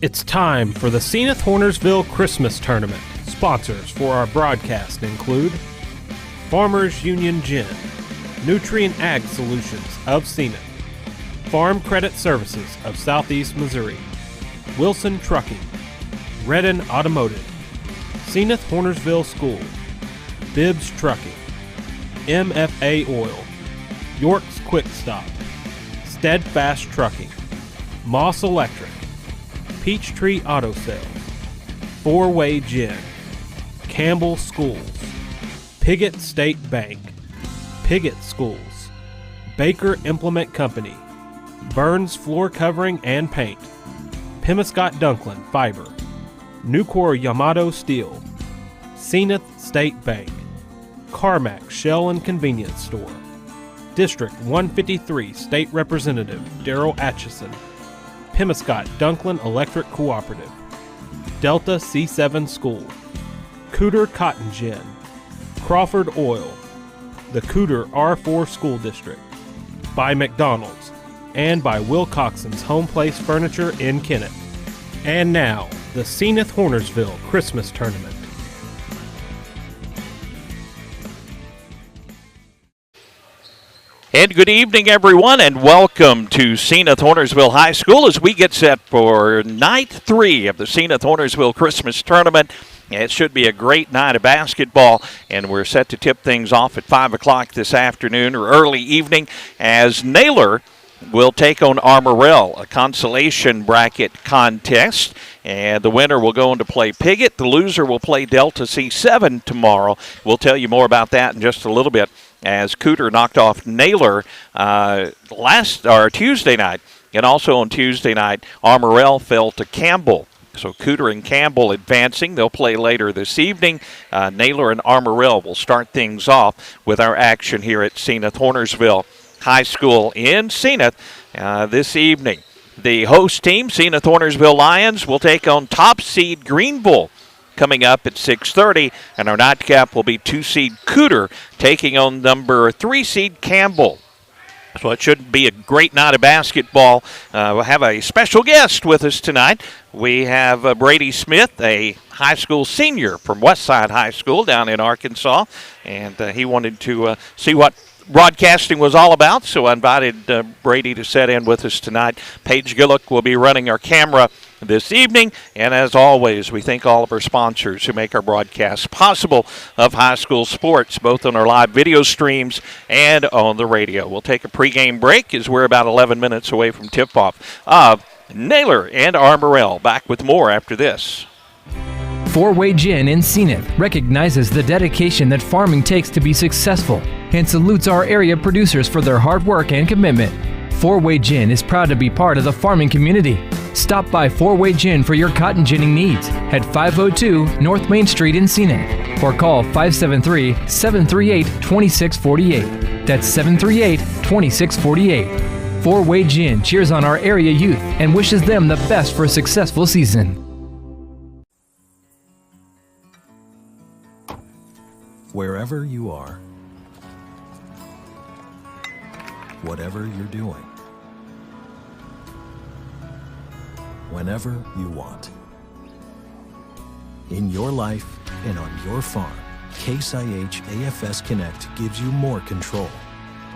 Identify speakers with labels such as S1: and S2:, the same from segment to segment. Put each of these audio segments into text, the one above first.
S1: It's time for the Senath Hornersville Christmas Tournament. Sponsors for our broadcast include Farmers Union Gin, Nutrient Ag Solutions of Senath, Farm Credit Services of Southeast Missouri, Wilson Trucking, Redden Automotive, Senath Hornersville School, Bibbs Trucking, MFA Oil, York's Quick Stop, Steadfast Trucking, Moss Electric, Peachtree Auto Sales, Four-Way Gin, Campbell Schools, Piggott State Bank, Piggott Schools, Baker Implement Company, Burns Floor Covering and Paint, Pemiscot Dunklin Fiber, Nucor Yamato Steel, Senath State Bank, Carmack Shell and Convenience Store, District 153 State Representative Darrell Atchison, Pemiscot Dunklin Electric Cooperative, Delta C7 School, Cooter Cotton Gin, Crawford Oil, the Cooter R4 School District, by McDonald's, and by Will Coxon's Home Place Furniture in Kennett. And now, the Senath Hornersville Christmas Tournament.
S2: And good evening, everyone, and welcome to Senath Hornersville High School as we get set for night 3 of the Senath Hornersville Christmas Tournament. It should be a great night of basketball, and we're set to tip things off at 5 o'clock this afternoon or early evening as Naylor will take on Armorel, a consolation bracket contest. And the winner will go on to play Piggott. The loser will play Delta C7 tomorrow. We'll tell you more about that in just a little bit as Cooter knocked off Naylor Tuesday night. And also on Tuesday night, Armorel fell to Campbell. So Cooter and Campbell advancing. They'll play later this evening. Naylor and Armorel will start things off with our action here at Senath Hornersville High School in Senath this evening. The host team, Senath Hornersville Lions, will take on top seed Greenville coming up at 6:30, and our nightcap will be 2-seed Cooter taking on number 3 seed Campbell. So it should be a great night of basketball. We'll have a special guest with us tonight. We have Brady Smith, a high school senior from Westside High School down in Arkansas, and he wanted to see what broadcasting was all about, so I invited Brady to sit in with us tonight. Paige Gillick will be running our camera this evening, and as always, we thank all of our sponsors who make our broadcast possible of high school sports, both on our live video streams and on the radio. We'll take a pregame break as we're about 11 minutes away from tip-off of Naylor and Armorel. Back with more after this.
S3: Four-Way Gin in Senath recognizes the dedication that farming takes to be successful and salutes our area producers for their hard work and commitment. Four-Way Gin is proud to be part of the farming community. Stop by Four-Way Gin for your cotton ginning needs at 502 North Main Street in Senath or call 573-738-2648. That's 738-2648. Four-Way Gin cheers on our area youth and wishes them the best for a successful season.
S4: Wherever you are, whatever you're doing, whenever you want. In your life and on your farm, Case IH AFS Connect gives you more control.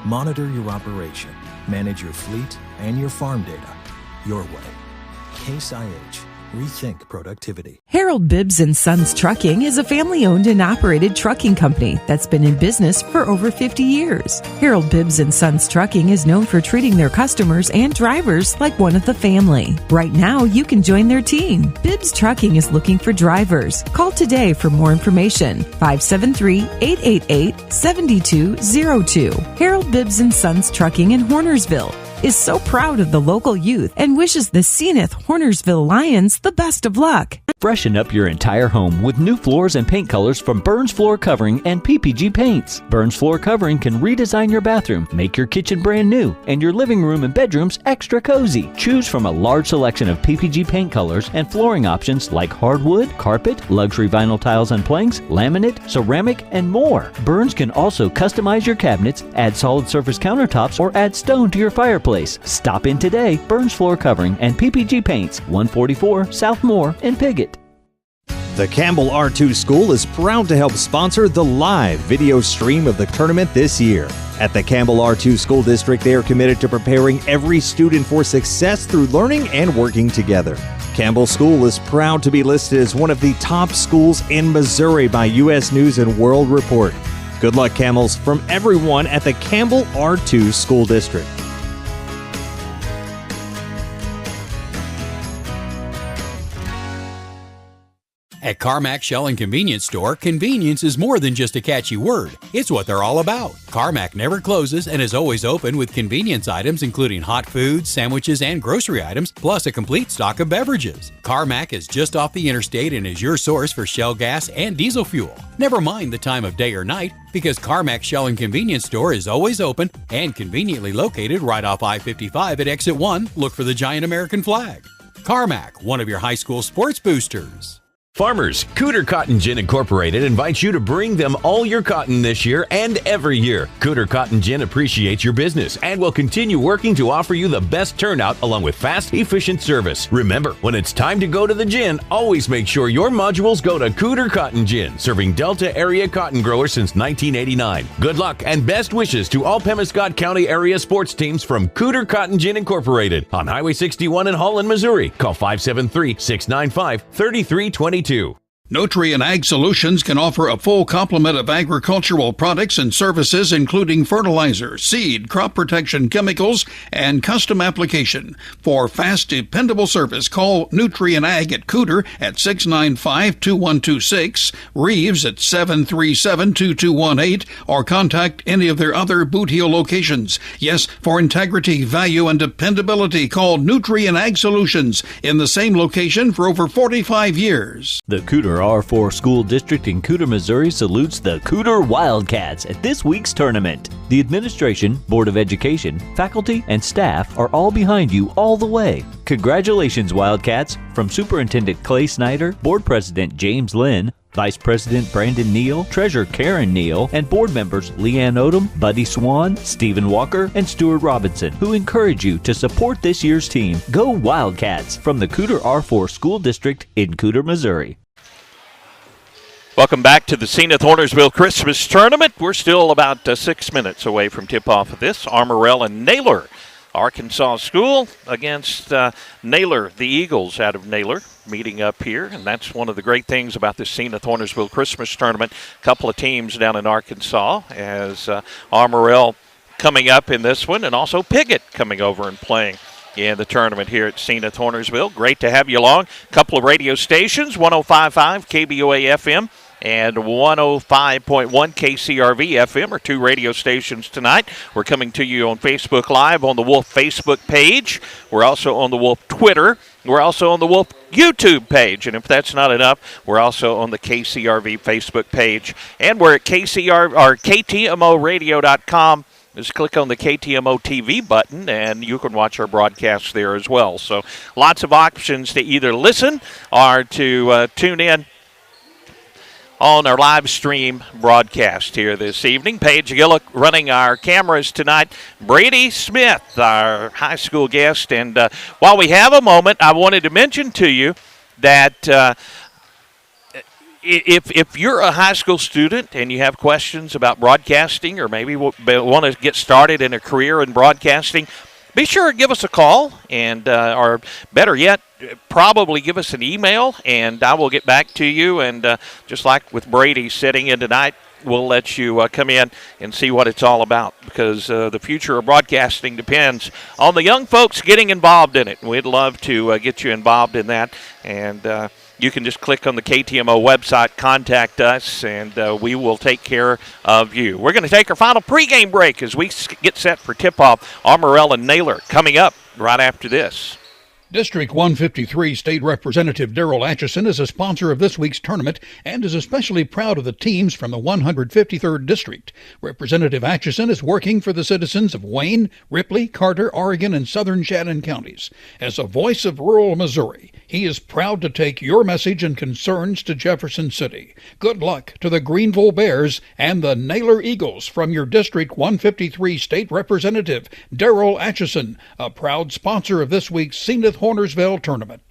S4: Monitor your operation, manage your fleet and your farm data your way. Case IH. Rethink productivity.
S5: Harold Bibbs & Sons Trucking is a family-owned and operated trucking company that's been in business for over 50 years. Harold Bibbs & Sons Trucking is known for treating their customers and drivers like one of the family. Right now, you can join their team. Bibbs Trucking is looking for drivers. Call today for more information. 573-888-7202. Harold Bibbs & Sons Trucking in Hornersville is so proud of the local youth and wishes the Senath Hornersville Lions the best of luck.
S6: Freshen up your entire home with new floors and paint colors from Burns Floor Covering and PPG Paints. Burns Floor Covering can redesign your bathroom, make your kitchen brand new, and your living room and bedrooms extra cozy. Choose from a large selection of PPG paint colors and flooring options like hardwood, carpet, luxury vinyl tiles and planks, laminate, ceramic, and more. Burns can also customize your cabinets, add solid surface countertops, or add stone to your fireplace. place. Stop in today. Burns Floor Covering and PPG Paints, 144 South Moore in Piggott.
S7: The Campbell R2 School is proud to help sponsor the live video stream of the tournament this year. At the Campbell R2 School District, they are committed to preparing every student for success through learning and working together. Campbell School is proud to be listed as one of the top schools in Missouri by U.S. News and World Report. Good luck, Camels, from everyone at the Campbell R2 School District.
S8: At Carmack Shell and Convenience Store, convenience is more than just a catchy word. It's what they're all about. Carmack never closes and is always open with convenience items including hot foods, sandwiches, and grocery items, plus a complete stock of beverages. Carmack is just off the interstate and is your source for Shell gas and diesel fuel. Never mind the time of day or night, because Carmack Shell and Convenience Store is always open and conveniently located right off I-55 at Exit 1. Look for the giant American flag. Carmack, one of your high school sports boosters.
S9: Farmers, Cooter Cotton Gin Incorporated invites you to bring them all your cotton this year and every year. Cooter Cotton Gin appreciates your business and will continue working to offer you the best turnout along with fast, efficient service. Remember, when it's time to go to the gin, always make sure your modules go to Cooter Cotton Gin, serving Delta area cotton growers since 1989. Good luck and best wishes to all Pemiscot County area sports teams from Cooter Cotton Gin Incorporated on Highway 61 in Holland, Missouri. Call 573-695-3322.
S10: Nutrien Ag Solutions can offer a full complement of agricultural products and services, including fertilizer, seed, crop protection, chemicals, and custom application. For fast, dependable service, call Nutrien Ag at Cooter at 695-2126, Reeves at 737-2218, or contact any of their other Boot Heel locations. Yes, for integrity, value, and dependability, call Nutrien Ag Solutions in the same location for over 45 years.
S6: The Cooter R4 School District in Cooter, Missouri salutes the Cooter Wildcats at this week's tournament. The administration, Board of Education, faculty, and staff are all behind you all the way. Congratulations, Wildcats, from Superintendent Clay Snyder, Board President James Lynn, Vice President Brandon Neal, Treasurer Karen Neal, and board members Leanne Odom, Buddy Swan, Stephen Walker, and Stuart Robinson, who encourage you to support this year's team. Go Wildcats from the Cooter R4 School District in Cooter, Missouri.
S2: Welcome back to the Senath Hornersville Christmas Tournament. We're still about 6 minutes away from tip-off of this. Armorel and Naylor, Arkansas School against Naylor, the Eagles out of Naylor, meeting up here. And that's one of the great things about the Senath Hornersville Christmas Tournament. A couple of teams down in Arkansas, as Armorel coming up in this one, and also Piggott coming over and playing in the tournament here at Senath Hornersville. Great to have you along. A couple of radio stations, 105.5 KBOA FM and 105.1 KCRV FM are two radio stations tonight. We're coming to you on Facebook Live on the Wolf Facebook page. We're also on the Wolf Twitter. We're also on the Wolf YouTube page. And if that's not enough, we're also on the KCRV Facebook page. And we're at KTMOradio.com. Just click on the KTMO TV button, and you can watch our broadcast there as well. So lots of options to either listen or to tune in on our live stream broadcast here this evening. Paige Gillick running our cameras tonight. Brady Smith, our high school guest. And while we have a moment, I wanted to mention to you that if you're a high school student and you have questions about broadcasting, or maybe want to get started in a career in broadcasting, be sure to give us a call, and or better yet, probably give us an email, and I will get back to you. And just like with Brady sitting in tonight, we'll let you come in and see what it's all about, because the future of broadcasting depends on the young folks getting involved in it. And we'd love to get you involved in that. And you can just click on the KTMO website, contact us, and we will take care of you. We're going to take our final pregame break as we get set for tip-off. Armorel and Naylor coming up right after this.
S10: District 153 State Representative Daryl Atchison is a sponsor of this week's tournament and is especially proud of the teams from the 153rd District. Representative Atchison is working for the citizens of Wayne, Ripley, Carter, Oregon, and southern Shannon counties. As a voice of rural Missouri, he is proud to take your message and concerns to Jefferson City. Good luck to the Greenville Bears and the Naylor Eagles from your District 153 State Representative Daryl Atchison, a proud sponsor of this week's Senath Hornersville Tournament.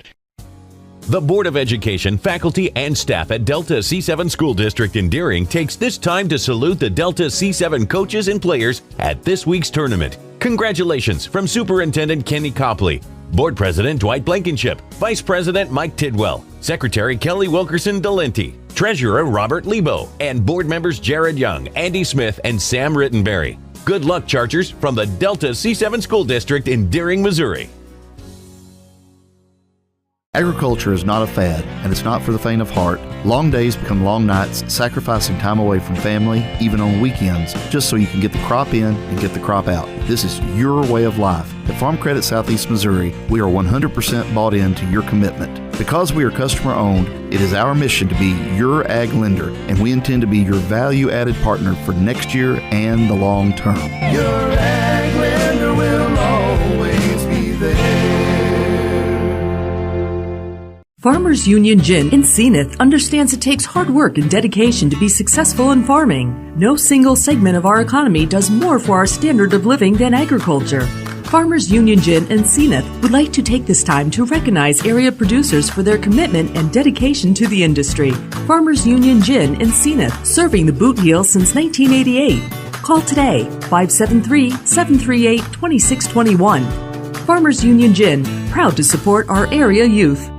S9: The Board of Education, faculty, and staff at Delta C7 School District in Deering takes this time to salute the Delta C7 coaches and players at this week's tournament. Congratulations from Superintendent Kenny Copley, Board President Dwight Blankenship, Vice President Mike Tidwell, Secretary Kelly Wilkerson Delenti, Treasurer Robert Lebo, and Board members Jared Young, Andy Smith, and Sam Rittenberry. Good luck, Chargers, from the Delta C7 School District in Deering, Missouri.
S11: Agriculture is not a fad, and it's not for the faint of heart. Long days become long nights, sacrificing time away from family, even on weekends, just so you can get the crop in and get the crop out. This is your way of life. At Farm Credit Southeast Missouri, we are 100% bought into your commitment. Because we are customer-owned, it is our mission to be your ag lender, and we intend to be your value-added partner for next year and the long term.
S12: Your ag lender will always be there.
S5: Farmers Union Gin in Senath understands it takes hard work and dedication to be successful in farming. No single segment of our economy does more for our standard of living than agriculture. Farmers Union Gin in Senath would like to take this time to recognize area producers for their commitment and dedication to the industry. Farmers Union Gin in Senath, serving the boot heel since 1988. Call today, 573-738-2621. Farmers Union Gin, proud to support our area youth.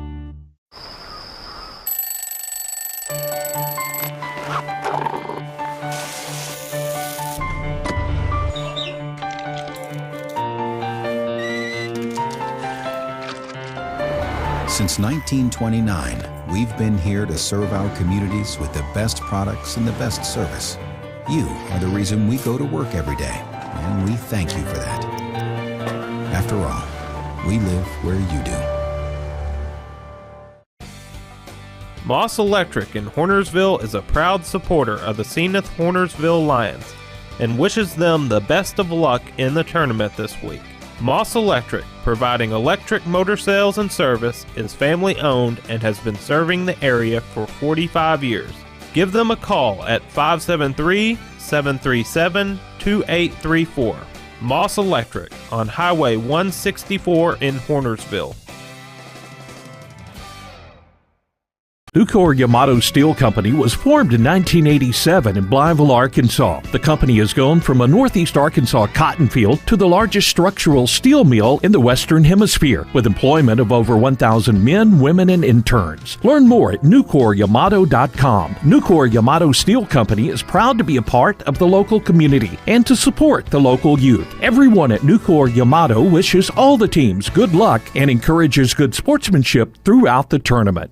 S13: Since 1929, we've been here to serve our communities with the best products and the best service. You are the reason we go to work every day, and we thank you for that. After all, we live where you do.
S1: Moss Electric in Hornersville is a proud supporter of the Senath Hornersville Lions and wishes them the best of luck in the tournament this week. Moss Electric, providing electric motor sales and service, is family owned and has been serving the area for 45 years. Give them a call at 573-737-2834. Moss Electric on Highway 164 in Hornersville.
S14: Nucor Yamato Steel Company was formed in 1987 in Blytheville, Arkansas. The company has grown from a northeast Arkansas cotton field to the largest structural steel mill in the Western Hemisphere, with employment of over 1,000 men, women, and interns. Learn more at NucorYamato.com. Nucor Yamato Steel Company is proud to be a part of the local community and to support the local youth. Everyone at Nucor Yamato wishes all the teams good luck and encourages good sportsmanship throughout the tournament.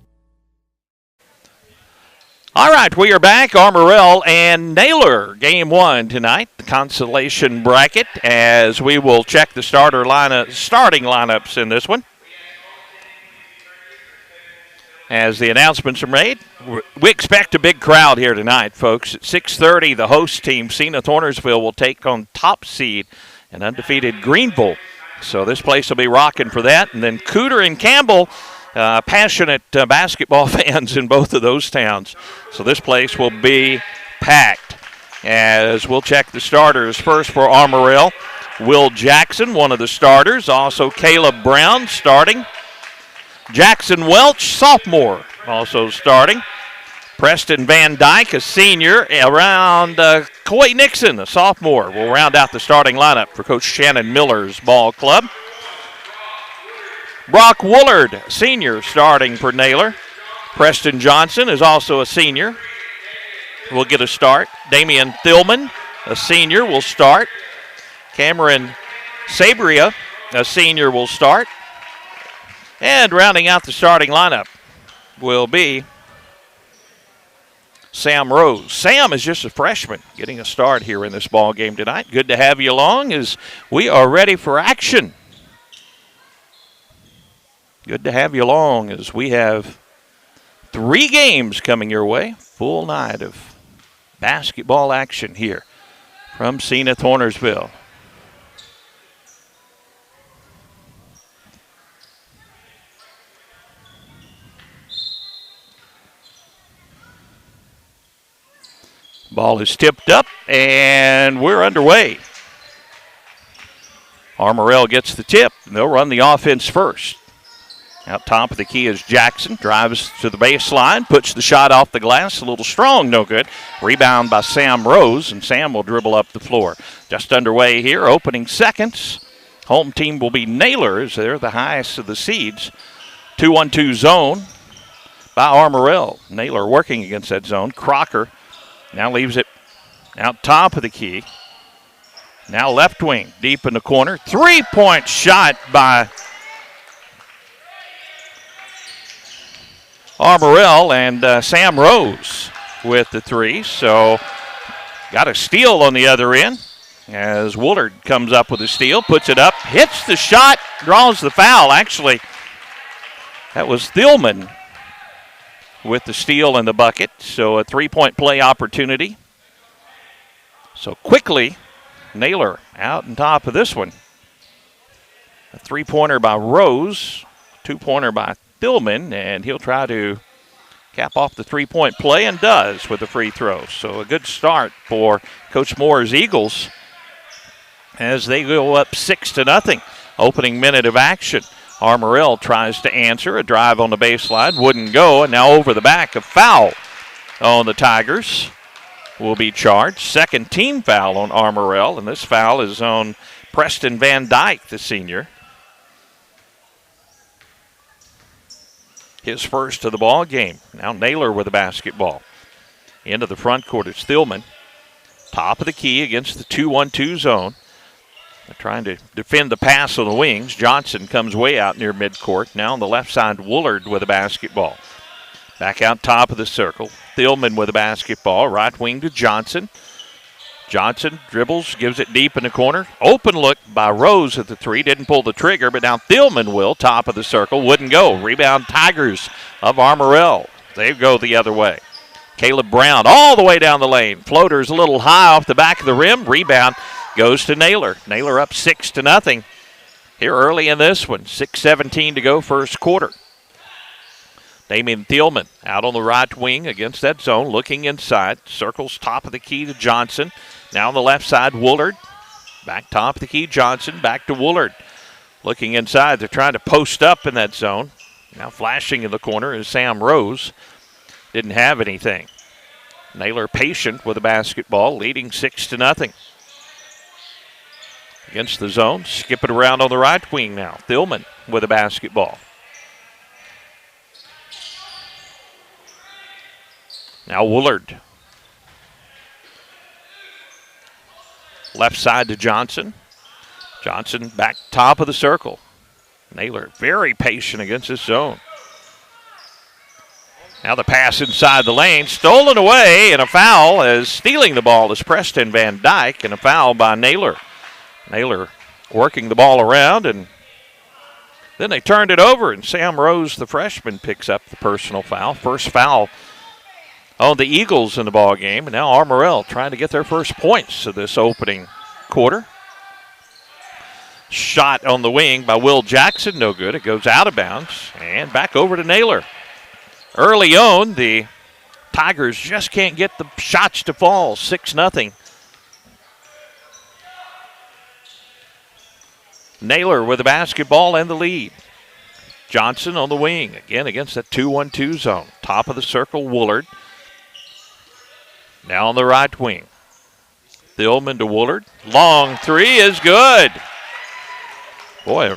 S2: All right, we are back. Armorel and Naylor, game one tonight, the consolation bracket, as we will check the starting lineups in this one. As the announcements are made, we expect a big crowd here tonight, folks. At 6:30, the host team, Senath Hornersville, will take on top seed and undefeated Greenville. So this place will be rocking for that. And then Cooter and Campbell, passionate basketball fans in both of those towns. So this place will be packed. As we'll check the starters first for Armorel. Will Jackson, one of the starters. Also Caleb Brown starting. Jackson Welch, sophomore, also starting. Preston Van Dyke, a senior. Around Coy Nixon, a sophomore, will round out the starting lineup for Coach Shannon Miller's ball club. Brock Woolard, senior, starting for Naylor. Preston Johnson is also a senior. Will get a start. Damian Thillman, a senior, will start. Cameron Sabria, a senior, will start. And rounding out the starting lineup will be Sam Rose. Sam is just a freshman getting a start here in this ball game tonight. Good to have you along as we are ready for action. Good to have you along as we have 3 games coming your way. Full night of basketball action here from Senath Hornersville. Ball is tipped up, and we're underway. Armorel gets the tip, and they'll run the offense first. Out top of the key is Jackson. Drives to the baseline, puts the shot off the glass. A little strong, no good. Rebound by Sam Rose, and Sam will dribble up the floor. Just underway here, opening seconds. Home team will be Naylor, as they're the highest of the seeds. 2-1-2 zone by Armorel. Naylor working against that zone. Crocker now leaves it out top of the key. Now left wing, deep in the corner. 3-point shot by Armorel, and Sam Rose with the 3. So got a steal on the other end as Woolard comes up with a steal, puts it up, hits the shot, draws the foul. Actually, that was Thielman with the steal and the bucket. So a 3-point play opportunity. So quickly, Naylor out on top of this one. A 3-pointer by Rose, 2-pointer by Thielman, and he'll try to cap off the 3-point play, and does with the free throw. So a good start for Coach Moore's Eagles as they go up 6-0. Opening minute of action. Armorel tries to answer. A drive on the baseline, wouldn't go, and now over the back, a foul on the Tigers will be charged. Second team foul on Armorel, and this foul is on Preston Van Dyke, the senior. His first of the ball game. Now Naylor with the basketball. Into the front court, it's Thielman. Top of the key against the 2-1-2 zone. They're trying to defend the pass on the wings. Johnson comes way out near midcourt. Now on the left side, Woolard with the basketball. Back out top of the circle. Thielman with the basketball. Right wing to Johnson. Johnson dribbles, gives it deep in the corner. Open look by Rose at the 3. Didn't pull the trigger, but now Thielman will. Top of the circle. Wouldn't go. Rebound Tigers of Armorel. They go the other way. Caleb Brown all the way down the lane. Floater's a little high off the back of the rim. Rebound goes to Naylor. Naylor up 6-0 here early in this one. 6:17 to go first quarter. Damian Thielman out on the right wing against that zone, looking inside. Circles top of the key to Johnson. Now on the left side, Woolard. Back top of the key, Johnson. Back to Woolard. Looking inside, they're trying to post up in that zone. Now flashing in the corner is Sam Rose. Didn't have anything. Naylor patient with the basketball, leading 6-0. Against the zone, skip it around on the right wing now. Thielman with the basketball. Now Woolard. Left side to Johnson. Johnson back top of the circle. Naylor very patient against this zone. Now the pass inside the lane, stolen away, and a foul as stealing the ball is Preston Van Dyke, and a foul by Naylor. Naylor working the ball around, and then they turned it over, and Sam Rose, the freshman, picks up the personal foul. First foul on the Eagles in the ball game, and now Armorel trying to get their first points of this opening quarter. Shot on the wing by Will Jackson, no good. It goes out of bounds, and back over to Naylor. Early on, the Tigers just can't get the shots to fall. 6-0. Naylor with the basketball and the lead. Johnson on the wing, again against that 2-1-2 zone. Top of the circle, Woolard. Now on the right wing. Thielman to Woolard. Long 3 is good. Boy,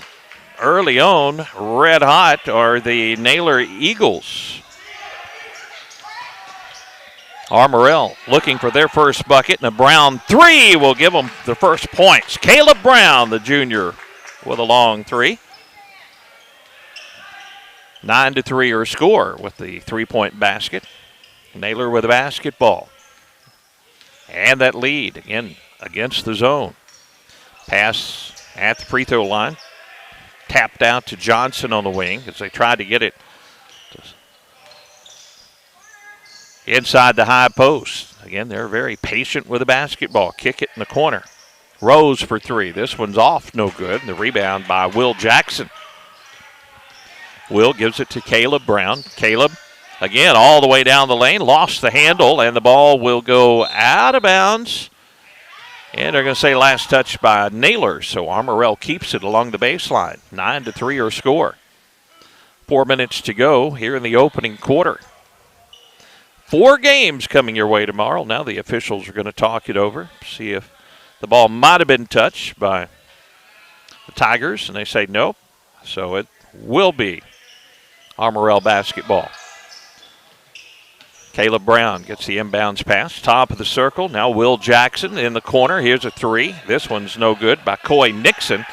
S2: early on, red hot are the Naylor Eagles. Armorel looking for their first bucket, and a Brown 3 will give them the first points. Caleb Brown, the junior, with a long 3. 9-3 or score with the 3-point basket. Naylor with the basketball. And that lead, again, against the zone. Pass at the free throw line. tapped out to Johnson on the wing as they tried to get it inside the high post. Again, they're very patient with the basketball. Kick it in the corner. Rose for three. This one's off, no good. The rebound by Will Jackson. Will gives it to Caleb Brown. Caleb, again, all the way down the lane, lost the handle, and the ball will go out of bounds. And they're going to say last touch by Naylor, so Armorel keeps it along the baseline. 9-3 our score. 4 minutes to go here in the opening quarter. 4 games coming your way tomorrow. Now the officials are going to talk it over, see if the ball might have been touched by the Tigers, and they say no. So it will be Armorel basketball. Caleb Brown gets the inbounds pass, top of the circle. Now Will Jackson in the corner. Here's a three. This one's no good by Coy Nixon.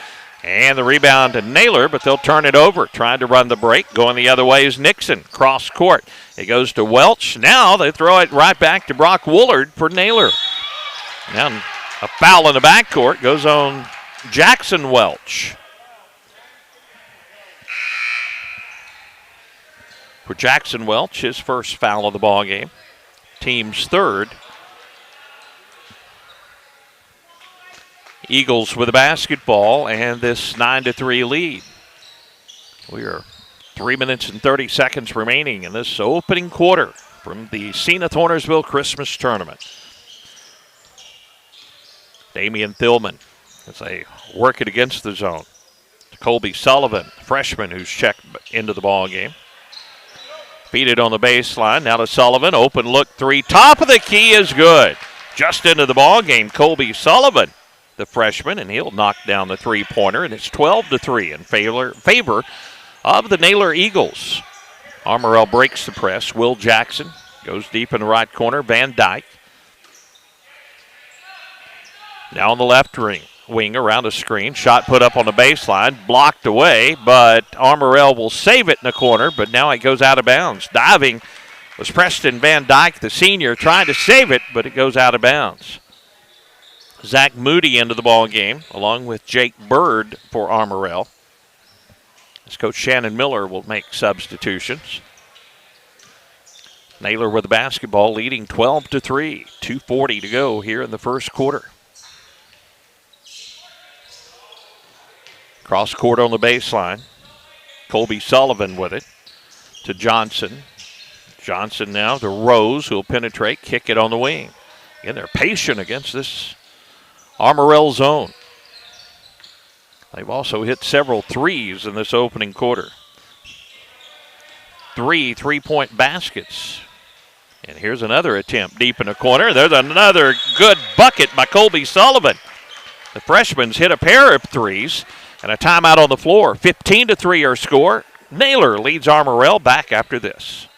S2: And the rebound to Naylor, but they'll turn it over. Trying to run the break. Going the other way is Nixon. Cross court. It goes to Welch. Now they throw it right back to Brock Woolard for Naylor. Now a foul in the backcourt goes on Jackson Welch. For Jackson Welch, his first foul of the ball game. Team's third. Eagles with the basketball and this 9-3 lead. We are 3 minutes and 30 seconds remaining in this opening quarter from the Senath Hornersville Christmas Tournament. Damian Thillman as they work it against the zone. Colby Sullivan, freshman who's checked into the ball game. Feed it on the baseline. Now to Sullivan. Open look three. Top of the key is good. Just into the ball game. Colby Sullivan, the freshman, and he'll knock down the three-pointer, and it's 12-3 in favor of the Naylor Eagles. Armorel breaks the press. Will Jackson goes deep in the right corner. Van Dyke. Now on the left wing around the screen. Shot put up on the baseline. Blocked away, but Armorel will save it in the corner, but now it goes out of bounds. Diving was Preston Van Dyke, the senior, trying to save it, but it goes out of bounds. Zach Moody into the ball game, along with Jake Bird for Armorel. As Coach Shannon Miller will make substitutions. Naylor with the basketball, leading 12-3. 2:40 to go here in the first quarter. Cross court on the baseline. Colby Sullivan with it to Johnson. Johnson now to Rose, who will penetrate, kick it on the wing. Again, they're patient against this Armorel zone. They've also hit several threes in this opening quarter. 3 3-point baskets. And here's another attempt deep in the corner. There's another good bucket by Colby Sullivan. The freshman's hit a pair of threes. And a timeout on the floor. 15-3 our score. Naylor leads Armorel back after this.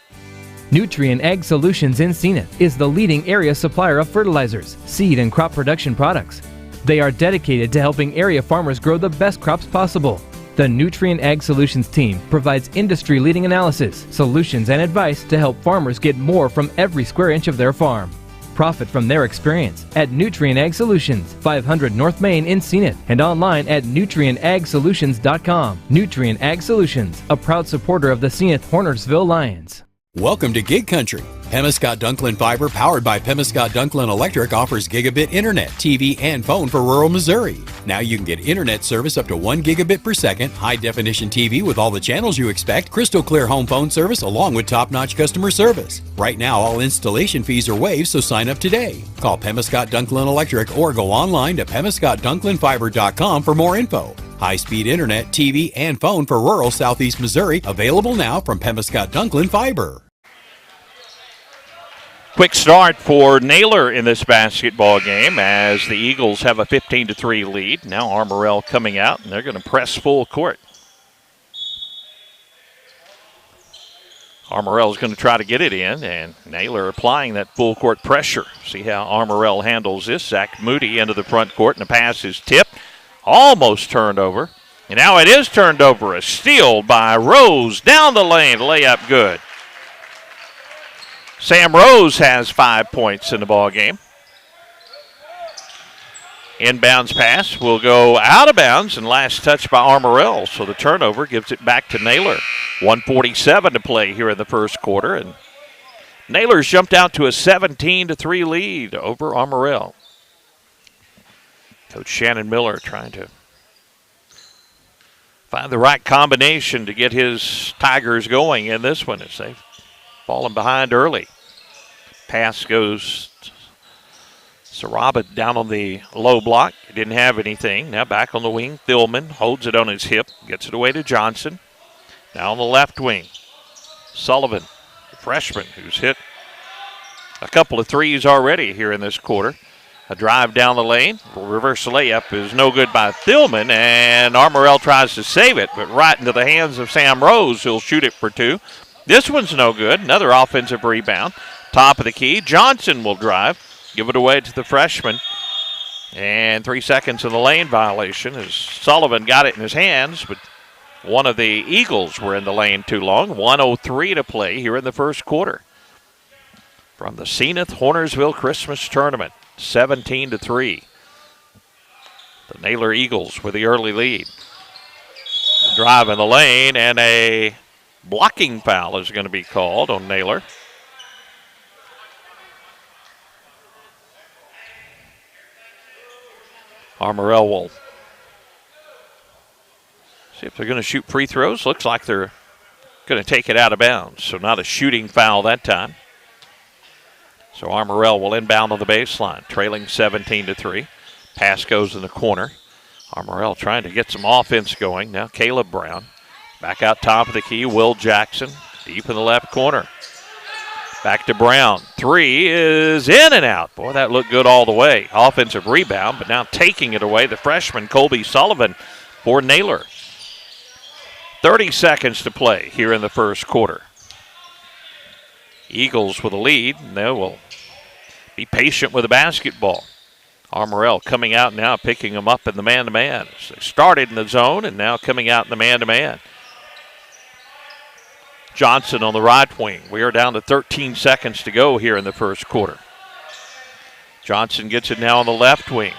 S3: Nutrien Ag Solutions in Senath is the leading area supplier of fertilizers, seed, and crop production products. They are dedicated to helping area farmers grow the best crops possible. The Nutrien Ag Solutions team provides industry-leading analysis, solutions, and advice to help farmers get more from every square inch of their farm. Profit from their experience at Nutrien Ag Solutions, 500 North Main in Senath, and online at nutrienagsolutions.com. Nutrien Ag Solutions, a proud supporter of the Senath Hornersville Lions.
S8: Welcome to Gig Country. Pemiscot Dunklin Fiber, powered by Pemiscot Dunklin Electric, offers gigabit internet, TV, and phone for rural Missouri. Now you can get internet service up to 1 gigabit per second, high-definition TV with all the channels you expect, crystal clear home phone service, along with top-notch customer service. Right now, all installation fees are waived, so sign up today. Call Pemiscot Dunklin Electric or go online to PemiscotDunklinFiber.com for more info. High-speed internet, TV, and phone for rural Southeast Missouri, available now from Pemiscot Dunklin Fiber.
S2: Quick start for Naylor in this basketball game as the Eagles have a 15-3 lead. Now Armorel coming out, and they're going to press full court. Armorel is going to try to get it in, and Naylor applying that full court pressure. See how Armorel handles this. Zach Moody into the front court, and the pass is tipped. Almost turned over. And now it is turned over. A steal by Rose down the lane. Layup good. Sam Rose has 5 points in the ball game. Inbounds pass will go out of bounds, and last touch by Armorel. So the turnover gives it back to Naylor. 1:47 to play here in the first quarter, and Naylor's jumped out to a 17-3 lead over Armorel. Coach Shannon Miller trying to find the right combination to get his Tigers going in this one as they've fallen behind early. Pass goes Saraba down on the low block. Didn't have anything. Now back on the wing. Thilman holds it on his hip. Gets it away to Johnson. Now on the left wing. Sullivan, the freshman, who's hit a couple of threes already here in this quarter. A drive down the lane. Reverse layup is no good by Thilman, and Armorel tries to save it, but right into the hands of Sam Rose, who'll shoot it for two. This one's no good. Another offensive rebound. Top of the key. Johnson will drive. Give it away to the freshman. And 3 seconds in the lane violation as Sullivan got it in his hands, but one of the Eagles were in the lane too long. 1:03 to play here in the first quarter. From the Senath Hornersville Christmas Tournament, 17-3. The Naylor Eagles with the early lead. Drive in the lane, and a blocking foul is going to be called on Naylor. Armorel will see if they're going to shoot free throws. Looks like they're going to take it out of bounds, so not a shooting foul that time. So Armorel will inbound on the baseline, trailing 17-3. Pass goes in the corner. Armorel trying to get some offense going. Now Caleb Brown back out top of the key. Will Jackson deep in the left corner. Back to Brown. Three is in and out. Boy, that looked good all the way. Offensive rebound, but now taking it away, the freshman Colby Sullivan for Naylor. 30 seconds to play here in the first quarter. Eagles with a lead, and they will be patient with the basketball. Armorel coming out now, picking them up in the man-to-man. So they started in the zone and now coming out in the man-to-man. Johnson on the right wing. We are down to 13 seconds to go here in the first quarter. Johnson gets it now on the left wing.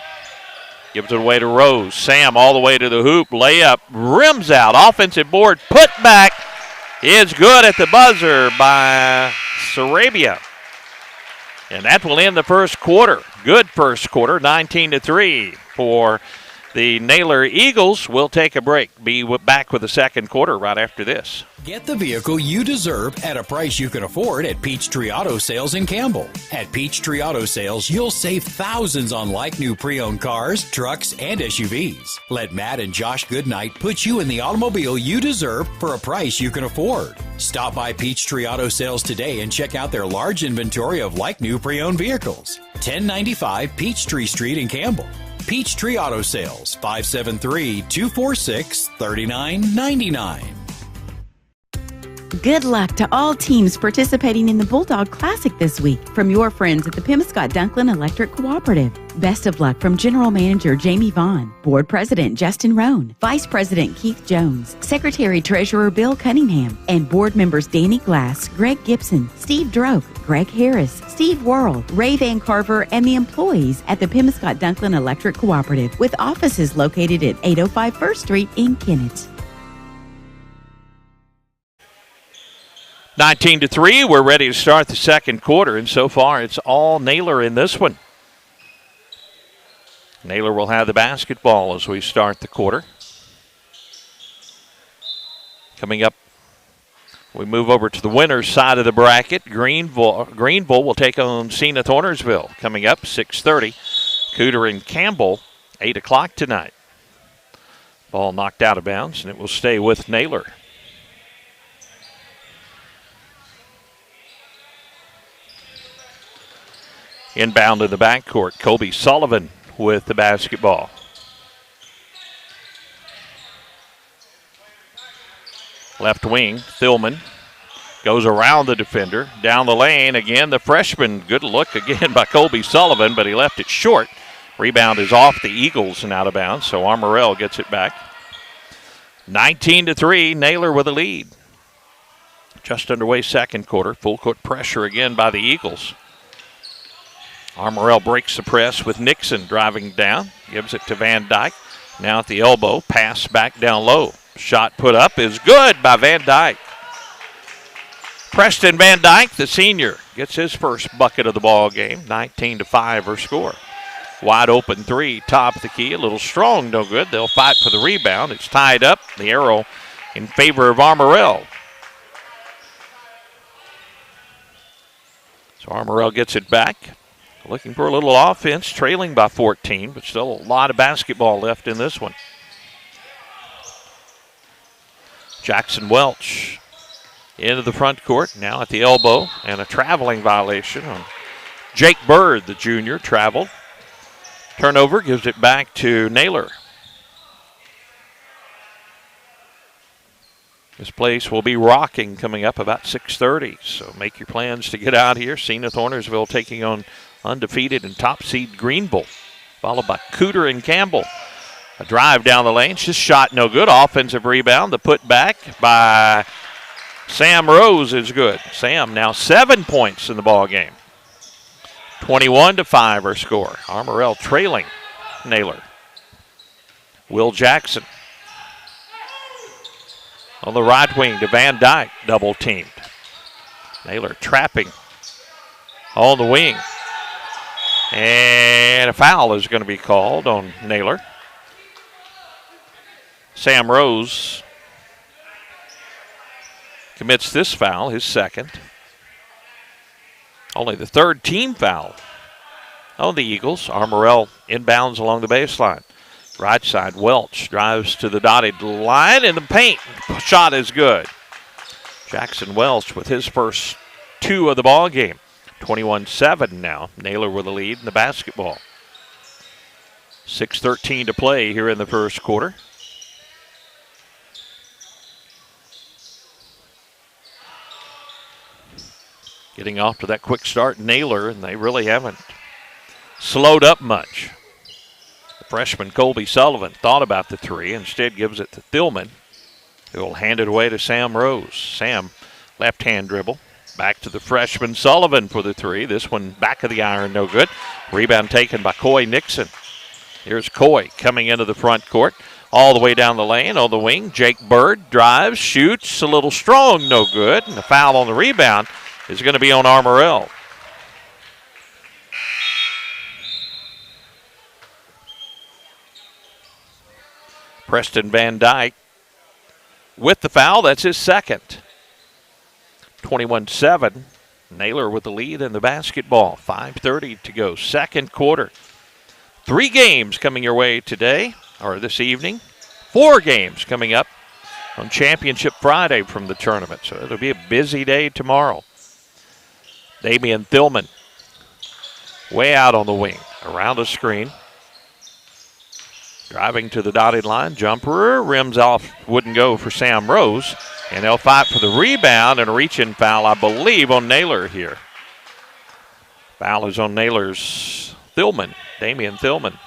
S2: Gives it away to Rose. Sam all the way to the hoop. Layup, rims out. Offensive board, put back. Is good at the buzzer by Sarabia. And that will end the first quarter. Good first quarter, 19-3 for the Naylor Eagles. We'll take a break. Be back with the second quarter right after this.
S8: Get the vehicle you deserve at a price you can afford at Peachtree Auto Sales in Campbell. At Peachtree Auto Sales, you'll save thousands on like-new pre-owned cars, trucks, and SUVs. Let Matt and Josh Goodnight put you in the automobile you deserve for a price you can afford. Stop by Peachtree Auto Sales today and check out their large inventory of like-new pre-owned vehicles. 1095 Peachtree Street in Campbell. Peachtree Auto Sales, 573-246-3999.
S15: Good luck to all teams participating in the Bulldog Classic this week from your friends at the Pemiscot-Dunklin Electric Cooperative. Best of luck from General Manager Jamie Vaughn, Board President Justin Rohn, Vice President Keith Jones, Secretary Treasurer Bill Cunningham, and board members Danny Glass, Greg Gibson, Steve Droke, Greg Harris, Steve Worrell, Ray Van Carver, and the employees at the Pemiscot-Dunklin Electric Cooperative with offices located at 805 First Street in Kennett.
S2: 19-3, we're ready to start the second quarter, and so far it's all Naylor in this one. Naylor will have the basketball as we start the quarter. Coming up, we move over to the winner's side of the bracket. Greenville will take on Senath Hornersville. Coming up, 6:30. Cooter and Campbell, 8 o'clock tonight. Ball knocked out of bounds, and it will stay with Naylor. Inbound in the backcourt, Colby Sullivan with the basketball. Left wing, Thilman goes around the defender. Down the lane, again, the freshman. Good look again by Colby Sullivan, but he left it short. Rebound is off the Eagles and out of bounds, so Armorel gets it back. 19-3, Naylor with a lead. Just underway second quarter. Full court pressure again by the Eagles. Armorel breaks the press with Nixon driving down. Gives it to Van Dyke. Now at the elbow. Pass back down low. Shot put up is good by Van Dyke. Preston Van Dyke, the senior, gets his first bucket of the ball game. 19-5 her score. Wide open three, top of the key. A little strong, no good. They'll fight for the rebound. It's tied up. The arrow in favor of Armorel. So Armorel gets it back. Looking for a little offense, trailing by 14, but still a lot of basketball left in this one. Jackson Welch into the front court, now at the elbow, and a traveling violation on Jake Bird, the junior, traveled. Turnover gives it back to Naylor. This place will be rocking coming up about 6:30, so make your plans to get out here. Senath Hornersville taking on undefeated and top seed Greenville, followed by Cooter and Campbell. A drive down the lane, just shot no good. Offensive rebound, the put back by Sam Rose is good. Sam now 7 points in the ball game. 21-5 her score. Armorel trailing Naylor. Will Jackson on the right wing to Van Dyke, double teamed. Naylor trapping on the wing. And a foul is going to be called on Naylor. Sam Rose commits this foul, his second. Only the third team foul on the Eagles. Armorel inbounds along the baseline. Right side, Welch drives to the dotted line in the paint. Shot is good. Jackson Welch with his first two of the ball game. 21-7 now. Naylor with the lead in the basketball. 6:13 to play here in the first quarter. Getting off to that quick start, Naylor, and they really haven't slowed up much. The freshman Colby Sullivan thought about the three, instead gives it to Thillman, who will hand it away to Sam Rose. Sam, left-hand dribble. Back to the freshman Sullivan for the three. This one back of the iron, no good. Rebound taken by Coy Nixon. Here's Coy coming into the front court. All the way down the lane on the wing. Jake Bird drives, shoots, a little strong, no good. And the foul on the rebound is going to be on Armorel. Preston Van Dyke with the foul. That's his second. 21-7. Naylor with the lead in the basketball. 5:30 to go. Second quarter. 3 games coming your way today, or this evening. 4 games coming up on Championship Friday from the tournament. So it'll be a busy day tomorrow. Damian Thillman way out on the wing. Around the screen. Driving to the dotted line. Jumper. Rims off. Wouldn't go for Sam Rose. And they'll fight for the rebound and a reach-in foul, I believe, on Naylor here. Foul is on Naylor's Thillman, Damian Thillman.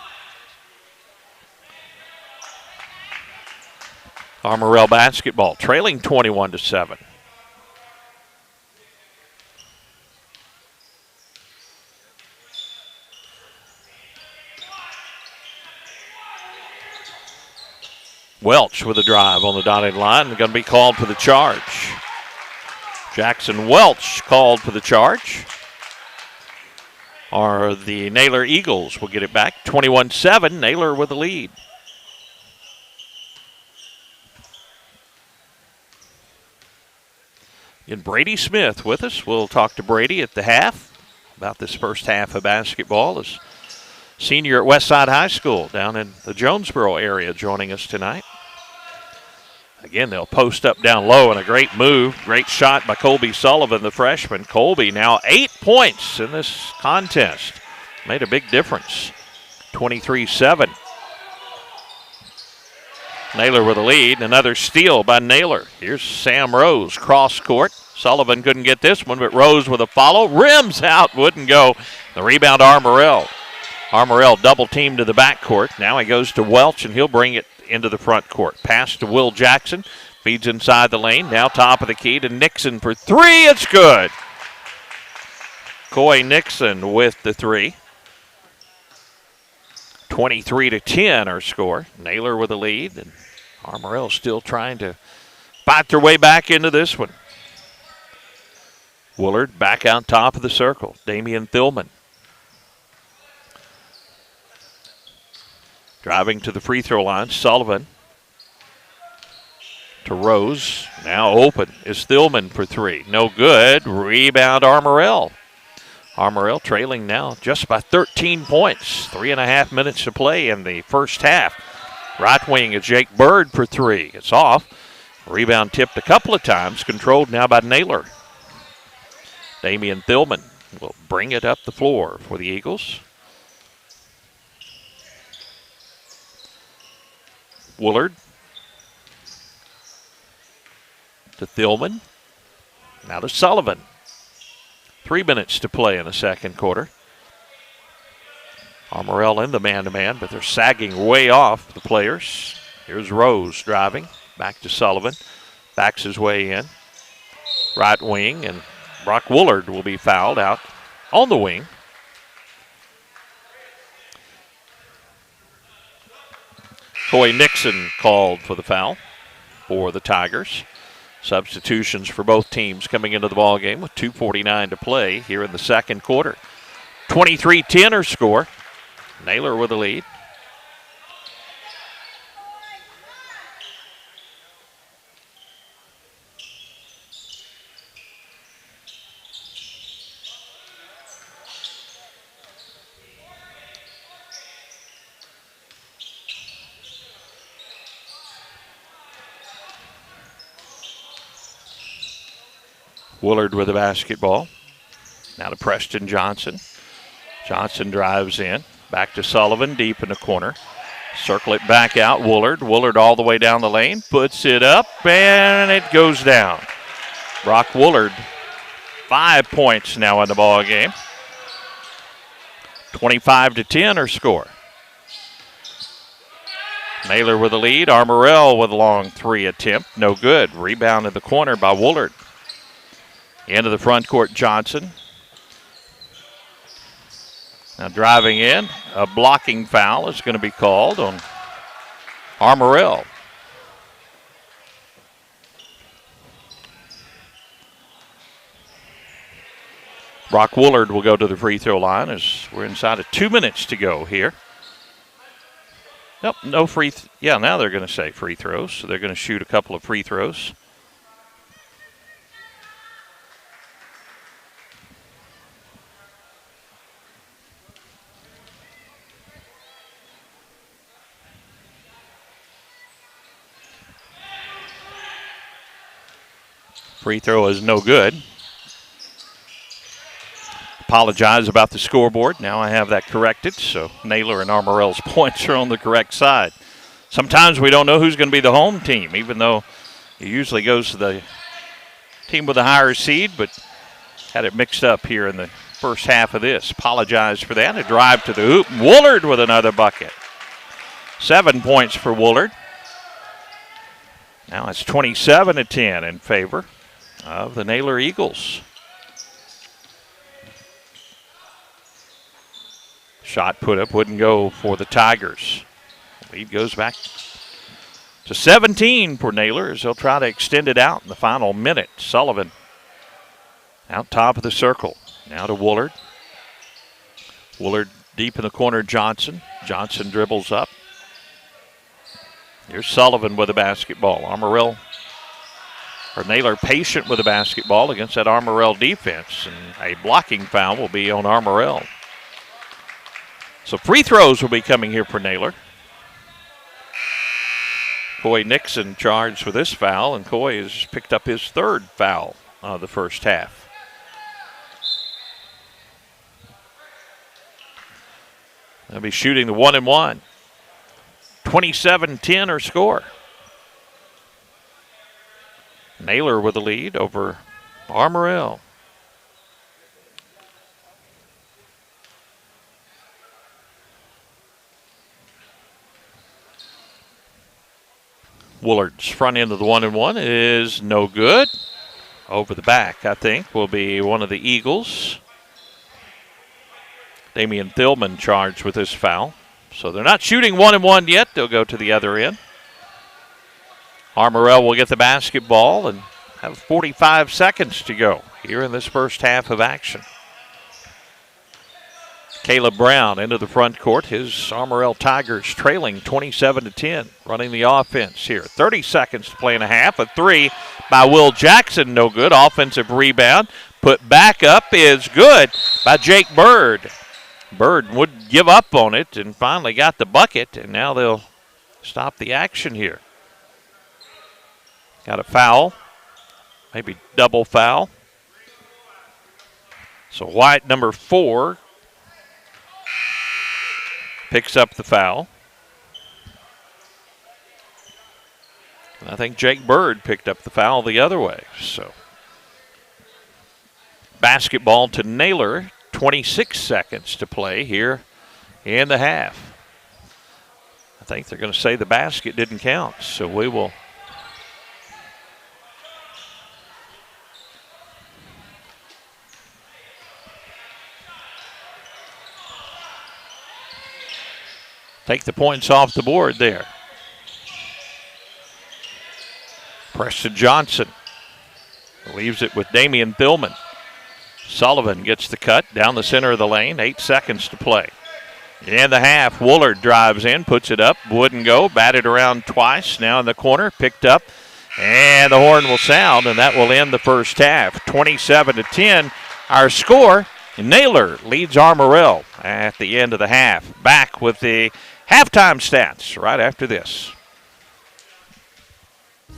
S2: Armorel basketball, trailing 21-7. Welch with a drive on the dotted line. Going to be called for the charge. Jackson Welch called for the charge. Or the Naylor Eagles will get it back. 21-7, Naylor with the lead. And Brady Smith with us. We'll talk to Brady at the half about this first half of basketball. As senior at Westside High School down in the Jonesboro area joining us tonight. Again, they'll post up down low and a great move. Great shot by Colby Sullivan, the freshman. Colby now 8 points in this contest. Made a big difference. 23-7. Naylor with the lead. Another steal by Naylor. Here's Sam Rose, cross court. Sullivan couldn't get this one, but Rose with a follow. Rims out, wouldn't go. The rebound, Armorel. Armorel double teamed to the backcourt. Now he goes to Welch, and he'll bring it into the front court. Pass to Will Jackson. Feeds inside the lane. Now top of the key to Nixon for three. It's good. Coy Nixon with the three. 23-10 our score. Naylor with the lead, and Armorel still trying to fight their way back into this one. Woolard back out top of the circle. Damian Thillman driving to the free throw line. Sullivan to Rose. Now open is Thillman for three. No good. Rebound Armorel. Armorel trailing now just by 13 points. 3.5 minutes to play in the first half. Right wing is Jake Bird for three. It's off. Rebound tipped a couple of times. Controlled now by Naylor. Damian Thillman will bring it up the floor for the Eagles. Woolard to Thillman. Now to Sullivan. 3 minutes to play in the second quarter. Armorel in the man-to-man, but they're sagging way off the players. Here's Rose driving. Back to Sullivan. Backs his way in. Right wing, and Brock Woolard will be fouled out on the wing. Coy Nixon called for the foul for the Tigers. Substitutions for both teams coming into the ballgame with 2:49 to play here in the second quarter. 23-10 our score. Naylor with the lead. Woolard with the basketball. Now to Preston Johnson. Johnson drives in. Back to Sullivan, deep in the corner. Circle it back out. Woolard. Woolard all the way down the lane. Puts it up, and it goes down. Brock Woolard, 5 points now in the ball game. 25-10 our score. Naylor with the lead. Armorel with a long three attempt. No good. Rebound in the corner by Woolard. Into the front court, Johnson. Now driving in, a blocking foul is going to be called on Armorel. Brock Woolard will go to the free throw line as we're inside of 2 minutes to go here. Nope, no free. Now they're going to say free throws, so they're going to shoot a couple of free throws. Free throw is no good. Apologize about the scoreboard. Now I have that corrected, so Naylor and Armorel's points are on the correct side. Sometimes we don't know who's going to be the home team, even though it usually goes to the team with a higher seed, but had it mixed up here in the first half of this. Apologize for that. A drive to the hoop. Woolard with another bucket. 7 points for Woolard. Now it's 27-10 in favor of the Naylor Eagles. Shot put up wouldn't go for the Tigers. Lead goes back to 17 for Naylor as they'll try to extend it out in the final minute. Sullivan out top of the circle. Now to Woolard. Woolard deep in the corner, Johnson. Johnson dribbles up. Here's Sullivan with the basketball. Naylor patient with the basketball against that Armorel defense, and a blocking foul will be on Armorel. So free throws will be coming here for Naylor. Coy Nixon charged with this foul, and Coy has picked up his third foul of the first half. They'll be shooting the 1-and-1. 27-10 our score. Naylor with the lead over Armorel. Woolard's front end of the 1-and-1 is no good. Over the back, I think, will be one of the Eagles. Damian Thillman charged with this foul. So they're not shooting 1-1 yet. They'll go to the other end. Armorel will get the basketball and have 45 seconds to go here in this first half of action. Caleb Brown into the front court. His Armorel Tigers trailing 27-10, running the offense here. 30 seconds to play in a half. A three by Will Jackson, no good. Offensive rebound. Put back up is good by Jake Bird. Bird would give up on it and finally got the bucket, and now they'll stop the action here. Got a foul, maybe double foul. So White, number 4, picks up the foul. I think Jake Bird picked up the foul the other way. So basketball to Naylor. 26 seconds to play here in the half. I think they're going to say the basket didn't count, so we will take the points off the board there. Preston Johnson leaves it with Damian Thillman. Sullivan gets the cut down the center of the lane. 8 seconds to play. In the half, Woolard drives in, puts it up, wouldn't go, batted around twice, now in the corner, picked up, and the horn will sound, and that will end the first half. 27-10, our score. Naylor leads Armorel at the end of the half. Back with the halftime stats right after this.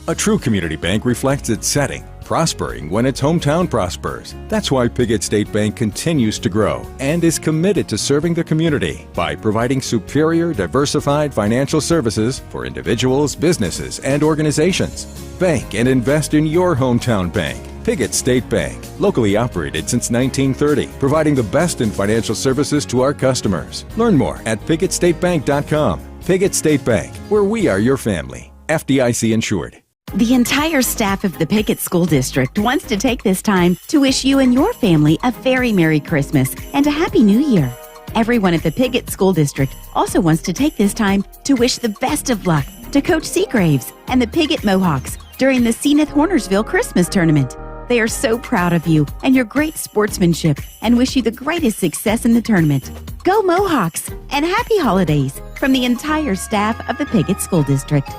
S16: A true community bank reflects its setting, prospering when its hometown prospers. That's why Piggott State Bank continues to grow and is committed to serving the community by providing superior, diversified financial services for individuals, businesses, and organizations. Bank and invest in your hometown bank. Piggott State Bank, locally operated since 1930, providing the best in financial services to our customers. Learn more at PiggottStateBank.com. Piggott State Bank, where we are your family. FDIC insured.
S15: The entire staff of the Piggott School District wants to take this time to wish you and your family a very Merry Christmas and a Happy New Year. Everyone at the Piggott School District also wants to take this time to wish the best of luck to Coach Seagraves and the Piggott Mohawks during the Senath Hornersville Christmas Tournament. They are so proud of you and your great sportsmanship and wish you the greatest success in the tournament. Go Mohawks and happy holidays from the entire staff of the Piggott School District.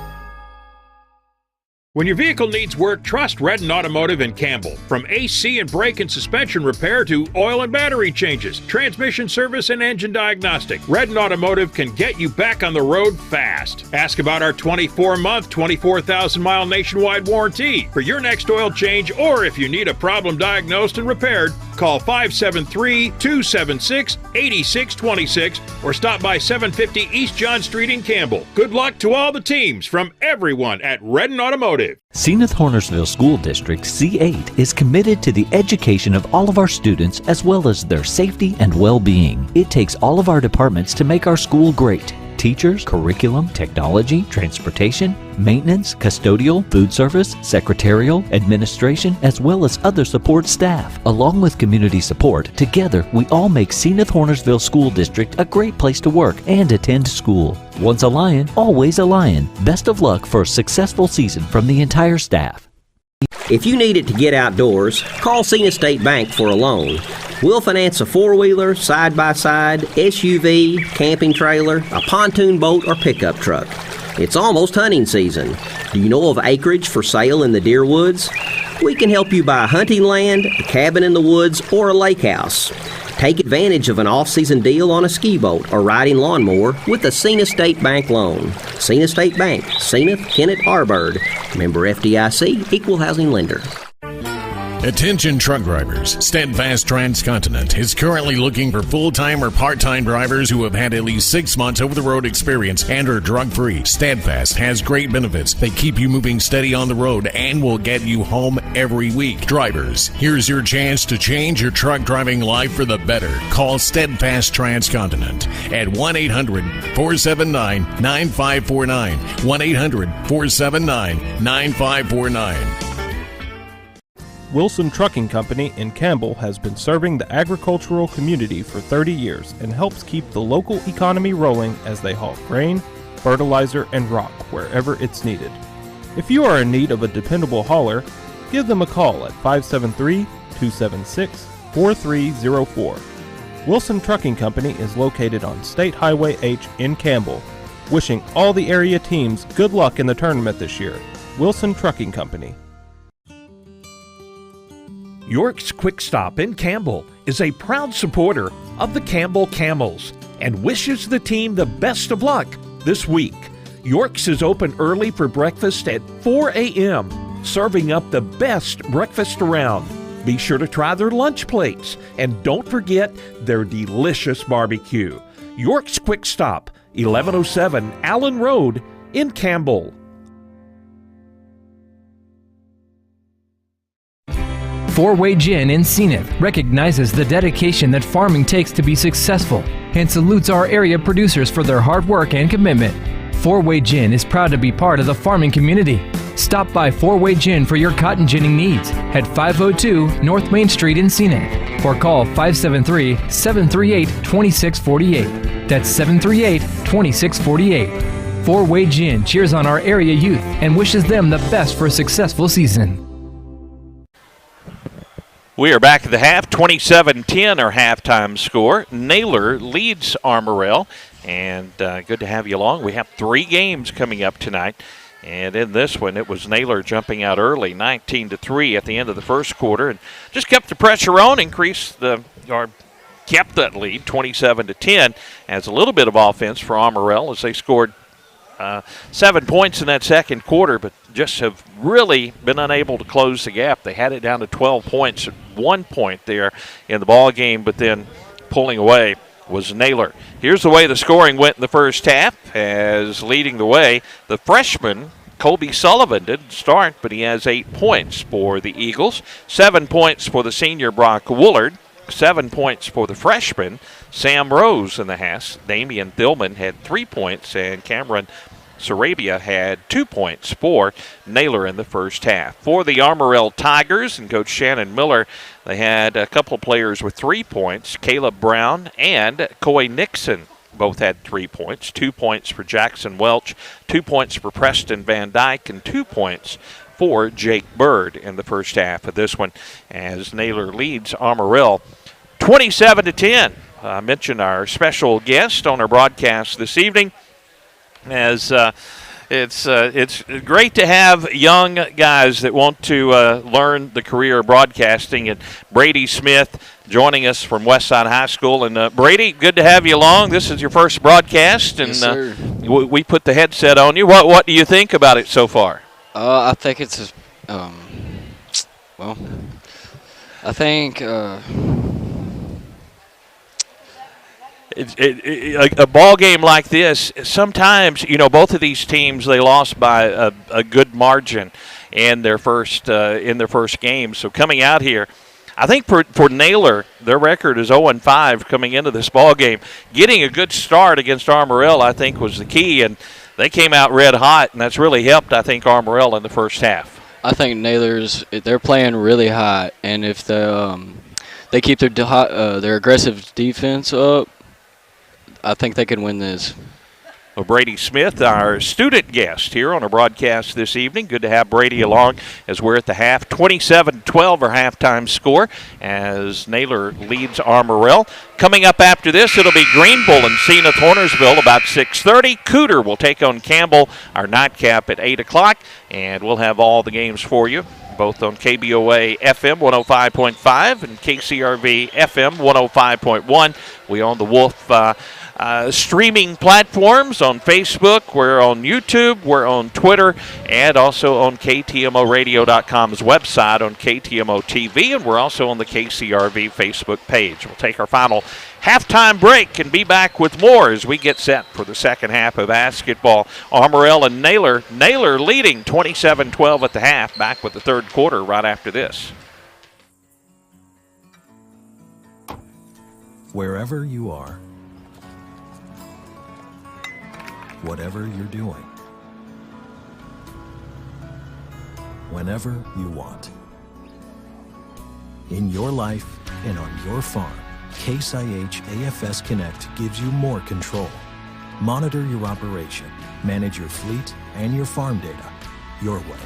S14: When your vehicle needs work, trust Redden Automotive in Campbell. From AC and brake and suspension repair to oil and battery changes, transmission service and engine diagnostic, Redden Automotive can get you back on the road fast. Ask about our 24-month, 24,000-mile nationwide warranty for your next oil change, or if you need a problem diagnosed and repaired, call 573-276-8626 or stop by 750 East John Street in Campbell. Good luck to all the teams from everyone at Redden Automotive.
S6: Senath Hornersville School District C8 is committed to the education of all of our students as well as their safety and well-being. It takes all of our departments to make our school great. Teachers, curriculum, technology, transportation, maintenance, custodial, food service, secretarial, administration, as well as other support staff. Along with community support, together we all make Senath Hornersville School District a great place to work and attend school. Once a lion, always a lion. Best of luck for a successful season from the entire staff.
S17: If you need it to get outdoors, call Senath State Bank for a loan. We'll finance a four-wheeler, side-by-side, SUV, camping trailer, a pontoon boat, or pickup truck. It's almost hunting season. Do you know of acreage for sale in the deer woods? We can help you buy hunting land, a cabin in the woods, or a lake house. Take advantage of an off-season deal on a ski boat or riding lawnmower with a Senath State Bank loan. Senath State Bank, Senath, Kennett, Arbird. Member FDIC, Equal Housing Lender.
S18: Attention truck drivers. Steadfast Transcontinent is currently looking for full-time or part-time drivers who have had at least 6 months over-the-road experience and are drug-free. Steadfast has great benefits. They keep you moving steady on the road and will get you home every week. Drivers, here's your chance to change your truck driving life for the better. Call Steadfast Transcontinent at 1-800-479-9549. 1-800-479-9549.
S1: Wilson Trucking Company in Campbell has been serving the agricultural community for 30 years and helps keep the local economy rolling as they haul grain, fertilizer, and rock wherever it's needed. If you are in need of a dependable hauler, give them a call at 573-276-4304. Wilson Trucking Company is located on State Highway H in Campbell. Wishing all the area teams good luck in the tournament this year. Wilson Trucking Company.
S14: York's Quick Stop in Campbell is a proud supporter of the Campbell Camels and wishes the team the best of luck this week. York's is open early for breakfast at 4 a.m., serving up the best breakfast around. Be sure to try their lunch plates and don't forget their delicious barbecue. York's Quick Stop, 1107 Allen Road in Campbell.
S3: Four-Way Gin in Senath recognizes the dedication that farming takes to be successful and salutes our area producers for their hard work and commitment. Four-Way Gin is proud to be part of the farming community. Stop by Four-Way Gin for your cotton ginning needs at 502 North Main Street in Senath or call 573-738-2648. That's 738-2648. Four-Way Gin cheers on our area youth and wishes them the best for a successful season.
S2: We are back at the half, 27-10 our halftime score. Naylor leads Armorel, and good to have you along. We have 3 games coming up tonight, and in this one it was Naylor jumping out early, 19-3 at the end of the first quarter, and just kept the pressure on, kept that lead, 27-10, as a little bit of offense for Armorel as they scored 7 points in that second quarter, but just have really been unable to close the gap. They had it down to 12 points at one point there in the ball game, but then pulling away was Naylor. Here's the way the scoring went in the first half, as leading the way, the freshman Colby Sullivan didn't start, but he has 8 points for the Eagles, 7 points for the senior Brock Woolard, 7 points for the freshman Sam Rose in the half. Damian Thillman had 3 points, and Cameron Sarabia had 2 points for Naylor in the first half. For the Armorel Tigers and Coach Shannon Miller, they had a couple of players with 3 points. Caleb Brown and Coy Nixon both had 3 points. 2 points for Jackson Welch, 2 points for Preston Van Dyke, and 2 points for Jake Bird in the first half of this one, as Naylor leads Armorel 27-10. I mentioned our special guest on our broadcast this evening, as it's great to have young guys that want to learn the career of broadcasting, and Brady Smith joining us from Westside High School. And Brady, good to have you along. This is your first broadcast, and
S19: yes,
S2: we put the headset on you. What do you think about it so far?
S19: I think it's I think
S2: a ball game like this, sometimes, both of these teams, they lost by a good margin in their first game. So coming out here, I think for Naylor, their record is 0-5 coming into this ball game. Getting a good start against Armorel, I think, was the key, and they came out red hot, and that's really helped, I think, Armorel in the first half.
S19: I think they're playing really hot, and if they keep their aggressive defense up, I think they can win this.
S2: Well, Brady Smith, our student guest here on our broadcast this evening. Good to have Brady along as we're at the half. 27-12 our halftime score as Naylor leads Armorel. Coming up after this, it'll be Greenville and Senath Hornersville about 6:30. Cooter will take on Campbell, our nightcap at 8 o'clock, and we'll have all the games for you, both on KBOA FM 105.5 and KCRV FM 105.1. We own the Wolf streaming platforms on Facebook. We're on YouTube. We're on Twitter, and also on KTMOradio.com's website on KTMO TV, and we're also on the KCRV Facebook page. We'll take our final halftime break and be back with more as we get set for the second half of basketball. Armorel and Naylor. Naylor leading 27-12 at the half. Back with the third quarter right after this.
S4: Wherever you are, whatever you're doing, whenever you want. in your life and on your farm. Case IH AFS Connect gives you more control. Monitor your operation, manage your fleet and your farm data your way.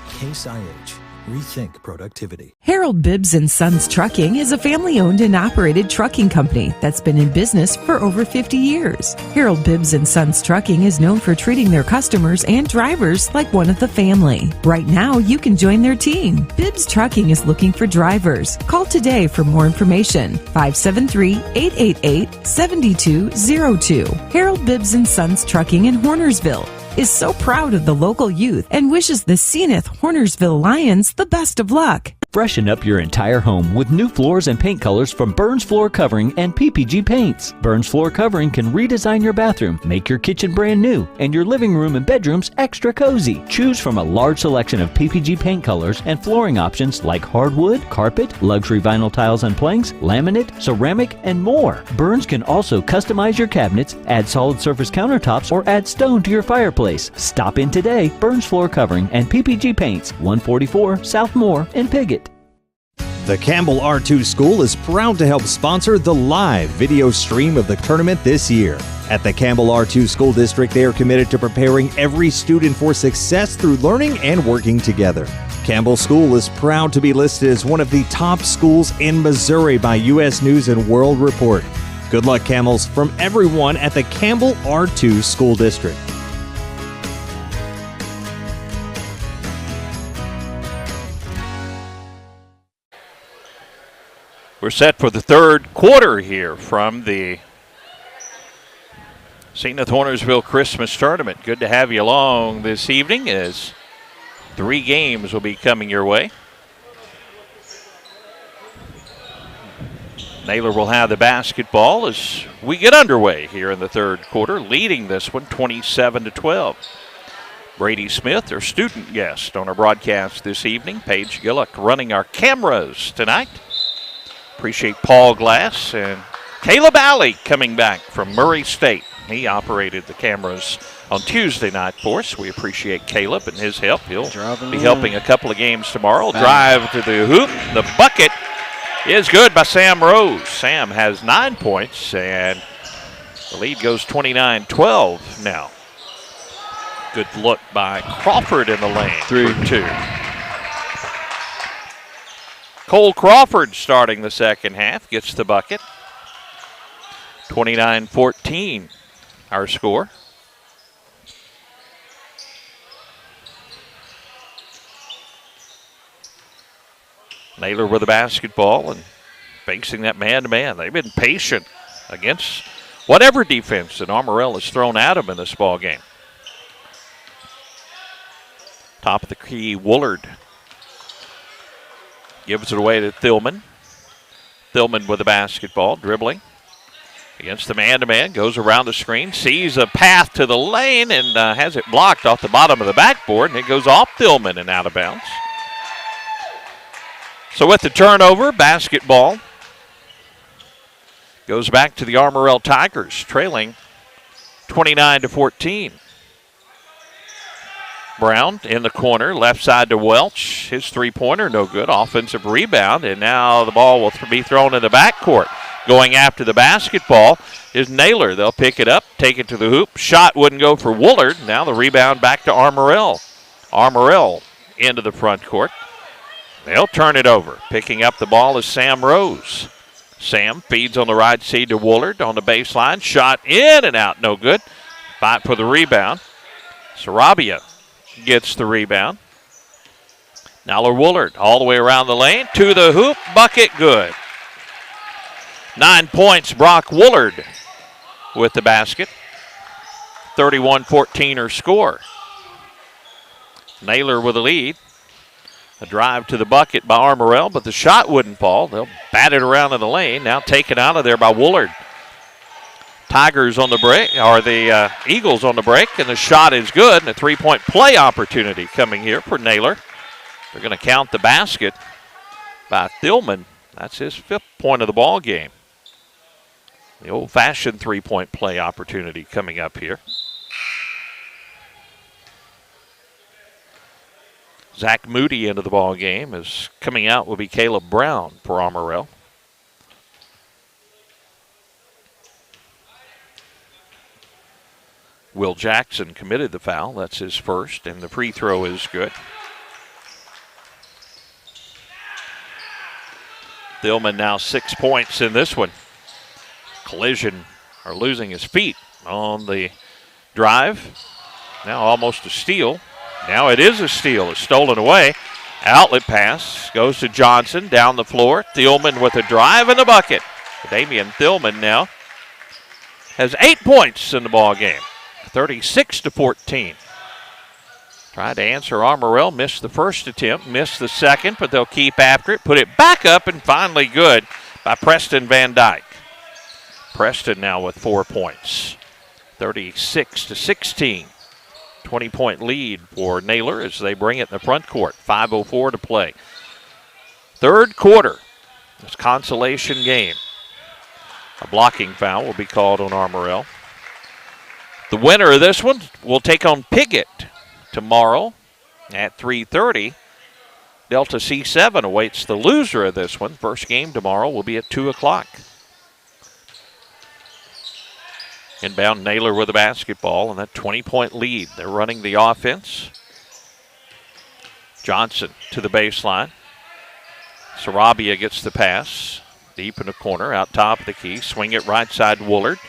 S4: Case IH. Rethink productivity.
S5: Harold Bibbs and Sons Trucking is a family-owned and operated trucking company that's been in business for over 50 years. Harold Bibbs and Sons Trucking is known for treating their customers and drivers like one of the family. Right now, you can join their team. Bibbs Trucking is looking for drivers. Call today for more information. 573-888-7202. Harold Bibbs and Sons Trucking in Hornersville is so proud of the local youth and wishes the Senath Hornersville Lions the best of luck.
S6: Freshen up your entire home with new floors and paint colors from Burns Floor Covering and PPG Paints. Burns Floor Covering can redesign your bathroom, make your kitchen brand new, and your living room and bedrooms extra cozy. Choose from a large selection of PPG paint colors and flooring options like hardwood, carpet, luxury vinyl tiles and planks, laminate, ceramic, and more. Burns can also customize your cabinets, add solid surface countertops, or add stone to your fireplace. Stop in today. Burns Floor Covering and PPG Paints, 144 South Moore in Piggott.
S7: The Campbell R2 School is proud to help sponsor the live video stream of the tournament this year. At the Campbell R2 School District, they are committed to preparing every student for success through learning and working together. Campbell School is proud to be listed as one of the top schools in Missouri by U.S. News and World Report. Good luck, Camels, from everyone at the Campbell R2 School District.
S2: We're set for the third quarter here from the Senath Hornersville Christmas Tournament. Good to have you along this evening as 3 games will be coming your way. Naylor will have the basketball as we get underway here in the third quarter, leading this one 27-12. Brady Smith, our student guest on our broadcast this evening. Paige Gillick running our cameras tonight. Appreciate Paul Glass and Caleb Alley coming back from Murray State. He operated the cameras on Tuesday night for us. We appreciate Caleb and his help. He'll be helping a couple of games tomorrow. Drive to the hoop. The bucket is good by Sam Rose. Sam has 9 points, and the lead goes 29-12 now. Good look by Crawford in the lane. 3-2. Cole Crawford starting the second half, gets the bucket. 29-14, our score. Naylor with the basketball and facing that man-to-man. They've been patient against whatever defense that Armorel has thrown at them in this ball game. Top of the key, Woolard gives it away to Thilman. Thilman with the basketball, dribbling against the man-to-man, goes around the screen, sees a path to the lane, and has it blocked off the bottom of the backboard, and it goes off Thilman and out of bounds. So with the turnover, basketball goes back to the Armorel Tigers, trailing 29-14. Brown in the corner, left side to Welch. His three-pointer, no good. Offensive rebound, and now the ball will be thrown in the backcourt. Going after the basketball is Naylor. They'll pick it up, take it to the hoop. Shot wouldn't go for Woolard. Now the rebound back to Armorel. Armorel into the front court. They'll turn it over. Picking up the ball is Sam Rose. Sam feeds on the right side to Woolard on the baseline. Shot in and out, no good. Fight for the rebound. Sarabia gets the rebound. Naylor Woolard all the way around the lane to the hoop. Bucket good. 9 points, Brock Woolard with the basket. 31-14 her score. Naylor with the lead. A drive to the bucket by Armorel, but the shot wouldn't fall. They'll bat it around in the lane. Now taken out of there by Woolard. Tigers on the break, or the Eagles on the break, and the shot is good. And a three-point play opportunity coming here for Naylor. They're going to count the basket by Thilman. That's his 5th point of the ball game. The old-fashioned three-point play opportunity coming up here. Zach Moody into the ball game. As coming out will be Caleb Brown for Armorel. Will Jackson committed the foul. That's his first, and the free throw is good. Dillman now 6 points in this one. Collision, or losing his feet on the drive. Now almost a steal. Now it is a steal. It's stolen away. Outlet pass goes to Johnson down the floor. Thielman with a drive and a bucket. Damian Thielman now has 8 points in the ball game. 36-14. Tried to answer Armorel, missed the first attempt, missed the second, but they'll keep after it, put it back up, and finally good by Preston Van Dyke. Preston now with 4 points. 36-16. 20-point lead for Naylor as they bring it in the front court. 5:04 to play. Third quarter. This consolation game. A blocking foul will be called on Armorel. The winner of this one will take on Piggott tomorrow at 3:30. Delta C7 awaits the loser of this one. First game tomorrow will be at 2 o'clock. Inbound Naylor with the basketball and that 20-point lead. They're running the offense. Johnson to the baseline. Sarabia gets the pass. Deep in the corner, out top of the key. Swing it right side Woolard.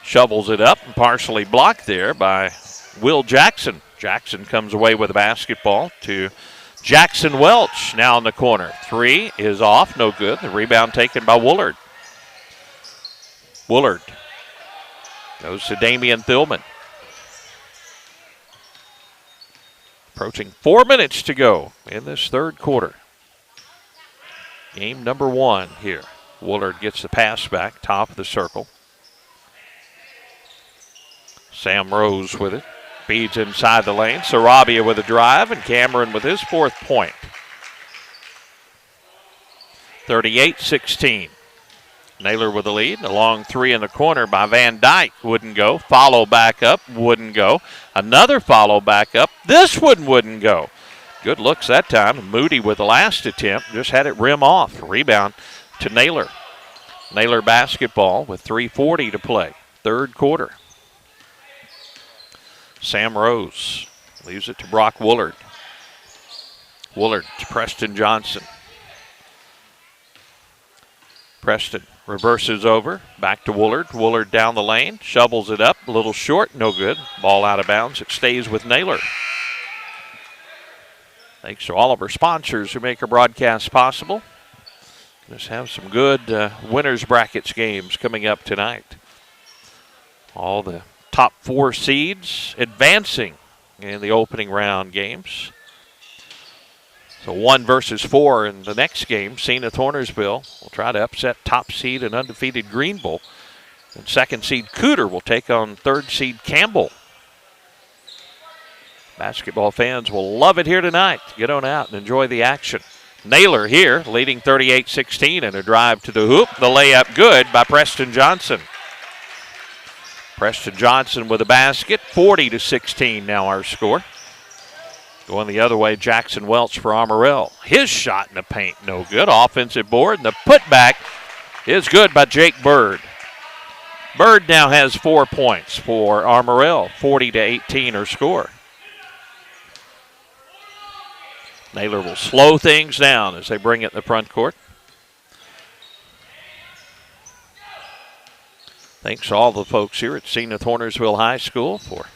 S2: Shovels it up and partially blocked there by Will Jackson. Jackson comes away with the basketball to Jackson Welch now in the corner. Three is off, no good. The rebound taken by Woolard. Woolard goes to Damian Thielman. Approaching 4 minutes to go in this third quarter. Game number one here. Woolard gets the pass back, top of the circle. Sam Rose with it. Feeds inside the lane. Sarabia with a drive, and Cameron with his 4th point. 38-16. Naylor with the lead. A long three in the corner by Van Dyke. Wouldn't go. Follow back up. Wouldn't go. Another follow back up. This one wouldn't go. Good looks that time. Moody with the last attempt. Just had it rim off. Rebound to Naylor. Naylor basketball with 3:40 to play. Third quarter. Sam Rose leaves it to Brock Woolard. Woolard to Preston Johnson. Preston reverses over, back to Woolard. Woolard down the lane, shovels it up, a little short, no good. Ball out of bounds, it stays with Naylor. Thanks to all of our sponsors who make our broadcast possible. Let's have some good winners brackets games coming up tonight. All the top 4 seeds advancing in the opening round games. So 1 versus 4 in the next game. Senath Hornersville will try to upset top seed and undefeated Greenville. And 2nd seed Cooter will take on 3rd seed Campbell. Basketball fans will love it here tonight. Get on out and enjoy the action. Naylor here leading 38-16 and a drive to the hoop. The layup good by Preston Johnson. Preston Johnson with a basket, 40-16 now our score. Going the other way, Jackson Welch for Armorel. His shot in the paint, no good. Offensive board, and the putback is good by Jake Bird. Bird now has 4 points for Armorel, 40-18 our score. Naylor will slow things down as they bring it in the front court. Thanks to all the folks here at Senath Hornersville High School for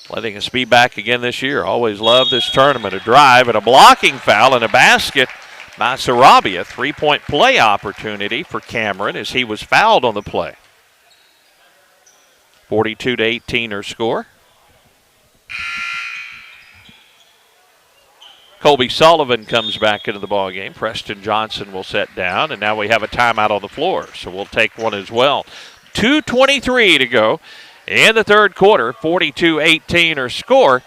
S2: letting us be back again this year. Always love this tournament. A drive and a blocking foul and a basket by Sarabia. 3-point play opportunity for Cameron as he was fouled on the play. 42-18 our score. Colby Sullivan comes back into the ballgame. Preston Johnson will set down, and now we have a timeout on the floor, so we'll take one as well. 2:23 to go in the third quarter. 42-18 our score.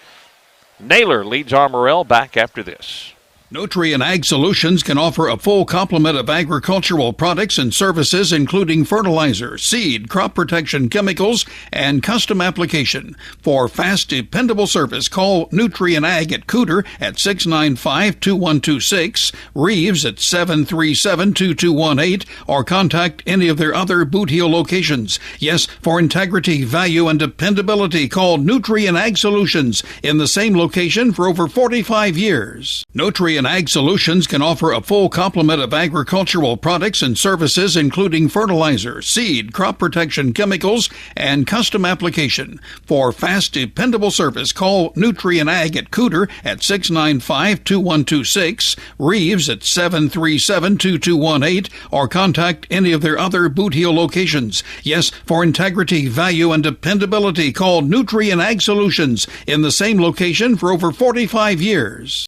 S2: Naylor leads Armorel back after this.
S10: Nutrien Ag Solutions can offer a full complement of agricultural products and services, including fertilizer, seed, crop protection, chemicals, and custom application. For fast, dependable service, call Nutrien Ag at Cooter at 695-2126, Reeves at 737-2218, or contact any of their other Boot Heel locations. Yes, for integrity, value, and dependability, call Nutrien Ag Solutions in the same location for over 45 years. Nutrien Ag Solutions can offer a full complement of agricultural products and services, including fertilizer, seed, crop protection, chemicals, and custom application. For fast, dependable service, call Nutrien Ag at Cooter at 695-2126, Reeves at 737-2218, or contact any of their other Boot Heel locations. Yes, for integrity, value, and dependability, call Nutrien Ag Solutions in the same location for over 45 years.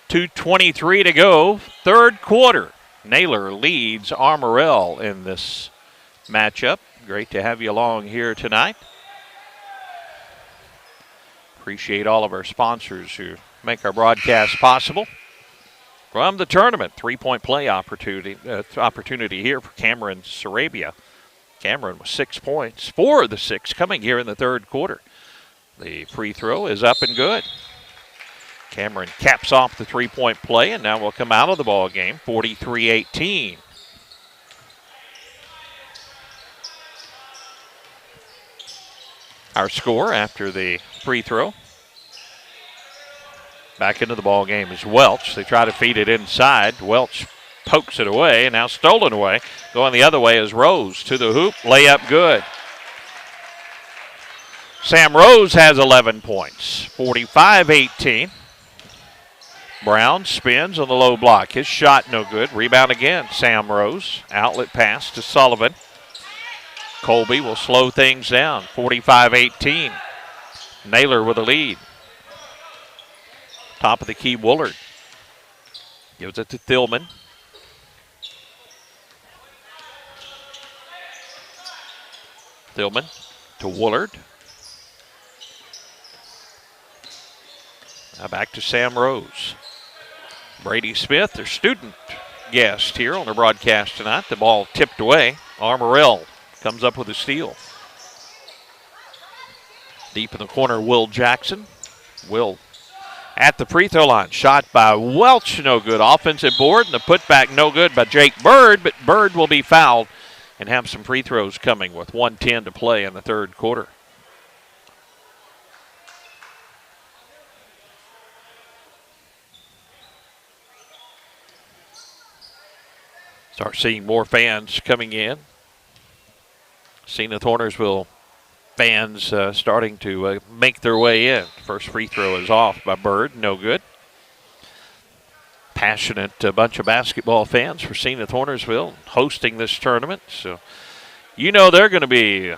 S2: 2:23 to go, third quarter. Naylor leads Armorel in this matchup. Great to have you along here tonight. Appreciate all of our sponsors who make our broadcast possible. From the tournament, three-point play opportunity here for Cameron Sarabia. Cameron with 6 points, 4 of the 6 coming here in the third quarter. The free throw is up and good. Cameron caps off the three-point play, and now we'll come out of the ball game, 43-18. Our score after the free throw. Back into the ball game is Welch. They try to feed it inside. Welch pokes it away, and now stolen away. Going the other way is Rose to the hoop. Layup good. Sam Rose has 11 points, 45-18. Brown spins on the low block. His shot no good. Rebound again. Sam Rose. Outlet pass to Sullivan. Colby will slow things down. 45-18. Naylor with a lead. Top of the key, Woolard. Gives it to Thillman. Thillman to Woolard. Now back to Sam Rose. Brady Smith, their student guest here on the broadcast tonight. The ball tipped away. Armorel comes up with a steal. Deep in the corner, Will Jackson. Will at the free throw line. Shot by Welch, no good. Offensive board, and the putback no good by Jake Bird, but Bird will be fouled and have some free throws coming with 1:10 to play in the third quarter. Start seeing more fans coming in. Senath Hornersville fans starting to make their way in. First free throw is off by Bird, no good. Passionate bunch of basketball fans for Senath Hornersville hosting this tournament. So you know they're going to be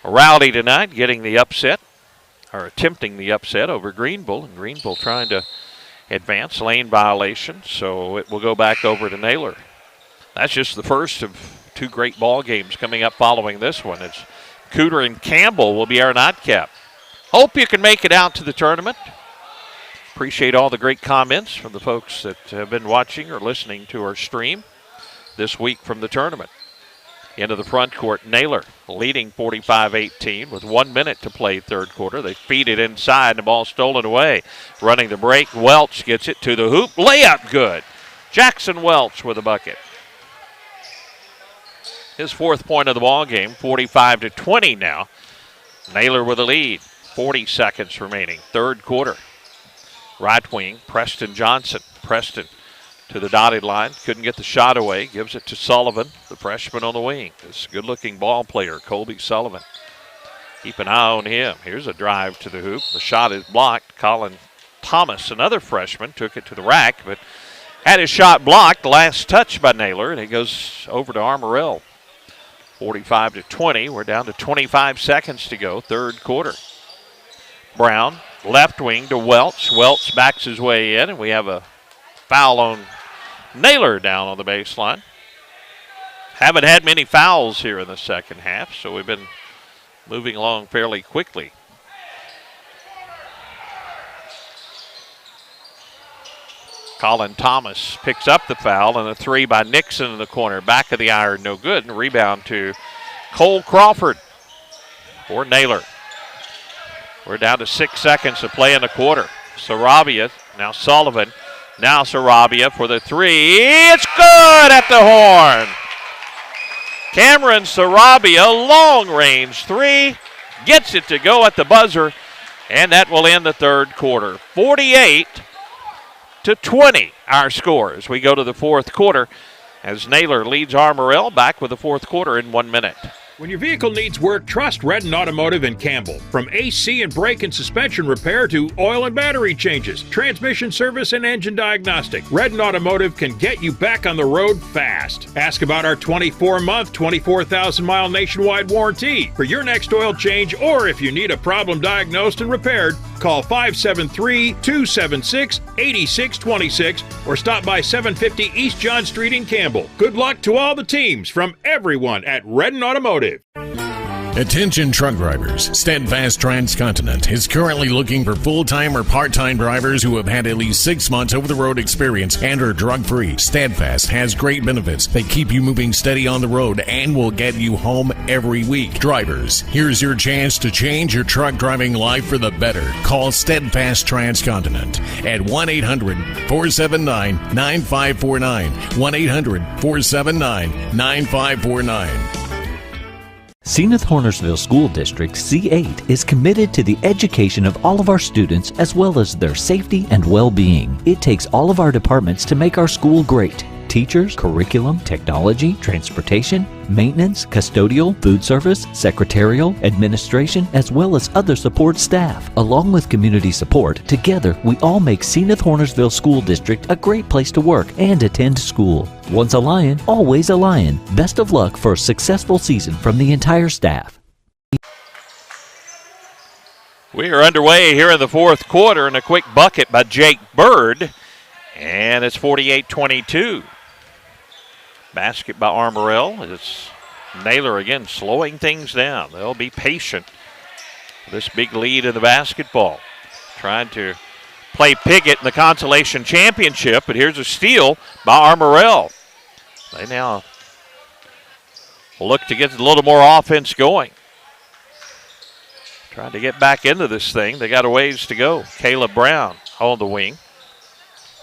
S2: rowdy tonight, getting the upset, or attempting the upset over Greenville. And Greenville trying to advance, lane violation, so it will go back over to Naylor. That's just the first of 2 great ball games coming up following this one. It's Cooter and Campbell will be our nightcap. Hope you can make it out to the tournament. Appreciate all the great comments from the folks that have been watching or listening to our stream this week from the tournament. Into the front court, Naylor leading 45-18 with 1 minute to play third quarter. They feed it inside, and the ball stolen away. Running the break, Welch gets it to the hoop. Layup good. Jackson Welch with a bucket. His 4th point of the ball game, 45-20 now. Naylor with a lead, 40 seconds remaining, third quarter. Right wing, Preston Johnson. Preston to the dotted line, couldn't get the shot away, gives it to Sullivan, the freshman on the wing. This good-looking ball player, Colby Sullivan. Keep an eye on him. Here's a drive to the hoop. The shot is blocked. Colin Thomas, another freshman, took it to the rack, but had his shot blocked. Last touch by Naylor, and it goes over to Armorel. 45-20. We're down to 25 seconds to go, third quarter. Brown, left wing to Welch. Welch backs his way in, and we have a foul on Naylor down on the baseline. Haven't had many fouls here in the second half, so we've been moving along fairly quickly. Colin Thomas picks up the foul, and a three by Nixon in the corner. Back of the iron, no good. And rebound to Cole Crawford for Naylor. We're down to 6 seconds to play in the quarter. Sarabia, now Sullivan, now Sarabia for the three. It's good at the horn. Cameron Sarabia, long range three, gets it to go at the buzzer, and that will end the third quarter. 48-20 our score as we go to the fourth quarter as Naylor leads Armorel. Back with the fourth quarter in 1 minute.
S14: When your vehicle needs work, trust Redden Automotive in Campbell. From AC and brake and suspension repair to oil and battery changes, transmission service and engine diagnostic, Redden Automotive can get you back on the road fast. Ask about our 24-month, 24,000-mile nationwide warranty for your next oil change, or if you need a problem diagnosed and repaired, call 573-276-8626 or stop by 750 East John Street in Campbell. Good luck to all the teams from everyone at Redden Automotive.
S18: Attention truck drivers. Steadfast Transcontinent is currently looking for full-time or part-time drivers who have had at least 6 months over-the-road experience and are drug-free. Steadfast has great benefits. They keep you moving steady on the road and will get you home every week. Drivers, here's your chance to change your truck driving life for the better. Call Steadfast Transcontinent at 1-800-479-9549. 1-800-479-9549.
S6: Senath Hornersville School District C8 is committed to the education of all of our students as well as their safety and well-being. It takes all of our departments to make our school great. Teachers, curriculum, technology, transportation, maintenance, custodial, food service, secretarial, administration, as well as other support staff. Along with community support, together we all make Senath Hornersville School District a great place to work and attend school. Once a lion, always a lion. Best of luck for a successful season from the entire staff.
S2: We are underway here in the fourth quarter, and a quick bucket by Jake Bird, and it's 48-22. Basket by Armorel. It's Naylor again slowing things down. They'll be patient. This big lead in the basketball. Trying to play Piggott in the consolation championship, but here's a steal by Armorel. They now look to get a little more offense going. Trying to get back into this thing. They got a ways to go. Caleb Brown on the wing.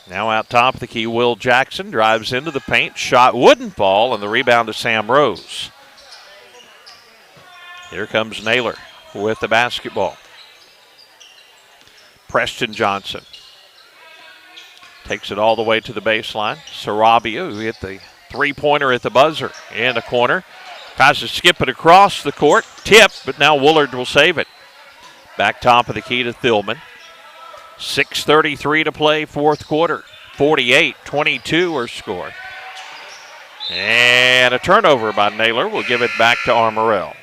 S2: Now out top of the key, Will Jackson drives into the paint. Shot wouldn't fall, and the rebound to Sam Rose. Here comes Naylor with the basketball. Preston Johnson takes it all the way to the baseline. Sarabia, who hit the three-pointer at the buzzer in the corner. Tries to skip it across the court. Tip, but now Woolard will save it. Back top of the key to Thilman. 6:33 to play, fourth quarter. 48-22 our score. And a turnover by Naylor. We'll give it back to Armorel.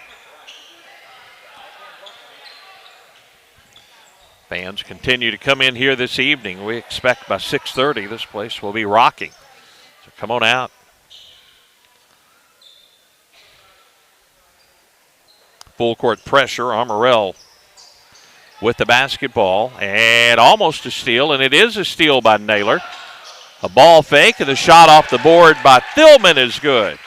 S2: Fans continue to come in here this evening. We expect by 6:30 this place will be rocking. So come on out. Full court pressure. Armorel with the basketball, and almost a steal, and it is a steal by Naylor. A ball fake, and the shot off the board by Thilman is good.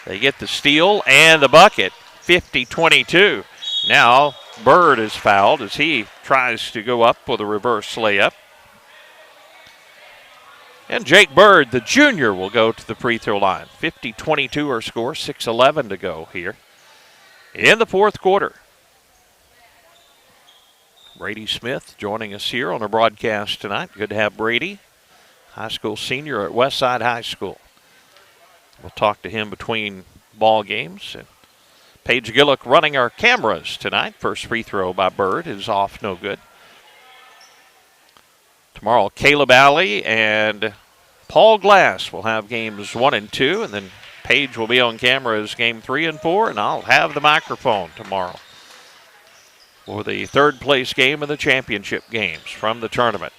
S2: They get the steal and the bucket, 50-22. Now Bird is fouled as he tries to go up with a reverse layup. And Jake Bird, the junior, will go to the free throw line. 50-22 our score, 6:11 to go here in the fourth quarter. Brady Smith joining us here on our broadcast tonight. Good to have Brady, high school senior at Westside High School. We'll talk to him between ball games. And Paige Gillick running our cameras tonight. First free throw by Bird is off, no good. Tomorrow, Caleb Alley and Paul Glass will have games 1 and 2, and then Paige will be on camera as game 3 and 4, and I'll have the microphone tomorrow for the third place game of the championship games from the tournament.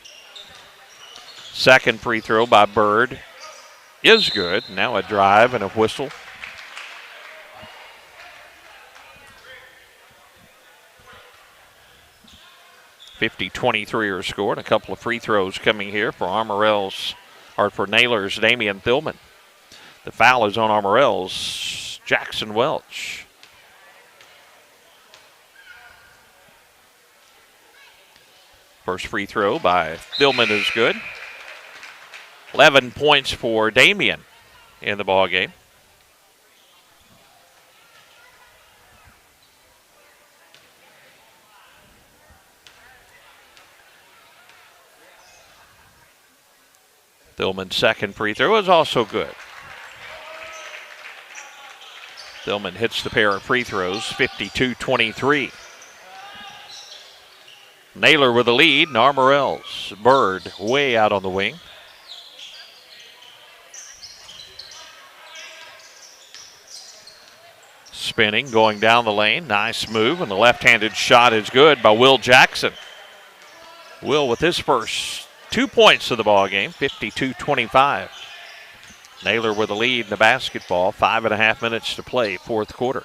S2: Second free throw by Bird is good. Now a drive and a whistle. 50-23 are scored. A couple of free throws coming here for Naylor's Damian Thillman. The foul is on Armorel's Jackson Welch. First free throw by Thillman is good. 11 points for Damian in the ball game. Thillman's second free throw is also good. Thillman hits the pair of free throws, 52-23. Naylor with the lead, and Armorel's Bird way out on the wing. Spinning, going down the lane. Nice move, and the left-handed shot is good by Will Jackson. Will with his first 2 points of the ball game, 52-25. Naylor with the lead in the basketball, 5.5 minutes to play, fourth quarter.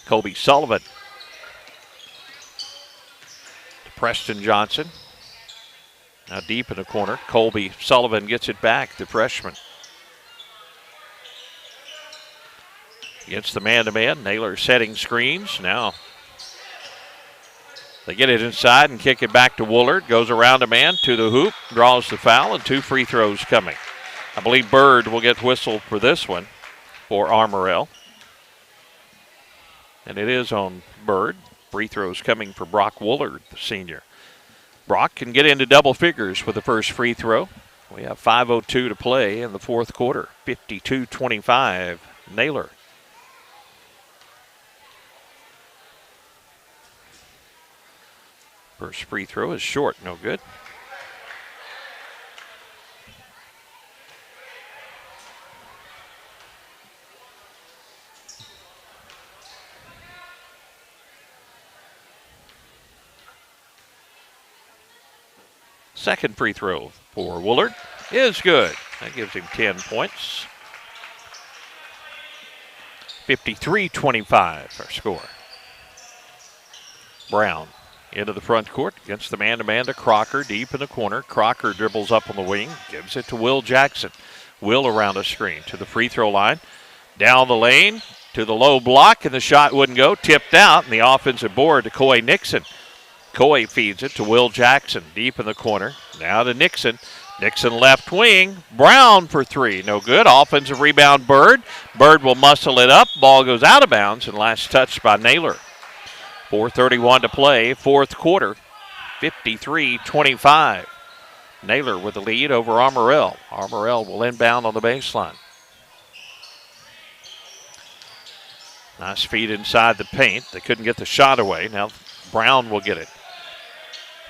S2: Kobe Sullivan to Preston Johnson. Now deep in the corner. Colby Sullivan gets it back, the freshman. Against the man-to-man, Naylor setting screens. Now they get it inside and kick it back to Woolard. Goes around a man to the hoop, draws the foul, and 2 free throws coming. I believe Bird will get whistled for this one for Armorel. And it is on Bird. Free throws coming for Brock Woolard, the senior. Brock can get into double figures with the first free throw. We have 5:02 to play in the fourth quarter. 52-25, Naylor. First free throw is short, no good. Second free throw for Woolard is good. That gives him 10 points. 53-25 our score. Brown into the front court against the man-to-man to Crocker, deep in the corner. Crocker dribbles up on the wing, gives it to Will Jackson. Will around a screen to the free throw line. Down the lane to the low block, and the shot wouldn't go. Tipped out, and the offensive board to Coy Nixon. Coy feeds it to Will Jackson, deep in the corner. Now to Nixon. Nixon left wing. Brown for 3. No good. Offensive rebound, Bird. Bird will muscle it up. Ball goes out of bounds, and last touched by Naylor. 4:31 to play, fourth quarter. 53-25. Naylor with the lead over Armorel. Armorel will inbound on the baseline. Nice feed inside the paint. They couldn't get the shot away. Now Brown will get it.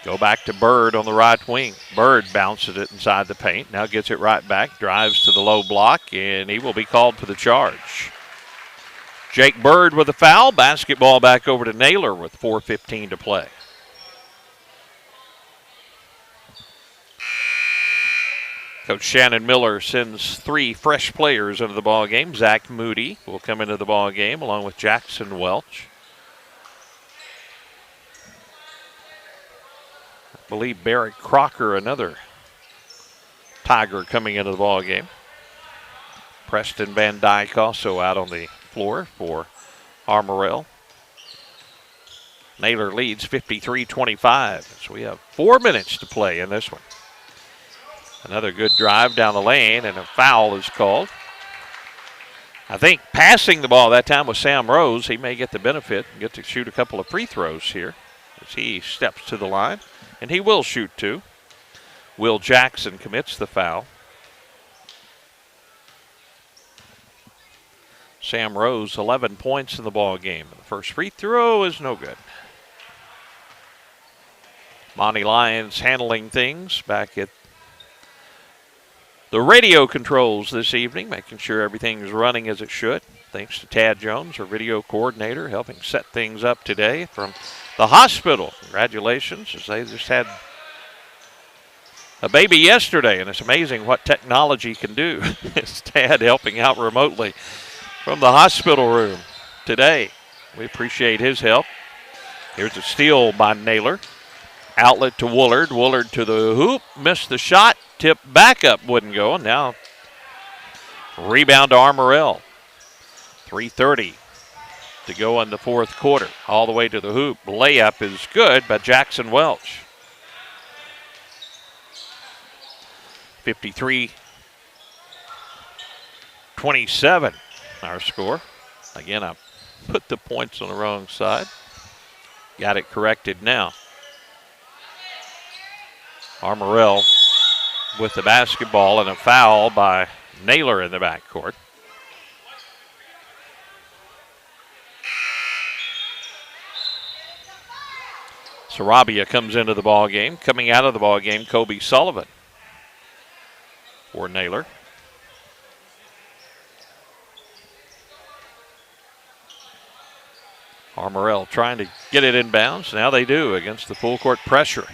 S2: Go back to Bird on the right wing. Bird bounces it inside the paint. Now gets it right back. Drives to the low block, and he will be called for the charge. Jake Bird with a foul. Basketball back over to Naylor with 4:15 to play. Coach Shannon Miller sends 3 fresh players into the ball game. Zach Moody will come into the ball game along with Jackson Welch. I believe Barrett Crocker, another Tiger, coming into the ball game. Preston Van Dyke also out on the floor for Armorel. Naylor leads 53-25. So we have 4 minutes to play in this one. Another good drive down the lane, and a foul is called. I think passing the ball that time was Sam Rose. He may get the benefit and get to shoot a couple of free throws here as he steps to the line, and he will shoot 2. Will Jackson commits the foul. Sam Rose, 11 points in the ball game. The first free throw is no good. Monty Lyons handling things back at the radio controls this evening, making sure everything is running as it should. Thanks to Tad Jones, our video coordinator, helping set things up today from the hospital. Congratulations, as they just had a baby yesterday, and it's amazing what technology can do. It's Tad helping out remotely from the hospital room today. We appreciate his help. Here's a steal by Naylor. Outlet to Woolard. Woolard to the hoop. Missed the shot. Tip back up. Wouldn't go. And now rebound to Armorel. 3:30 to go in the fourth quarter. All the way to the hoop. Layup is good by Jackson Welch. 53-27 our score. Again, I put the points on the wrong side. Got it corrected now. Armorel with the basketball and a foul by Naylor in the backcourt. Sarabia comes into the ball game. Coming out of the ball game, Kobe Sullivan for Naylor. Armorel trying to get it in bounds. Now they do against the full court pressure.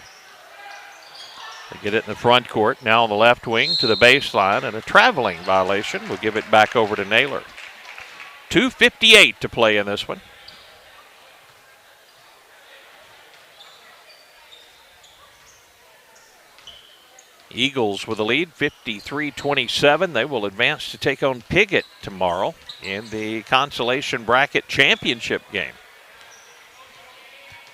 S2: They get it in the front court. Now on the left wing to the baseline, and a traveling violation will give it back over to Naylor. 2:58 to play in this one. Eagles with a lead, 53-27. They will advance to take on Piggott tomorrow in the consolation bracket championship game.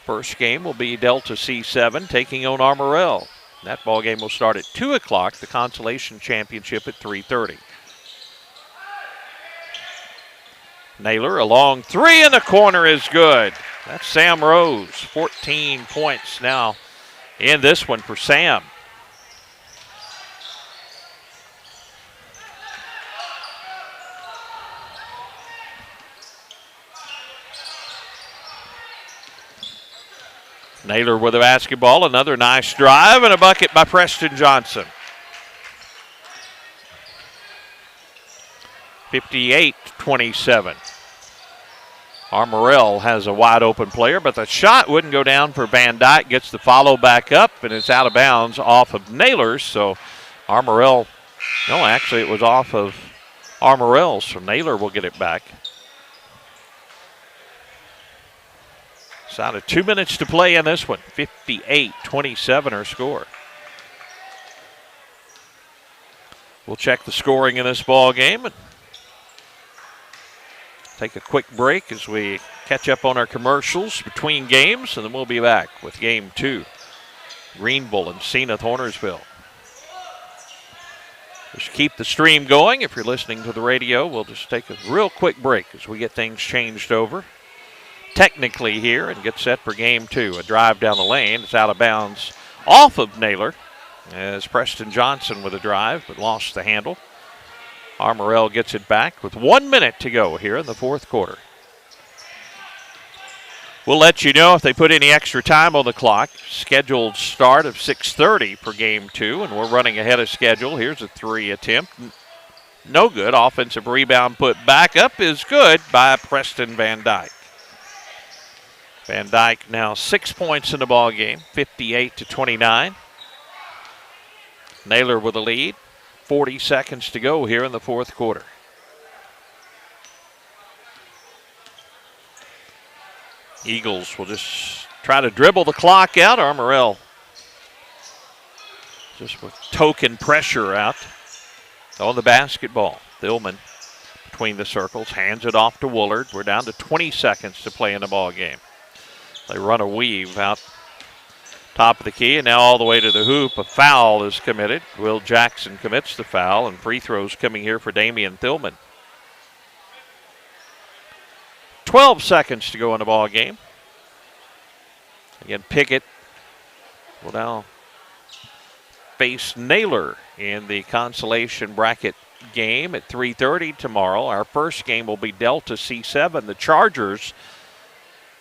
S2: First game will be Delta C7 taking on Armorel. That ball game will start at 2 o'clock, the consolation championship at 3:30. Naylor, a long three in the corner is good. That's Sam Rose, 14 points now in this one for Sam. Naylor with the basketball, another nice drive, and a bucket by Preston Johnson. 58-27. Armorel has a wide open player, but the shot wouldn't go down for Van Dyke. Gets the follow back up, and it's out of bounds off of Naylor's. So Armorel, no, actually it was off of Armorel's, so Naylor will get it back. It's out of 2 minutes to play in this one. 58-27 our score. We'll check the scoring in this ball game and take a quick break as we catch up on our commercials between games, and then we'll be back with game 2. Greenville and Senath Hornersville. Just keep the stream going. If you're listening to the radio, we'll just take a real quick break as we get things changed over technically here and get set for game 2. A drive down the lane. It's out of bounds off of Naylor as Preston Johnson with a drive but lost the handle. Armorel gets it back with 1 minute to go here in the fourth quarter. We'll let you know if they put any extra time on the clock. Scheduled start of 6:30 for game 2, and we're running ahead of schedule. Here's a 3 attempt. No good. Offensive rebound put back up is good by Preston Van Dyke. Van Dyke now 6 points in the ball game, 58-29. Naylor with a lead. 40 seconds to go here in the fourth quarter. Eagles will just try to dribble the clock out. Armorel just with token pressure out on the basketball. Thillman between the circles, hands it off to Woolard. We're down to 20 seconds to play in the ball game. They run a weave out top of the key, and now all the way to the hoop. A foul is committed. Will Jackson commits the foul, and free throws coming here for Damian Thillman. 12 seconds to go in the ball game. Again, Piggott will now face Naylor in the consolation bracket game at 3:30 tomorrow. Our first game will be Delta C7. The Chargers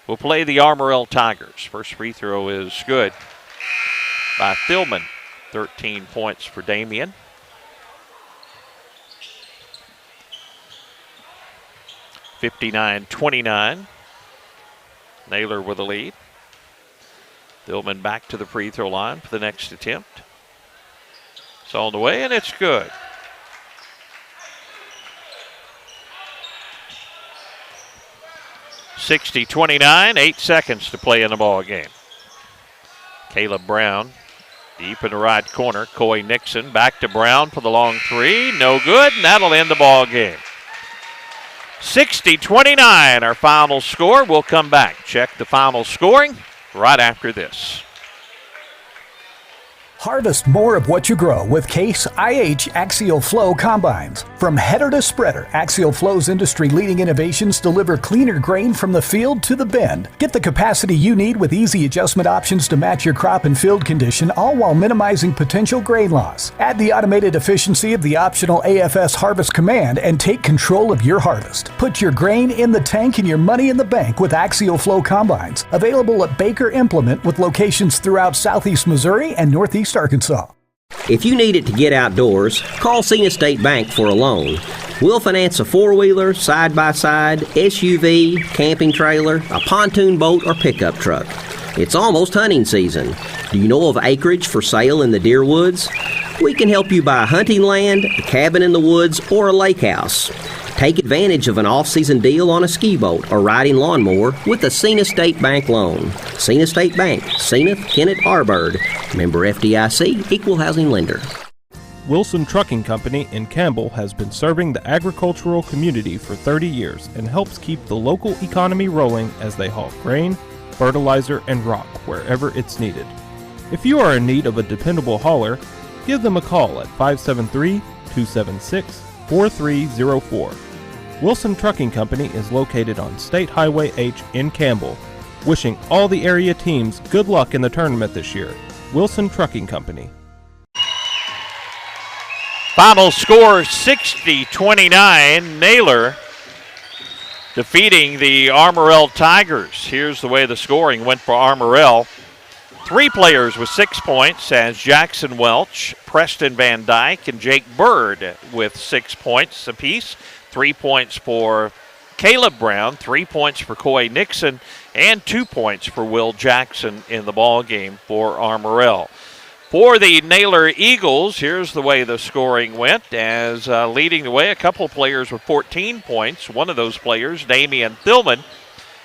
S2: will play the Armorel Tigers. First free throw is good by Thillman. 13 points for Damian. (59-29). Naylor with the lead. Thillman back to the free throw line for the next attempt. It's on the way, and it's good. 60-29, 8 seconds to play in the ball game. Caleb Brown deep in the right corner. Coy Nixon back to Brown for the long three. No good, and that'll end the ball game. 60-29, our final score. We'll come back. Check the final scoring right after this.
S20: Harvest more of what you grow with Case IH Axial Flow Combines. From header to spreader, Axial Flow's industry-leading innovations deliver cleaner grain from the field to the bin. Get the capacity you need with easy adjustment options to match your crop and field condition, all while minimizing potential grain loss. Add the automated efficiency of the optional AFS Harvest Command and take control of your harvest. Put your grain in the tank and your money in the bank with Axial Flow Combines. Available at Baker Implement with locations throughout southeast Missouri and northeast Arkansas.
S17: If you need it to get outdoors, call Senath State Bank for a loan. We'll finance a four-wheeler, side-by-side, SUV, camping trailer, a pontoon boat, or pickup truck. It's almost hunting season. Do you know of acreage for sale in the deer woods? We can help you buy hunting land, a cabin in the woods, or a lake house. Take advantage of an off-season deal on a ski boat or riding lawnmower with a Senath State Bank loan. Senath State Bank, Senath, Kennett, Arbird. Member FDIC, Equal Housing Lender.
S1: Wilson Trucking Company in Campbell has been serving the agricultural community for 30 years and helps keep the local economy rolling as they haul grain, fertilizer, and rock wherever it's needed. If you are in need of a dependable hauler, give them a call at 573-276-4304. Wilson Trucking Company is located on State Highway H in Campbell. Wishing all the area teams good luck in the tournament this year. Wilson Trucking Company.
S2: Final score 60-29. Naylor defeating the Armorel Tigers. Here's the way the scoring went for Armorel. 3 players with 6 points as Jackson Welch, Preston Van Dyke, and Jake Bird with 6 points apiece. 3 points for Caleb Brown, 3 points for Coy Nixon, and 2 points for Will Jackson in the ball game for Armorel. For the Naylor Eagles, here's the way the scoring went, as leading the way, a couple of players with 14 points. One of those players, Damian Thillman,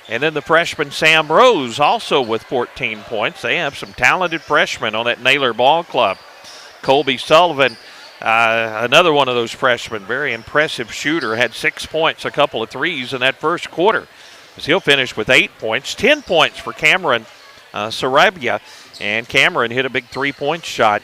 S2: and then the freshman Sam Rose also with 14 points. They have some talented freshmen on that Naylor ball club. Colby Sullivan, another one of those freshmen, very impressive shooter, had 6 points, a couple of threes in that first quarter. As he'll finish with 8 points, 10 points for Cameron Sarabia, and Cameron hit a big three-point shot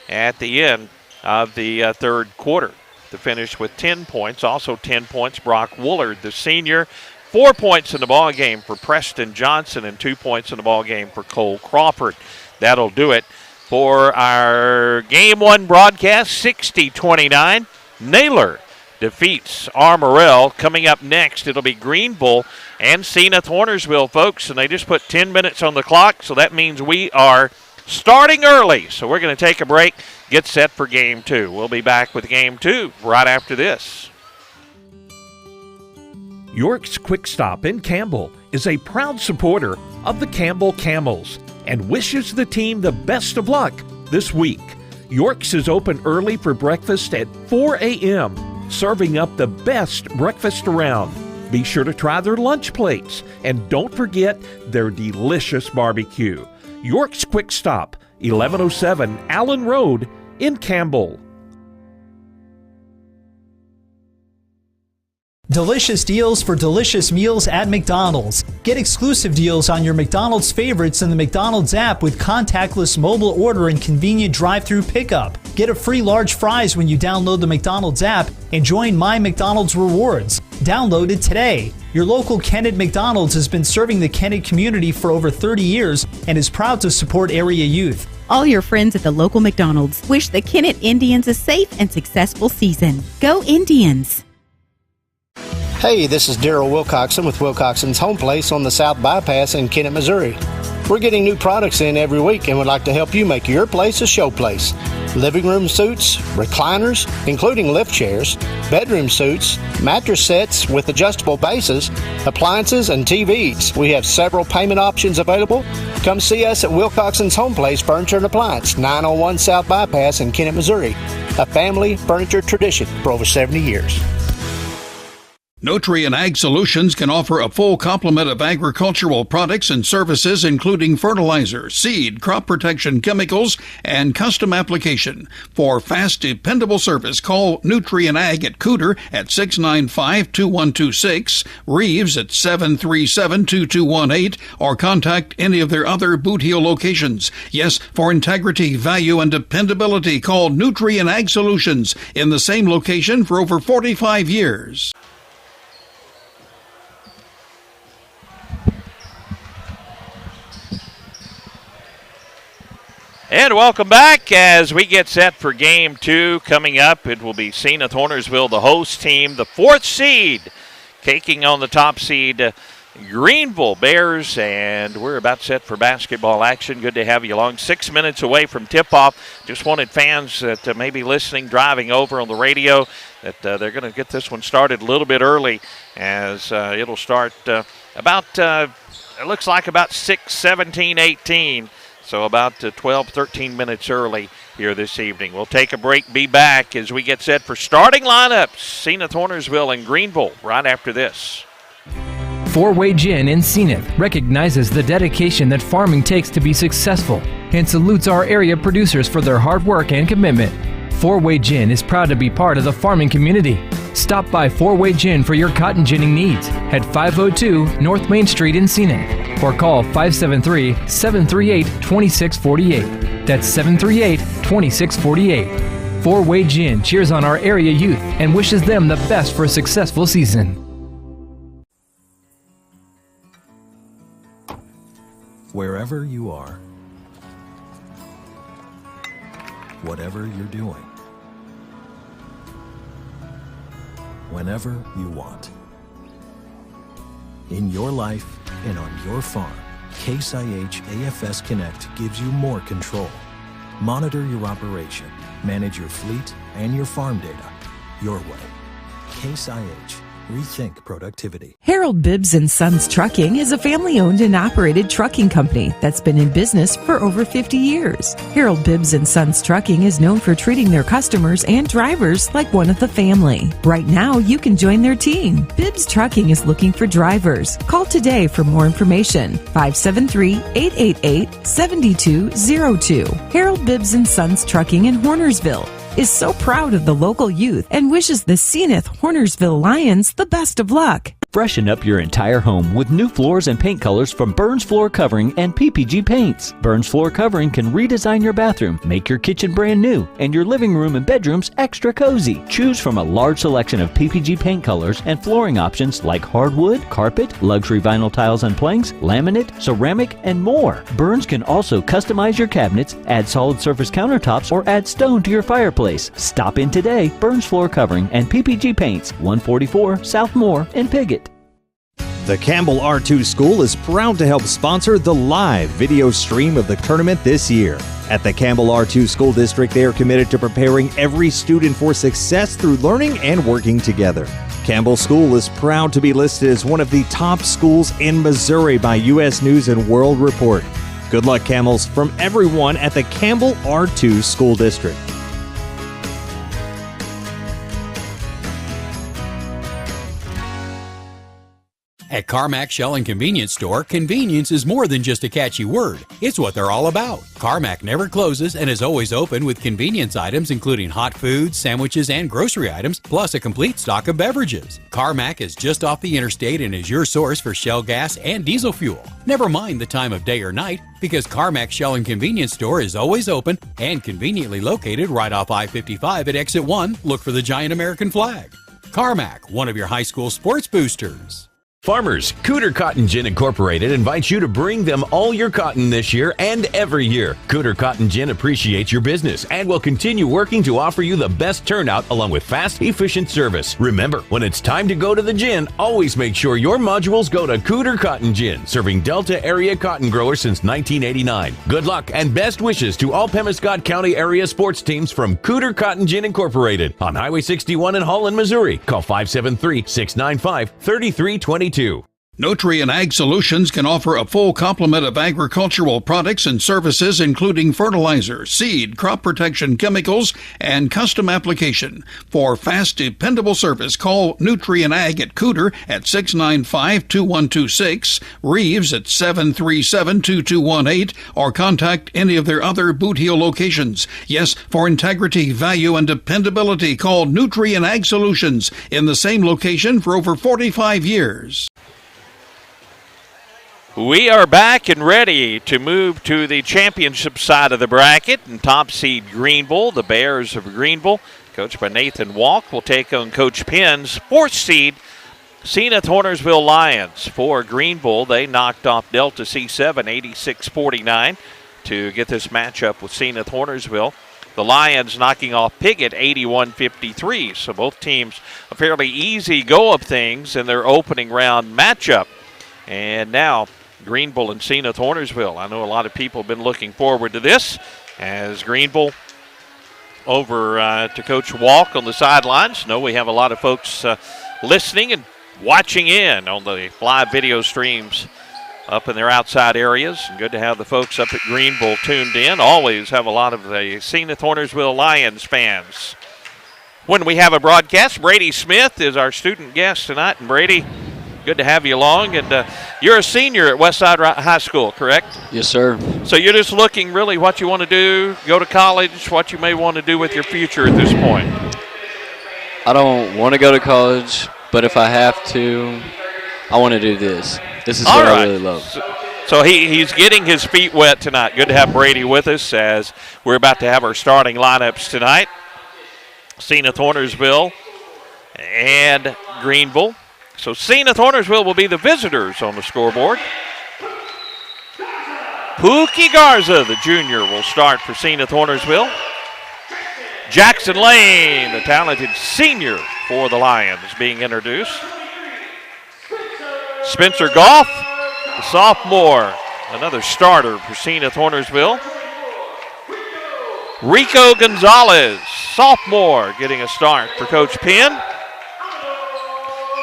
S2: at the end of the third quarter to finish with 10 points. Also 10 points, Brock Woolard, the senior. 4 points in the ball game for Preston Johnson and 2 points in the ball game for Cole Crawford. That'll do it for our Game 1 broadcast, 60-29. Naylor defeats Armorel. Coming up next, it'll be Greenville and Senath Hornersville, folks, and they just put 10 minutes on the clock, so that means we are starting early. So we're going to take a break, get set for Game 2. We'll be back with Game 2 right after this.
S14: York's Quick Stop in Campbell is a proud supporter of the Campbell Camels and wishes the team the best of luck this week. York's is open early for breakfast at 4 a.m., serving up the best breakfast around. Be sure to try their lunch plates and don't forget their delicious barbecue. York's Quick Stop, 1107 Allen Road in Campbell.
S21: Delicious deals for delicious meals at McDonald's. Get exclusive deals on your McDonald's favorites in the McDonald's app with contactless mobile order and convenient drive-thru pickup. Get a free large fries when you download the McDonald's app and join My McDonald's Rewards. Download it today. Your local Kennett McDonald's has been serving the Kennett community for over 30 years and is proud to support area youth.
S15: All your friends at the local McDonald's wish the Kennett Indians a safe and successful season. Go Indians!
S22: Hey, this is Daryl Wilcoxon with Wilcoxon's Home Place on the South Bypass in Kennett, Missouri. We're getting new products in every week and would like to help you make your place a show place. Living room suites, recliners, including lift chairs, bedroom suites, mattress sets with adjustable bases, appliances, and TVs. We have several payment options available. Come see us at Wilcoxon's Home Place Furniture and Appliance, 901 South Bypass in Kennett, Missouri. A family furniture tradition for over 70 years.
S10: Nutrien Ag Solutions can offer a full complement of agricultural products and services, including fertilizer, seed, crop protection chemicals, and custom application. For fast, dependable service, call Nutrien Ag at Cooter at 695-2126, Reeves at 737-2218, or contact any of their other Boot Heel locations. Yes, for integrity, value, and dependability, call Nutrien Ag Solutions in the same location for over 45 years.
S2: And welcome back as we get set for Game 2 coming up. It will be Senath Hornersville, the host team, the 4th seed, taking on the top seed, Greenville Bears. And we're about set for basketball action. Good to have you along. 6 minutes away from tip-off. Just wanted fans that may be listening, driving over on the radio, that they're going to get this one started a little bit early, as it'll start it looks like about 6:17-18. So about 12, 13 minutes early here this evening. We'll take a break, be back as we get set for starting lineups. Senath Hornersville and Greenville right after this.
S3: Four-Way Gin in Senath recognizes the dedication that farming takes to be successful and salutes our area producers for their hard work and commitment. Four-Way Gin is proud to be part of the farming community. Stop by Four-Way Gin for your cotton ginning needs at 502 North Main Street in Senath, or call 573-738-2648. That's 738-2648. Four-Way Gin cheers on our area youth and wishes them the best for a successful season.
S4: Wherever you are, whatever you're doing, whenever you want. In your life and on your farm, Case IH AFS Connect gives you more control. Monitor your operation, manage your fleet and your farm data your way. Case IH. Rethink productivity.
S5: Harold Bibbs and Sons Trucking is a family-owned and operated trucking company that's been in business for over 50 years. Harold Bibbs and Sons Trucking is known for treating their customers and drivers like one of the family. Right now, you can join their team. Bibbs Trucking is looking for drivers. Call today for more information. 573-888-7202. Harold Bibbs and Sons Trucking in Hornersville is so proud of the local youth and wishes the Senath Hornersville Lions the best of luck.
S6: Freshen up your entire home with new floors and paint colors from Burns Floor Covering and PPG Paints. Burns Floor Covering can redesign your bathroom, make your kitchen brand new, and your living room and bedrooms extra cozy. Choose from a large selection of PPG paint colors and flooring options like hardwood, carpet, luxury vinyl tiles and planks, laminate, ceramic, and more. Burns can also customize your cabinets, add solid surface countertops, or add stone to your fireplace. Stop in today. Burns Floor Covering and PPG Paints, 144 South Moore in Piggott.
S7: The Campbell R2 School is proud to help sponsor the live video stream of the tournament this year. At the Campbell R2 School District, they are committed to preparing every student for success through learning and working together. Campbell School is proud to be listed as one of the top schools in Missouri by U.S. News & World Report. Good luck, Camels, from everyone at the Campbell R2 School District.
S8: At Carmack Shell and Convenience Store, convenience is more than just a catchy word. It's what they're all about. Carmack never closes and is always open with convenience items including hot foods, sandwiches, and grocery items, plus a complete stock of beverages. Carmack is just off the interstate and is your source for Shell gas and diesel fuel. Never mind the time of day or night, because Carmack Shell and Convenience Store is always open and conveniently located right off I-55 at Exit 1. Look for the giant American flag. Carmack, one of your high school sports boosters.
S9: Farmers, Cooter Cotton Gin Incorporated invites you to bring them all your cotton this year and every year. Cooter Cotton Gin appreciates your business and will continue working to offer you the best turnout along with fast, efficient service. Remember, when it's time to go to the gin, always make sure your modules go to Cooter Cotton Gin, serving Delta area cotton growers since 1989. Good luck and best wishes to all Pemiscot County area sports teams from Cooter Cotton Gin Incorporated on Highway 61 in Holland, Missouri. Call 573-695-3322.
S10: Nutrien Ag Solutions can offer a full complement of agricultural products and services, including fertilizer, seed, crop protection chemicals, and custom application. For fast, dependable service, call Nutrien Ag at Cooter at 695-2126, Reeves at 737-2218, or contact any of their other Boot Heel locations. Yes, for integrity, value, and dependability, call Nutrien Ag Solutions in the same location for over 45 years.
S2: We are back and ready to move to the championship side of the bracket. And top seed Greenville, the Bears of Greenville, coached by Nathan Walk, will take on Coach Penn's fourth seed, Senath Hornersville Lions. For Greenville, they knocked off Delta C7 86-49 to get this matchup with Senath Hornersville. The Lions knocking off Piggott 81-53. So both teams a fairly easy go of things in their opening round matchup. And now Greenville and Senath Hornersville. I know a lot of people have been looking forward to this as Greenville over to Coach Walk on the sidelines. Know we have a lot of folks listening and watching in on the live video streams up in their outside areas. And good to have the folks up at Greenville tuned in. Always have a lot of the Senath Hornersville Lions fans. When we have a broadcast, Brady Smith is our student guest tonight. And Brady, good to have you along. And you're a senior at Westside High School, correct?
S19: Yes, sir.
S2: So you're just looking really what you want to do, go to college, what you may want to do with your future at this point.
S19: I don't want to go to college, but if I have to, I want to do this. This is what I really love.
S2: So he's getting his feet wet tonight. Good to have Brady with us as we're about to have our starting lineups tonight. Senath Hornersville and Greenville. So Senath Hornersville will be the visitors on the scoreboard. Pookie Garza, the junior, will start for Senath Hornersville. Jackson Lane, the talented senior for the Lions, being introduced. Spencer Goff, the sophomore, another starter for Senath Hornersville. Rico Gonzalez, sophomore, getting a start for Coach Penn.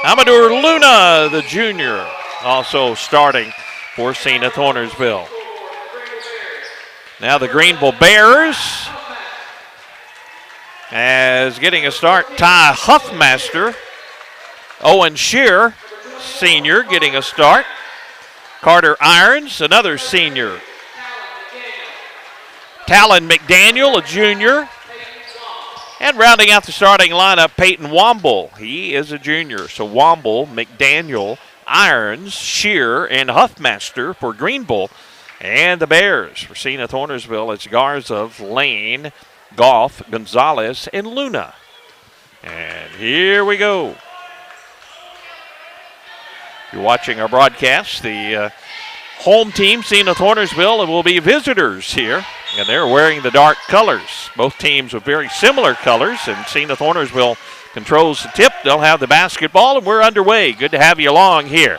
S2: Amador Luna, the junior, also starting for Senath Hornersville. Now the Greenville Bears, as getting a start, Ty Huffmaster. Owen Shear, senior, getting a start. Carter Irons, another senior. Talon McDaniel, a junior. And rounding out the starting lineup, Peyton Womble. He is a junior. So Womble, McDaniel, Irons, Shear, and Huffmaster for Greenville. And the Bears for Senath Hornersville, it's Garza, Lane, Goff, Gonzalez, and Luna. And here we go. You're watching our broadcast. The home team, Senath Hornersville, will be visitors here. And they're wearing the dark colors. Both teams with very similar colors, and Senath Hornersville controls the tip. They'll have the basketball, and we're underway. Good to have you along here.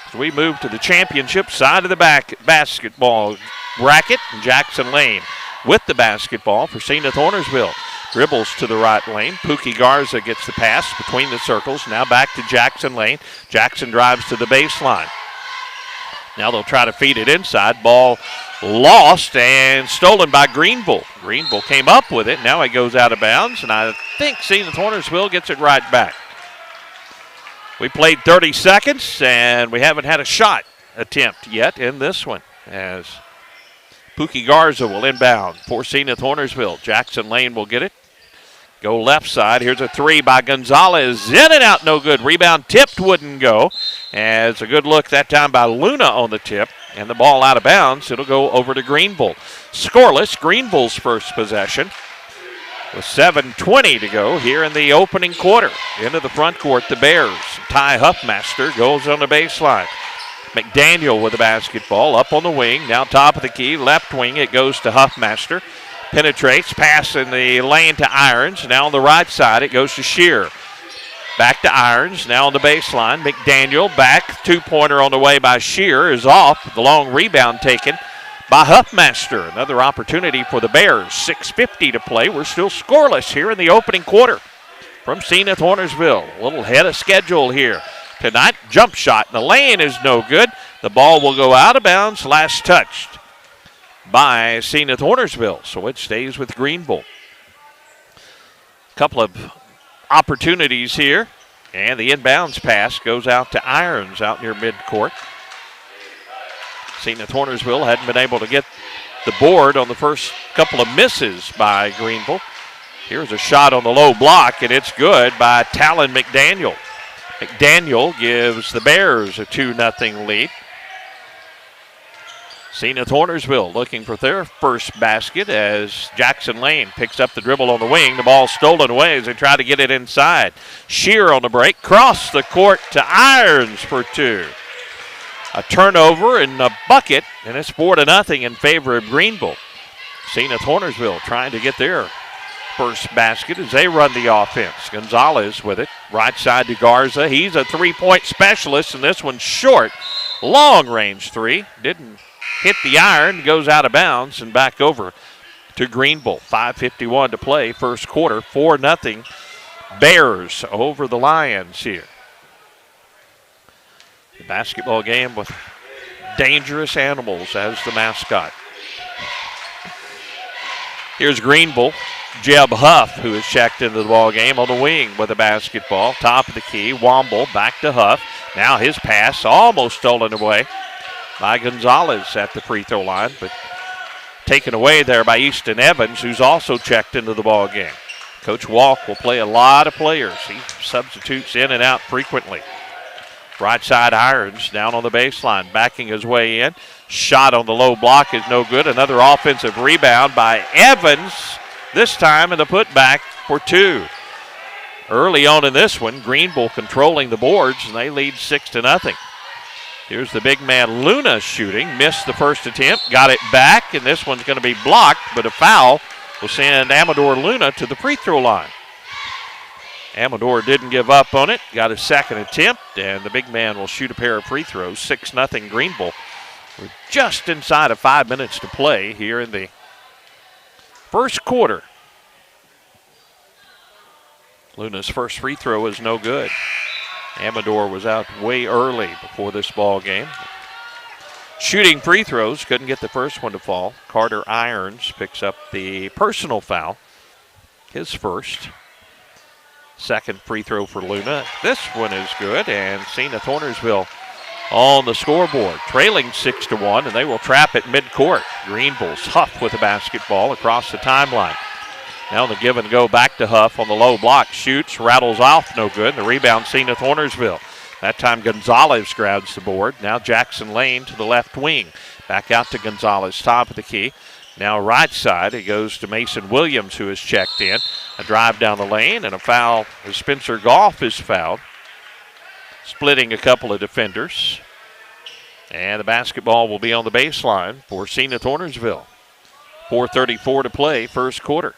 S2: As we move to the championship side of the basketball bracket, Jackson Lane with the basketball for Senath Hornersville. Dribbles to the right lane. Pookie Garza gets the pass between the circles. Now back to Jackson Lane. Jackson drives to the baseline. Now they'll try to feed it inside. Ball lost and stolen by Greenville. Greenville came up with it. Now it goes out of bounds, and I think Senath Hornersville gets it right back. We played 30 seconds, and we haven't had a shot attempt yet in this one, as Pookie Garza will inbound for Senath Hornersville. Jackson Lane will get it. Go left side. Here's a three by Gonzalez. In and out, no good. Rebound tipped, wouldn't go. As a good look that time by Luna on the tip. And the ball out of bounds. It'll go over to Greenville. Scoreless, Greenville's first possession. With 7:20 to go here in the opening quarter. Into the front court, the Bears. Ty Huffmaster goes on the baseline. McDaniel with the basketball up on the wing. Now top of the key, left wing. It goes to Huffmaster. Penetrates, pass in the lane to Irons. Now on the right side, it goes to Shear. Back to Irons, now on the baseline. McDaniel back, two-pointer on the way by Shear is off. The long rebound taken by Huffmaster. Another opportunity for the Bears. 6:50 to play. We're still scoreless here in the opening quarter from Senath Hornersville. A little ahead of schedule here tonight. Jump shot in the lane is no good. The ball will go out of bounds, last touched by Senath Hornersville, so it stays with Greenville. Couple of opportunities here, and the inbounds pass goes out to Irons out near midcourt. Senath Hornersville hadn't been able to get the board on the first couple of misses by Greenville. Here's a shot on the low block, and it's good by Talon McDaniel. McDaniel gives the Bears a 2-0 lead. Senath Hornersville looking for their first basket as Jackson Lane picks up the dribble on the wing. The ball stolen away as they try to get it inside. Shear on the break, cross the court to Irons for 2. A turnover and a bucket, and it's 4-0 in favor of Greenville. Senath Hornersville trying to get their first basket as they run the offense. Gonzalez with it, right side to Garza. He's a three-point specialist, and this one's short. Long-range three. Didn't hit the iron, goes out of bounds, and back over to Greenville. 5:51 to play, first quarter. 4-0 Bears over the Lions here. The basketball game with dangerous animals as the mascot. Here's Greenville. Jeb Huff, who is checked into the ball game on the wing with a basketball. Top of the key, Womble back to Huff. Now his pass almost stolen away by Gonzalez at the free throw line, but taken away there by Easton Evans, who's also checked into the ball game. Coach Walk will play a lot of players. He substitutes in and out frequently. Right side Irons down on the baseline, backing his way in. Shot on the low block is no good. Another offensive rebound by Evans, this time in the putback for 2. Early on in this one, Greenville controlling the boards, and they lead 6-0. Here's the big man Luna shooting. Missed the first attempt, got it back, and this one's going to be blocked, but a foul will send Amador Luna to the free throw line. Amador didn't give up on it, got his second attempt, and the big man will shoot a pair of free throws. 6-0 Greenville. We're just inside of 5 minutes to play here in the first quarter. Luna's first free throw is no good. Amador was out way early before this ball game. Shooting free throws, couldn't get the first one to fall. Carter Irons picks up the personal foul, his first. Second free throw for Luna. This one is good, and Senath Hornersville on the scoreboard, trailing 6-1, and they will trap at midcourt. Greenville's Huff with the basketball across the timeline. Now the give and go back to Huff on the low block. Shoots, rattles off, no good. And the rebound, Senath Hornersville. That time Gonzalez grabs the board. Now Jackson Lane to the left wing. Back out to Gonzalez, top of the key. Now right side, it goes to Mason Williams, who is checked in. A drive down the lane and a foul as Spencer Goff is fouled, splitting a couple of defenders. And the basketball will be on the baseline for Senath Hornersville. 4:34 to play, first quarter.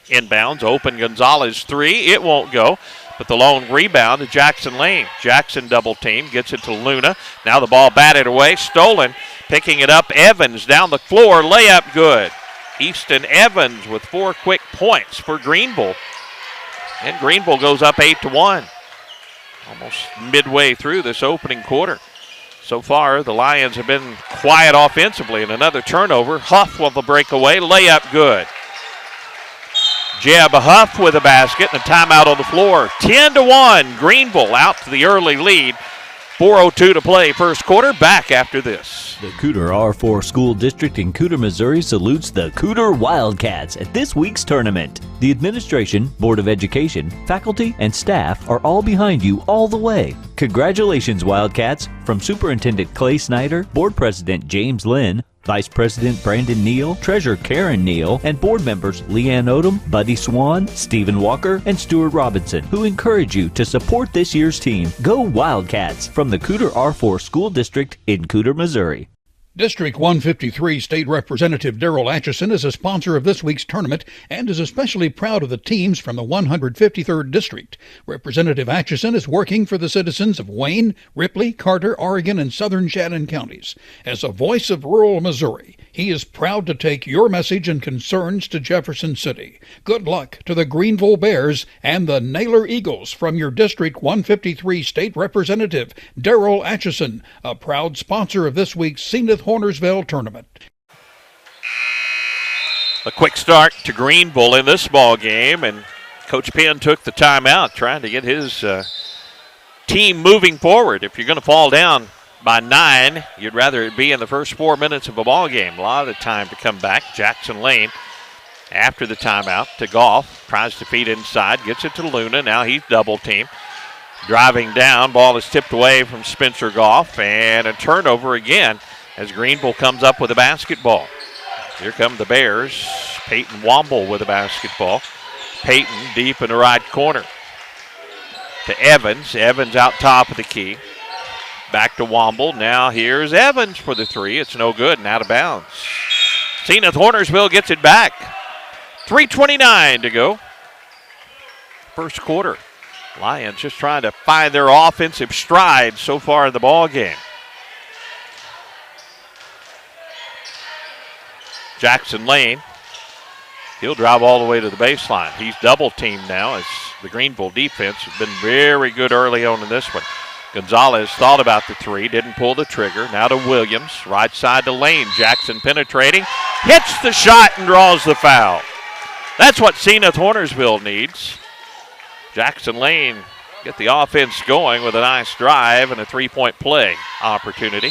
S2: Inbounds, open Gonzalez three. It won't go, but the lone rebound to Jackson Lane. Jackson double team, gets it to Luna. Now the ball batted away, stolen. Picking it up, Evans down the floor, layup good. Easton Evans with 4 quick points for Greenville. And Greenville goes up 8-1. Almost midway through this opening quarter. So far, the Lions have been quiet offensively, and another turnover. Huff with the breakaway, layup good. Jeb Huff with a basket and a timeout on the floor. 10-1, Greenville out to the early lead. 4:02 to play, first quarter. Back after this.
S6: The Cooter R4 School District in Cooter, Missouri salutes the Cooter Wildcats at this week's tournament. The administration, Board of Education, faculty, and staff are all behind you all the way. Congratulations, Wildcats, from Superintendent Clay Snyder, Board President James Lynn, Vice President Brandon Neal, Treasurer Karen Neal, and board members Leanne Odom, Buddy Swan, Stephen Walker, and Stuart Robinson, who encourage you to support this year's team. Go Wildcats from the Cooter R4 School District in Cooter, Missouri.
S10: District 153 State Representative Darrell Atchison is a sponsor of this week's tournament and is especially proud of the teams from the 153rd District. Representative Atchison is working for the citizens of Wayne, Ripley, Carter, Oregon, and southern Shannon counties. As a voice of rural Missouri, He is proud to take your message and concerns to Jefferson City. Good luck to the Greenville Bears and the Naylor Eagles from your District 153 State Representative, Darrell Atchison, a proud sponsor of this week's Senath Hornersville Tournament.
S2: A quick start to Greenville in this ball game, and Coach Penn took the timeout trying to get his team moving forward. If you're going to fall down by 9, you'd rather it be in the first 4 minutes of a ball game. A lot of time to come back. Jackson Lane, after the timeout, to Goff. Tries to feed inside, gets it to Luna. Now he's double teamed. Driving down, ball is tipped away from Spencer Goff, and a turnover again as Greenville comes up with a basketball. Here come the Bears. Peyton Womble with a basketball. Peyton deep in the right corner to Evans. Evans out top of the key. Back to Womble. Now here's Evans for the three. It's no good and out of bounds. Senath Hornersville gets it back. 3:29 to go. First quarter. Lions just trying to find their offensive stride so far in the ball game. Jackson Lane, he'll drive all the way to the baseline. He's double teamed now as the Greenville defense has been very good early on in this one. Gonzalez thought about the three, didn't pull the trigger. Now to Williams, right side to Lane. Jackson penetrating, hits the shot and draws the foul. That's what Senath Hornersville needs. Jackson Lane get the offense going with a nice drive and a three-point play opportunity.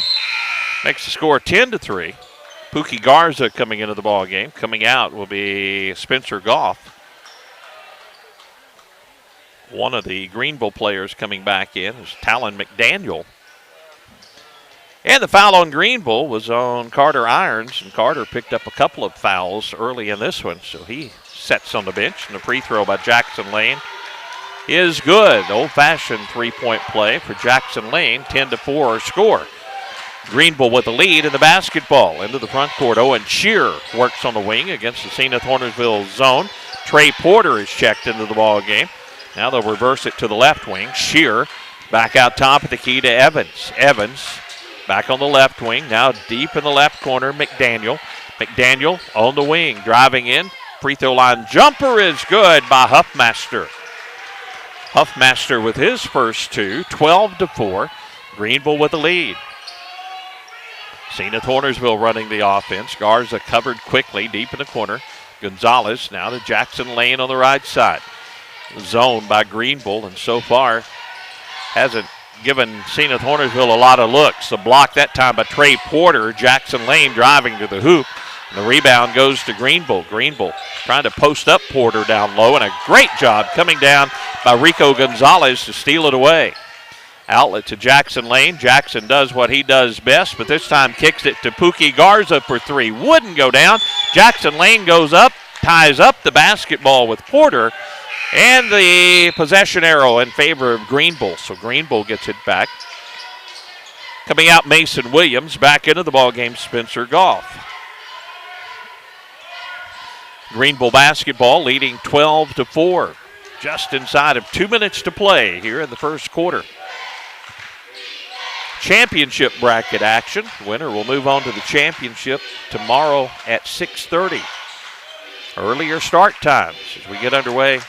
S2: Makes the score 10-3. Pookie Garza coming into the ball game. Coming out will be Spencer Goff. One of the Greenville players coming back in is Talon McDaniel. And the foul on Greenville was on Carter Irons, and Carter picked up a couple of fouls early in this one, so he sets on the bench. And the free throw by Jackson Lane is good. Old-fashioned three-point play for Jackson Lane. 10-4 score. Greenville with the lead in the basketball. Into the front court. Owen Shear works on the wing against the Senath Hornersville zone. Trey Porter is checked into the ball game. Now they'll reverse it to the left wing. Shear back out top of the key to Evans. Evans back on the left wing. Now deep in the left corner, McDaniel. McDaniel on the wing, driving in. Free throw line jumper is good by Huffmaster. Huffmaster with his first two. 12-4. Greenville with the lead. Senath Hornersville running the offense. Garza covered quickly deep in the corner. Gonzalez now to Jackson Lane on the right side. Zone by Greenville, and so far hasn't given Senath Hornersville a lot of looks. The block that time by Trey Porter. Jackson Lane driving to the hoop. And the rebound goes to Greenville. Greenville trying to post up Porter down low, and a great job coming down by Rico Gonzalez to steal it away. Outlet to Jackson Lane. Jackson does what he does best, but this time kicks it to Pookie Garza for three. Wouldn't go down. Jackson Lane goes up, ties up the basketball with Porter, and the possession arrow in favor of Greenville. So Greenville gets it back. Coming out, Mason Williams. Back into the ballgame, Spencer Goff. Greenville basketball leading 12-4. Just inside of 2 minutes to play here in the first quarter. Championship bracket action. The winner will move on to the championship tomorrow at 6:30. Earlier start times as we get underway.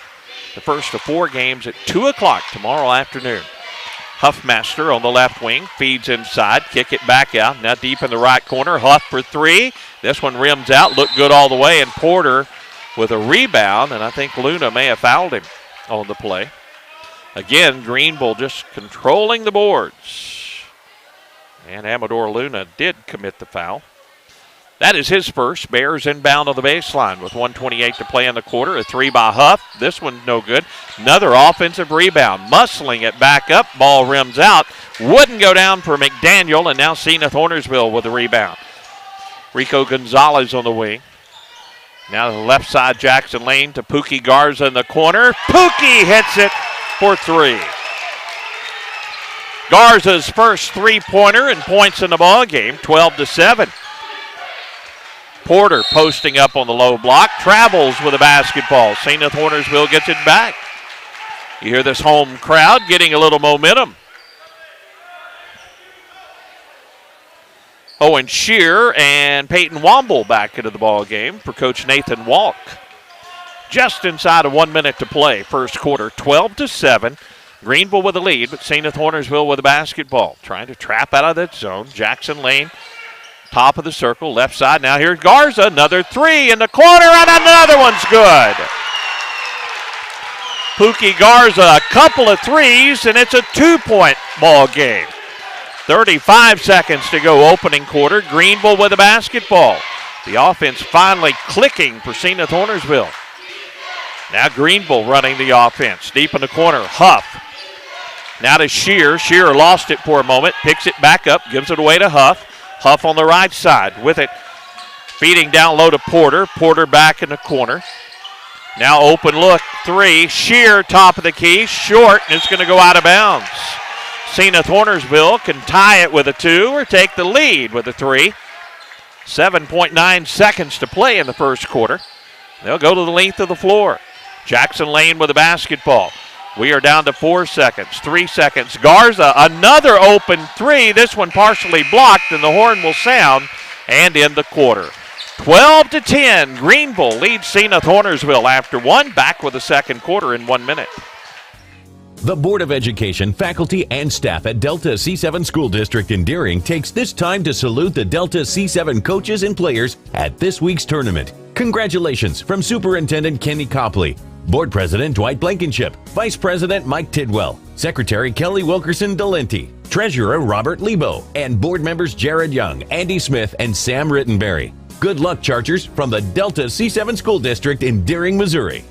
S2: The first of 4 games at 2 o'clock tomorrow afternoon. Huffmaster on the left wing, feeds inside, kick it back out. Now deep in the right corner, Huff for three. This one rims out, looked good all the way, and Porter with a rebound, and I think Luna may have fouled him on the play. Again, Greenville just controlling the boards. And Amador Luna did commit the foul. That is his first. Bears inbound on the baseline with 1:28 to play in the quarter. A three by Huff. This one's no good. Another offensive rebound. Muscling it back up. Ball rims out. Wouldn't go down for McDaniel, and now Senath Hornersville with the rebound. Rico Gonzalez on the wing. Now to the left side, Jackson Lane to Pookie Garza in the corner. Pookie hits it for three. Garza's first three-pointer and points in the ball game, 12-7. Porter posting up on the low block, travels with a basketball. Senath Hornersville gets it back. You hear this home crowd getting a little momentum. Owen Shear and Peyton Womble back into the ball game for Coach Nathan Walk. Just inside of 1 minute to play, first quarter, 12-7. Greenville with the lead, but Senath Hornersville with the basketball. Trying to trap out of that zone. Jackson Lane, top of the circle, left side. Now here's Garza, another three in the corner, and another one's good. Pookie Garza, a couple of threes, and it's a 2-point ball game. 35 seconds to go opening quarter. Greenville with the basketball. The offense finally clicking for Senath Hornersville. Now Greenville running the offense. Deep in the corner, Huff. Now to Shear. Shear lost it for a moment, picks it back up, gives it away to Huff. Huff on the right side with it. Feeding down low to Porter. Porter back in the corner. Now open look, three. Shear, top of the key, short, and it's going to go out of bounds. Senath Hornersville can tie it with a 2 or take the lead with a 3. 7.9 seconds to play in the first quarter. They'll go to the length of the floor. Jackson Lane with the basketball. We are down to 4 seconds, 3 seconds. Garza, another open 3. This one partially blocked, and the horn will sound and end the quarter. 12-10, Greenville leads Senath Hornersville after 1. Back with the second quarter in 1 minute.
S9: The Board of Education, faculty, and staff at Delta C7 School District in Deering takes this time to salute the Delta C7 coaches and players at this week's tournament. Congratulations from Superintendent Kenny Copley, Board President Dwight Blankenship, Vice President Mike Tidwell, Secretary Kelly Wilkerson Delenti, Treasurer Robert Lebo, and Board members Jared Young, Andy Smith, and Sam Rittenberry. Good luck, Chargers, from the Delta C7 School District in Deering, Missouri.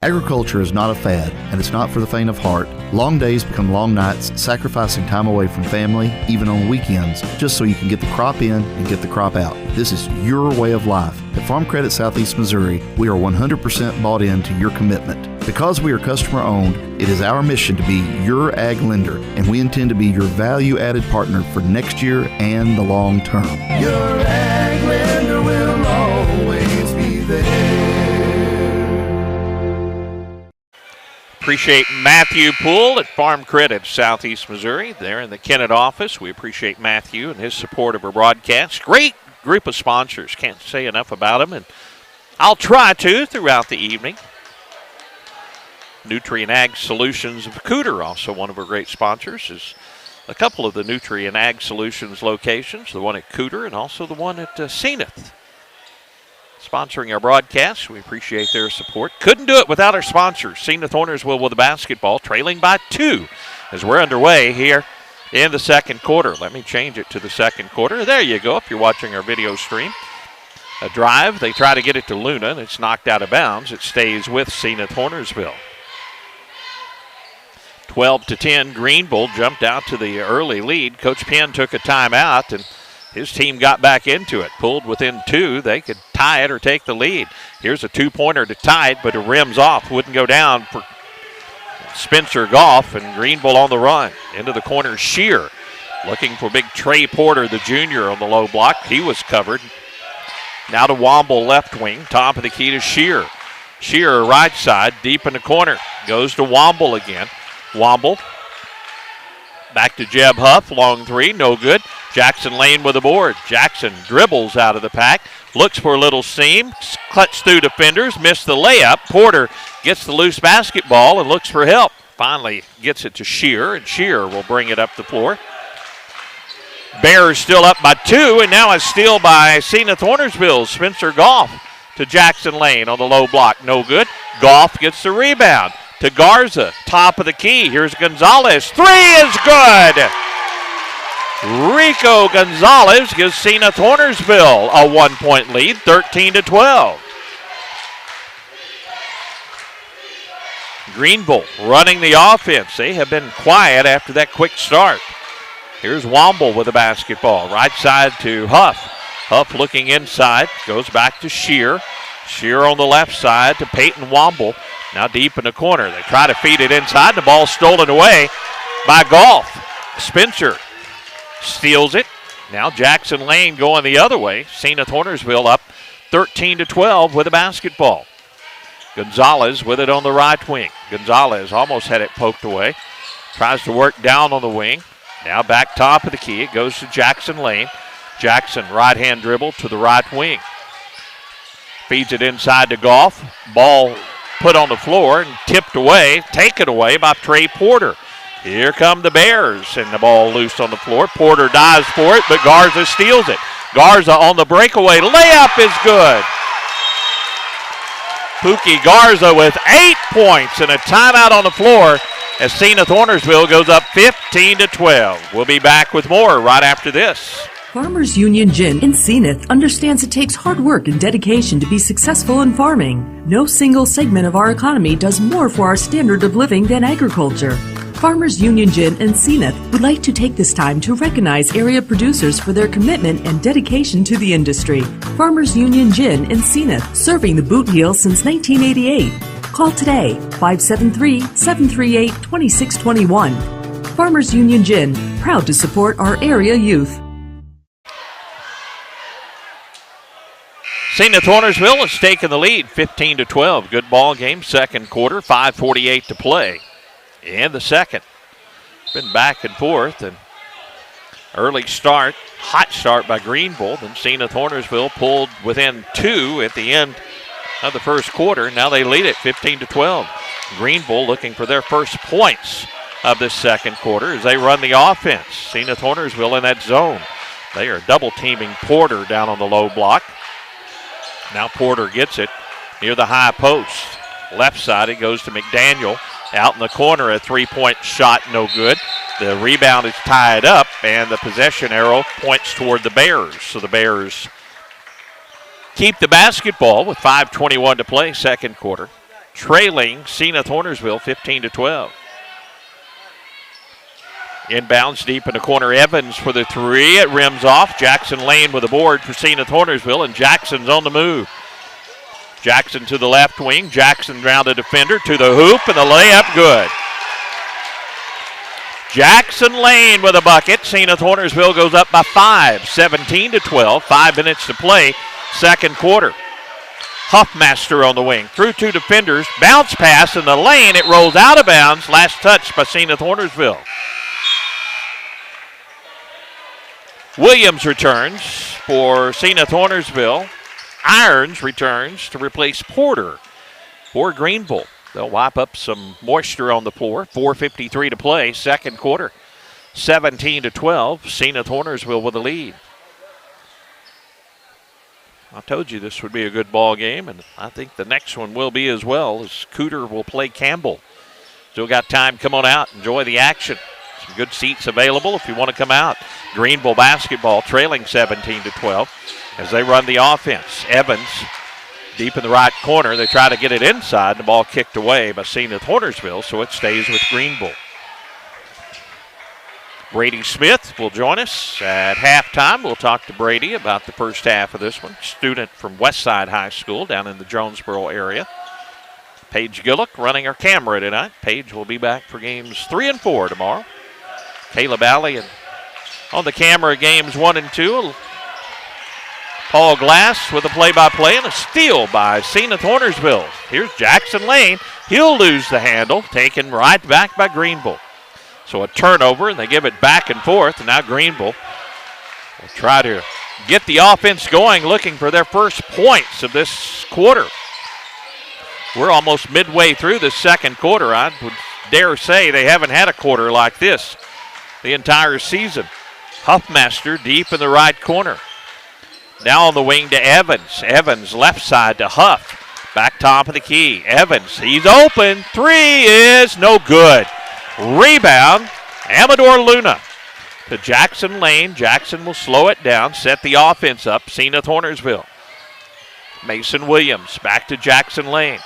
S11: Agriculture is not a fad, and it's not for the faint of heart. Long days become long nights, sacrificing time away from family, even on weekends, just so you can get the crop in and get the crop out. This is your way of life. At Farm Credit Southeast Missouri, we are 100% bought into your commitment. Because we are customer-owned, it is our mission to be your ag lender, and we intend to be your value-added partner for next year and the long term.
S12: Your ag lender will always be there.
S2: Appreciate Matthew Poole at Farm Credit Southeast Missouri. There in the Kennett office. We appreciate Matthew and his support of our broadcast. Great group of sponsors. Can't say enough about them, and I'll try to throughout the evening. Nutrient Ag Solutions of Cooter, also one of our great sponsors, is a couple of the Nutrient Ag Solutions locations, the one at Cooter and also the one at Senath. Sponsoring our broadcast. We appreciate their support. Couldn't do it without our sponsors. Senath Hornersville with the basketball, trailing by 2 as we're underway here in the second quarter. Let me change it to the second quarter. There you go, if you're watching our video stream. A drive. They try to get it to Luna, and it's knocked out of bounds. It stays with Senath Hornersville. 12-10, Greenville jumped out to the early lead. Coach Penn took a timeout, and his team got back into it. Pulled within 2. They could tie it or take the lead. Here's a 2-pointer to tie it, but it rims off. Wouldn't go down for Spencer Goff, and Greenville on the run. Into the corner, Shear. Looking for big Trey Porter, the junior, on the low block. He was covered. Now to Womble, left wing. Top of the key to Shear. Shear, right side, deep in the corner. Goes to Womble again. Womble. Back to Jeb Huff, long 3, no good. Jackson Lane with the board. Jackson dribbles out of the pack, looks for a little seam, clutch through defenders, missed the layup. Porter gets the loose basketball and looks for help. Finally gets it to Shear, and Shear will bring it up the floor. Bears still up by 2, and now a steal by Senath Hornersville. Spencer Goff to Jackson Lane on the low block, no good. Goff gets the rebound to Garza, top of the key. Here's Gonzalez. 3 is good. Rico Gonzalez gives Senath Hornersville a 1-point lead, 13-12. Greenville running the offense. They have been quiet after that quick start. Here's Womble with the basketball. Right side to Huff. Huff looking inside. Goes back to Shear. Shear on the left side to Peyton Womble. Now deep in the corner. They try to feed it inside. The ball stolen away by Goff. Spencer steals it. Now Jackson Lane going the other way. Senath Hornersville up 13-12 with the basketball. Gonzalez with it on the right wing. Gonzalez almost had it poked away. Tries to work down on the wing. Now back top of the key. It goes to Jackson Lane. Jackson, right-hand dribble to the right wing. Feeds it inside to Goff. Ball put on the floor and tipped away, taken away by Trey Porter. Here come the Bears, and the ball loose on the floor. Porter dives for it, but Garza steals it. Garza on the breakaway. Layup is good. Pookie Garza with 8 points and a timeout on the floor as Senath Hornersville goes up 15-12. We'll be back with more right after this.
S5: Farmers Union Gin in Senath understands it takes hard work and dedication to be successful in farming. No single segment of our economy does more for our standard of living than agriculture. Farmers Union Gin in Senath would like to take this time to recognize area producers for their commitment and dedication to the industry. Farmers Union Gin in Senath, serving the Boot Heel since 1988. Call today, 573-738-2621. Farmers Union Gin, proud to support our area youth.
S2: Senath Hornersville has taken the lead, 15-12. Good ball game, second quarter, 5:48 to play. In the second. Been back and forth, and early start, hot start by Greenville. Then Senath Hornersville pulled within 2 at the end of the first quarter. Now they lead it 15-12. Greenville looking for their first points of this second quarter as they run the offense. Senath Hornersville in that zone. They are double teaming Porter down on the low block. Now Porter gets it near the high post. Left side, it goes to McDaniel. Out in the corner, a three-point shot, no good. The rebound is tied up, and the possession arrow points toward the Bears. So the Bears keep the basketball with 5:21 to play, second quarter. Trailing Senath Hornersville 15-12. Inbounds deep in the corner, Evans for the three. It rims off. Jackson Lane with a board for Senath Hornersville, and Jackson's on the move. Jackson to the left wing. Jackson round the defender to the hoop, and the layup good. Jackson Lane with a bucket. Senath Hornersville goes up by 5, 17-12. 5 minutes to play, second quarter. Huffmaster on the wing. Through 2 defenders. Bounce pass in the lane. It rolls out of bounds. Last touch by Senath Hornersville. Williams returns for Senath Hornersville. Irons returns to replace Porter for Greenville. They'll wipe up some moisture on the floor. 4:53 to play, second quarter. 17-12, Senath Hornersville with the lead. I told you this would be a good ball game, and I think the next one will be as well, as Cooter will play Campbell. Still got time. Come on out. Enjoy the action. Some good seats available if you want to come out. Greenville basketball trailing 17-12. As they run the offense. Evans deep in the right corner. They try to get it inside. The ball kicked away by Senath Hornersville, so it stays with Greenville. Brady Smith will join us at halftime. We'll talk to Brady about the first half of this one. Student from Westside High School down in the Jonesboro area. Paige Gillick running our camera tonight. Paige will be back for games 3 and 4 tomorrow. Caleb Alley and on the camera games 1 and 2. Paul Glass with a play-by-play and a steal by Senath Hornersville. Here's Jackson Lane. He'll lose the handle, taken right back by Greenville. So a turnover, and they give it back and forth, and now Greenville will try to get the offense going, looking for their first points of this quarter. We're almost midway through the second quarter. I would dare say they haven't had a quarter like this the entire season. Huffmaster deep in the right corner. Now on the wing to Evans. Evans left side to Huff. Back top of the key. Evans, he's open. 3 is no good. Rebound, Amador Luna to Jackson Lane. Jackson will slow it down, set the offense up. Senath Hornersville. Mason Williams back to Jackson Lane.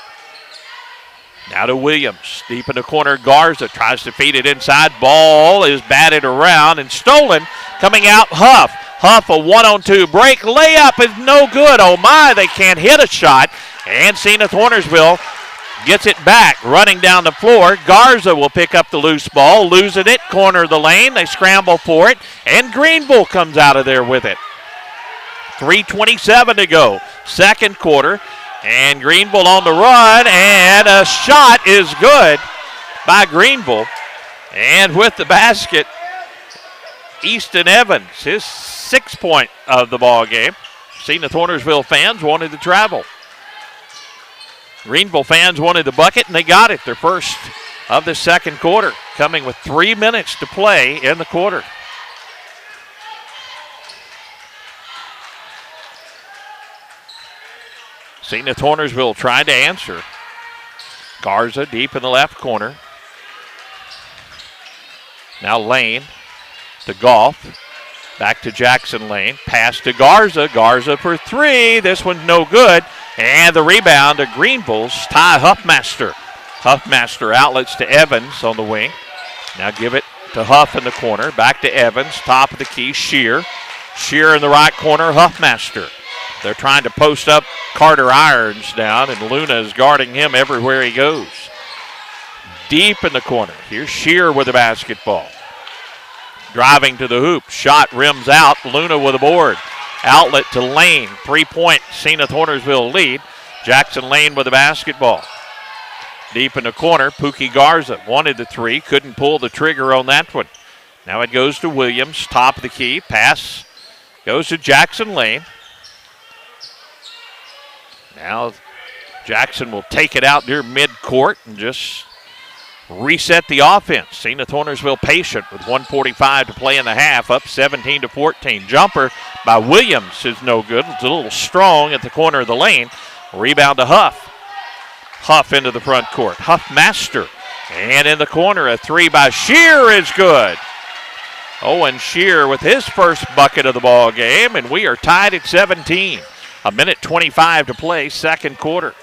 S2: Now to Williams. Deep in the corner, Garza tries to feed it inside. Ball is batted around and stolen. Coming out, Huff. Huff, a 1-on-2 break. Layup is no good. Oh, my, they can't hit a shot. And Senath Hornersville gets it back, running down the floor. Garza will pick up the loose ball, losing it, corner of the lane. They scramble for it, and Greenville comes out of there with it. 3:27 to go, second quarter, and Greenville on the run, and a shot is good by Greenville. And with the basket Easton Evans, his 6th point of the ball game. Senath Hornersville fans wanted to travel. Greenville fans wanted the bucket, and they got it. Their first of the second quarter, coming with 3 minutes to play in the quarter. Senath Hornersville trying to answer. Garza deep in the left corner. Now Lane to Goff. Back to Jackson Lane. Pass to Garza. Garza for 3. This one's no good. And the rebound to Greenville's Ty Huffmaster. Huffmaster outlets to Evans on the wing. Now give it to Huff in the corner. Back to Evans. Top of the key. Shear. Shear in the right corner. Huffmaster. They're trying to post up Carter Irons down, and Luna is guarding him everywhere he goes. Deep in the corner. Here's Shear with the basketball. Driving to the hoop. Shot rims out. Luna with a board. Outlet to Lane. 3-point Senath Hornersville lead. Jackson Lane with the basketball. Deep in the corner. Pookie Garza wanted the 3. Couldn't pull the trigger on that one. Now it goes to Williams. Top of the key. Pass goes to Jackson Lane. Now Jackson will take it out near midcourt and just reset the offense. Senath Hornersville patient with 1:45 to play in the half, up 17-14. Jumper by Williams is no good. It's a little strong at the corner of the lane. Rebound to Huff. Huff into the front court. Huffmaster. And in the corner, a 3 by Shear is good. Owen Shear with his first bucket of the ball game, and we are tied at 17. 1:25 to play, second quarter.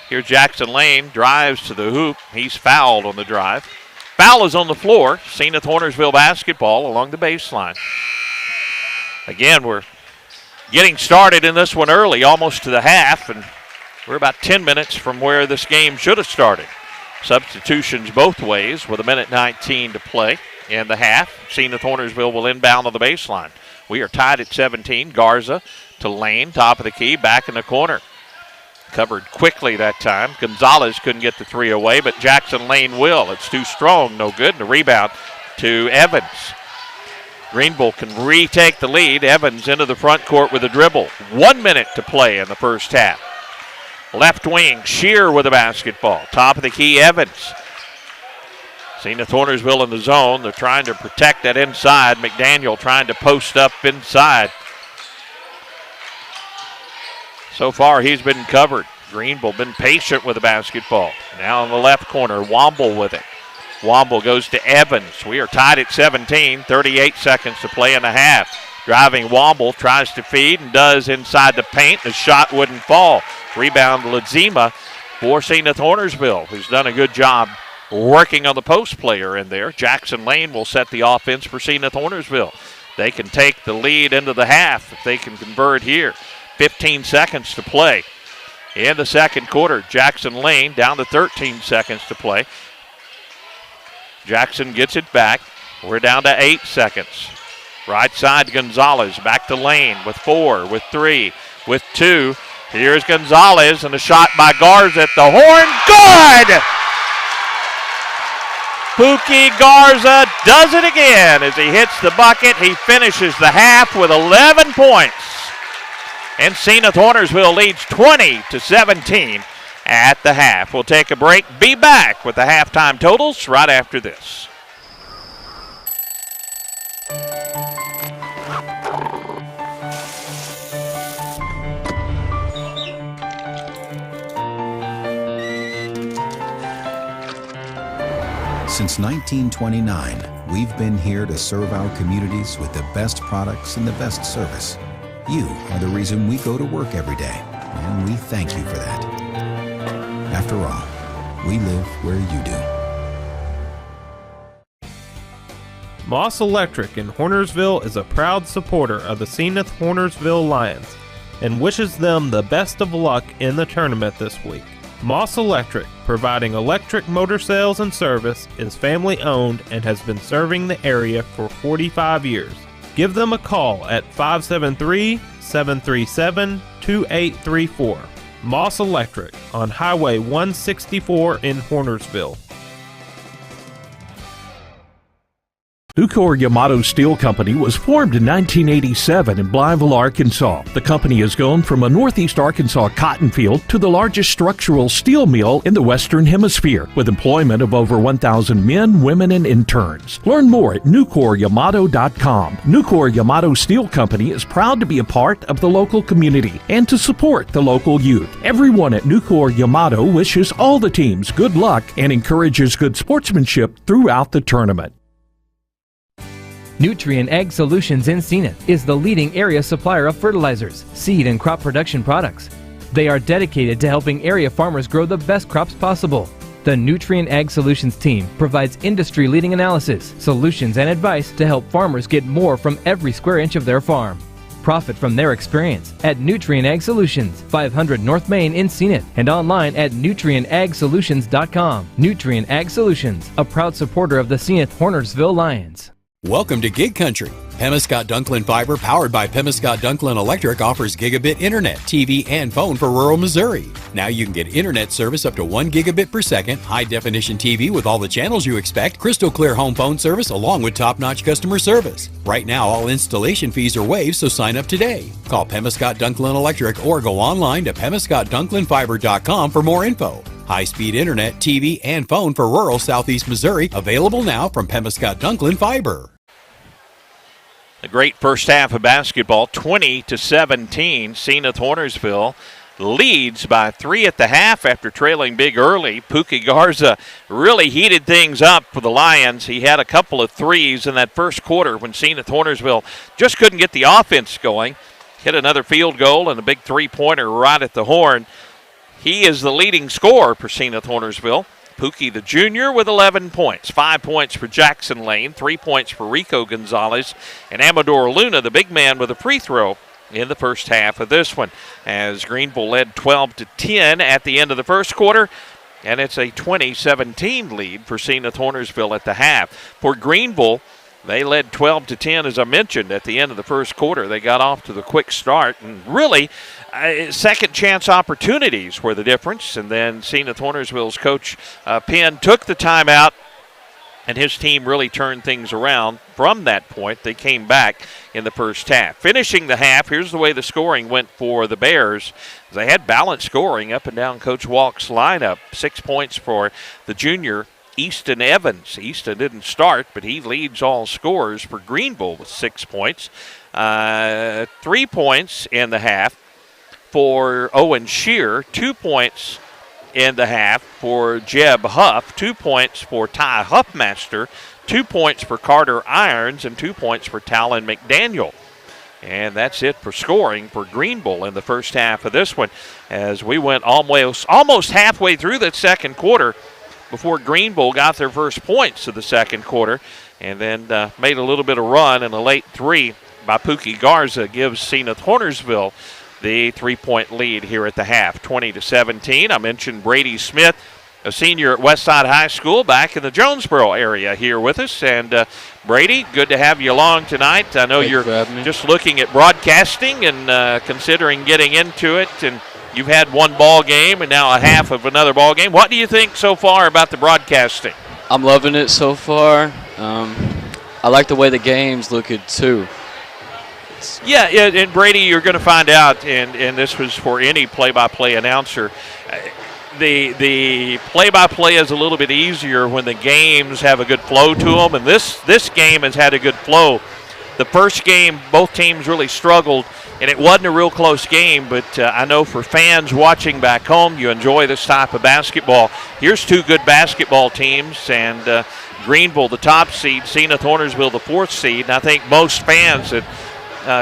S2: Here's Jackson Lane, drives to the hoop. He's fouled on the drive. Foul is on the floor. Senath Hornersville basketball along the baseline. Again, we're getting started in this one early, almost to the half, and we're about 10 minutes from where this game should have started. Substitutions both ways with 1:19 to play in the half. Senath Hornersville will inbound on the baseline. We are tied at 17. Garza to Lane, top of the key, back in the corner. Covered quickly that time. Gonzalez couldn't get the 3 away, but Jackson Lane will. It's too strong, no good. And a rebound to Evans. Greenville can retake the lead. Evans into the front court with a dribble. 1 minute to play in the first half. Left wing, Shear with the basketball. Top of the key, Evans. Senath Hornersville in the zone. They're trying to protect that inside. McDaniel trying to post up inside. So far, he's been covered. Greenville been patient with the basketball. Now in the left corner, Womble with it. Womble goes to Evans. We are tied at 17. 38 seconds to play in the half. Driving Womble, tries to feed and does inside the paint. The shot wouldn't fall. Rebound Ladzima for Senath Hornersville, who's done a good job working on the post player in there. Jackson Lane will set the offense for Senath Hornersville. They can take the lead into the half if they can convert here. 15 seconds to play in the second quarter. Jackson Lane down to 13 seconds to play. Jackson gets it back. We're down to 8 seconds. Right side Gonzalez, back to Lane with 4, with 3, with 2. Here's Gonzalez and a shot by Garza at the horn. Good! Pookie Garza does it again as he hits the bucket. He finishes the half with 11 points. And Senath Hornersville leads 20-17 at the half. We'll take a break. Be back with the halftime totals right after this.
S13: Since 1929, we've been here to serve our communities with the best products and the best service. You are the reason we go to work every day, and we thank you for that. After all, we live where you do.
S1: Moss Electric in Hornersville is a proud supporter of the Senath Hornersville Lions and wishes them the best of luck in the tournament this week. Moss Electric, providing electric motor sales and service, is family owned and has been serving the area for 45 years. Give them a call at 573-737-2834. Moss Electric on Highway 164 in Hornersville.
S14: Nucor Yamato Steel Company was formed in 1987 in Blytheville, Arkansas. The company has gone from a northeast Arkansas cotton field to the largest structural steel mill in the Western Hemisphere, with employment of over 1,000 men, women, and interns. Learn more at NucorYamato.com. Nucor Yamato Steel Company is proud to be a part of the local community and to support the local youth. Everyone at Nucor Yamato wishes all the teams good luck and encourages good sportsmanship throughout the tournament.
S3: Nutrien Ag Solutions in Senath is the leading area supplier of fertilizers, seed, and crop production products. They are dedicated to helping area farmers grow the best crops possible. The Nutrien Ag Solutions team provides industry-leading analysis, solutions, and advice to help farmers get more from every square inch of their farm. Profit from their experience at Nutrien Ag Solutions, 500 North Main in Senath, and online at nutrienagsolutions.com. Nutrien Ag Solutions, a proud supporter of the Senath Hornersville Lions.
S8: Welcome to Gig Country. Pemiscot Dunklin Fiber, powered by Pemiscot Dunklin Electric, offers gigabit internet, TV, and phone for rural Missouri. Now you can get internet service up to 1 gigabit per second, high-definition TV with all the channels you expect, crystal clear home phone service, along with top-notch customer service. Right now, all installation fees are waived, so sign up today. Call Pemiscot Dunklin Electric or go online to PemiscotDunklinFiber.com for more info. High-speed internet, TV, and phone for rural southeast Missouri, available now from Pemiscot Dunklin Fiber.
S2: A great first half of basketball, 20-17. Senath Hornersville leads by 3 at the half after trailing big early. Pookie Garza really heated things up for the Lions. He had a couple of threes in that first quarter when Senath Hornersville just couldn't get the offense going. Hit another field goal and a big three-pointer right at the horn. He is the leading scorer for Senath Hornersville. Pookie the junior with 11 points. 5 points for Jackson Lane, 3 points for Rico Gonzalez, and Amador Luna, the big man, with a free throw in the first half of this one, as Greenville led 12-10 at the end of the first quarter, and it's a 20-17 lead for Senath Hornersville at the half. For Greenville, they led 12-10, as I mentioned, at the end of the first quarter. They got off to the quick start, and really, second chance opportunities were the difference. And then Senath Hornersville's coach Penn took the timeout, and his team really turned things around. From that point, they came back in the first half. Finishing the half, here's the way the scoring went for the Bears. They had balanced scoring up and down Coach Walk's lineup. 6 points for the junior Easton Evans. Easton didn't start, but he leads all scorers for Greenville with 6 points. 3 points in the half for Owen Shear. 2 points in the half for Jeb Huff. 2 points for Ty Huffmaster. 2 points for Carter Irons, and 2 points for Talon McDaniel. And that's it for scoring for Greenville in the first half of this one, as we went almost halfway through the second quarter before Greenville got their first points of the second quarter, and then made a little bit of run, and a late three by Pookie Garza gives Senath Hornersville the 3-point lead here at the half, 20-17. I mentioned Brady Smith, a senior at Westside High School, back in the Jonesboro area here with us. And Brady, good to have you along tonight. I know you're just looking at broadcasting and considering getting into it, and you've had one ball game and now a half of another ball game. What do you think so far about the broadcasting?
S19: I'm loving it so far. I like the way the game's looking too.
S2: Yeah, and Brady, you're going to find out, and this was for any play-by-play announcer, the play-by-play is a little bit easier when the games have a good flow to them, and this game has had a good flow. The first game, both teams really struggled, and it wasn't a real close game, but I know for fans watching back home, you enjoy this type of basketball. Here's two good basketball teams, and Greenville, the top seed, Senath Hornersville, the 4th seed, and I think most fans that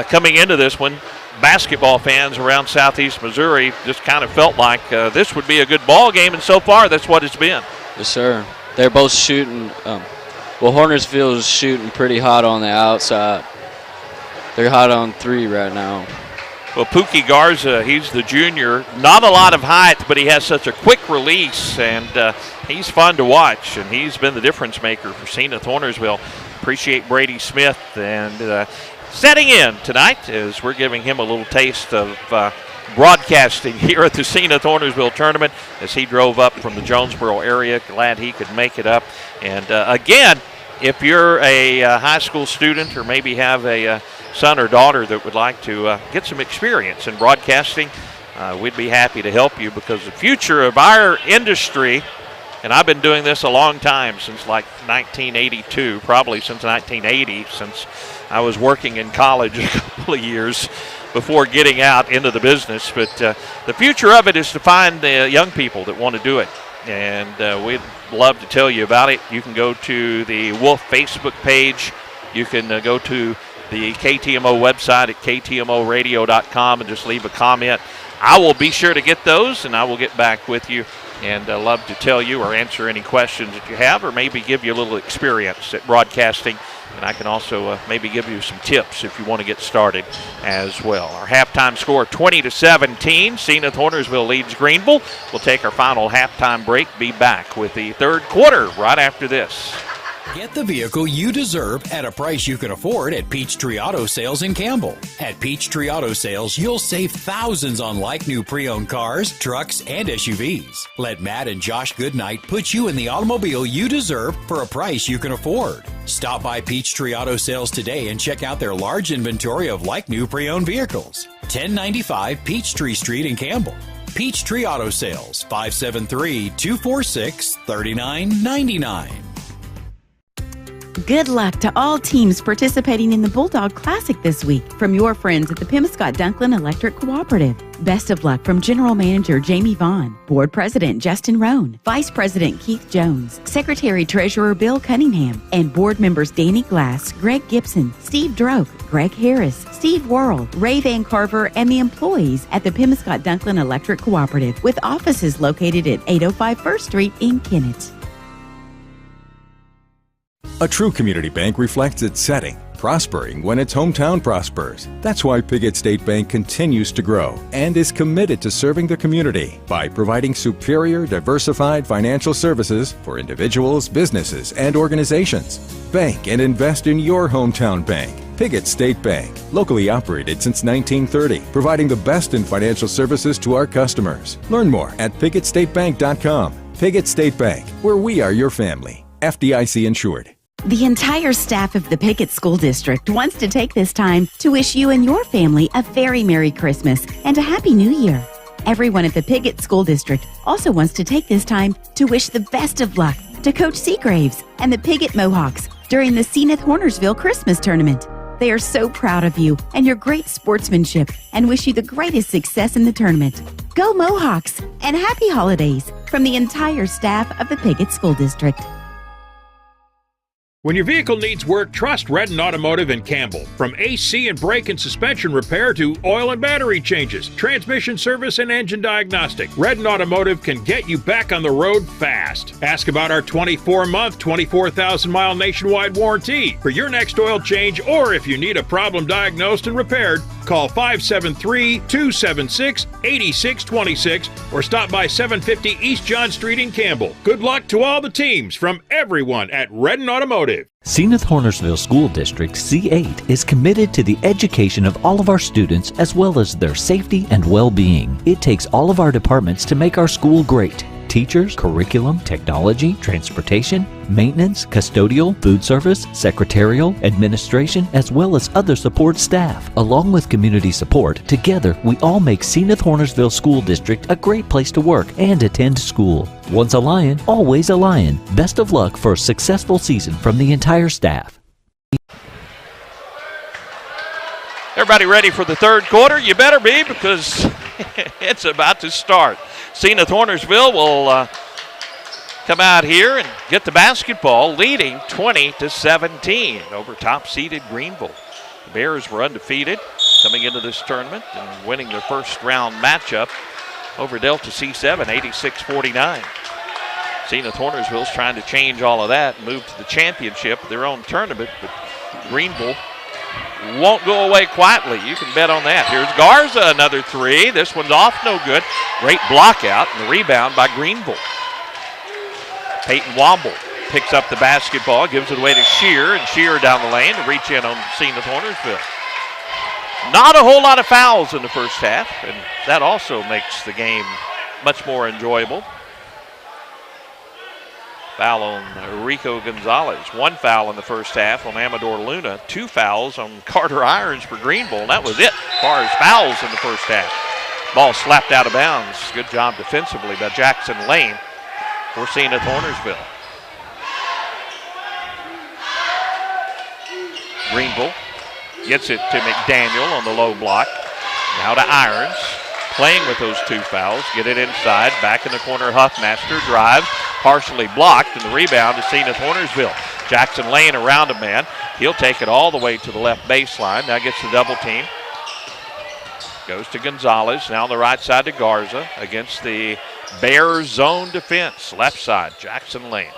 S2: coming into this one, basketball fans around southeast Missouri just kind of felt like this would be a good ball game, and so far that's what it's been.
S19: Yes, sir. They're both shooting. Hornersville is shooting pretty hot on the outside. They're hot on 3 right now.
S2: Well, Pookie Garza, he's the junior. Not a lot of height, but he has such a quick release, and he's fun to watch, and he's been the difference maker for Senath Hornersville. Appreciate Brady Smith, and setting in tonight as we're giving him a little taste of broadcasting here at the Senath Hornersville Tournament as he drove up from the Jonesboro area. Glad he could make it up. And again, if you're a high school student or maybe have a son or daughter that would like to get some experience in broadcasting, we'd be happy to help you, because the future of our industry, and I've been doing this a long time, since like 1982, probably since 1980, since I was working in college a couple of years before getting out into the business. But the future of it is to find young people that want to do it. And we'd love to tell you about it. You can go to the Wolf Facebook page. You can go to the KTMO website at ktmoradio.com and just leave a comment. I will be sure to get those, and I will get back with you, and love to tell you or answer any questions that you have, or maybe give you a little experience at broadcasting. And I can also maybe give you some tips if you want to get started as well. Our halftime score, 20-17. Senath Hornersville leads Greenville. We'll take our final halftime break. Be back with the third quarter right after this.
S8: Get the vehicle you deserve at a price you can afford at Peachtree Auto Sales in Campbell. At Peachtree Auto Sales, you'll save thousands on like-new pre-owned cars, trucks, and SUVs. Let Matt and Josh Goodnight put you in the automobile you deserve for a price you can afford. Stop by Peachtree Auto Sales today and check out their large inventory of like-new pre-owned vehicles. 1095 Peachtree Street in Campbell. Peachtree Auto Sales, 573-246-3999.
S15: Good luck to all teams participating in the Bulldog Classic this week from your friends at the Pemiscot-Dunklin Electric Cooperative. Best of luck from General Manager Jamie Vaughn, Board President Justin Rohn, Vice President Keith Jones, Secretary Treasurer Bill Cunningham, and Board members Danny Glass, Greg Gibson, Steve Droke, Greg Harris, Steve Worrell, Ray Van Carver, and the employees at the Pemiscot-Dunklin Electric Cooperative, with offices located at 805 First Street in Kennett.
S16: A true community bank reflects its setting, prospering when its hometown prospers. That's why Piggott State Bank continues to grow and is committed to serving the community by providing superior, diversified financial services for individuals, businesses, and organizations. Bank and invest in your hometown bank. Piggott State Bank, locally operated since 1930, providing the best in financial services to our customers. Learn more at PiggottStateBank.com. Piggott State Bank, where we are your family. FDIC insured.
S15: The entire staff of the Pickett School District wants to take this time to wish you and your family a very Merry Christmas and a Happy New Year. Everyone at the Pickett School District also wants to take this time to wish the best of luck to Coach Seagraves and the Piggott Mohawks during the Senath Hornersville Christmas Tournament. They are so proud of you and your great sportsmanship and wish you the greatest success in the tournament. Go Mohawks and happy holidays from the entire staff of the Piggott School District.
S14: When your vehicle needs work, trust Redden Automotive in Campbell. From AC and brake and suspension repair to oil and battery changes, transmission service and engine diagnostic, Redden Automotive can get you back on the road fast. Ask about our 24-month, 24,000-mile nationwide warranty for your next oil change, or if you need a problem diagnosed and repaired, call 573-276-8626 or stop by 750 East John Street in Campbell. Good luck to all the teams from everyone at Redden Automotive.
S6: Senath Hornersville School District C8 is committed to the education of all of our students as well as their safety and well-being. It takes all of our departments to make our school great. Teachers, curriculum, technology, transportation, maintenance, custodial, food service, secretarial, administration, as well as other support staff. Along with community support, together we all make Senath Hornersville School District a great place to work and attend school. Once a lion, always a lion. Best of luck for a successful season from the entire staff.
S2: Everybody ready for the third quarter? You better be, because it's about to start. Senath Hornersville will come out here and get the basketball, leading 20-17 over top-seeded Greenville. The Bears were undefeated coming into this tournament and winning their first round matchup over Delta C7, 86-49. Senath Hornersville's trying to change all of that and move to the championship of their own tournament, but Greenville won't go away quietly. You can bet on that. Here's Garza, another three. This one's off, no good. Great block out and the rebound by Greenville. Peyton Womble picks up the basketball, gives it away to Shear, and Shear down the lane to reach in on Senath Hornersville. Not a whole lot of fouls in the first half, and that also makes the game much more enjoyable. Foul on Rico Gonzalez. 1 foul in the first half on Amador Luna. 2 fouls on Carter Irons for Greenville. And that was it as far as fouls in the first half. Ball slapped out of bounds. Good job defensively by Jackson Lane for Senath Hornersville. Greenville gets it to McDaniel on the low block. Now to Irons. Playing with those 2 fouls. Get it inside. Back in the corner, Huffmaster drives. Partially blocked, and the rebound to Senath Hornersville. Jackson Lane around a man. He'll take it all the way to the left baseline. Now gets the double team. Goes to Gonzalez. Now on the right side to Garza against the Bears zone defense. Left side, Jackson Lane.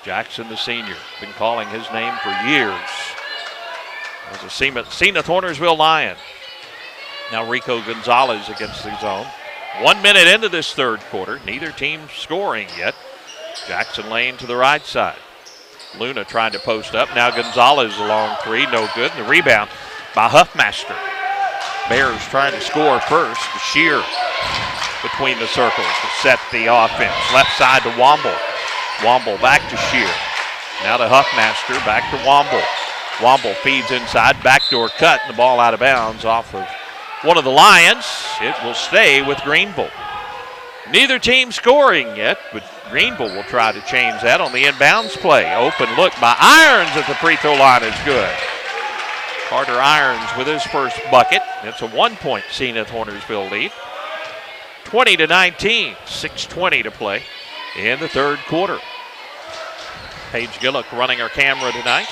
S2: Jackson, the senior, been calling his name for years. As a Senath Hornersville Lion. Now Rico Gonzalez against the zone. 1 minute into this third quarter. Neither team scoring yet. Jackson Lane to the right side. Luna trying to post up. Now Gonzalez a long 3. No good. And the rebound by Huffmaster. Bears trying to score first. Shear between the circles to set the offense. Left side to Womble. Womble back to Shear. Now to Huffmaster. Back to Womble. Womble feeds inside. Backdoor cut. And the ball out of bounds off of one of the Lions. It will stay with Greenville. Neither team scoring yet, but Greenville will try to change that on the inbounds play. Open look by Irons at the free throw line is good. Carter Irons with his first bucket. It's a 1-point Senath Hornersville lead. 20-19, 6:20 to play in the third quarter. Paige Gillick running our camera tonight.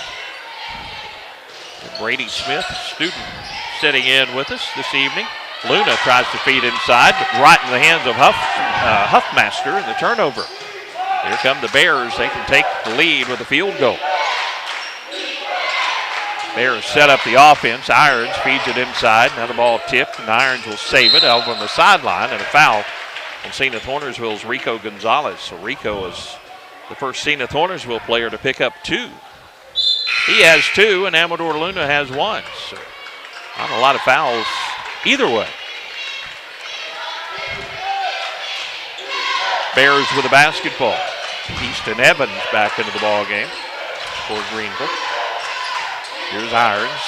S2: Brady Smith, student, sitting in with us this evening. Luna tries to feed inside, but right in the hands of Huffmaster and the turnover. Here come the Bears. They can take the lead with a field goal. Bears set up the offense. Irons feeds it inside. Now the ball tipped, and Irons will save it over on the sideline, and a foul on Senath Hornersville's Rico Gonzalez. So Rico is the first Senath Hornersville player to pick up 2. He has 2, and Amador Luna has 1. So not a lot of fouls either way. Bears with a basketball. Easton Evans back into the ball game for Greenville. Here's Irons.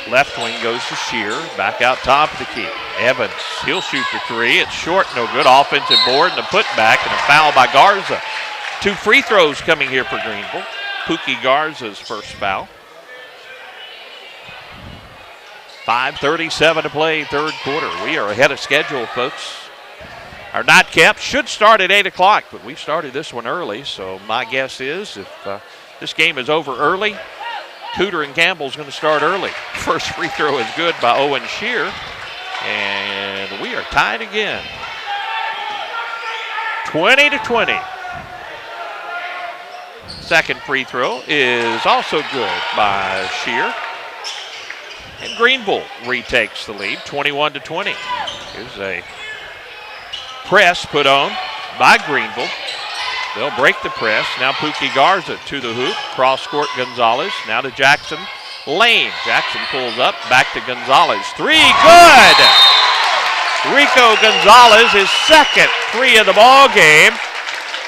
S2: Left wing goes to Shear. Back out top of the key. Evans, he'll shoot the 3. It's short, no good. Offensive board and a putback and a foul by Garza. 2 free throws coming here for Greenville. Pookie Garza's first foul. 5:37 to play, third quarter. We are ahead of schedule, folks. Our nightcap should start at 8 o'clock, but we started this one early, so my guess is if this game is over early, Cooter and Campbell's going to start early. First free throw is good by Owen Shear, and we are tied again. 20-20. Second free throw is also good by Shear. And Greenville retakes the lead, 21-20. Here's a press put on by Greenville. They'll break the press. Now Pookie Garza to the hoop. Cross court Gonzalez. Now to Jackson Lane. Jackson pulls up. Back to Gonzalez. 3, good! Rico Gonzalez, his second 3 of the ball game.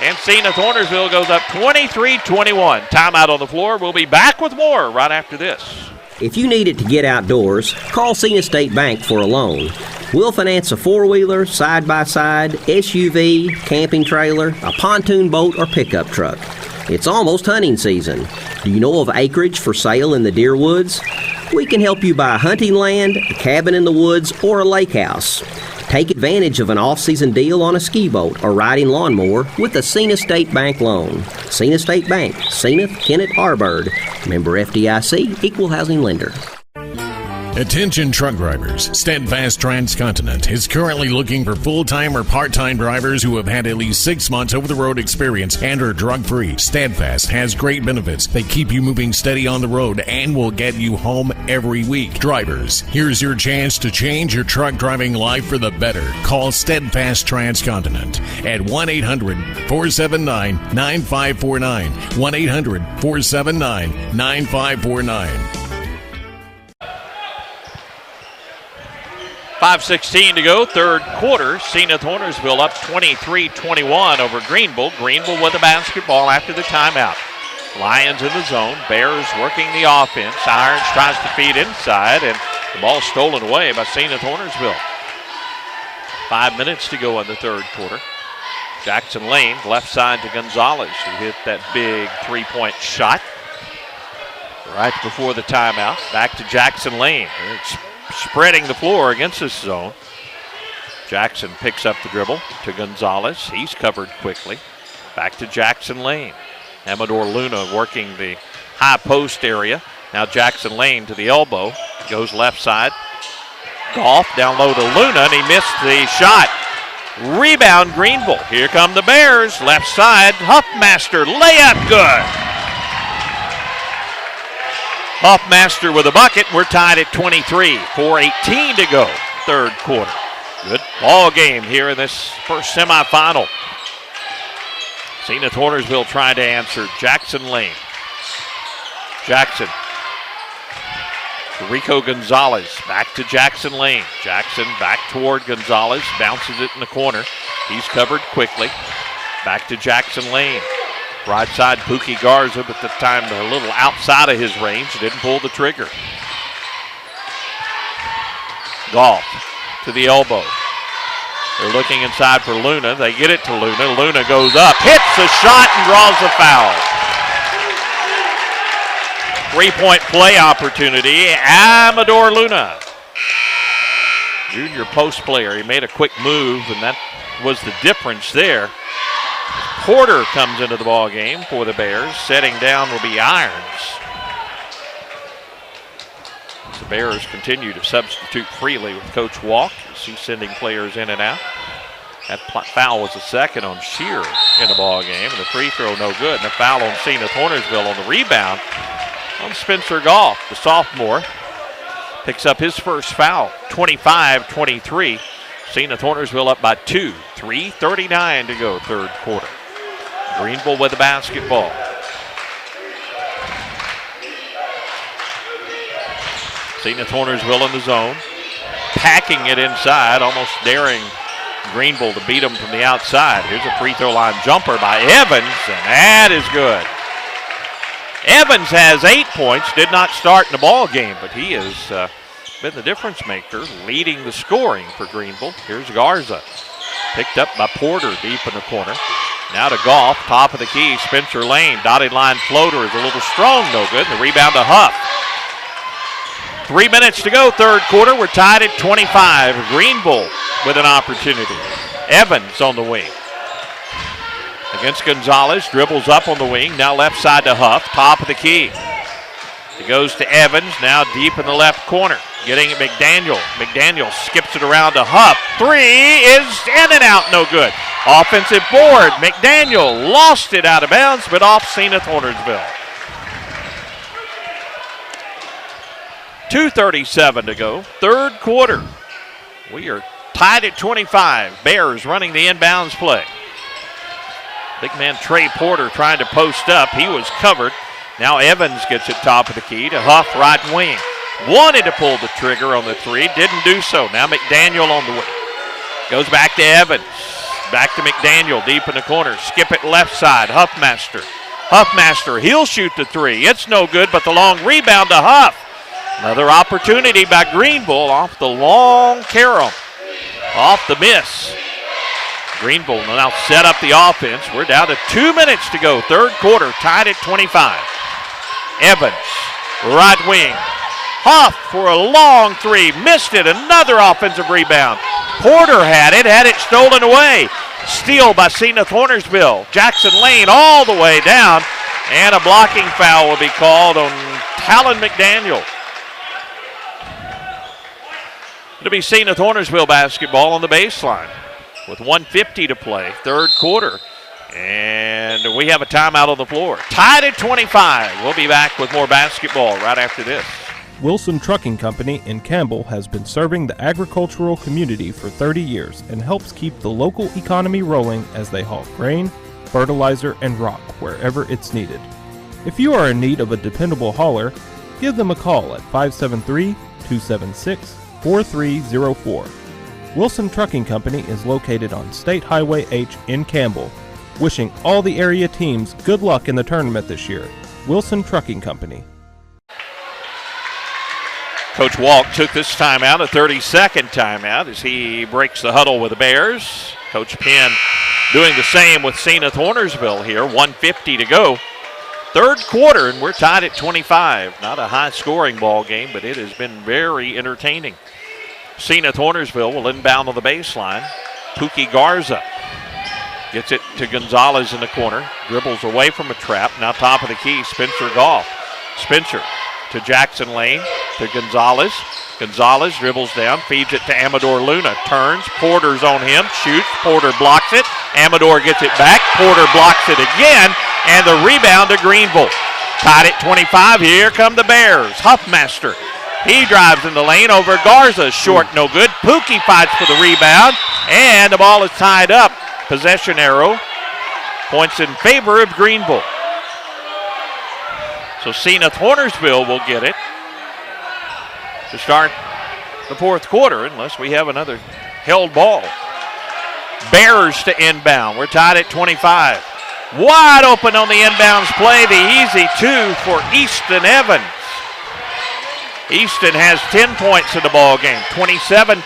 S2: And Senath Hornersville goes up 23-21. Timeout on the floor. We'll be back with more right after this.
S17: If you need it to get outdoors, call Senath State Bank for a loan. We'll finance a 4-wheeler, side-by-side, SUV, camping trailer, a pontoon boat, or pickup truck. It's almost hunting season. Do you know of acreage for sale in the Deer Woods? We can help you buy hunting land, a cabin in the woods, or a lake house. Take advantage of an off-season deal on a ski boat or riding lawnmower with a Senath State Bank loan. Senath State Bank, Senath, Kennett, Arbird. Member FDIC, Equal Housing Lender.
S18: Attention truck drivers. Steadfast Transcontinent is currently looking for full-time or part-time drivers who have had at least 6 months over-the-road experience and are drug-free. Steadfast has great benefits. They keep you moving steady on the road and will get you home every week. Drivers, here's your chance to change your truck driving life for the better. Call Steadfast Transcontinent at 1-800-479-9549. 1-800-479-9549.
S2: 5:16 to go, third quarter. Senath Hornersville up 23-21 over Greenville. Greenville with the basketball after the timeout. Lions in the zone. Bears working the offense. Irons tries to feed inside, and the ball stolen away by Senath Hornersville. 5 minutes to go in the third quarter. Jackson Lane, left side to Gonzalez, who hit that big three-point shot right before the timeout. Back to Jackson Lane. It's spreading the floor against this zone. Jackson picks up the dribble to Gonzalez. He's covered quickly. Back to Jackson Lane. Amador Luna working the high post area. Now Jackson Lane to the elbow. Goes left side. Golf down low to Luna, and he missed the shot. Rebound Greenville. Here come the Bears. Left side. Huffmaster layup good. Huffmaster with a bucket. We're tied at 23. 4:18 to go. Third quarter. Good ball game here in this first semifinal. Senath Hornersville trying to answer. Jackson Lane. Jackson. Rico Gonzalez back to Jackson Lane. Jackson back toward Gonzalez. Bounces it in the corner. He's covered quickly. Back to Jackson Lane. Right side, Pookie Garza, but this time a little outside of his range. Didn't pull the trigger. Golf to the elbow. They're looking inside for Luna. They get it to Luna. Luna goes up, hits the shot, and draws the foul. 3-point play opportunity. Amador Luna. Junior post player. He made a quick move, and that was the difference there. Porter comes into the ball game for the Bears. Setting down will be Irons. The Bears continue to substitute freely with Coach Walk as he's sending players in and out. That foul was the second on Shear in the ball game, and the free throw no good. And a foul on Senath Hornersville on the rebound on Spencer Goff, the sophomore. Picks up his first foul, 25-23. Senath Hornersville up by 2. 3:39 to go, third quarter. Greenville with the basketball. Senath Hornersville in the zone. Packing it inside, almost daring Greenville to beat them from the outside. Here's a free throw line jumper by Evans, and that is good. Evans has 8 points, did not start in the ball game, but he has been the difference maker, leading the scoring for Greenville. Here's Garza. Picked up by Porter deep in the corner. Now to Goff, top of the key, Spencer Lane. Dotted line floater is a little strong, no good. The rebound to Huff. 3 minutes to go, third quarter. We're tied at 25. Greenville with an opportunity. Evans on the wing. Against Gonzalez, dribbles up on the wing. Now left side to Huff, top of the key. It goes to Evans, now deep in the left corner. Getting it McDaniel. McDaniel skips it around to Huff. 3 is in and out, no good. Offensive board. McDaniel lost it out of bounds, but off Senath Hornersville. 2:37 to go, third quarter. We are tied at 25. Bears running the inbounds play. Big man Trey Porter trying to post up. He was covered. Now Evans gets it top of the key to Huff, right wing. Wanted to pull the trigger on the 3, didn't do so. Now McDaniel on the wing. Goes back to Evans. Back to McDaniel, deep in the corner. Skip it left side, Huffmaster. Huffmaster, he'll shoot the 3. It's no good, but the long rebound to Huff. Another opportunity by Greenville off the long carom. Off the miss. Greenville will now set up the offense. We're down to 2 minutes to go. Third quarter, tied at 25. Evans, right wing. Huff for a long 3. Missed it. Another offensive rebound. Porter had it stolen away. Steal by Senath Hornersville. Jackson Lane all the way down. And a blocking foul will be called on Talon McDaniel. It'll be Senath Hornersville basketball on the baseline with 1:50 to play, third quarter. And we have a timeout on the floor. Tied at 25. We'll be back with more basketball right after this.
S1: Wilson Trucking Company in Campbell has been serving the agricultural community for 30 years and helps keep the local economy rolling as they haul grain, fertilizer, and rock wherever it's needed. If you are in need of a dependable hauler, give them a call at 573-276 4304. Wilson Trucking Company is located on State Highway H in Campbell. Wishing all the area teams good luck in the tournament this year. Wilson Trucking Company.
S2: Coach Walk took this timeout, a 30-second timeout, as he breaks the huddle with the Bears. Coach Penn doing the same with Senath Hornersville here, 1:50 to go. Third quarter, and we're tied at 25. Not a high-scoring ball game, but it has been very entertaining. Senath Hornersville will inbound on the baseline. Pookie Garza gets it to Gonzalez in the corner. Dribbles away from a trap. Now top of the key, Spencer Goff. Spencer to Jackson Lane, to Gonzalez. Gonzalez dribbles down, feeds it to Amador Luna. Turns, Porter's on him, shoots, Porter blocks it. Amador gets it back, Porter blocks it again, and the rebound to Greenville. Tied at 25, here come the Bears. Huffmaster, he drives in the lane over Garza, short, no good. Pookie fights for the rebound, and the ball is tied up. Possession arrow points in favor of Greenville. So Senath Hornersville will get it to start the fourth quarter, unless we have another held ball. Bears to inbound. We're tied at 25. Wide open on the inbounds play. The easy two for Easton Evans. Easton has 10 points in the ball game, 27-25.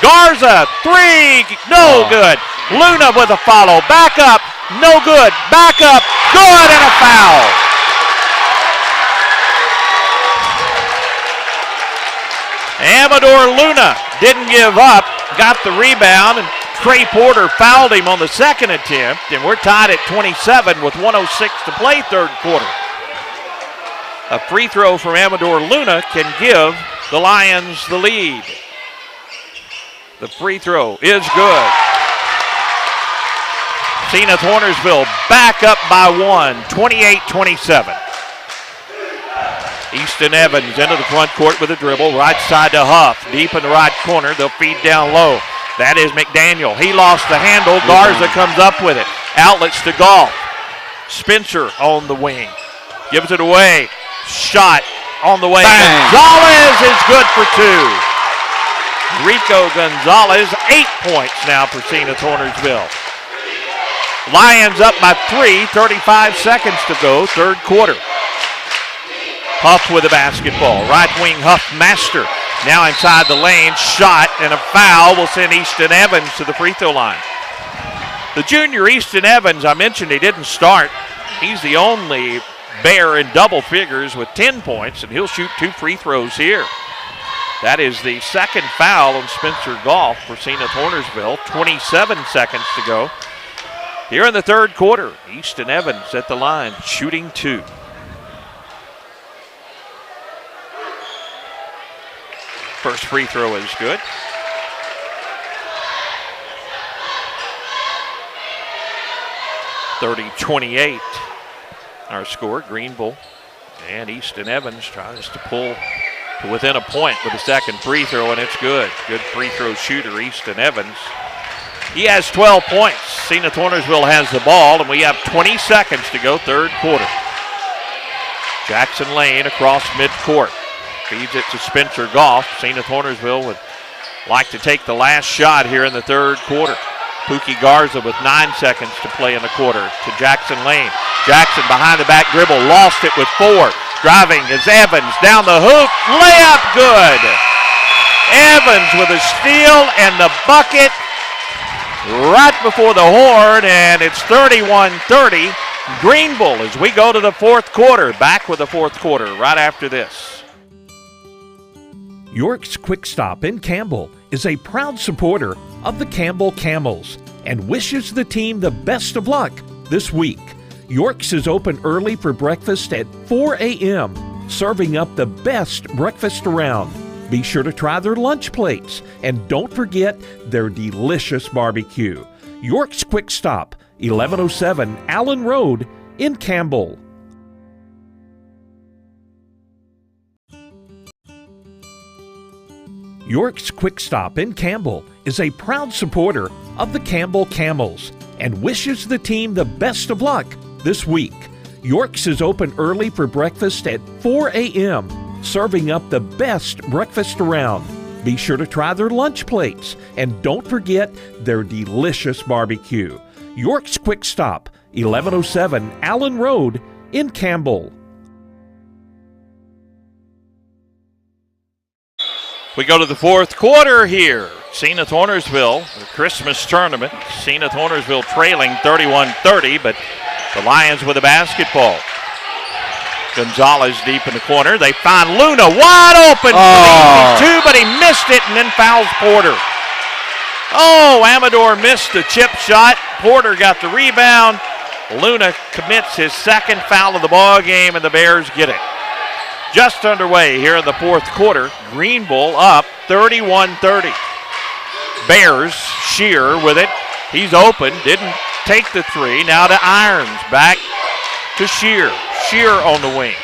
S2: Garza, three, no good. Luna with a follow, back up, no good. Back up, good, and a foul. Amador Luna didn't give up, got the rebound, and Trey Porter fouled him on the second attempt, and we're tied at 27 with 1:06 to play third quarter. A free throw from Amador Luna can give the Lions the lead. The free throw is good. Senath Hornersville back up by one, 28-27. Easton Evans into the front court with a dribble, right side to Huff, deep in the right corner. They'll feed down low. That is McDaniel. He lost the handle. Garza comes up with it. Outlets to Goff. Spencer on the wing. Gives it away. Shot on the way. Bang. Gonzalez is good for two. Rico Gonzalez, 8 points now for Senath Hornersville. Lions up by 3, 35 seconds to go, third quarter. Huff with the basketball. Right wing Huffmaster. Now inside the lane. Shot and a foul will send Easton Evans to the free throw line. The junior Easton Evans, I mentioned he didn't start. He's the only Bear in double figures with 10 points, and he'll shoot 2 free throws here. That is the second foul on Spencer Goff for Senath Hornersville. 27 seconds to go. Here in the third quarter, Easton Evans at the line, shooting 2. First free throw is good. (30-28) our score. Greenville and Easton Evans tries to pull to within a point with the second free throw, and it's good. Good free throw shooter, Easton Evans. He has 12 points. Senath Hornersville has the ball, and we have 20 seconds to go, third quarter. Jackson Lane across midcourt. Feeds it to Spencer Goff. Senath Hornersville would like to take the last shot here in the third quarter. Pookie Garza with 9 seconds to play in the quarter to Jackson Lane. Jackson behind the back dribble, lost it with 4. Driving is Evans, down the hoop, layup good. Evans with a steal and the bucket right before the horn, and it's 31-30. Greenville as we go to the fourth quarter. Back with the fourth quarter right after this.
S14: York's Quick Stop in Campbell is a proud supporter of the Campbell Camels and wishes the team the best of luck this week. York's is open early for breakfast at 4 a.m., serving up the best breakfast around. Be sure to try their lunch plates and don't forget their delicious barbecue. York's Quick Stop, 1107 Allen Road in Campbell. York's Quick Stop in Campbell is a proud supporter of the Campbell Camels and wishes the team the best of luck this week. York's is open early for breakfast at 4 a.m., serving up the best breakfast around. Be sure to try their lunch plates, and don't forget their delicious barbecue. York's Quick Stop, 1107 Allen Road in Campbell.
S2: We go to the fourth quarter here. Senath Hornersville, the Christmas tournament. Senath Hornersville trailing 31-30, but the Lions with the basketball. Gonzalez deep in the corner. They find Luna wide open for the easy two, but he missed it and then fouls Porter. Oh, Amador missed the chip shot. Porter got the rebound. Luna commits his second foul of the ball game, and the Bears get it. Just underway here in the fourth quarter. Greenville up 31-30. Bears, Shear with it. He's open, didn't take the three. Now to Irons, back to Shear. Shear on the wing.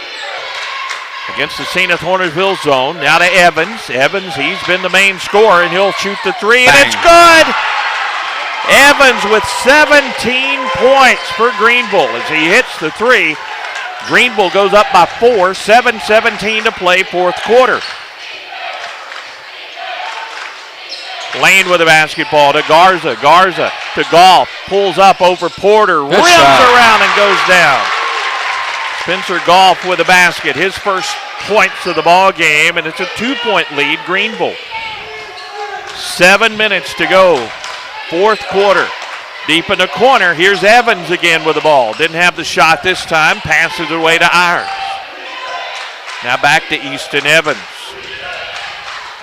S2: Against the Senath Hornersville zone. Now to Evans. Evans, he's been the main scorer, and he'll shoot the three, and it's good! Evans with 17 points for Greenville as he hits the three. Greenville goes up by 4, 7:17 to play, fourth quarter. Lane with the basketball to Garza. Garza to Goff. Pulls up over Porter. Rims around and goes down. Spencer Goff with the basket. His first points of the ball game, and it's a 2-point lead, Greenville. 7 minutes to go. Fourth quarter. Deep in the corner. Here's Evans again with the ball. Didn't have the shot this time. Passes it away to Irons. Now back to Easton Evans.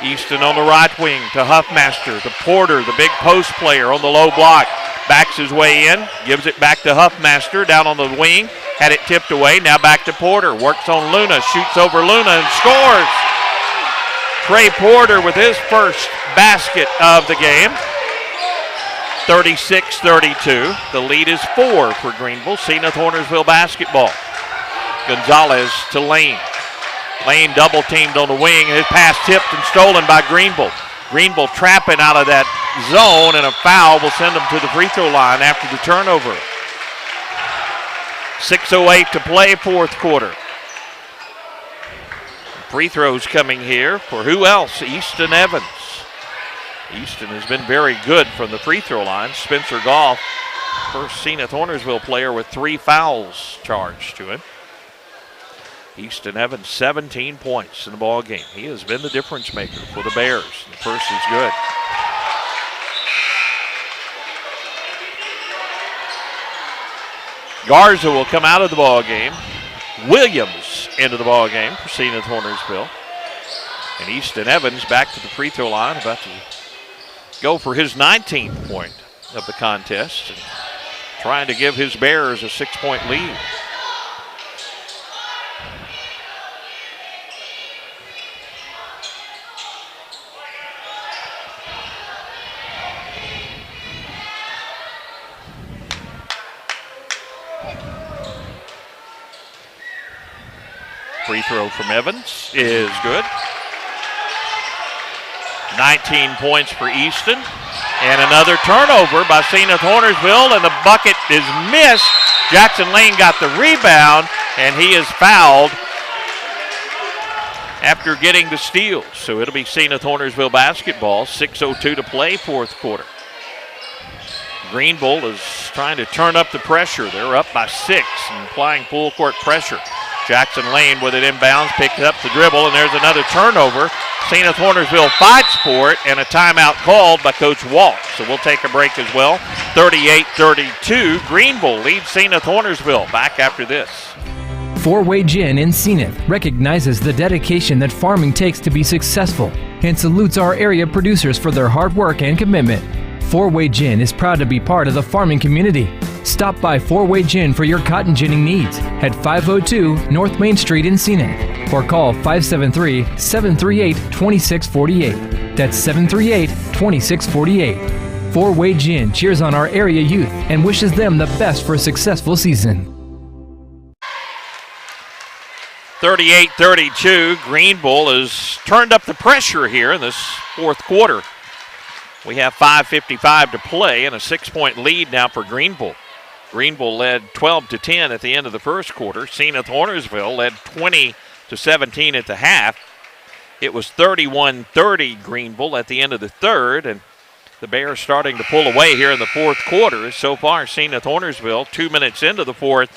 S2: Easton on the right wing to Huffmaster, to Porter, the big post player on the low block. Backs his way in, gives it back to Huffmaster down on the wing. Had it tipped away, now back to Porter. Works on Luna, shoots over Luna and scores. Trey Porter with his first basket of the game. 36-32. The lead is 4 for Greenville. Senath Hornersville basketball. Gonzalez to Lane. Lane double teamed on the wing, and his pass tipped and stolen by Greenville. Greenville trapping out of that zone, and a foul will send them to the free throw line after the turnover. 6:08 to play, fourth quarter. Free throws coming here for who else? Easton Evans. Easton has been very good from the free throw line. Spencer Goff, first Senath Hornersville player with 3 fouls charged to him. Easton Evans, 17 points in the ball game. He has been the difference maker for the Bears. The first is good. Garza will come out of the ball game. Williams into the ball game for Senath Hornersville. And Easton Evans back to the free throw line, about to go for his 19th point of the contest, and trying to give his Bears a 6-point lead. Free throw from Evans is good. 19 points for Easton. And another turnover by Senath Hornersville, and the bucket is missed. Jackson Lane got the rebound, and he is fouled after getting the steal. So it'll be Senath Hornersville basketball. 6:02 to play, fourth quarter. Greenville is trying to turn up the pressure. They're up by 6 and applying full court pressure. Jackson Lane with it inbounds, picks up the dribble, and there's another turnover. Senath Hornersville fights for it, and a timeout called by Coach Walt. So we'll take a break as well. 38-32, Greenville leads Senath Hornersville. Back after this.
S3: Four-Way Gin in Senath recognizes the dedication that farming takes to be successful and salutes our area producers for their hard work and commitment. Four-Way Gin is proud to be part of the farming community. Stop by Four-Way Gin for your cotton ginning needs at 502 North Main Street in Senath, or call 573-738-2648. That's 738-2648. Four-Way Gin cheers on our area youth and wishes them the best for a successful season.
S2: 38-32, Greenville has turned up the pressure here in this fourth quarter. We have 5:55 to play and a 6-point lead now for Greenville. Greenville led 12-10 at the end of the first quarter. Senath Hornersville led 20-17 at the half. It was 31-30 Greenville at the end of the third, and the Bears starting to pull away here in the fourth quarter. So far, Senath Hornersville 2 minutes into the fourth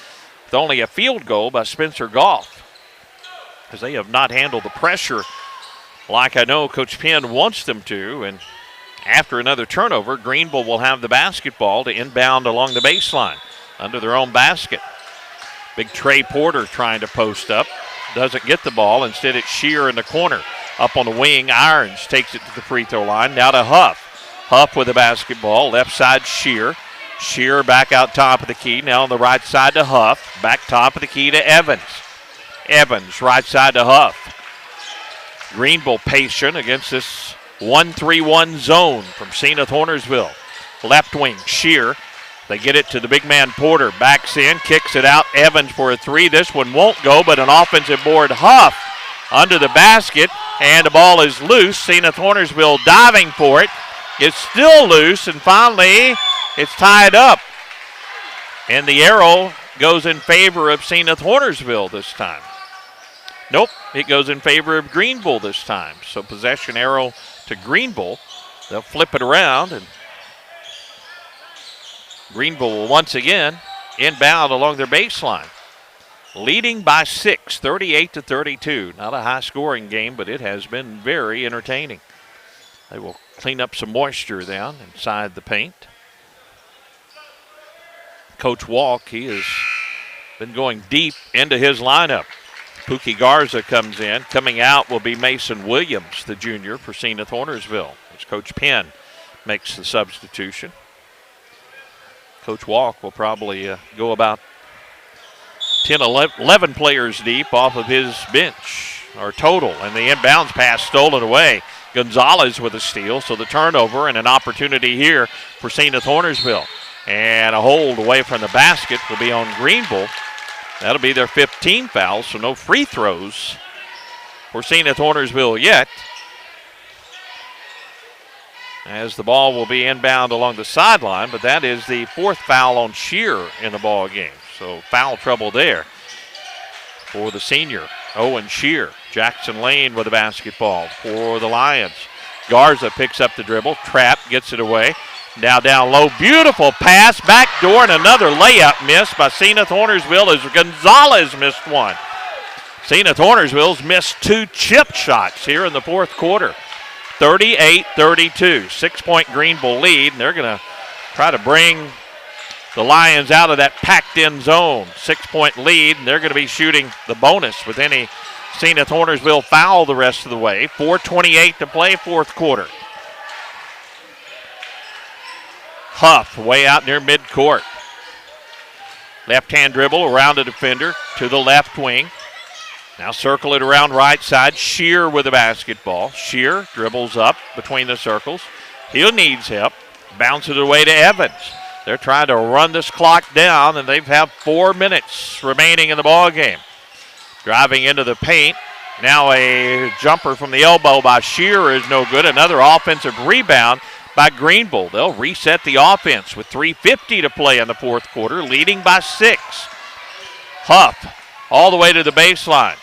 S2: with only a field goal by Spencer Goff, because they have not handled the pressure like I know Coach Penn wants them to. And after another turnover, Greenville will have the basketball to inbound along the baseline under their own basket. Big Trey Porter trying to post up. Doesn't get the ball. Instead, it's Shear in the corner. Up on the wing, Irons takes it to the free throw line. Now to Huff. Huff with the basketball. Left side, Shear. Shear back out top of the key. Now on the right side to Huff. Back top of the key to Evans. Evans, right side to Huff. Greenville patient against this 1-3-1 zone from Senath Hornersville. Left wing, Shear. They get it to the big man Porter. Backs in, kicks it out. Evans for a three. This one won't go, but an offensive board. Huff under the basket, and the ball is loose. Senath Hornersville diving for it. It's still loose, and finally it's tied up. And the arrow goes in favor of Senath Hornersville this time. Nope, it goes in favor of Greenville this time. So possession arrow to Greenville. They'll flip it around, and Greenville will once again inbound along their baseline. Leading by 6, 38-32. Not a high-scoring game, but it has been very entertaining. They will clean up some moisture down inside the paint. Coach Walk, he has been going deep into his lineup. Pookie Garza comes in. Coming out will be Mason Williams, the junior, for Senath Hornersville, as Coach Penn makes the substitution. Coach Walk will probably go about 10, 11 players deep off of his bench, or total. And the inbounds pass stolen away. Gonzalez with a steal, so the turnover and an opportunity here for Senath Hornersville. And a hold away from the basket will be on Greenville. That'll be their 15th foul, so no free throws for Senath Hornersville yet. As the ball will be inbound along the sideline, but that is the 4th foul on Shear in the ball game. So foul trouble there for the senior, Owen Shear. Jackson Lane with the basketball for the Lions. Garza picks up the dribble. Trapp gets it away. Now down low, beautiful pass, back door, and another layup miss by Senath Hornersville as Gonzalez missed one. Senath Hornersville's missed 2 chip shots here in the fourth quarter. 38-32, 6-point Greenville lead, and they're going to try to bring the Lions out of that packed-in zone. 6-point lead, and they're going to be shooting the bonus with any Senath Hornersville foul the rest of the way. 4:28 to play, fourth quarter. Huff way out near midcourt. Left-hand dribble around the defender to the left wing. Now circle it around right side. Shear with the basketball. Shear dribbles up between the circles. He needs help. Bounces it away to Evans. They're trying to run this clock down, and they have 4 minutes remaining in the ball game. Driving into the paint. Now a jumper from the elbow by Shear is no good. Another offensive rebound by Greenville. They'll reset the offense with 3:50 to play in the fourth quarter, leading by 6. Huff all the way to the baseline.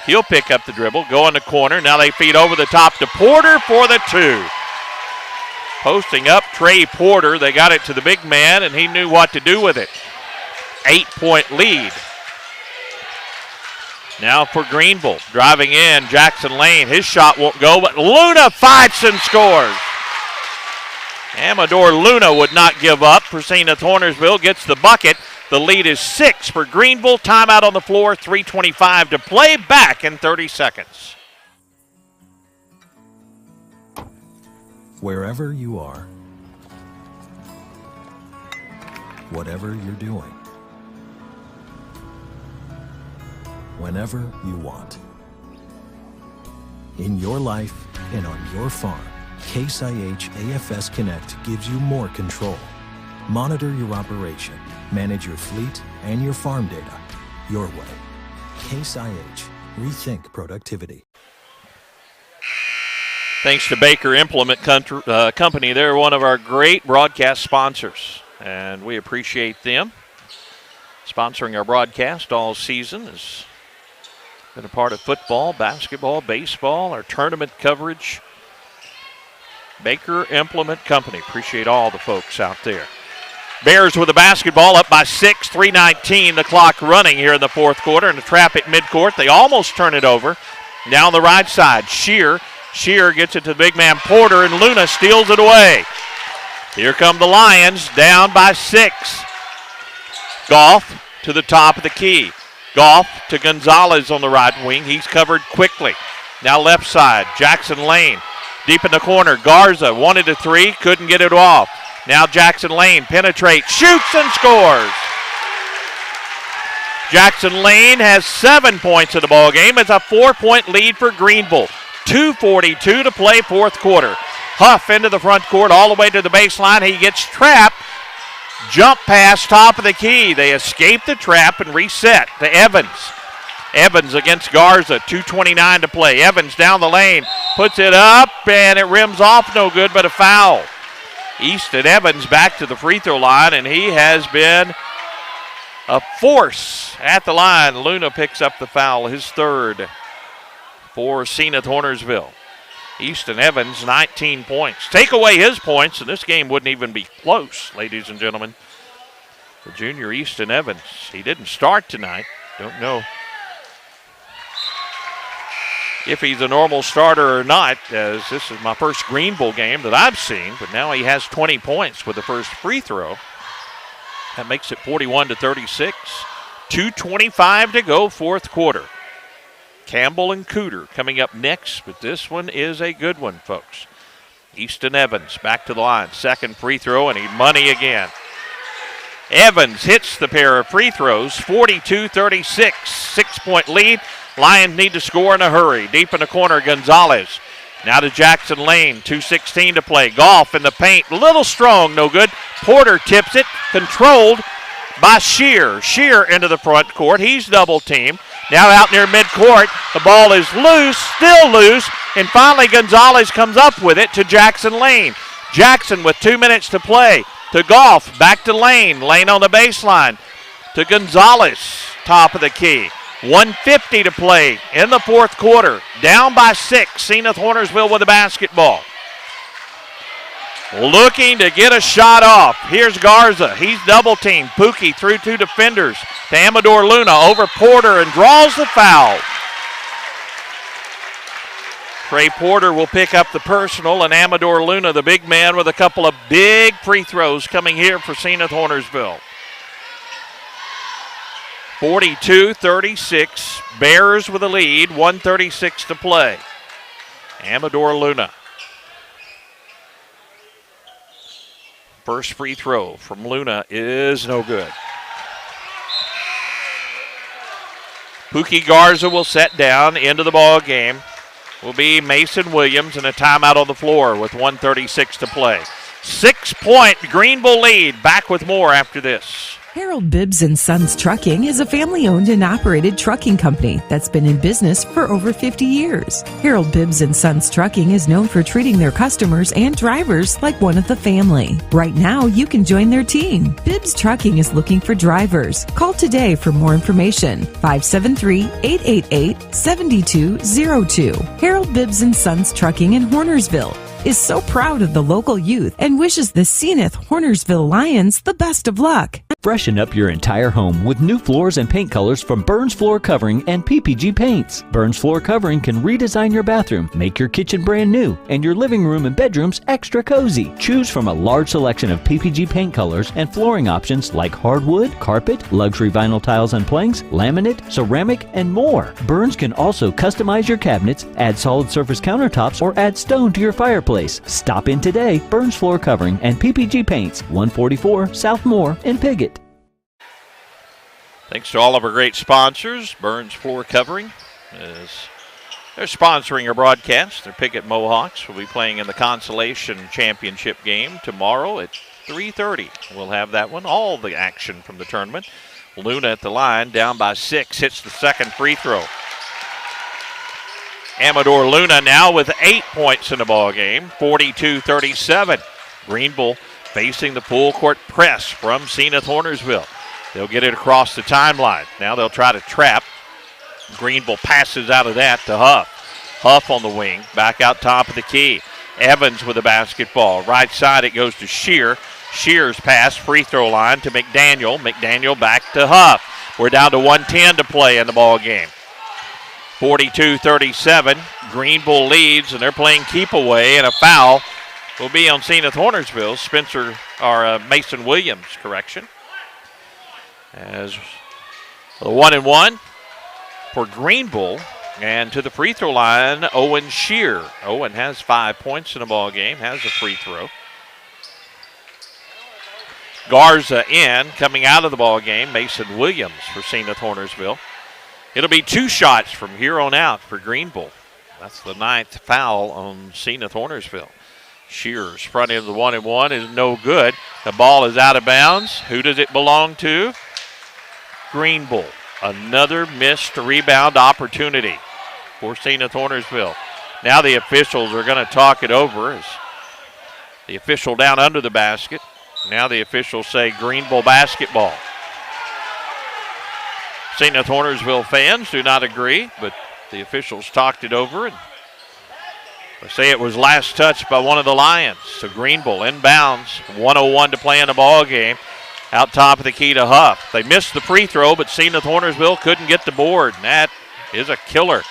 S2: He'll pick up the dribble, go in the corner. Now they feed over the top to Porter for the 2. Posting up Trey Porter. They got it to the big man, and he knew what to do with it. 8-point lead. Now for Greenville. Driving in, Jackson Lane. His shot won't go, but Luna fights and scores. Amador Luna would not give up. Senath Hornersville gets the bucket. The lead is 6 for Greenville. Timeout on the floor, 3:25 to play, back in 30 seconds.
S4: Wherever you are, whatever you're doing, whenever you want. In your life and on your farm, Case IH AFS Connect gives you more control. Monitor your operation, manage your fleet and your farm data your way. Case IH. Rethink productivity.
S2: Thanks to Baker Implement Company. They're one of our great broadcast sponsors, and we appreciate them sponsoring our broadcast all season as Been a part of football, basketball, baseball, our tournament coverage. Baker Implement Company. Appreciate all the folks out there. Bears with the basketball up by 6, 3:19. The clock running here in the fourth quarter. And a trap at midcourt. They almost turn it over. Down the right side, Shear. Shear gets it to the big man Porter, and Luna steals it away. Here come the Lions, down by 6. Goff to the top of the key. Goff to Gonzalez on the right wing. He's covered quickly. Now left side, Jackson Lane. Deep in the corner, Garza wanted a three, couldn't get it off. Now Jackson Lane penetrates, shoots, and scores. Jackson Lane has 7 points in the ball game. It's a 4-point lead for Greenville. 2:42 to play, fourth quarter. Huff into the front court all the way to the baseline. He gets trapped. Jump pass, top of the key. They escape the trap and reset to Evans. Evans against Garza, 2:29 to play. Evans down the lane, puts it up, and it rims off, no good, but a foul. Easton Evans back to the free throw line, and he has been a force at the line. Luna picks up the foul, his third for Senath Hornersville. Easton Evans, 19 points. Take away his points, and this game wouldn't even be close, ladies and gentlemen. The junior Easton Evans, he didn't start tonight. Don't know if he's a normal starter or not, as this is my first Greenville game that I've seen, but now he has 20 points with the first free throw. That makes it 41-36. 2:25 to go, fourth quarter. Campbell and Cooter coming up next, but this one is a good one, folks. Easton Evans back to the line. Second free throw, and he money again. Evans hits the pair of free throws, 42-36. 6-point lead. Lions need to score in a hurry. Deep in the corner, Gonzalez. Now to Jackson Lane, 2:16 to play. Goff in the paint, a little strong, no good. Porter tips it, controlled by Shear. Shear into the front court. He's double teamed. Now out near midcourt, the ball is loose, still loose, and finally Gonzalez comes up with it to Jackson Lane. Jackson with 2 minutes to play. To Goff, back to Lane. Lane on the baseline. To Gonzalez, top of the key. 1:50 to play in the fourth quarter. Down by 6, Senath Hornersville with the basketball. Looking to get a shot off. Here's Garza. He's double teamed. Pookie through 2 defenders to Amador Luna over Porter and draws the foul. Trey Porter will pick up the personal, and Amador Luna, the big man, with a couple of big free throws coming here for Senath Hornersville. 42-36. Bears with a lead. 1:36 to play. Amador Luna. First free throw from Luna is no good. Pookie Garza will set down. Into the ball game will be Mason Williams, and a timeout on the floor with 1:36 to play. 6-point Greenville lead. Back with more after this.
S5: Harold Bibbs & Sons Trucking is a family-owned and operated trucking company that's been in business for over 50 years. Harold Bibbs & Sons Trucking is known for treating their customers and drivers like one of the family. Right now, you can join their team. Bibbs Trucking is looking for drivers. Call today for more information. 573-888-7202. Harold Bibbs & Sons Trucking in Hornersville is so proud of the local youth and wishes the Senath Hornersville Lions the best of luck.
S6: Freshen up your entire home with new floors and paint colors from Burns Floor Covering and PPG Paints. Burns Floor Covering can redesign your bathroom, make your kitchen brand new, and your living room and bedrooms extra cozy. Choose from a large selection of PPG paint colors and flooring options like hardwood, carpet, luxury vinyl tiles and planks, laminate, ceramic, and more. Burns can also customize your cabinets, add solid surface countertops, or add stone to your fireplace. Stop in today. Burns Floor Covering and PPG Paints, 144 South Moore in Piggott.
S2: Thanks to all of our great sponsors. Burns Floor Covering they're sponsoring our broadcast. Their Piggott Mohawks will be playing in the consolation championship game tomorrow at 3:30. We'll have that one. All the action from the tournament. Luna at the line, down by 6, hits the second free throw. Amador Luna now with 8 points in the ball game, 42-37. Greenville facing the full court press from Senath Hornersville. They'll get it across the timeline. Now they'll try to trap Greenville passes out of that to Huff. Huff on the wing, back out top of the key. Evans with the basketball. Right side it goes to Shear. Shear's pass, free throw line to McDaniel. McDaniel back to Huff. We're down to 1:10 to play in the ball game. 42-37. Greenville leads, and they're playing keep away, and a foul will be on Senath Hornersville. Mason Williams, correction. As the 1-1 for Greenville. And to the free throw line, Owen Shear. Owen has 5 points in the ball game, has a free throw. Garza in, coming out of the ball game, Mason Williams for Senath Hornersville. It'll be 2 shots from here on out for Greenville. That's the 9th foul on Senath Hornersville. Shear's front end of the 1-1 is no good. The ball is out of bounds. Who does it belong to? Greenville. Another missed rebound opportunity for Senath Hornersville. Now the officials are going to talk it over as the official down under the basket. Now the officials say Greenville basketball. Senath Hornersville fans do not agree, but the officials talked it over and they say it was last touched by one of the Lions. So Greenville inbounds, 1:01 to play in the ball game. Out top of the key to Huff. They missed the free throw, but Senath Hornersville couldn't get the board, and that is a killer.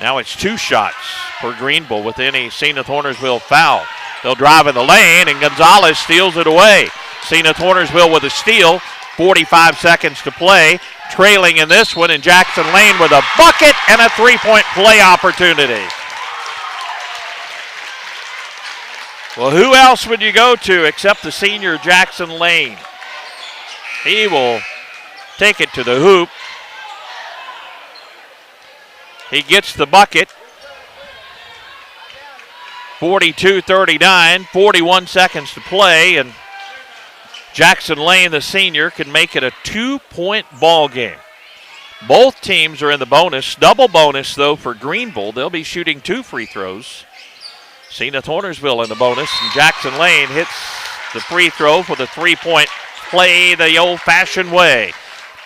S2: Now it's 2 shots for Greenville with any Senath Hornersville foul. They'll drive in the lane, and Gonzalez steals it away. Senath Hornersville with a steal, 45 seconds to play. Trailing in this one, and Jackson Lane with a bucket and a 3-point play opportunity. Well, who else would you go to except the senior Jackson Lane? He will take it to the hoop. He gets the bucket. 42-39, 41 seconds to play, and Jackson Lane, the senior, can make it a 2-point ball game. Both teams are in the bonus. Double bonus, though, for Greenville. They'll be shooting 2 free throws. Senath Hornersville in the bonus, and Jackson Lane hits the free throw for the 3-point play the old-fashioned way.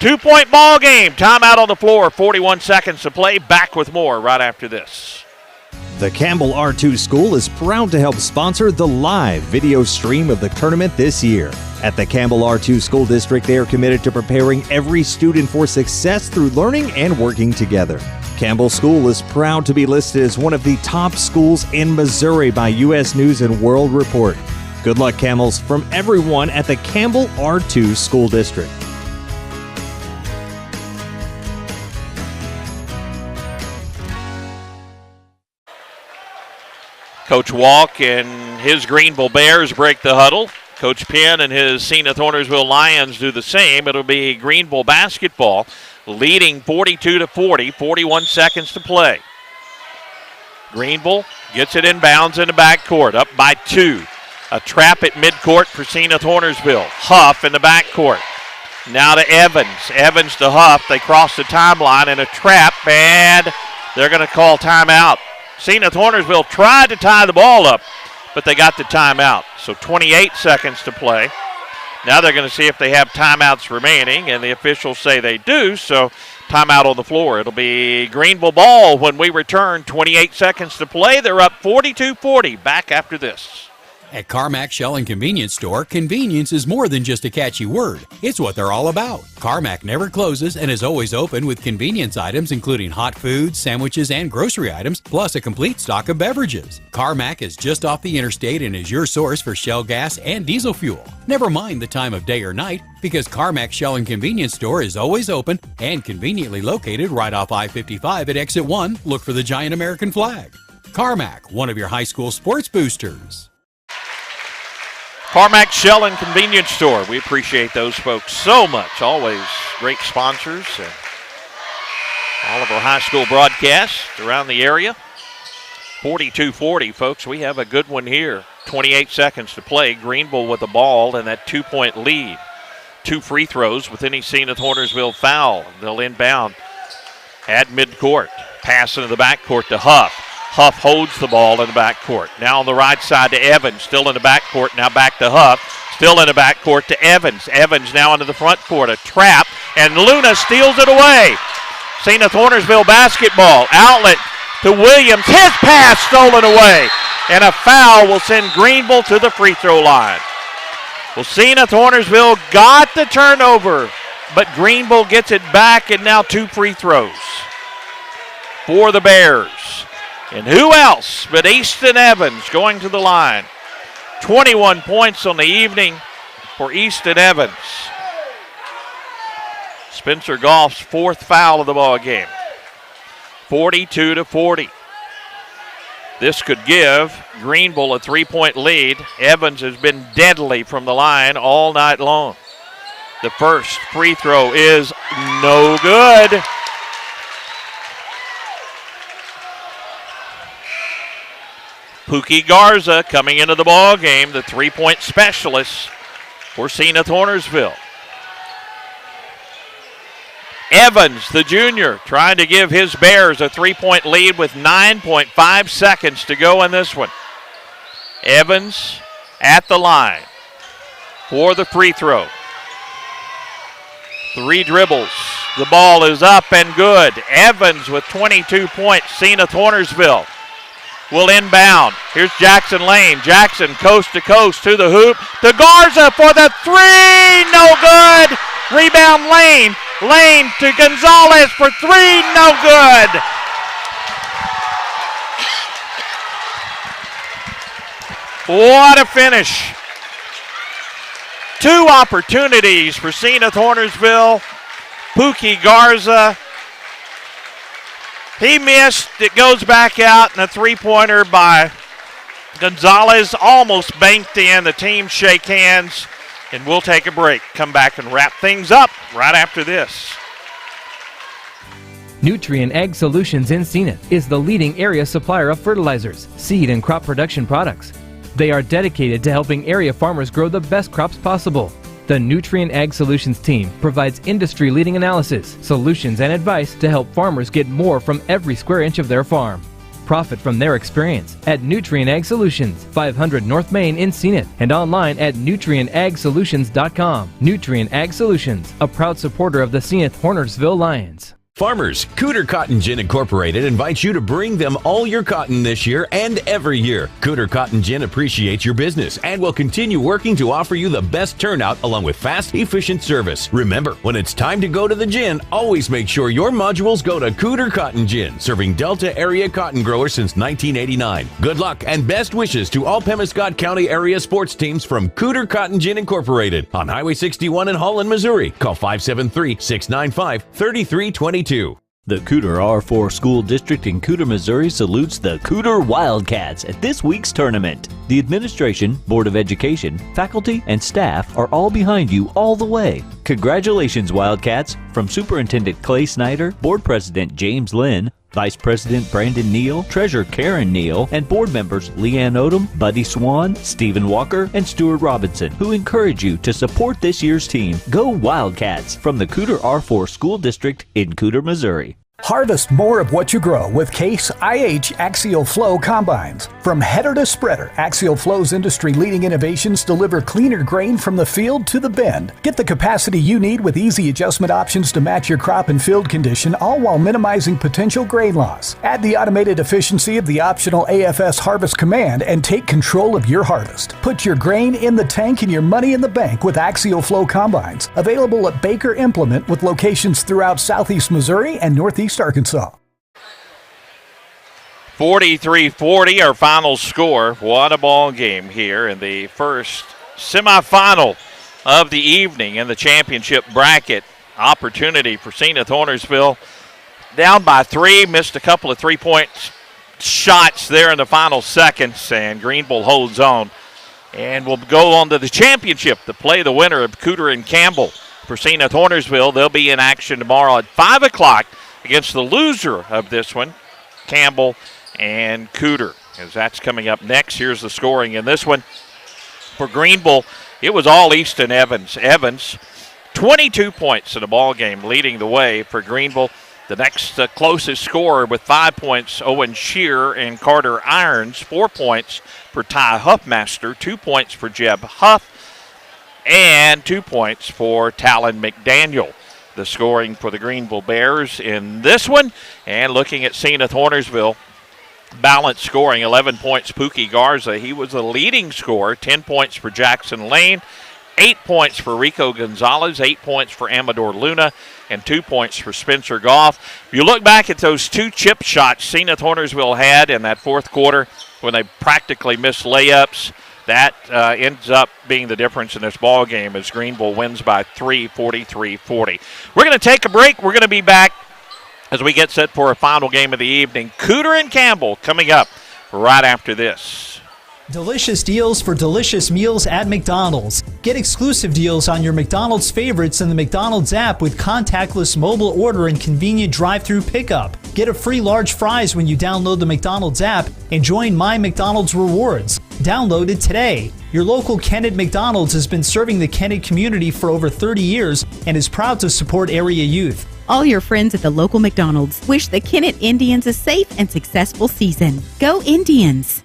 S2: 2-point ball game. Timeout on the floor. 41 seconds to play. Back with more right after this.
S7: The Campbell R2 School is proud to help sponsor the live video stream of the tournament this year. At the Campbell R2 School District, they are committed to preparing every student for success through learning and working together. Campbell School is proud to be listed as one of the top schools in Missouri by U.S. News and World Report. Good luck, Camels, from everyone at the Campbell R2 School District.
S2: Coach Walk and his Greenville Bears break the huddle. Coach Penn and his Senath Hornersville Lions do the same. It'll be Greenville basketball leading 42-40, 41 seconds to play. Greenville gets it inbounds in the backcourt, up by 2. A trap at midcourt for Senath Hornersville. Huff in the backcourt. Now to Evans. Evans to Huff. They cross the timeline in a trap, and they're going to call timeout. Senath Hornersville tried to tie the ball up, but they got the timeout. So 28 seconds to play. Now they're going to see if they have timeouts remaining, and the officials say they do, so timeout on the floor. It'll be Greenville ball when we return. 28 seconds to play. They're up 42-40. Back after this.
S8: At Carmack Shell and Convenience Store, convenience is more than just a catchy word. It's what they're all about. Carmack never closes and is always open with convenience items including hot foods, sandwiches, and grocery items, plus a complete stock of beverages. Carmack is just off the interstate and is your source for Shell gas and diesel fuel. Never mind the time of day or night, because Carmack Shell and Convenience Store is always open and conveniently located right off I-55 at Exit 1. Look for the giant American flag. Carmack, one of your high school sports boosters.
S2: Carmack Shell and Convenience Store. We appreciate those folks so much. Always great sponsors and all of our high school broadcasts around the area. 42-40, folks. We have a good one here. 28 seconds to play. Greenville with the ball and that 2-point lead. 2 free throws with any Senath Hornersville foul. They'll inbound at midcourt. Pass into the backcourt to Huff. Huff holds the ball in the backcourt. Now on the right side to Evans, still in the backcourt, now back to Huff. Still in the backcourt to Evans. Evans now into the front court, a trap, and Luna steals it away. Senath Hornersville basketball. Outlet to Williams. His pass stolen away. And a foul will send Greenville to the free throw line. Well, Senath Hornersville got the turnover, but Greenville gets it back, and now 2 free throws for the Bears. And who else but Easton Evans going to the line? 21 points on the evening for Easton Evans. Spencer Goff's 4th foul of the ball game. 42-40. This could give Greenville a 3-point lead. Evans has been deadly from the line all night long. The first free throw is no good. Pookie Garza coming into the ball game, the 3-point specialist for Senath Hornersville. Evans, the junior, trying to give his Bears a 3-point lead with 9.5 seconds to go in this one. Evans at the line for the free throw. 3 dribbles. The ball is up and good. Evans with 22 points. Senath Hornersville will inbound. Here's Jackson Lane. Jackson coast to coast to the hoop. To Garza for the 3. No good. Rebound Lane. Lane to Gonzalez for 3. No good. What a finish. 2 opportunities for Senath Hornersville. Pookie Garza. He missed. It goes back out, and a 3-pointer by Gonzalez almost banked in. The team shake hands, and we'll take a break. Come back and wrap things up right after this.
S3: Nutrien Ag Solutions in Senath is the leading area supplier of fertilizers, seed, and crop production products. They are dedicated to helping area farmers grow the best crops possible. The Nutrien Ag Solutions team provides industry-leading analysis, solutions, and advice to help farmers get more from every square inch of their farm. Profit from their experience at Nutrien Ag Solutions, 500 North Main in Senath, and online at nutrienagsolutions.com. Nutrien Ag Solutions, a proud supporter of the Senath Hornersville Lions.
S9: Farmers, Cooter Cotton Gin Incorporated invites you to bring them all your cotton this year and every year. Cooter Cotton Gin appreciates your business and will continue working to offer you the best turnout along with fast, efficient service. Remember, when it's time to go to the gin, always make sure your modules go to Cooter Cotton Gin, serving Delta area cotton growers since 1989. Good luck and best wishes to all Pemiscot County area sports teams from Cooter Cotton Gin Incorporated on Highway 61 in Holland, Missouri. Call 573-695-3322.
S6: The Cooter R4 School District in Cooter, Missouri salutes the Cooter Wildcats at this week's tournament. The administration, Board of Education, faculty, and staff are all behind you all the way. Congratulations, Wildcats, from Superintendent Clay Snyder, Board President James Lynn, Vice President Brandon Neal, Treasurer Karen Neal, and board members Leanne Odom, Buddy Swan, Stephen Walker, and Stuart Robinson, who encourage you to support this year's team. Go Wildcats from the Cooter R4 School District in Cooter, Missouri.
S20: Harvest more of what you grow with Case IH Axial Flow Combines. From header to spreader, Axial Flow's industry-leading innovations deliver cleaner grain from the field to the bin. Get the capacity you need with easy adjustment options to match your crop and field condition, all while minimizing potential grain loss. Add the automated efficiency of the optional AFS Harvest Command and take control of your harvest. Put your grain in the tank and your money in the bank with Axial Flow Combines. Available at Baker Implement with locations throughout southeast Missouri and northeast Arkansas.
S2: 43-40, our final score. What a ball game here in the first semifinal of the evening in the championship bracket. Opportunity for Senath Hornersville. Down by 3, missed a couple of 3-point shots there in the final seconds, and Greenville holds on. And we'll go on to the championship to play the winner of Cooter and Campbell. For Senath Hornersville, they'll be in action tomorrow at 5 o'clock against the loser of this one, Campbell and Cooter. As that's coming up next, here's the scoring in this one. For Greenville, it was all Easton Evans. Evans, 22 points in the ball game, leading the way for Greenville. The next closest scorer with 5 points, Owen Shear and Carter Irons. 4 points for Ty Huffmaster, 2 points for Jeb Huff, and 2 points for Talon McDaniel. the scoring for the Greenville Bears in this one. And looking at Senath Hornersville, balanced scoring, 11 points, Pookie Garza. He was the leading scorer, 10 points for Jackson Lane, 8 points for Rico Gonzalez, 8 points for Amador Luna, and 2 points for Spencer Goff. If you look back at those 2 chip shots Senath Hornersville had in that fourth quarter when they practically missed layups, that ends up being the difference in this ball game as Greenville wins by 3, 43-40. We're going to take a break. We're going to be back as we get set for our final game of the evening. Cooter and Campbell coming up right after this.
S21: Delicious deals for delicious meals at McDonald's. Get exclusive deals on your McDonald's favorites in the McDonald's app with contactless mobile order and convenient drive-through pickup. Get a free large fries when you download the McDonald's app and join My McDonald's Rewards. Download it today. Your local Kennett McDonald's has been serving the Kennett community for over 30 years and is proud to support area youth.
S15: All your friends at the local McDonald's wish the Kennett Indians a safe and successful season. Go Indians!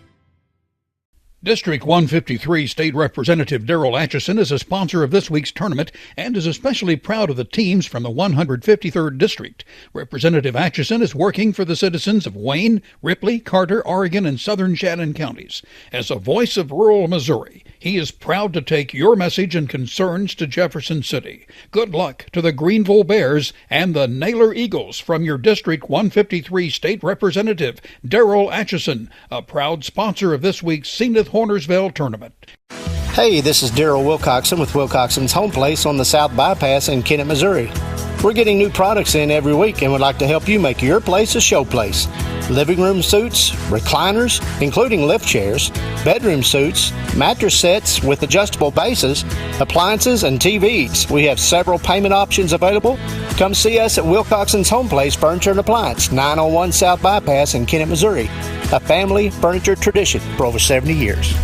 S10: District 153 State Representative Darrell Atchison is a sponsor of this week's tournament and is especially proud of the teams from the 153rd District. Representative Atchison is working for the citizens of Wayne, Ripley, Carter, Oregon, and southern Shannon counties. As a voice of rural Missouri, he is proud to take your message and concerns to Jefferson City. Good luck to the Greenville Bears and the Naylor Eagles from your District 153 State Representative Darrell Atchison, a proud sponsor of this week's Senath Hornersville Tournament.
S22: Hey, this is Daryl Wilcoxon with Wilcoxon's Home Place on the South Bypass in Kennett, Missouri. We're getting new products in every week and would like to help you make your place a show place. Living room suites, recliners, including lift chairs, bedroom suites, mattress sets with adjustable bases, appliances, and TVs. We have several payment options available. Come see us at Wilcoxon's Home Place Furniture and Appliance, 901 South Bypass in Kennett, Missouri. A family furniture tradition for over 70 years.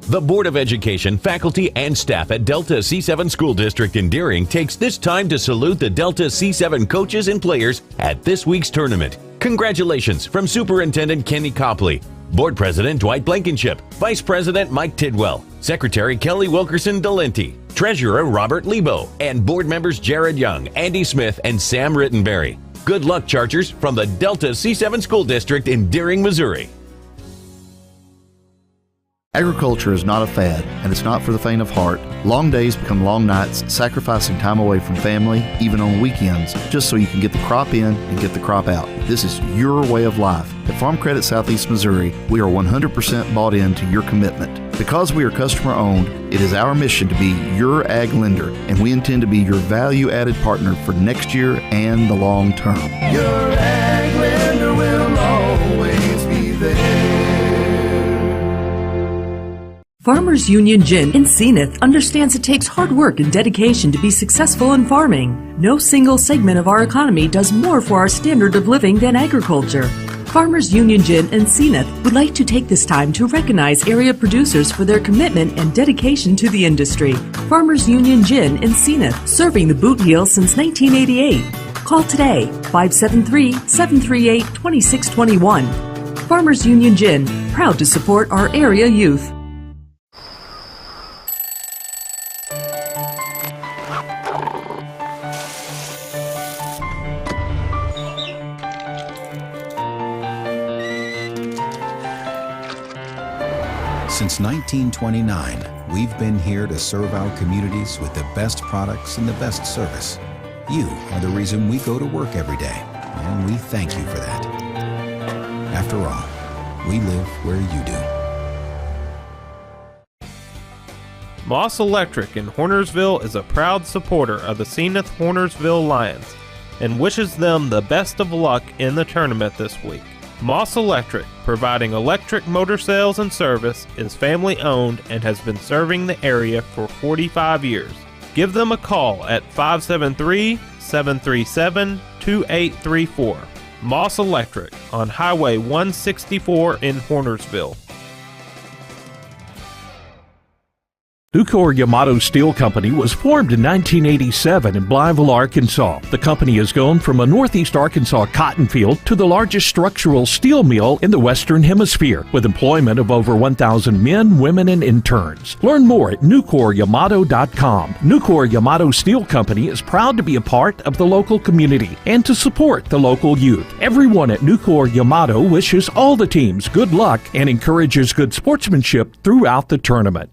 S9: The Board of Education, faculty, and staff at Delta C7 School District in Deering takes this time to salute the Delta C7 coaches and players at this week's tournament. Congratulations from Superintendent Kenny Copley, Board President Dwight Blankenship, Vice President Mike Tidwell, Secretary Kelly Wilkerson Delenti, Treasurer Robert Lebo, and Board members Jared Young, Andy Smith, and Sam Rittenberry. Good luck, Chargers, from the Delta C7 School District in Deering, Missouri.
S11: Agriculture is not a fad, and it's not for the faint of heart. Long days become long nights, sacrificing time away from family, even on weekends, just so you can get the crop in and get the crop out. This is your way of life. At Farm Credit Southeast Missouri, we are 100% bought into your commitment. Because we are customer-owned, it is our mission to be your ag lender, and we intend to be your value-added partner for next year and the long term.
S12: Your ag lender will always be there.
S5: Farmers Union Gin in Senath understands it takes hard work and dedication to be successful in farming. No single segment of our economy does more for our standard of living than agriculture. Farmers Union Gin in Senath would like to take this time to recognize area producers for their commitment and dedication to the industry. Farmers Union Gin in Senath, serving the Boot Heel since 1988. Call today, 573-738-2621. Farmers Union Gin, proud to support our area youth.
S13: Since 1929, we've been here to serve our communities with the best products and the best service. You are the reason we go to work every day, and we thank you for that. After all, we live where you do.
S1: Moss Electric in Hornersville is a proud supporter of the Senath Hornersville Lions and wishes them the best of luck in the tournament this week. Moss Electric, providing electric motor sales and service, is family owned and has been serving the area for 45 years. Give them a call at 573-737-2834. Moss Electric on Highway 164 in Hornersville.
S14: Cooter Yamato Steel Company was formed in 1987 in Blytheville, Arkansas. The company has grown from a northeast Arkansas cotton field to the largest structural steel mill in the Western Hemisphere, with employment of over 1,000 men, women, and interns. Learn more at nucoryamato.com. Cooter Yamato Steel Company is proud to be a part of the local community and to support the local youth. Everyone at Cooter Yamato wishes all the teams good luck and encourages good sportsmanship throughout the tournament.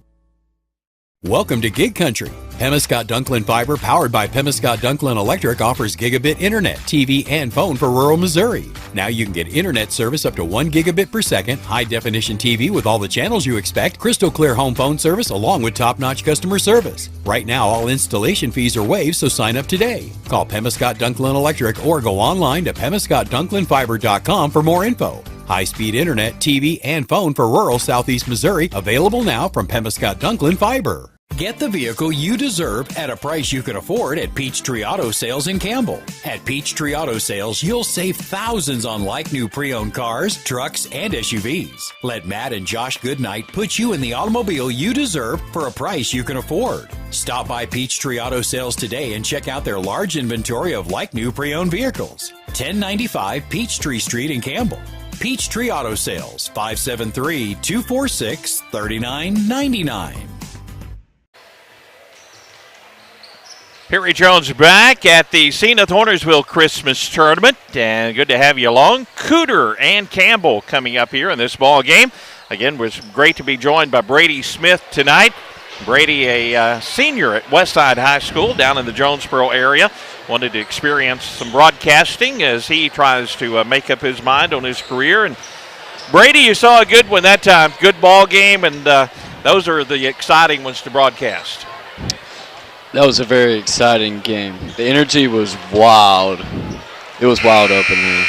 S8: Welcome to Gig Country. Pemiscot Dunklin Fiber, powered by Pemiscot Dunklin Electric, offers gigabit internet, TV, and phone for rural Missouri. Now you can get internet service up to 1 gigabit per second, high-definition TV with all the channels you expect, crystal clear home phone service, along with top-notch customer service. Right now, all installation fees are waived, so sign up today. Call Pemiscot Dunklin Electric or go online to PemiscotDunklinFiber.com for more info. High-speed internet, TV, and phone for rural southeast Missouri, available now from Pemiscot Dunklin Fiber. Get the vehicle you deserve at a price you can afford at Peachtree Auto Sales in Campbell. At Peachtree Auto Sales, you'll save thousands on like-new pre-owned cars, trucks, and SUVs. Let Matt and Josh Goodnight put you in the automobile you deserve for a price you can afford. Stop by Peachtree Auto Sales today and check out their large inventory of like-new pre-owned vehicles. 1095 Peachtree Street in Campbell. Peachtree Auto Sales, 573-246-3999.
S2: Perry Jones back at the Senath Hornersville Christmas Tournament, and good to have you along. Cooter and Campbell coming up here in this ball game. Again, it was great to be joined by Brady Smith tonight. Brady, a senior at Westside High School down in the Jonesboro area, wanted to experience some broadcasting as he tries to make up his mind on his career. And Brady, you saw a good one that time, good ball game, and those are the exciting ones to broadcast.
S16: That was a very exciting game. The energy was wild. It was wild up in there.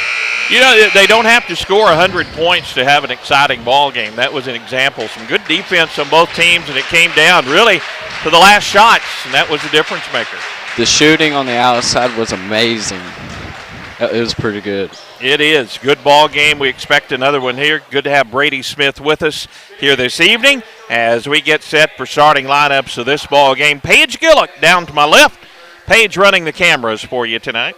S2: You know, they don't have to score 100 points to have an exciting ball game. That was an example. Some good defense on both teams, and it came down really to the last shots, and that was the difference maker.
S16: The shooting on the outside was amazing. It was pretty good.
S2: It is. Good ball game. We expect another one here. Good to have Brady Smith with us here this evening as we get set for starting lineups of this ball game. Paige Gillick down to my left. Paige running the cameras for you tonight.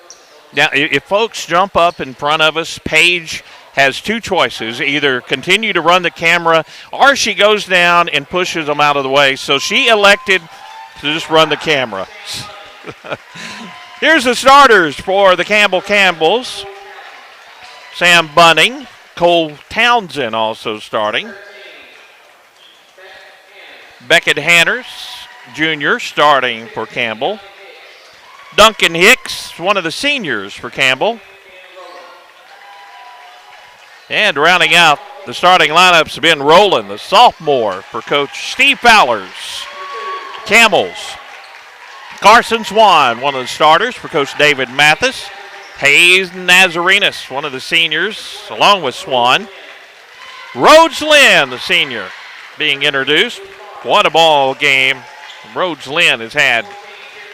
S2: Now, if folks jump up in front of us, Paige has two choices. Either continue to run the camera or she goes down and pushes them out of the way. So she elected to just run the camera. Here's the starters for the Campbells. Sam Bunning, Cole Townsend also starting. Beckett Hanners Jr. starting for Campbell. Duncan Hicks, one of the seniors for Campbell. And rounding out the starting lineups, Ben Rowland, the sophomore for Coach Steve Fowler's Camels. Carson Swan, one of the starters for Coach David Mathis. Hayes Nazarenas, one of the seniors, along with Swan. Rhodes Lynn, the senior, being introduced. What a ball game Rhodes Lynn has had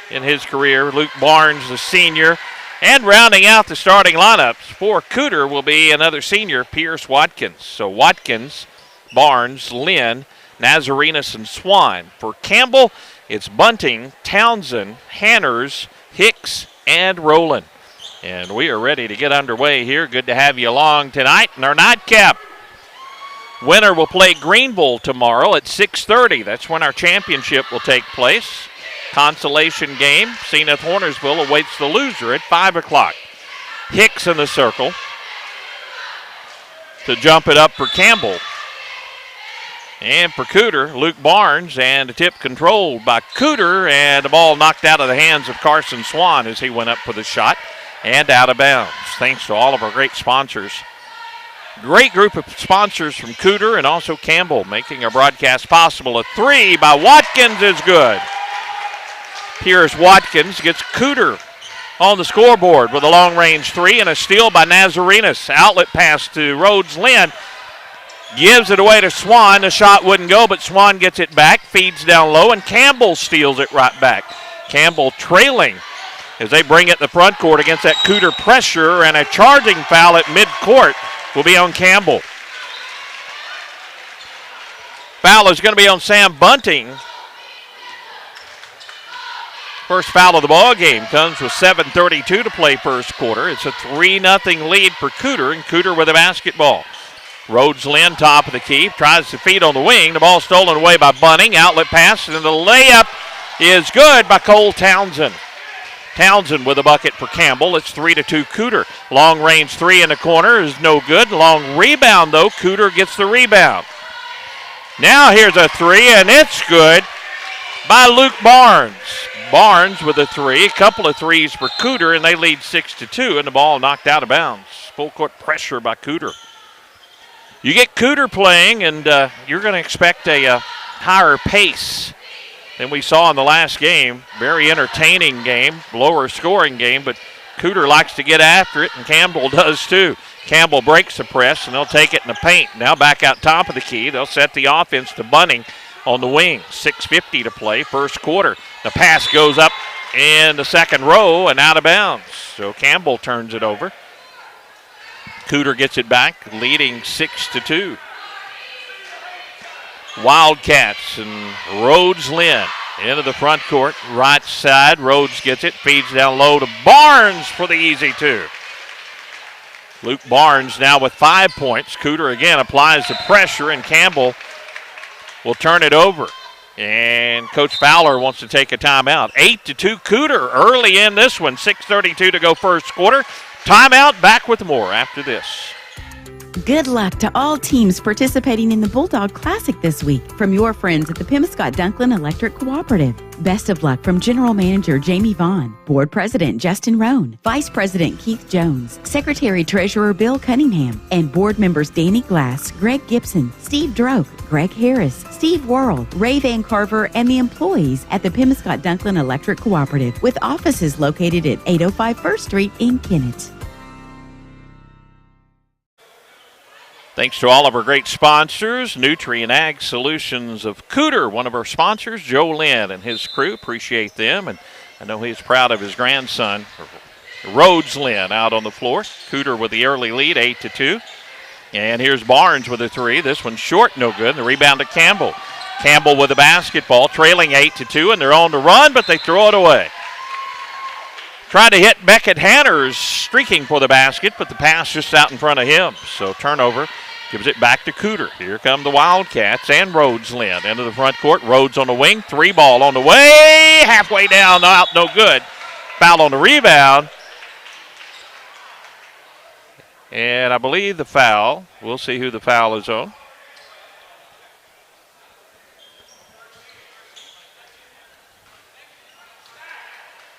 S2: in his career. Luke Barnes, the senior. And rounding out the starting lineups for Cooter will be another senior, Pierce Watkins. So Watkins, Barnes, Lynn, Nazarenas, and Swan. For Campbell, it's Bunting, Townsend, Hanners, Hicks, and Rowland. And we are ready to get underway here. Good to have you along tonight in our nightcap. Winner will play Greenville tomorrow at 6:30. That's when our championship will take place. Consolation game. Senath Hornersville awaits the loser at 5 o'clock. Hicks in the circle to jump it up for Campbell. And for Cooter, Luke Barnes, and a tip controlled by Cooter, and the ball knocked out of the hands of Carson Swan as he went up for the shot and out of bounds. Thanks to all of our great sponsors. Great group of sponsors from Cooter and also Campbell making our broadcast possible. A three by Watkins is good. Pierce Watkins gets Cooter on the scoreboard with a long-range three and a steal by Nazarenas. Outlet pass to Rhodes Lynn. Gives it away to Swan. The shot wouldn't go, but Swan gets it back, feeds down low, and Campbell steals it right back. Campbell trailing as they bring it to the front court against that Cooter pressure, and a charging foul at midcourt will be on Campbell. Foul is going to be on Sam Bunting First foul of the ball game comes with 7:32 to play first quarter. It's a 3-0 lead for Cooter, and Cooter with a basketball. Rhodes Lynn, top of the key, tries to feed on the wing. The ball stolen away by Bunning. Outlet pass, and the layup is good by Cole Townsend. Townsend with a bucket for Campbell. It's 3-2 Cooter. Long range three in the corner is no good. Long rebound, though. Cooter gets the rebound. Now here's a three, and it's good by Luke Barnes. Barnes with a three. A couple of threes for Cooter, and they lead 6-2, and the ball knocked out of bounds. Full court pressure by Cooter. You get Cooter playing, and you're going to expect a higher pace than we saw in the last game. Very entertaining game, lower scoring game, but Cooter likes to get after it, and Campbell does too. Campbell breaks the press, and they'll take it in the paint. Now back out top of the key. They'll set the offense to Bunning on the wing. 6:50 to play, first quarter. The pass goes up in the second row and out of bounds. So Campbell turns it over. Cooter gets it back, leading 6-2. Wildcats and Rhodes Lynn into the front court. Right side, Rhodes gets it, feeds down low to Barnes for the easy two. Luke Barnes now with 5 points. Cooter again applies the pressure, and Campbell will turn it over. And Coach Fowler wants to take a timeout. 8-2 Cooter early in this one. 6:32 to go first quarter. Timeout, back with more after this.
S15: Good luck to all teams participating in the Bulldog Classic this week from your friends at the Pemiscot-Dunklin Electric Cooperative. Best of luck from General Manager Jamie Vaughn, Board President Justin Rohn, Vice President Keith Jones, Secretary Treasurer Bill Cunningham, and board members Danny Glass, Greg Gibson, Steve Droke, Greg Harris, Steve Worrell, Ray Van Carver, and the employees at the Pemiscot-Dunklin Electric Cooperative, with offices located at 805 First Street in Kennett.
S2: Thanks to all of our great sponsors, Nutrient Ag Solutions of Cooter, one of our sponsors, Joe Lynn and his crew. Appreciate them, and I know he's proud of his grandson, Rhodes Lynn, out on the floor. Cooter with the early lead, 8-2. And here's Barnes with a three. This one's short, no good. The rebound to Campbell. Campbell with the basketball, trailing 8-2, and they're on the run, but they throw it away. Tried to hit Beckett Hanners streaking for the basket, but the pass just out in front of him. So turnover gives it back to Cooter. Here come the Wildcats and Rhodes Lynn into the front court. Rhodes on the wing, three ball on the way, halfway down, out, no good. Foul on the rebound. And I believe the foul, we'll see who the foul is on.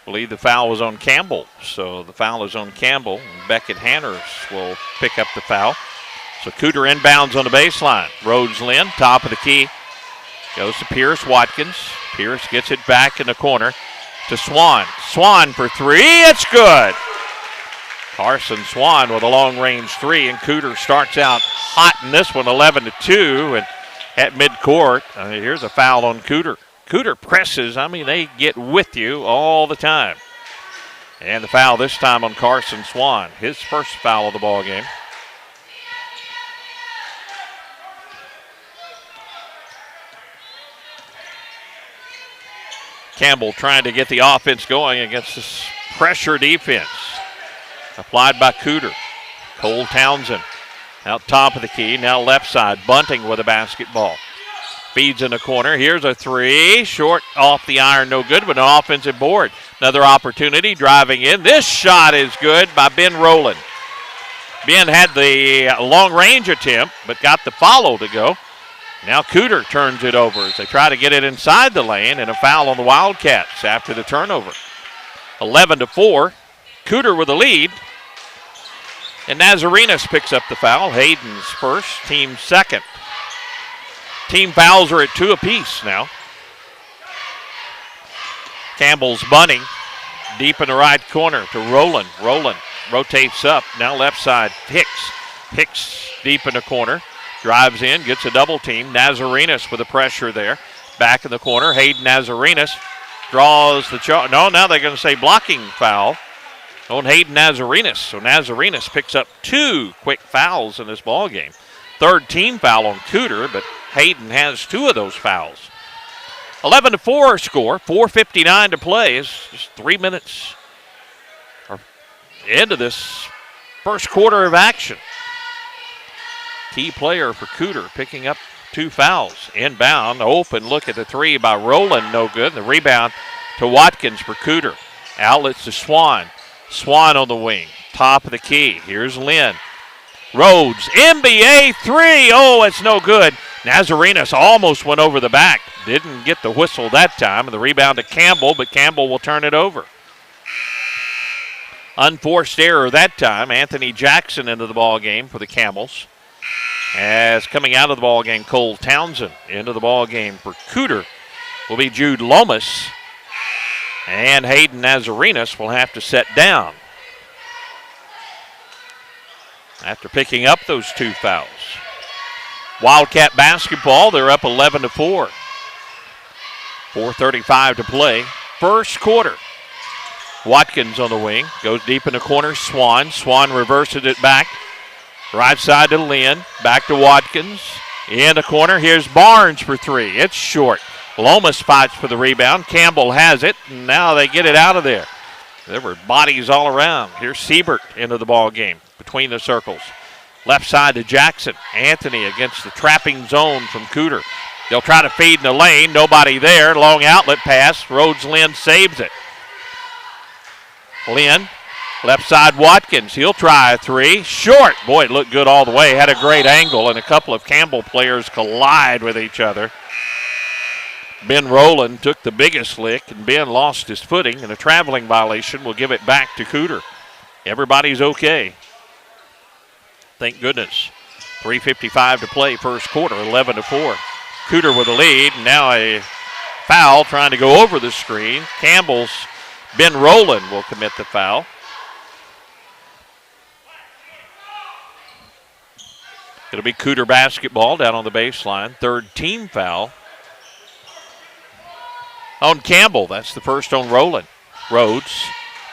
S2: I believe the foul was on Campbell, so the foul is on Campbell. Beckett Hanners will pick up the foul. So Cooter inbounds on the baseline. Rhodes Lynn, top of the key, goes to Pierce Watkins. Pierce gets it back in the corner to Swan. Swan for three, it's good. Carson Swan with a long-range three, and Cooter starts out hot in this one, 11-2, and at midcourt, here's a foul on Cooter. Cooter presses, they get with you all the time. And the foul this time on Carson Swan, his first foul of the ball game. Campbell trying to get the offense going against this pressure defense. Applied by Cooter. Cole Townsend out top of the key, now left side. Bunting with a basketball. Feeds in the corner. Here's a three. Short off the iron, no good, but an offensive board. Another opportunity, driving in. This shot is good by Ben Rowland. Ben had the long-range attempt, but got the follow to go. Now Cooter turns it over as they try to get it inside the lane, and a foul on the Wildcats after the turnover. 11-4. Cooter with the lead. And Nazarenas picks up the foul. Hayden's first, team second. Team fouls are at 2 apiece now. Campbell's bunting deep in the right corner to Rowland. Rowland rotates up. Now left side, Hicks. Hicks deep in the corner. Drives in, gets a double team. Nazarenas with the pressure there. Back in the corner, Hayden Nazarenas draws the charge. No, now they're going to say blocking foul on Hayden Nazarenas. So Nazarenas picks up 2 quick fouls in this ball game. Third team foul on Cooter, but Hayden has 2 of those fouls. 11-4 score, 4:59 to play. It's just 3 minutes into this first quarter of action. Key player for Cooter picking up 2 fouls. Inbound, open look at the three by Rowland, no good. The rebound to Watkins for Cooter. Outlets to Swan. Swan on the wing, top of the key. Here's Lynn. Rhodes, NBA three. Oh, it's no good. Nazarenas almost went over the back. Didn't get the whistle that time. The rebound to Campbell, but Campbell will turn it over. Unforced error that time. Anthony Jackson into the ball game for the Camels. As coming out of the ball game, Cole Townsend into the ball game for Cooter will be Jude Lomas. And Hayden Nazarenas will have to set down after picking up those 2 fouls. Wildcat basketball, they're up 11-4. 4:35 to play. First quarter. Watkins on the wing, goes deep in the corner. Swan reverses it back. Right side to Lynn, back to Watkins. In the corner, here's Barnes for 3. It's short. Lomas fights for the rebound. Campbell has it, and now they get it out of there. There were bodies all around. Here's Siebert into the ball game between the circles. Left side to Jackson. Anthony against the trapping zone from Cooter. They'll try to feed in the lane. Nobody there. Long outlet pass. Rhodes Lynn saves it. Lynn, left side Watkins. He'll try a 3. Short. Boy, it looked good all the way. Had a great angle, and a couple of Campbell players collide with each other. Ben Rowland took the biggest lick, and Ben lost his footing, and a traveling violation will give it back to Cooter. Everybody's okay. Thank goodness. 3:55 to play first quarter, 11-4. Cooter with the lead, and now a foul trying to go over the screen. Ben Rowland will commit the foul. It'll be Cooter basketball down on the baseline. 3rd team foul on Campbell. That's the first on Rowland. Rhodes,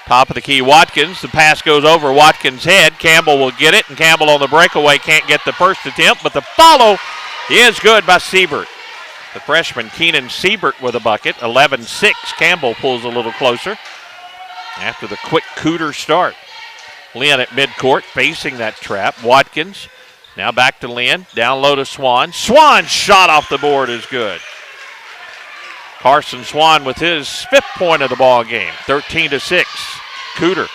S2: top of the key, Watkins. The pass goes over Watkins' head. Campbell will get it, and Campbell on the breakaway can't get the first attempt, but the follow is good by Siebert. The freshman Keenan Siebert with a bucket. 11-6. Campbell pulls a little closer after the quick Cooter start. Lynn at midcourt facing that trap. Watkins now back to Lynn. Down low to Swan. Swan's shot off the board is good. Carson Swan with his 5th point of the ball game. 13-6. Cooter.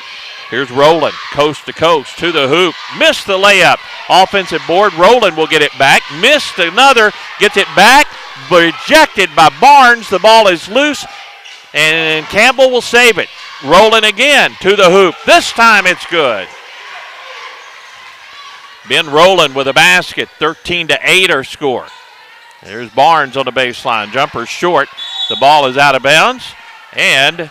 S2: Here's Rowland, coast to coast, to the hoop. Missed the layup. Offensive board. Rowland will get it back. Missed another. Gets it back. Rejected by Barnes. The ball is loose. And Campbell will save it. Rowland again to the hoop. This time it's good. Ben Rowland with a basket. 13-8 our score. There's Barnes on the baseline. Jumper short. The ball is out of bounds. And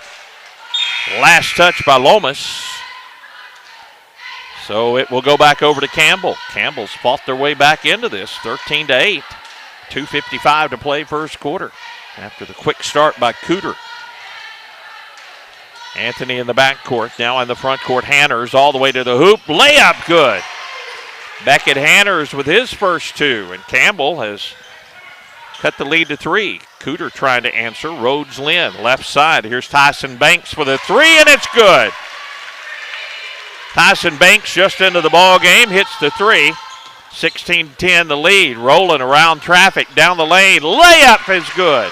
S2: last touch by Lomas. So it will go back over to Campbell. Campbell's fought their way back into this. 13-8. 2:55 to play first quarter after the quick start by Cooter. Anthony in the backcourt. Now in the front court. Hanners all the way to the hoop. Layup good. Beckett Hanners with his first 2. And Campbell has cut the lead to 3. Cooter trying to answer. Rhodes Lynn, left side. Here's Tyson Banks for the 3, and it's good. Tyson Banks just into the ball game, hits the 3. 16-10 the lead. Rolling around traffic down the lane. Layup is good.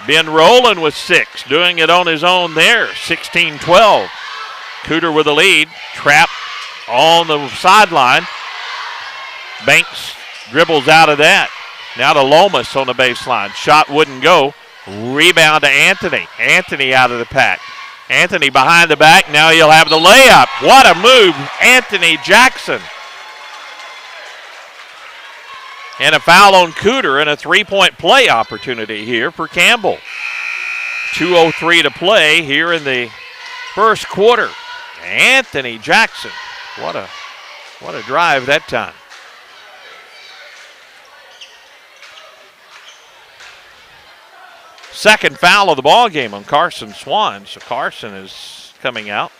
S2: Ben Rowland with 6, doing it on his own there. 16-12. Cooter with the lead. Trap on the sideline. Banks dribbles out of that. Now to Lomas on the baseline. Shot wouldn't go. Rebound to Anthony. Anthony out of the pack. Anthony behind the back. Now he'll have the layup. What a move, Anthony Jackson. And a foul on Cooter and a 3-point play opportunity here for Campbell. 2:03 to play here in the first quarter. Anthony Jackson. What a drive that time. Second foul of the ball game on Carson Swan. So Carson is coming out.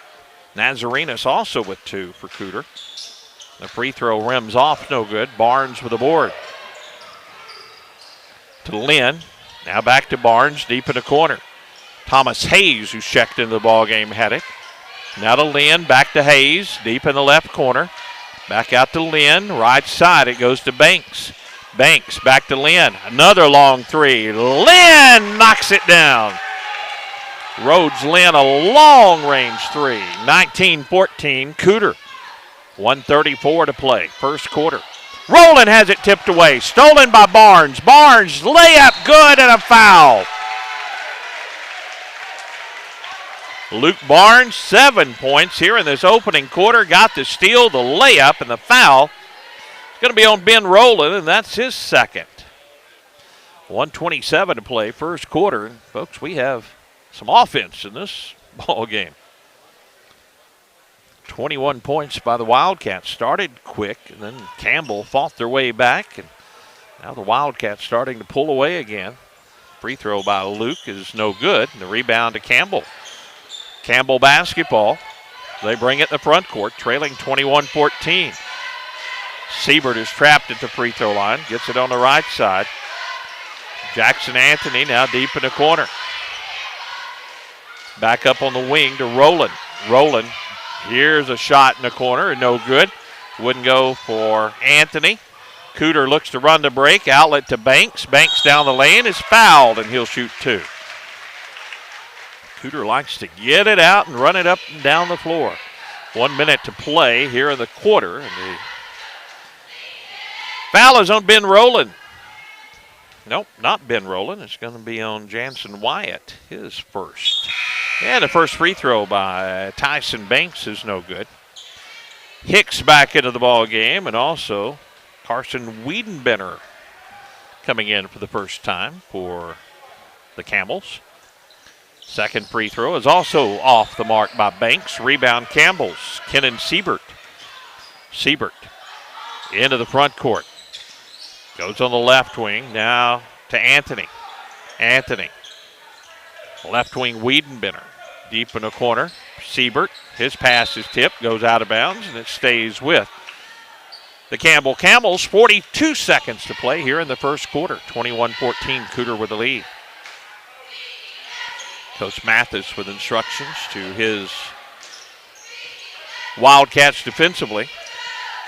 S2: Nazarenas also with 2 for Cooter. The free throw rims off, no good. Barnes with the board. To Lynn. Now back to Barnes, deep in the corner. Thomas Hayes, who's checked into the ball game, had it. Now to Lynn, back to Hayes, deep in the left corner. Back out to Lynn, right side, it goes to Banks. Banks, back to Lynn, another long three. Lynn knocks it down. Rhodes Lynn, a long-range three. 19-14, Cooter. 1:34 to play, first quarter. Rowland has it tipped away, stolen by Barnes. Barnes, layup, good, and a foul. Luke Barnes, 7 points here in this opening quarter. Got the steal, the layup, and the foul. It's going to be on Ben Rowland, and that's his second. 1:27 to play, first quarter. And folks, we have some offense in this ball game. 21 points by the Wildcats. Started quick, and then Campbell fought their way back, and now the Wildcats starting to pull away again. Free throw by Luke is no good, and the rebound to Campbell. Campbell basketball. They bring it in the front court, trailing 21-14. Siebert is trapped at the free throw line, gets it on the right side. Jackson Anthony now deep in the corner. Back up on the wing to Rowland. Rowland, here's a shot in the corner, and no good. Wouldn't go for Anthony. Cooter looks to run the break, outlet to Banks. Banks down the lane is fouled, and he'll shoot two. Cooter likes to get it out and run it up and down the floor. 1 minute to play here in the quarter. And the foul is on Ben Rowland. Nope, not Ben Rowland. It's going to be on Jansen Wyatt, his first. And the first free throw by Tyson Banks is no good. Hicks back into the ball game, and also Carson Wiedenbenner coming in for the first time for the Camels. Second free throw is also off the mark by Banks. Rebound Campbell's. Kenan Siebert. Siebert into the front court. Goes on the left wing. Now to Anthony. Anthony. Left wing Wiedenbenner. Deep in the corner. Siebert. His pass is tipped. Goes out of bounds, and it stays with the Campbell Camels. 42 seconds to play here in the first quarter. 21-14. Cooter with the lead. Coach Mathis with instructions to his Wildcats defensively.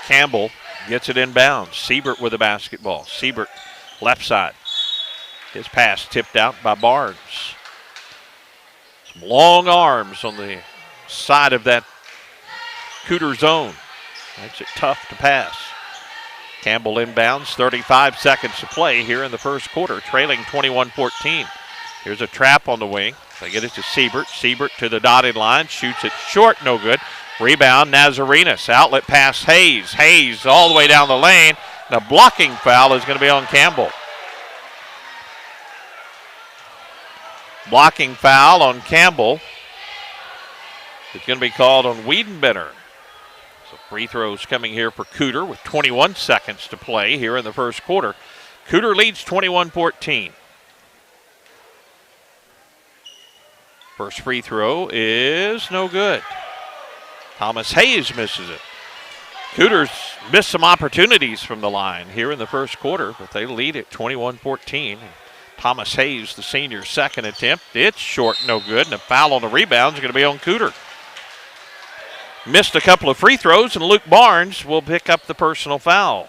S2: Campbell gets it inbounds. Siebert with the basketball. Siebert left side. His pass tipped out by Barnes. Some long arms on the side of that Cooter zone. Makes it tough to pass. Campbell inbounds. 35 seconds to play here in the first quarter, trailing 21-14. Here's a trap on the wing. They get it to Siebert. Siebert to the dotted line. Shoots it short. No good. Rebound, Nazarenas. Outlet pass, Hayes. Hayes all the way down the lane. The blocking foul is going to be on Campbell. Blocking foul on Campbell. It's going to be called on Wiedenbenner. So free throws coming here for Cooter with 21 seconds to play here in the first quarter. Cooter leads 21-14. First free throw is no good. Thomas Hayes misses it. Cooters missed some opportunities from the line here in the first quarter, but they lead at 21-14. Thomas Hayes, the senior, second attempt. It's short, no good, and a foul on the rebound is going to be on Cooter. Missed a couple of free throws, and Luke Barnes will pick up the personal foul.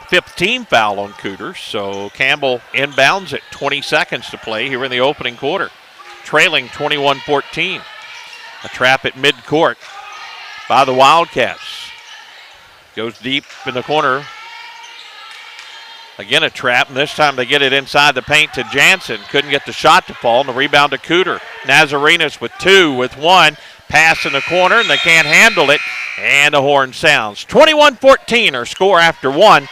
S2: Fifth team foul on Cooter, so Campbell inbounds at 20 seconds to play here in the opening quarter, trailing 21-14. A trap at midcourt by the Wildcats. Goes deep in the corner. Again a trap, and this time they get it inside the paint to Jansen. Couldn't get the shot to fall, and the rebound to Cooter. Nazarenas with two, with one. Pass in the corner, and they can't handle it, and the horn sounds. 21-14, our score after one.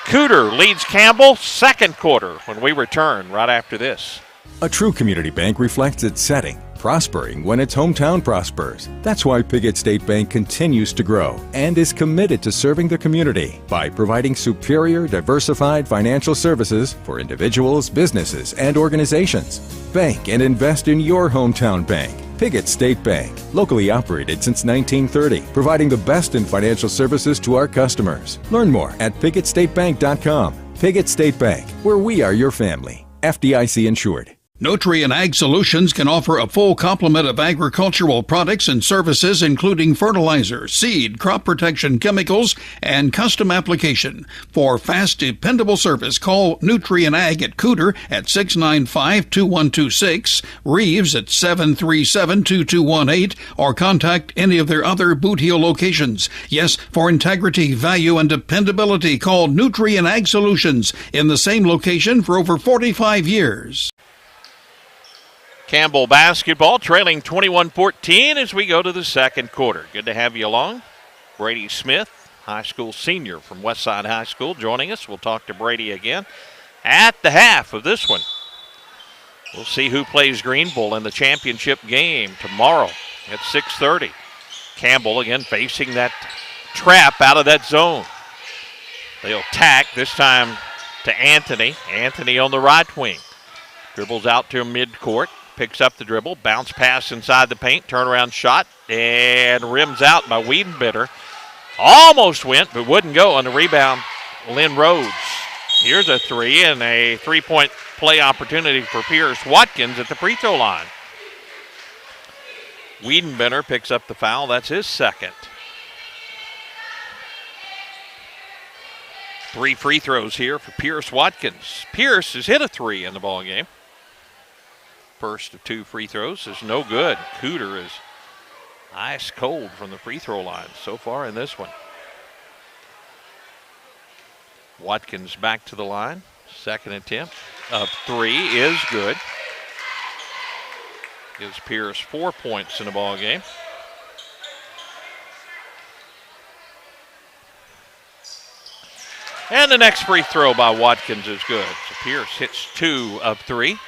S2: Cooter leads Campbell second quarter when we return right after this.
S17: A true community bank reflects its setting, prospering when its hometown prospers. That's why Piggott State Bank continues to grow and is committed to serving the community by providing superior, diversified financial services for individuals, businesses, and organizations. Bank and invest in your hometown bank. Piggott State Bank, locally operated since 1930, providing the best in financial services to our customers. Learn more at PiggottStateBank.com. Piggott State Bank, where we are your family. FDIC insured.
S10: Nutrien Ag Solutions can offer a full complement of agricultural products and services, including fertilizer, seed, crop protection, chemicals, and custom application. For fast, dependable service, call Nutrien Ag at Cooter at 695-2126, Reeves at 737-2218, or contact any of their other Boot Heel locations. Yes, for integrity, value, and dependability, call Nutrien Ag Solutions in the same location for over 45 years.
S2: Campbell basketball trailing 21-14 as we go to the second quarter. Good to have you along. Brady Smith, high school senior from Westside High School, joining us. We'll talk to Brady again at the half of this one. We'll see who plays Greenville in the championship game tomorrow at 6:30. Campbell again facing that trap out of that zone. They'll tack this time to Anthony. Anthony on the right wing. Dribbles out to midcourt. Picks up the dribble, bounce pass inside the paint, turnaround shot, and rims out by Wiedenbitter. Almost went, but wouldn't go on the rebound. Lynn Rhodes. Here's a three and a three-point play opportunity for Pierce Watkins at the free throw line. Wiedenbitter picks up the foul. That's his second. 3 free throws here for Pierce Watkins. Pierce has hit a three in the ball game. First of 2 free throws is no good. Cooter is ice cold from the free throw line so far in this one. Watkins back to the line. Second attempt of 3 is good. Gives Pierce 4 points in the ball game. And the next free throw by Watkins is good. So Pierce hits 2 of 3.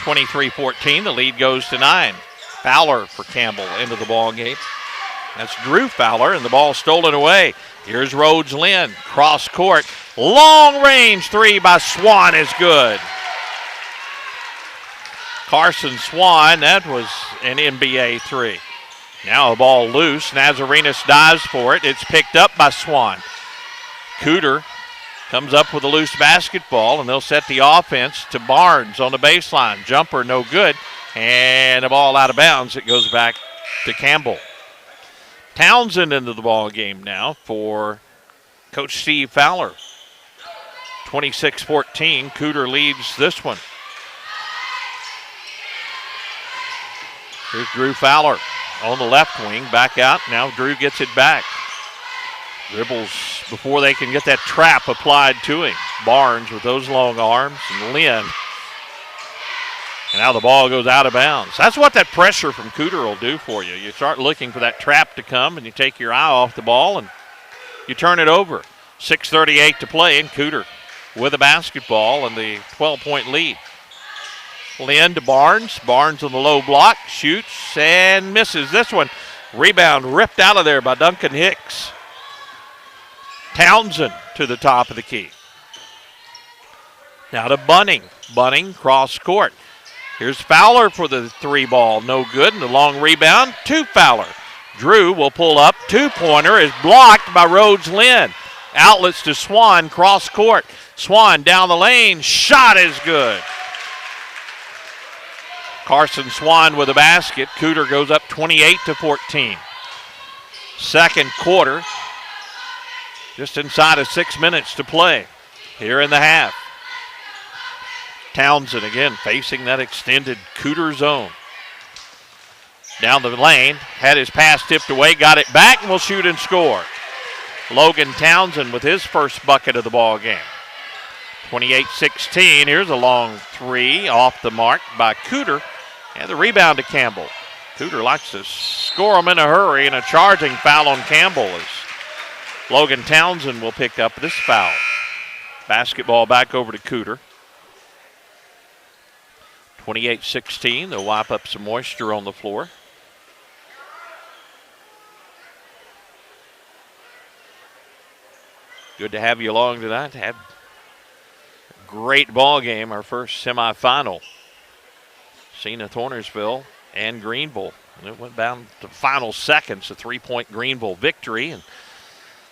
S2: 23-14, the lead goes to 9. Fowler for Campbell into the ball game. That's Drew Fowler, and the ball stolen away. Here's Rhodes Lynn, cross court. Long range 3 by Swan is good. Carson Swan, that was an NBA 3. Now a ball loose. Nazarenas dives for it. It's picked up by Swan. Cooter comes up with a loose basketball, and they'll set the offense to Barnes on the baseline. Jumper no good, and the ball out of bounds. It goes back to Campbell. Townsend into the ball game now for Coach Steve Fowler. 26-14, Cooter leads this one. Here's Drew Fowler on the left wing, back out. Now Drew gets it back. Dribbles before they can get that trap applied to him. Barnes with those long arms, and Lynn. And now the ball goes out of bounds. That's what that pressure from Cooter will do for you. You start looking for that trap to come, and you take your eye off the ball, and you turn it over. 6:38 to play, and Cooter with a basketball and the 12-point lead. Lynn to Barnes. Barnes on the low block, shoots and misses this one. Rebound ripped out of there by Duncan Hicks. Townsend to the top of the key. Now to Bunning. Bunning cross court. Here's Fowler for the 3 ball. No good. And the long rebound to Fowler. Drew will pull up. 2-pointer is blocked by Rhodes Lynn. Outlets to Swan. Cross court. Swan down the lane. Shot is good. Carson Swan with a basket. Cooter goes up 28-14. Second quarter. Just inside of 6 minutes to play here in the half. Townsend again facing that extended Cooter zone. Down the lane, had his pass tipped away, got it back, and will shoot and score. Logan Townsend with his first bucket of the ball game. 28-16, here's a long 3 off the mark by Cooter, and the rebound to Campbell. Cooter likes to score them in a hurry, and a charging foul on Campbell is Logan Townsend will pick up this foul. Basketball back over to Cooter. 28-16. They'll wipe up some moisture on the floor. Good to have you along tonight. Had a great ball game, our first semifinal. Senath Hornersville and Greenville. And it went down to final seconds, a 3-point Greenville victory. And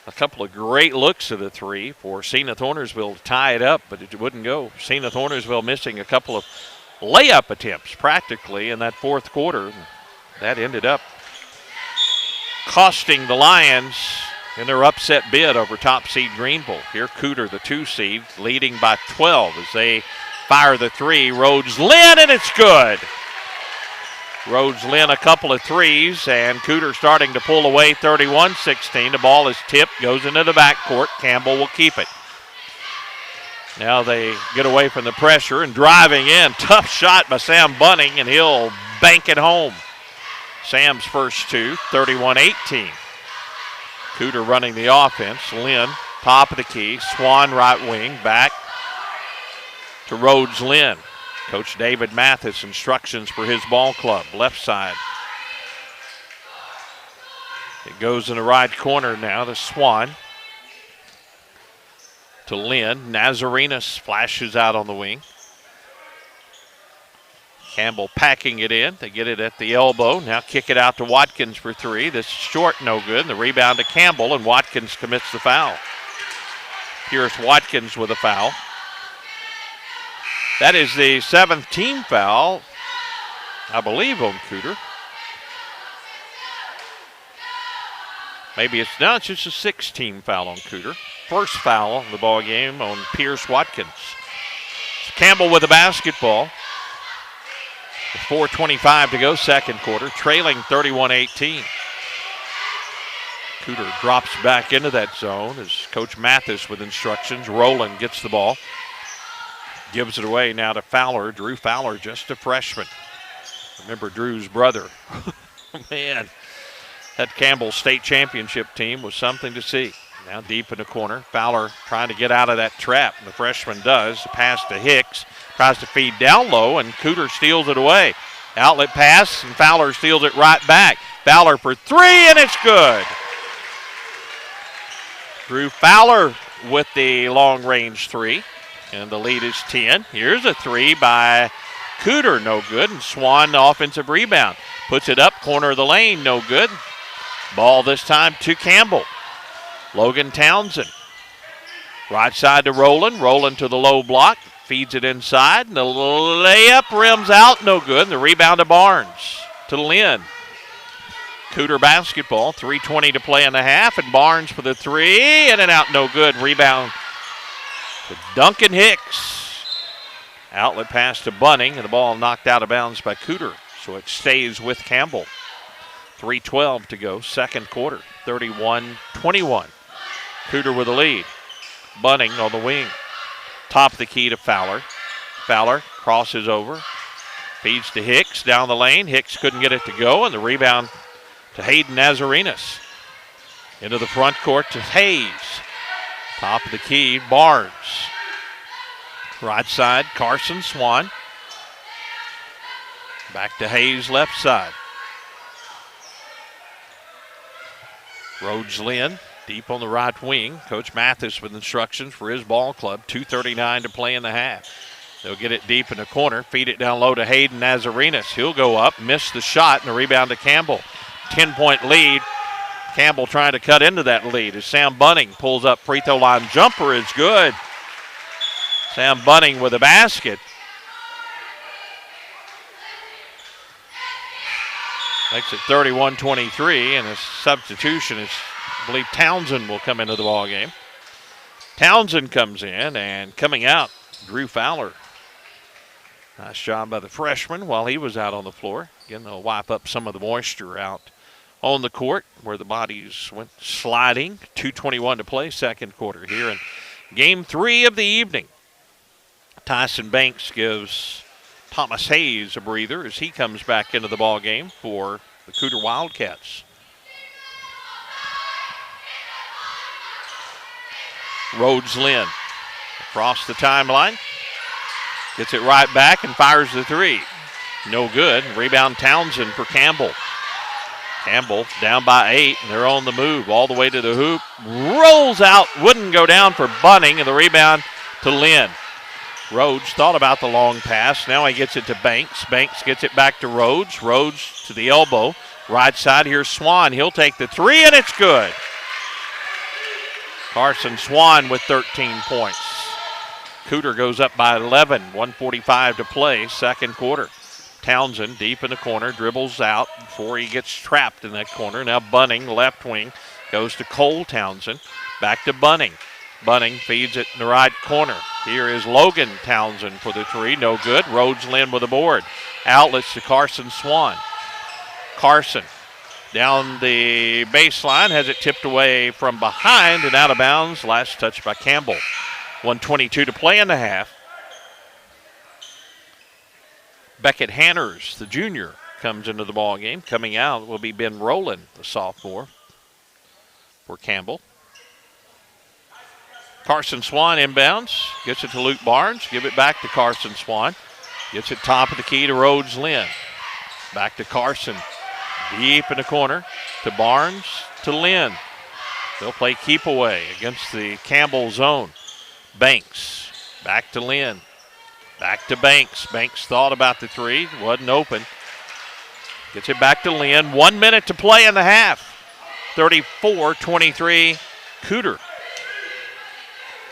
S2: A couple of great looks at the three for Senath Hornersville to tie it up, but it wouldn't go. Senath Hornersville missing a couple of layup attempts practically in that fourth quarter. That ended up costing the Lions in their upset bid over top seed Greenville. Here Cooter, the 2 seed, leading by 12 as they fire the three. Rhodes Lynn, and it's good. Rhodes Lynn a couple of threes, and Cooter starting to pull away 31-16. The ball is tipped, goes into the backcourt. Campbell will keep it. Now they get away from the pressure and driving in. Tough shot by Sam Bunning, and he'll bank it home. Sam's first 2, 31-18. Cooter running the offense. Lynn, top of the key. Swan right wing, back to Rhodes Lynn. Coach David Mathis, instructions for his ball club. Left side. It goes in the right corner now to Swan. To Lynn. Nazarenas flashes out on the wing. Campbell packing it in. They get it at the elbow. Now kick it out to Watkins for 3. This is short, no good. And the rebound to Campbell, and Watkins commits the foul. Pierce Watkins with a foul. That is the 7th team foul, I believe, on Cooter. Maybe it's just a 6th team foul on Cooter. First foul of the ball game on Pierce Watkins. So Campbell with the basketball. With 4:25 to go, second quarter, trailing 31-18. Cooter drops back into that zone as Coach Mathis with instructions. Rowland gets the ball. Gives it away now to Fowler. Drew Fowler, just a freshman. Remember Drew's brother. Man, that Campbell State Championship team was something to see. Now deep in the corner. Fowler trying to get out of that trap. And the freshman does. Pass to Hicks. Tries to feed down low, and Cooter steals it away. Outlet pass, and Fowler steals it right back. Fowler for 3, and it's good. Drew Fowler with the long-range 3. And the lead is 10. Here's a 3 by Cooter, no good. And Swan, the offensive rebound. Puts it up, corner of the lane, no good. Ball this time to Campbell. Logan Townsend. Right side to Rowland. Rowland to the low block. Feeds it inside. And the layup rims out, no good. And the rebound to Barnes. To Lynn. Cooter basketball. 3:20 to play in the half. And Barnes for the 3. In and out, no good. Rebound to Duncan Hicks. Outlet pass to Bunning, and the ball knocked out of bounds by Cooter. So it stays with Campbell. 3:12 to go, second quarter. 31-21. Cooter with the lead. Bunning on the wing. Top of the key to Fowler. Fowler crosses over. Feeds to Hicks down the lane. Hicks couldn't get it to go, and the rebound to Hayden Nazarenas. Into the front court to Hayes. Top of the key, Barnes. Right side, Carson Swan. Back to Hayes, left side. Rhodes Lynn, deep on the right wing. Coach Mathis with instructions for his ball club. 2:39 to play in the half. They'll get it deep in the corner, feed it down low to Hayden Nazarenas. He'll go up, miss the shot, and the rebound to Campbell. 10-point lead. Campbell trying to cut into that lead as Sam Bunning pulls up. Free throw line jumper is good. Sam Bunning with a basket. Makes it 31-23, and a substitution is, I believe Townsend will come into the ball game. Townsend comes in, and coming out, Drew Fowler. Nice job by the freshman while he was out on the floor. Again, they'll wipe up some of the moisture out on the court where the bodies went sliding. 2:21 to play, second quarter here in game 3 of the evening. Tyson Banks gives Thomas Hayes a breather as he comes back into the ball game for the Cooter Wildcats. Rhodes Lynn across the timeline. Gets it right back and fires the 3. No good. Rebound Townsend for Campbell. Campbell down by 8, and they're on the move all the way to the hoop. Rolls out, wouldn't go down for Bunning, and the rebound to Lynn. Rhodes thought about the long pass. Now he gets it to Banks. Banks gets it back to Rhodes. Rhodes to the elbow. Right side, here's Swan. He'll take the 3, and it's good. Carson Swan with 13 points. Cooter goes up by 11, 1:45 to play, second quarter. Townsend deep in the corner, dribbles out before he gets trapped in that corner. Now Bunning, left wing, goes to Cole Townsend. Back to Bunning. Bunning feeds it in the right corner. Here is Logan Townsend for the three. No good. Rhodes Lynn with the board. Outlets to Carson Swan. Carson down the baseline, has it tipped away from behind and out of bounds. Last touch by Campbell. 1:22 to play in the half. Beckett Hanners, the junior, comes into the ball game. Coming out will be Ben Rowland, the sophomore, for Campbell. Carson Swan inbounds, gets it to Luke Barnes, give it back to Carson Swan. Gets it top of the key to Rhodes Lynn. Back to Carson, deep in the corner, to Barnes, to Lynn. They'll play keep away against the Campbell zone. Banks, back to Lynn. Back to Banks. Banks thought about the three, wasn't open. Gets it back to Lynn. 1 minute to play in the half. 34-23, Cooter.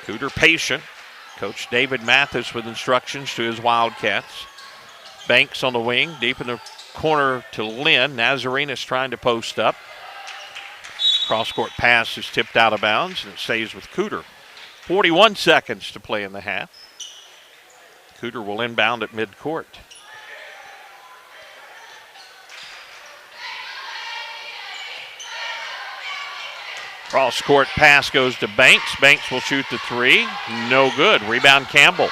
S2: Cooter patient. Coach David Mathis with instructions to his Wildcats. Banks on the wing, deep in the corner to Lynn. Nazarenas trying to post up. Cross-court pass is tipped out of bounds, and it stays with Cooter. 41 seconds to play in the half. Cooter will inbound at midcourt. Cross-court pass goes to Banks. Banks will shoot the three. No good. Rebound Campbell.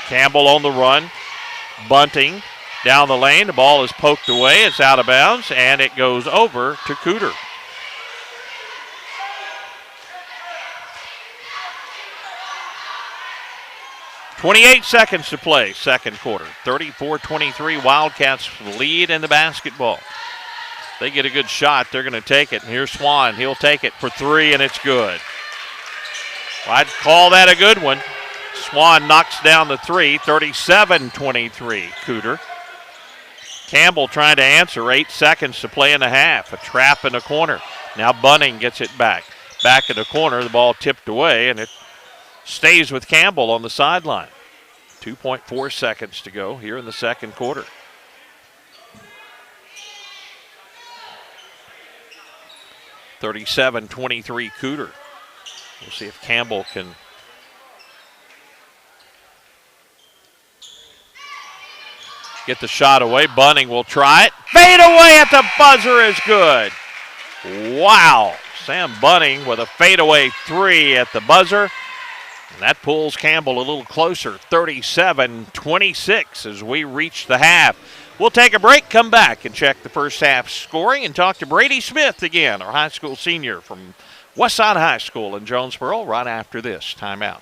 S2: Campbell on the run. Bunting down the lane. The ball is poked away. It's out of bounds, and it goes over to Cooter. .28 seconds to play, second quarter. 34-23, Wildcats lead in the basketball. They get a good shot, they're going to take it. And here's Swan, he'll take it for three, and it's good. Well, I'd call that a good one. Swan knocks down the three, 37-23, Cooter. Campbell trying to answer, 8 seconds to play in the half. A trap in the corner. Now Bunning gets it back. Back in the corner, the ball tipped away, and it stays with Campbell on the sideline. 2.4 seconds to go here in the second quarter. (37-23) Cooter. We'll see if Campbell can get the shot away. Bunning will try it. Fade away at the buzzer is good. Wow. Sam Bunning with a fadeaway three at the buzzer. And that pulls Campbell a little closer, 37-26 as we reach the half. We'll take a break, come back and check the first half scoring and talk to Brady Smith again, our high school senior from Westside High School in Jonesboro, right after this timeout.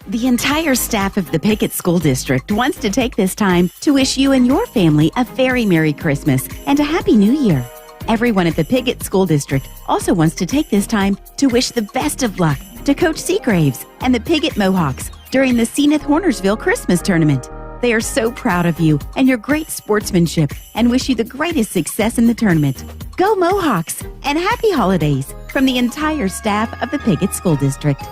S15: The entire staff of the Pickett School District wants to take this time to wish you and your family a very Merry Christmas and a Happy New Year. Everyone at the Pickett School District also wants to take this time to wish the best of luck to Coach Seagraves and the Pickett Mohawks during the Senath Hornersville Christmas Tournament. They are so proud of you and your great sportsmanship and wish you the greatest success in the tournament. Go Mohawks and happy holidays from the entire staff of the Pickett School District.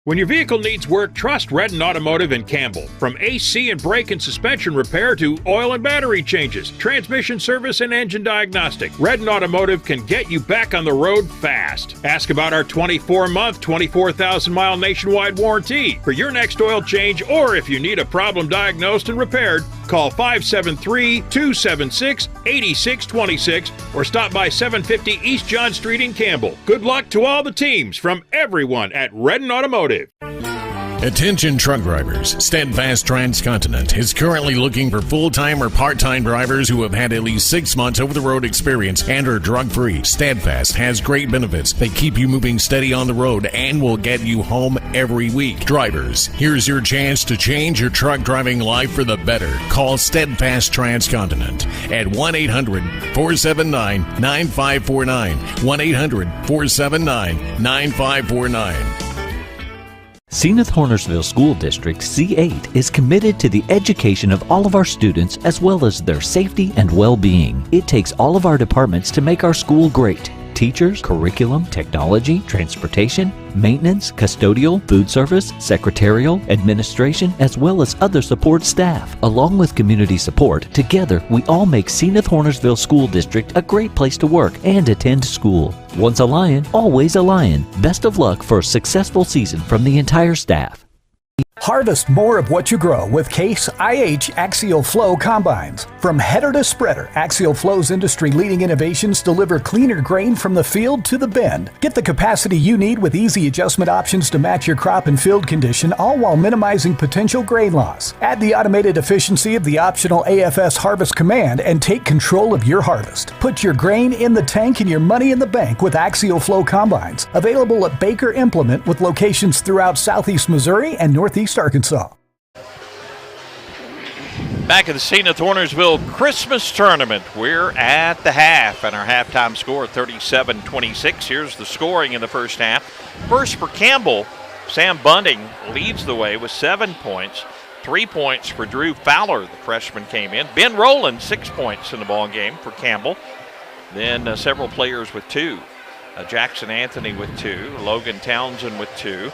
S14: When your vehicle needs work, trust Redden Automotive in Campbell. From AC and brake and suspension repair to oil and battery changes, transmission service and engine diagnostic, Redden Automotive can get you back on the road fast. Ask about our 24-month, 24,000-mile nationwide warranty for your next oil change, or if you need a problem diagnosed and repaired, call 573-276-8626 or stop by 750 East John Street in Campbell. Good luck to all the teams from everyone at Redden Automotive.
S18: Attention truck drivers. Steadfast Transcontinent is currently looking for full-time or part-time drivers who have had at least 6 months over-the-road experience and are drug-free. Steadfast has great benefits. They keep you moving steady on the road and will get you home every week. Drivers, here's your chance to change your truck driving life for the better. Call Steadfast Transcontinent at 1-800-479-9549. 1-800-479-9549.
S6: Senath Hornersville School District C8 is committed to the education of all of our students as well as their safety and well-being. It takes all of our departments to make our school great. teachers, curriculum, technology, transportation, maintenance, custodial, food service, secretarial, administration, as well as other support staff. Along with community support, together we all make Senath Hornersville School District a great place to work and attend school. Once a lion, always a lion. Best of luck for a successful season from the entire staff.
S20: Harvest more of what you grow with Case IH Axial Flow Combines. From header to spreader, Axial Flow's industry-leading innovations deliver cleaner grain from the field to the bin. Get the capacity you need with easy adjustment options to match your crop and field condition, all while minimizing potential grain loss. Add the automated efficiency of the optional AFS Harvest Command and take control of your harvest. Put your grain in the tank and your money in the bank with Axial Flow Combines. Available at Baker Implement with locations throughout southeast Missouri and northeast Arkansas.
S2: Back at the Senath Hornersville Christmas Tournament, we're at the half, and our halftime score 37-26. Here's the scoring in the first half. First for Campbell, Sam Bunting leads the way with 7 points. 3 points for Drew Fowler, the freshman, came in. Ben Rowland, 6 points in the ball game for Campbell. Then several players with 2. Jackson Anthony with 2. Logan Townsend with 2.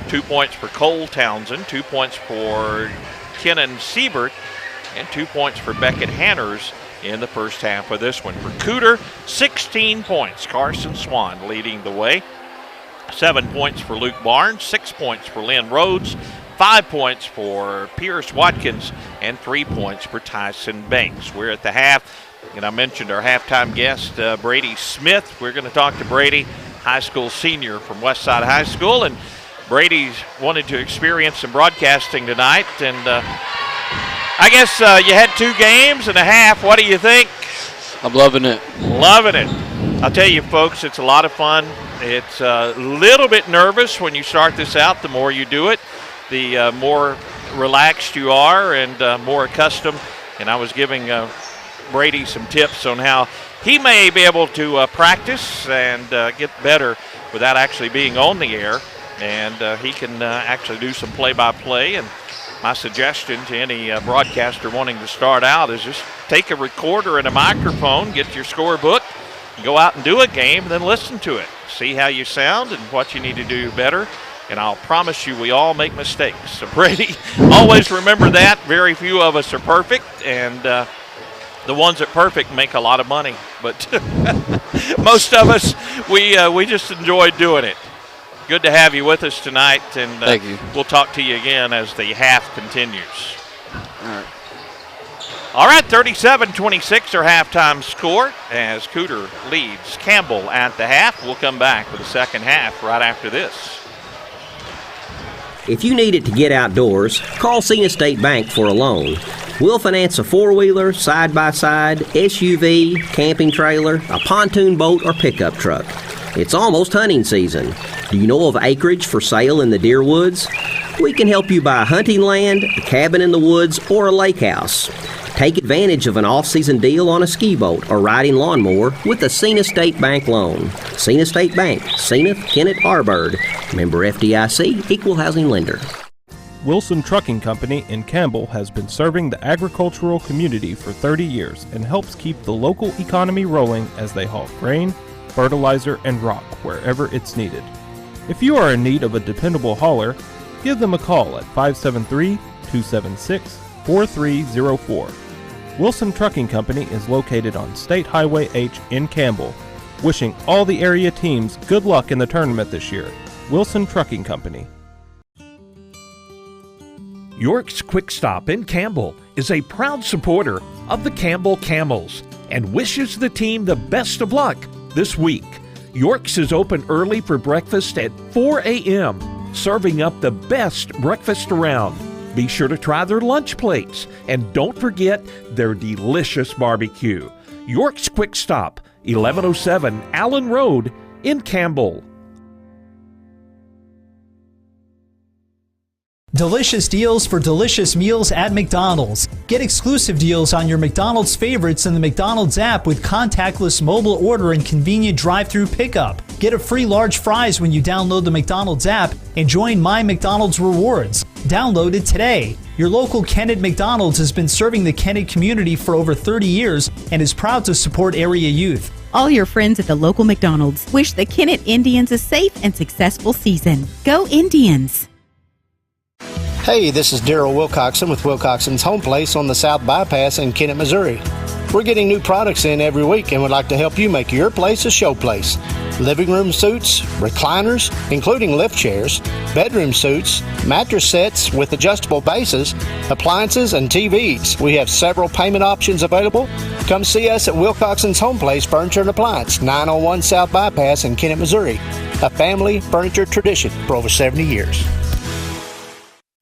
S2: 2 points for Cole Townsend, 2 points for Kennan Siebert, and 2 points for Beckett Hanners in the first half of this one. For Cooter, 16 points. Carson Swan leading the way. 7 points for Luke Barnes, 6 points for Lynn Rhodes, 5 points for Pierce Watkins, and 3 points for Tyson Banks. We're at the half, and I mentioned our halftime guest, Brady Smith. We're going to talk to Brady, high school senior from Westside High School, and Brady's wanted to experience some broadcasting tonight, and I guess you had 2 games and a half. What do you think?
S16: I'm loving it.
S2: Loving it. I'll tell you, folks, it's a lot of fun. It's a little bit nervous when you start this out. The more you do it, the more relaxed you are and more accustomed. And I was giving Brady some tips on how he may be able to practice and get better without actually being on the air. And he can actually do some play-by-play. And my suggestion to any broadcaster wanting to start out is just take a recorder and a microphone, get your scorebook, and go out and do a game, and then listen to it. See how you sound and what you need to do better. And I'll promise you we all make mistakes. So, Brady, always remember that. Very few of us are perfect, and the ones that are perfect make a lot of money. But most of us, we just enjoy doing it. Good to have you with us tonight, and
S16: thank you.
S2: We'll talk to you again as the half continues. All right, 37-26 our halftime score as Cooter leads Campbell at the half. We'll come back with the second half right after this.
S4: If you need it to get outdoors, call Senath State Bank for a loan. We'll finance a four-wheeler, side-by-side, SUV, camping trailer, a pontoon boat, or pickup truck. It's almost hunting season. Do you know of acreage for sale in the Deer Woods? We can help you buy hunting land, a cabin in the woods, or a lake house. Take advantage of an off-season deal on a ski boat or riding lawnmower with a Senath State Bank loan. Senath State Bank, Senath, Kennett, Arbird. Member FDIC, Equal Housing Lender.
S1: Wilson Trucking Company in Campbell has been serving the agricultural community for 30 years and helps keep the local economy rolling as they haul grain, fertilizer, and rock wherever it's needed. If you are in need of a dependable hauler, give them a call at 573-276-4304. Wilson Trucking Company is located on State Highway H in Campbell. Wishing all the area teams good luck in the tournament this year. Wilson Trucking Company.
S14: York's Quick Stop in Campbell is a proud supporter of the Campbell Camels and wishes the team the best of luck this week. York's is open early for breakfast at 4 a.m., serving up the best breakfast around. Be sure to try their lunch plates, and don't forget their delicious barbecue. York's Quick Stop, 1107 Allen Road in Campbell.
S21: Delicious deals for delicious meals at McDonald's. Get exclusive deals on your McDonald's favorites in the McDonald's app with contactless mobile order and convenient drive-thru pickup. Get a free large fries when you download the McDonald's app and join My McDonald's Rewards. Download it today. Your local Kennett McDonald's has been serving the Kennett community for over 30 years and is proud to support area youth.
S15: All your friends at the local McDonald's wish the Kennett Indians a safe and successful season. Go Indians!
S22: Hey, this is Daryl Wilcoxon with Wilcoxon's Home Place on the South Bypass in Kennett, Missouri. We're getting new products in every week and would like to help you make your place a show place. Living room suites, recliners, including lift chairs, bedroom suites, mattress sets with adjustable bases, appliances, and TVs. We have several payment options available. Come see us at Wilcoxon's Home Place Furniture and Appliance, 901 South Bypass in Kennett, Missouri. A family furniture tradition for over 70 years.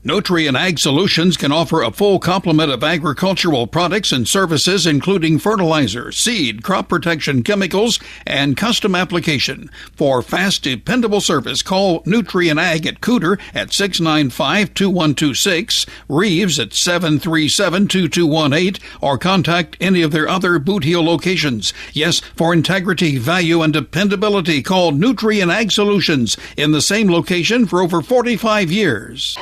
S10: Nutrien Ag Solutions can offer a full complement of agricultural products and services, including fertilizer, seed, crop protection chemicals, and custom application. For fast, dependable service, call Nutrien Ag at Cooter at 695-2126, Reeves at 737-2218, or contact any of their other Boot Heel locations. Yes, for integrity, value, and dependability, call Nutrien Ag Solutions in the same location for over 45 years.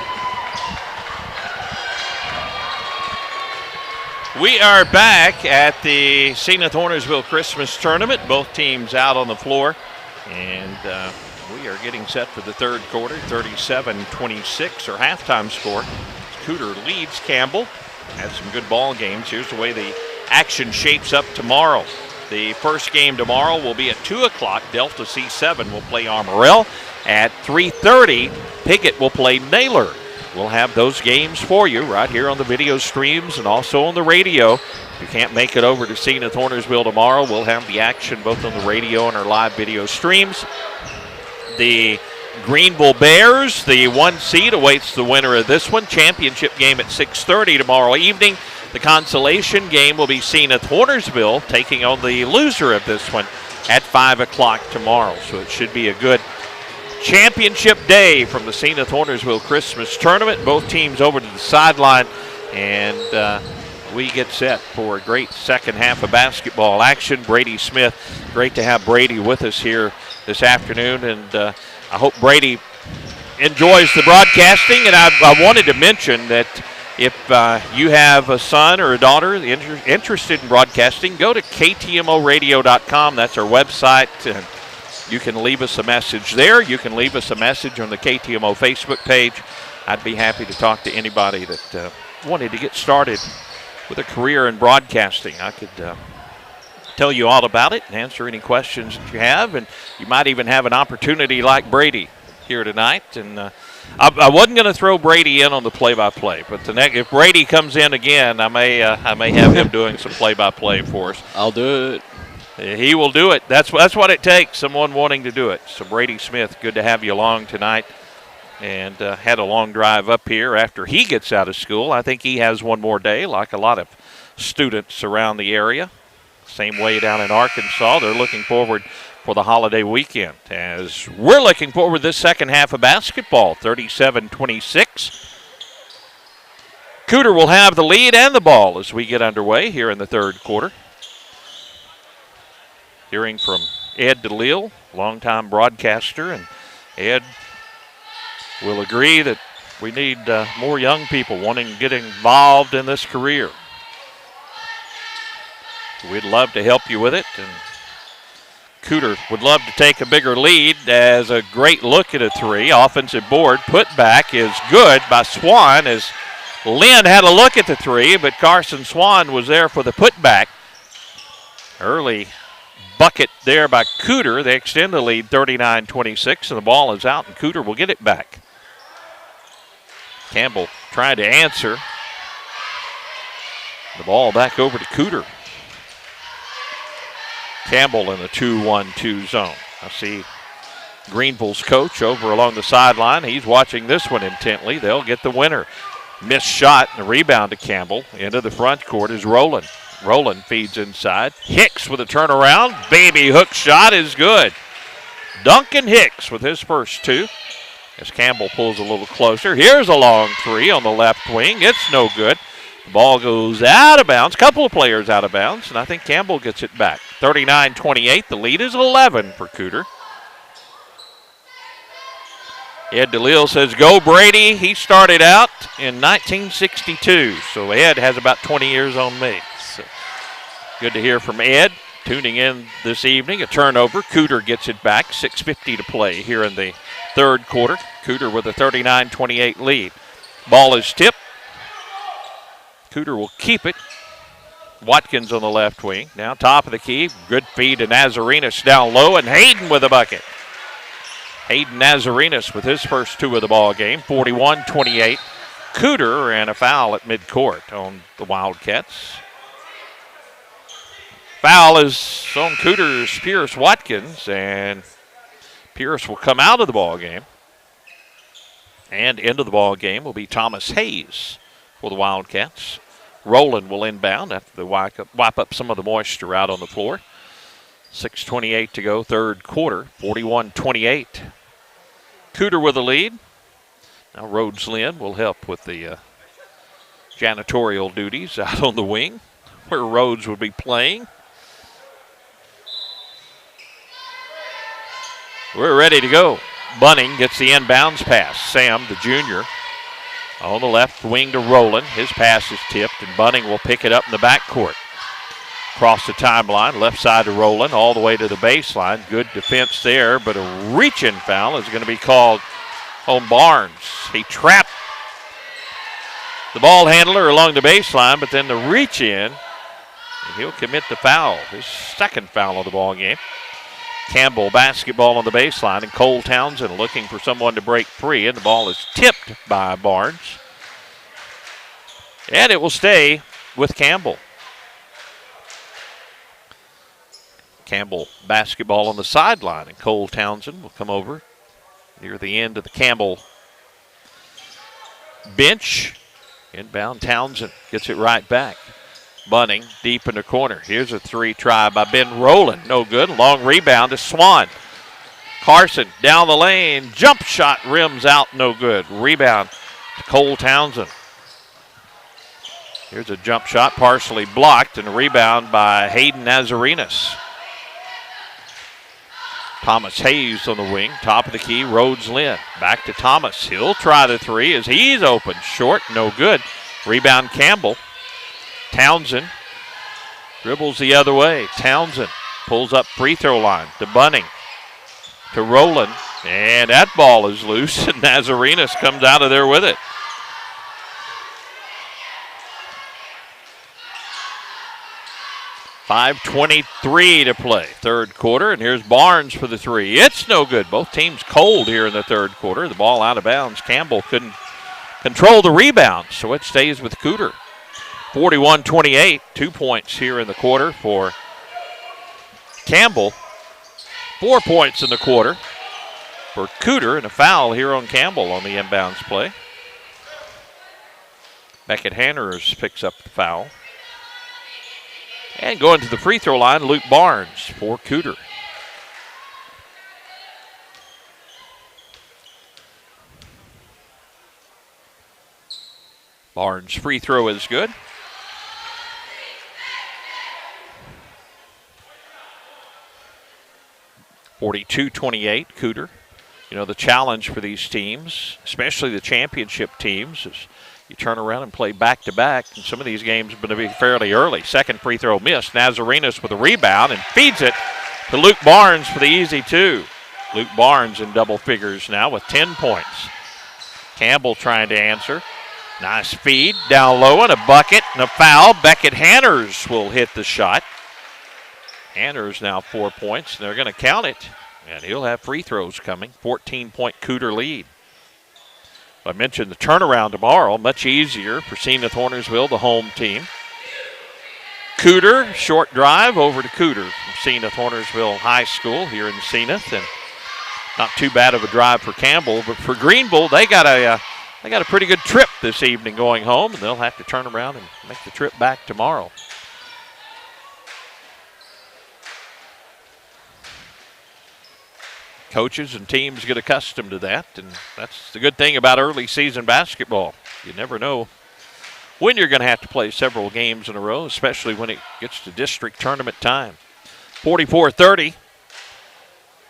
S2: We are back at the Senath Hornersville Christmas Tournament. Both teams out on the floor. And we are getting set for the third quarter, 37-26, or halftime score. Cooter leads Campbell. Had some good ball games. Here's the way the action shapes up tomorrow. The first game tomorrow will be at 2 o'clock. Delta C7 will play Armorel. At 3:30, Piggott will play Naylor. We'll have those games for you right here on the video streams and also on the radio. If you can't make it over to Senath Hornersville tomorrow, we'll have the action both on the radio and our live video streams. The Greenville Bears, the 1 seed, awaits the winner of this one. Championship game at 6:30 tomorrow evening. The consolation game will be Senath Hornersville taking on the loser of this one at 5 o'clock tomorrow. So it should be a good championship day from the Senath Hornersville Christmas Tournament. Both teams over to the sideline, and we get set for a great second half of basketball action. Brady Smith, great to have Brady with us here this afternoon, and I hope Brady enjoys the broadcasting. And I wanted to mention that if you have a son or a daughter interested in broadcasting, go to ktmoradio.com. That's our website, and you can leave us a message there. You can leave us a message on the KTMO Facebook page. I'd be happy to talk to anybody that wanted to get started with a career in broadcasting. I could tell you all about it and answer any questions that you have, and you might even have an opportunity like Brady here tonight. And I wasn't going to throw Brady in on the play-by-play, but if Brady comes in again, I may have him doing some play-by-play for us.
S16: I'll do it.
S2: He will do it. That's what it takes, someone wanting to do it. So Brady Smith, good to have you along tonight. And had a long drive up here after he gets out of school. I think he has one more day, like a lot of students around the area. Same way down in Arkansas. They're looking forward for the holiday weekend, as we're looking forward to this second half of basketball, 37-26. Cooter will have the lead and the ball as we get underway here in the third quarter. Hearing from Ed DeLille, longtime broadcaster, and Ed will agree that we need more young people wanting to get involved in this career. We'd love to help you with it, and Cooter would love to take a bigger lead. As a great look at a three. Offensive board put back is good by Swan, as Lynn had a look at the three, but Carson Swan was there for the putback. Early bucket there by Cooter. They extend the lead 39-26, and the ball is out, and Cooter will get it back. Campbell trying to answer. The ball back over to Cooter. Campbell in the 2-1-2 zone. I see Greenville's coach over along the sideline. He's watching this one intently. They'll get the winner. Missed shot and a rebound to Campbell. Into the front court is Rowland. Rowland feeds inside. Hicks with a turnaround. Baby hook shot is good. Duncan Hicks with his first two. As Campbell pulls a little closer. Here's a long three on the left wing. It's no good. The ball goes out of bounds. Couple of players out of bounds, and I think Campbell gets it back. 39-28. The lead is 11 for Cooter. Ed DeLille says, go Brady. He started out in 1962, so Ed has about 20 years on me. So good to hear from Ed. Tuning in this evening, a turnover. Cooter gets it back, 6:50 to play here in the third quarter. Cooter with a 39-28 lead. Ball is tipped. Cooter will keep it. Watkins on the left wing. Now top of the key. Good feed to Nazarenas down low, and Hayden with a bucket. Hayden Nazarenas with his first two of the ball game, 41-28. Cooter, and a foul at midcourt on the Wildcats. Foul is on Cooter's Pierce Watkins, and Pierce will come out of the ball game. And into the ball game will be Thomas Hayes for the Wildcats. Rowland will inbound after they wipe up some of the moisture out on the floor. 6:28 to go, third quarter, 41-28. Cooter with the lead. Now Rhodes Lynn will help with the janitorial duties out on the wing, where Rhodes would be playing. We're ready to go. Bunning gets the inbounds pass. Sam, the junior, on the left wing to Rowland. His pass is tipped, and Bunning will pick it up in the backcourt. Across the timeline, left side to Rowland, all the way to the baseline. Good defense there, but a reach-in foul is going to be called on Barnes. He trapped the ball handler along the baseline, but then the reach-in, and he'll commit the foul, his second foul of the ball game. Campbell basketball on the baseline, and Cole Townsend looking for someone to break free, and the ball is tipped by Barnes. And it will stay with Campbell. Campbell basketball on the sideline, and Cole Townsend will come over near the end of the Campbell bench. Inbound, Townsend gets it right back. Bunning deep in the corner. Here's a three try by Ben Rowland. No good. Long rebound to Swan. Carson down the lane. Jump shot rims out. No good. Rebound to Cole Townsend. Here's a jump shot partially blocked, and a rebound by Hayden Nazarenas. Thomas Hayes on the wing. Top of the key, Rhodes Lynn. Back to Thomas. He'll try the three as he's open. Short. No good. Rebound Campbell. Townsend dribbles the other way. Townsend pulls up free throw line to Bunning, to Rowland, and that ball is loose, and Nazarenas comes out of there with it. .5:23 to play, third quarter, and here's Barnes for the three. It's no good. Both teams cold here in the third quarter. The ball out of bounds. Campbell couldn't control the rebound, so it stays with Cooter. 41-28, 2 points here in the quarter for Campbell. 4 points in the quarter for Cooter, and a foul here on Campbell on the inbounds play. Beckett Hanners picks up the foul. And going to the free throw line, Luke Barnes for Cooter. Barnes' free throw is good. 42-28, Cooter. You know, the challenge for these teams, especially the championship teams, is you turn around and play back-to-back, and some of these games are going to be fairly early. Second free throw missed. Nazarenas with a rebound and feeds it to Luke Barnes for the easy two. Luke Barnes in double figures now with 10 points. Campbell trying to answer. Nice feed down low, and a bucket and a foul. Beckett Hanners will hit the shot. Hanners now 4 points, and they're going to count it. And he'll have free throws coming. 14-point Cooter lead. I mentioned the turnaround tomorrow, much easier for Senath Hornersville, the home team. Cooter, short drive over to Cooter from Senath Hornersville High School here in Senath, and not too bad of a drive for Campbell, but for Greenville, they got a pretty good trip this evening going home, and they'll have to turn around and make the trip back tomorrow. Coaches and teams get accustomed to that, and that's the good thing about early season basketball. You never know when you're going to have to play several games in a row, especially when it gets to district tournament time. 44-30.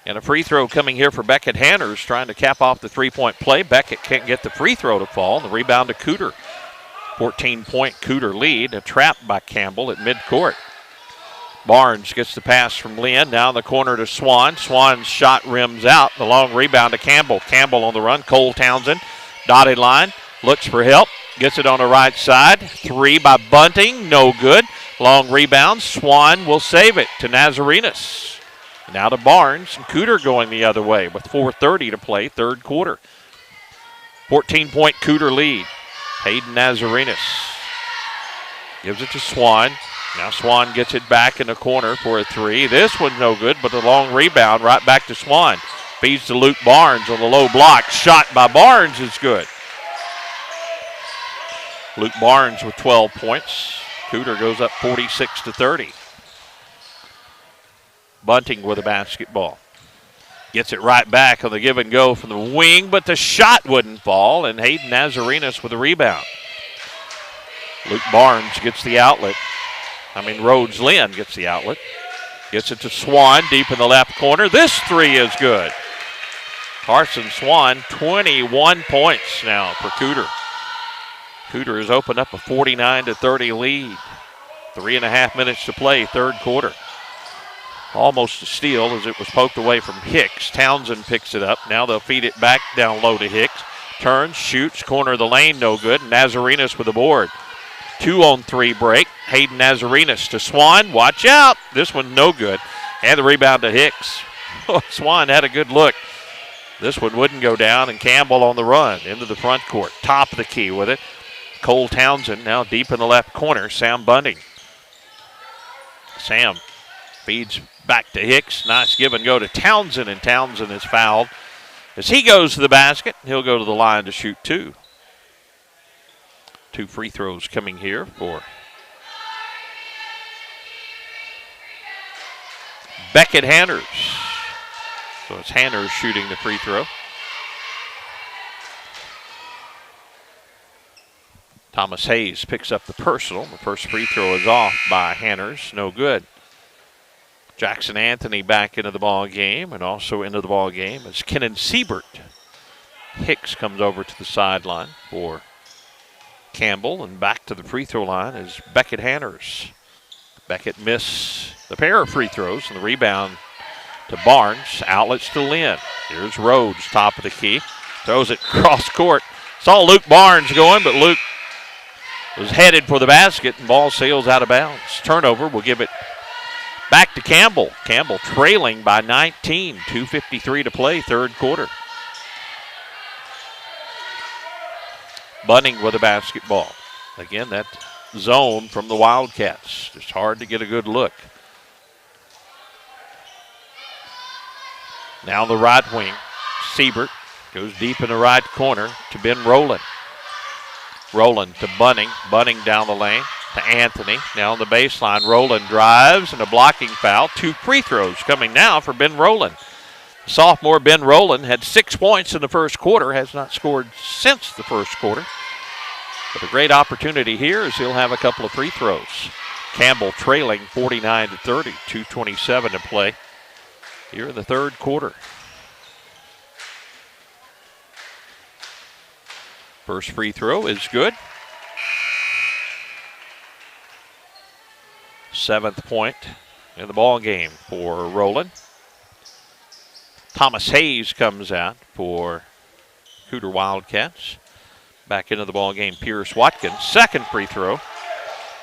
S2: And a free throw coming here for Beckett Hanners, trying to cap off the three-point play. Beckett can't get the free throw to fall. The rebound to Cooter. 14-point Cooter lead, a trap by Campbell at midcourt. Barnes gets the pass from Lynn. Now in the corner to Swan. Swan's shot rims out. The long rebound to Campbell. Campbell on the run. Cole Townsend, dotted line, looks for help. Gets it on the right side. Three by Bunting, no good. Long rebound. Swan will save it to Nazarenas. Now to Barnes, and Cooter going the other way with 4:30 to play, third quarter. 14-point Cooter lead. Hayden Nazarenas gives it to Swan. Now Swan gets it back in the corner for a three. This one's no good, but the long rebound right back to Swan. Feeds to Luke Barnes on the low block. Shot by Barnes is good. Luke Barnes with 12 points. Cooter goes up 46-30. Bunting with a basketball. Gets it right back on the give and go from the wing, but the shot wouldn't fall, and Hayden Nazarenas with a rebound. Luke Barnes gets the outlet. Rhodes Lynn gets the outlet. Gets it to Swan deep in the left corner. This three is good. Carson Swan, 21 points now for Cooter. Cooter has opened up a 49-30 lead. 3.5 minutes to play, third quarter. Almost a steal as it was poked away from Hicks. Townsend picks it up. Now they'll feed it back down low to Hicks. Turns, shoots, corner of the lane, no good. Nazarenas with the board. 2-on-3 break. Hayden Nazarenas to Swan. Watch out. This one no good. And the rebound to Hicks. Swan had a good look. This one wouldn't go down, and Campbell on the run into the front court. Top of the key with it. Cole Townsend now deep in the left corner. Sam Bunting. Sam feeds back to Hicks. Nice give and go to Townsend, and Townsend is fouled. As he goes to the basket, he'll go to the line to shoot two. 2 free throws coming here for Beckett Hanners. So it's Hanners shooting the free throw. Thomas Hayes picks up the personal. The first free throw is off by Hanners. No good. Jackson Anthony back into the ball game, and also into the ball game is Kennan Siebert. Hicks comes over to the sideline for Campbell, and back to the free throw line is Beckett Hanners. Beckett missed the pair of free throws, and the rebound to Barnes. Outlets to Lynn. Here's Rhodes, top of the key. Throws it cross court. Saw Luke Barnes going, but Luke was headed for the basket, and ball sails out of bounds. Turnover will give it back to Campbell. Campbell trailing by 19. 2:53 to play, third quarter. Bunting with a basketball. Again, that zone from the Wildcats. Just hard to get a good look. Now the right wing. Siebert goes deep in the right corner to Ben Rowland. Rowland to Bunting. Bunting down the lane to Anthony. Now on the baseline, Rowland drives and a blocking foul. 2 free throws coming now for Ben Rowland. Sophomore Ben Rowland had 6 points in the first quarter, has not scored since the first quarter. But a great opportunity here as he'll have a couple of free throws. Campbell trailing 49-30, 2:27 to play here in the third quarter. First free throw is good. 7th point in the ball game for Rowland. Thomas Hayes comes out for Cooter Wildcats. Back into the ball game, Pierce Watkins. Second free throw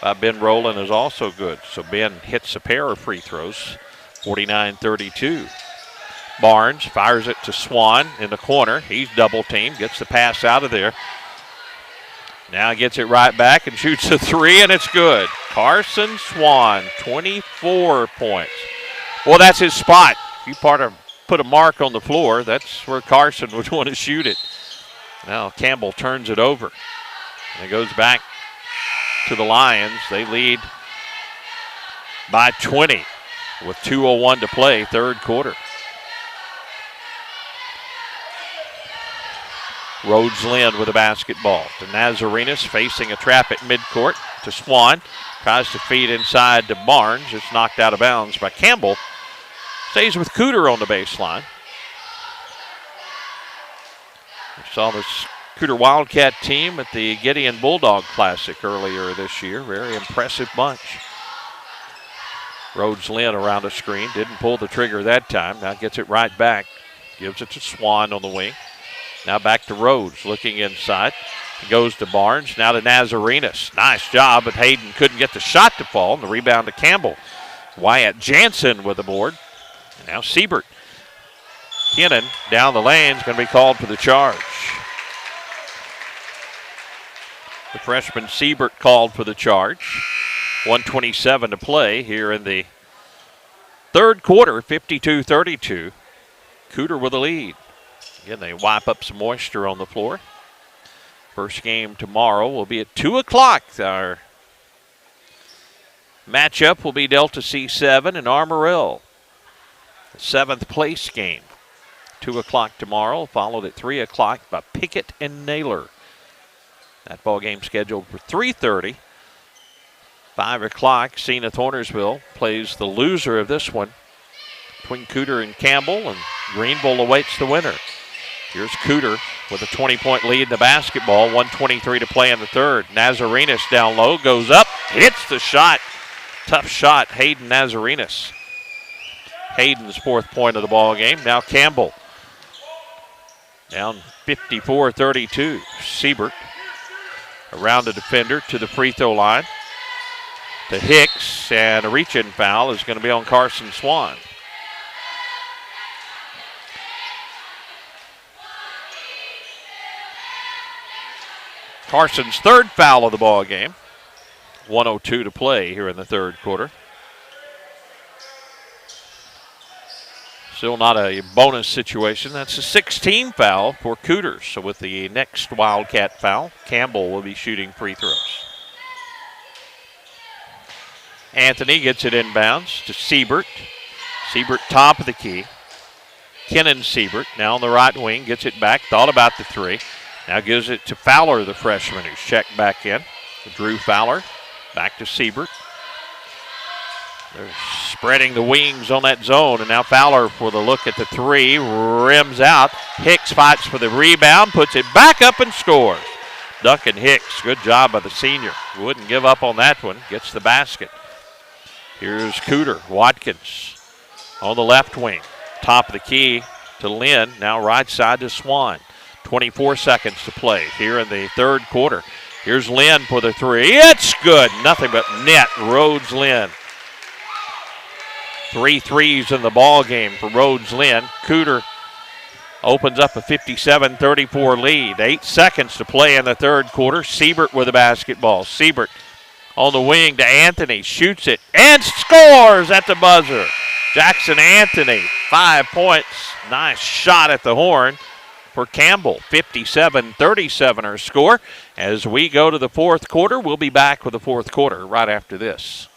S2: by Ben Rowland is also good. So Ben hits a pair of free throws, 49-32. Barnes fires it to Swan in the corner. He's double teamed, gets the pass out of there. Now gets it right back and shoots a three, and it's good. Carson Swan, 24 points. Well, that's his spot. If you put a mark on the floor, that's where Carson would want to shoot it. Now Campbell turns it over. And it goes back to the Lions. They lead by 20 with 2:01 to play, third quarter. Rhodes Lynn with a basketball. To Nazarenas facing a trap at midcourt. To Swan. Tries to feed inside to Barnes. It's knocked out of bounds by Campbell. Stays with Cooter on the baseline. We saw this Cooter Wildcat team at the Gideon Bulldog Classic earlier this year. Very impressive bunch. Rhodes Lynn around the screen. Didn't pull the trigger that time. Now gets it right back. Gives it to Swan on the wing. Now back to Rhodes looking inside. He goes to Barnes. Now to Nazarenas. Nice job, but Hayden couldn't get the shot to fall. And the rebound to Campbell. Wyatt Jansen with the board. And now Siebert. Kinnan down the lane is going to be called for the charge. The freshman Siebert called for the charge. 1:27 to play here in the third quarter, 52-32. Cooter with a lead. Again, they wipe up some moisture on the floor. First game tomorrow will be at 2 o'clock. Our matchup will be Delta C7 and Armorel. The 7th place game. 2 o'clock tomorrow, followed at 3 o'clock by Pickett and Naylor. That ball game scheduled for 3:30. 5 o'clock, Senath Hornersville plays the loser of this one between Cooter and Campbell, and Greenville awaits the winner. Here's Cooter with a 20-point lead in the basketball. 1:23 to play in the third. Nazarenas down low, goes up, hits the shot. Tough shot, Hayden Nazarenas. Hayden's 4th point of the ball game. Now Campbell. Down 54-32. Siebert around the defender to the free throw line. To Hicks, and a reach-in foul is going to be on Carson Swan. Carson's 3rd foul of the ball game. 1:02 to play here in the third quarter. Still not a bonus situation. That's a 16 foul for Cooters. So with the next Wildcat foul, Campbell will be shooting free throws. Anthony gets it inbounds to Siebert. Siebert top of the key. Kennan Siebert now on the right wing, gets it back, thought about the three. Now gives it to Fowler, the freshman, who's checked back in. Drew Fowler back to Siebert. They're spreading the wings on that zone, and now Fowler for the look at the three, rims out. Hicks fights for the rebound, puts it back up and scores. Duncan Hicks, good job by the senior. Wouldn't give up on that one, gets the basket. Here's Cooter, Watkins on the left wing. Top of the key to Lynn, now right side to Swan. 24 seconds to play here in the third quarter. Here's Lynn for the three. It's good. Nothing but net. Rhodes Lynn. 3 threes in the ball game for Rhodes Lynn. Cooter opens up a 57-34 lead. 8 seconds to play in the third quarter. Siebert with the basketball. Siebert on the wing to Anthony. Shoots it and scores at the buzzer. Jackson Anthony, 5 points. Nice shot at the horn for Campbell. 57-37 our score. As we go to the fourth quarter, we'll be back with the fourth quarter right after this.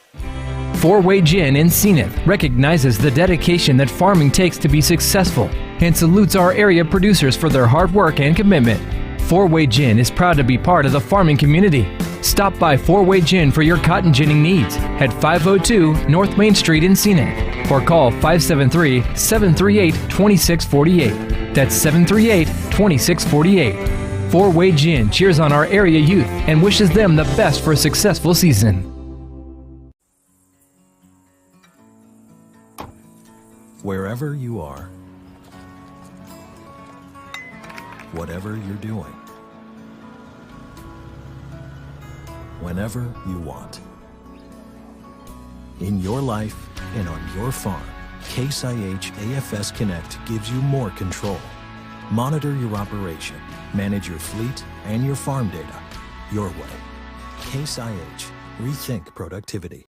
S3: Four-Way Gin in Senath recognizes the dedication that farming takes to be successful and salutes our area producers for their hard work and commitment. Four-Way Gin is proud to be part of the farming community. Stop by Four-Way Gin for your cotton ginning needs at 502 North Main Street in Senath or call 573-738-2648. That's 738-2648. Four-Way Gin cheers on our area youth and wishes them the best for a successful season.
S13: Wherever you are, whatever you're doing, whenever you want. In your life and on your farm, Case IH AFS Connect gives you more control. Monitor your operation, manage your fleet and your farm data your way. Case IH. Rethink productivity.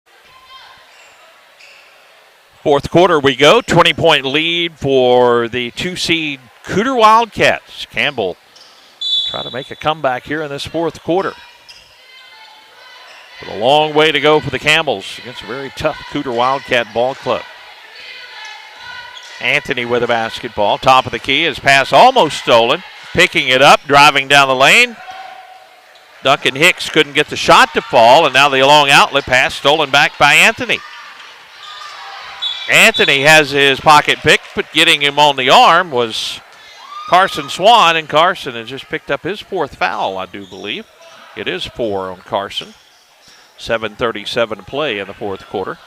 S2: Fourth quarter we go. 20-point lead for the 2-seed Cooter Wildcats. Campbell try to make a comeback here in this fourth quarter. But a long way to go for the Campbells against a very tough Cooter Wildcat ball club. Anthony with the basketball. Top of the key. His pass almost stolen. Picking it up, driving down the lane. Duncan Hicks couldn't get the shot to fall, and now the long outlet pass stolen back by Anthony. Anthony has his pocket pick, but getting him on the arm was Carson Swan, and Carson has just picked up his 4th foul, I do believe. It is 4 on Carson. 7:37 to play in the 4th quarter.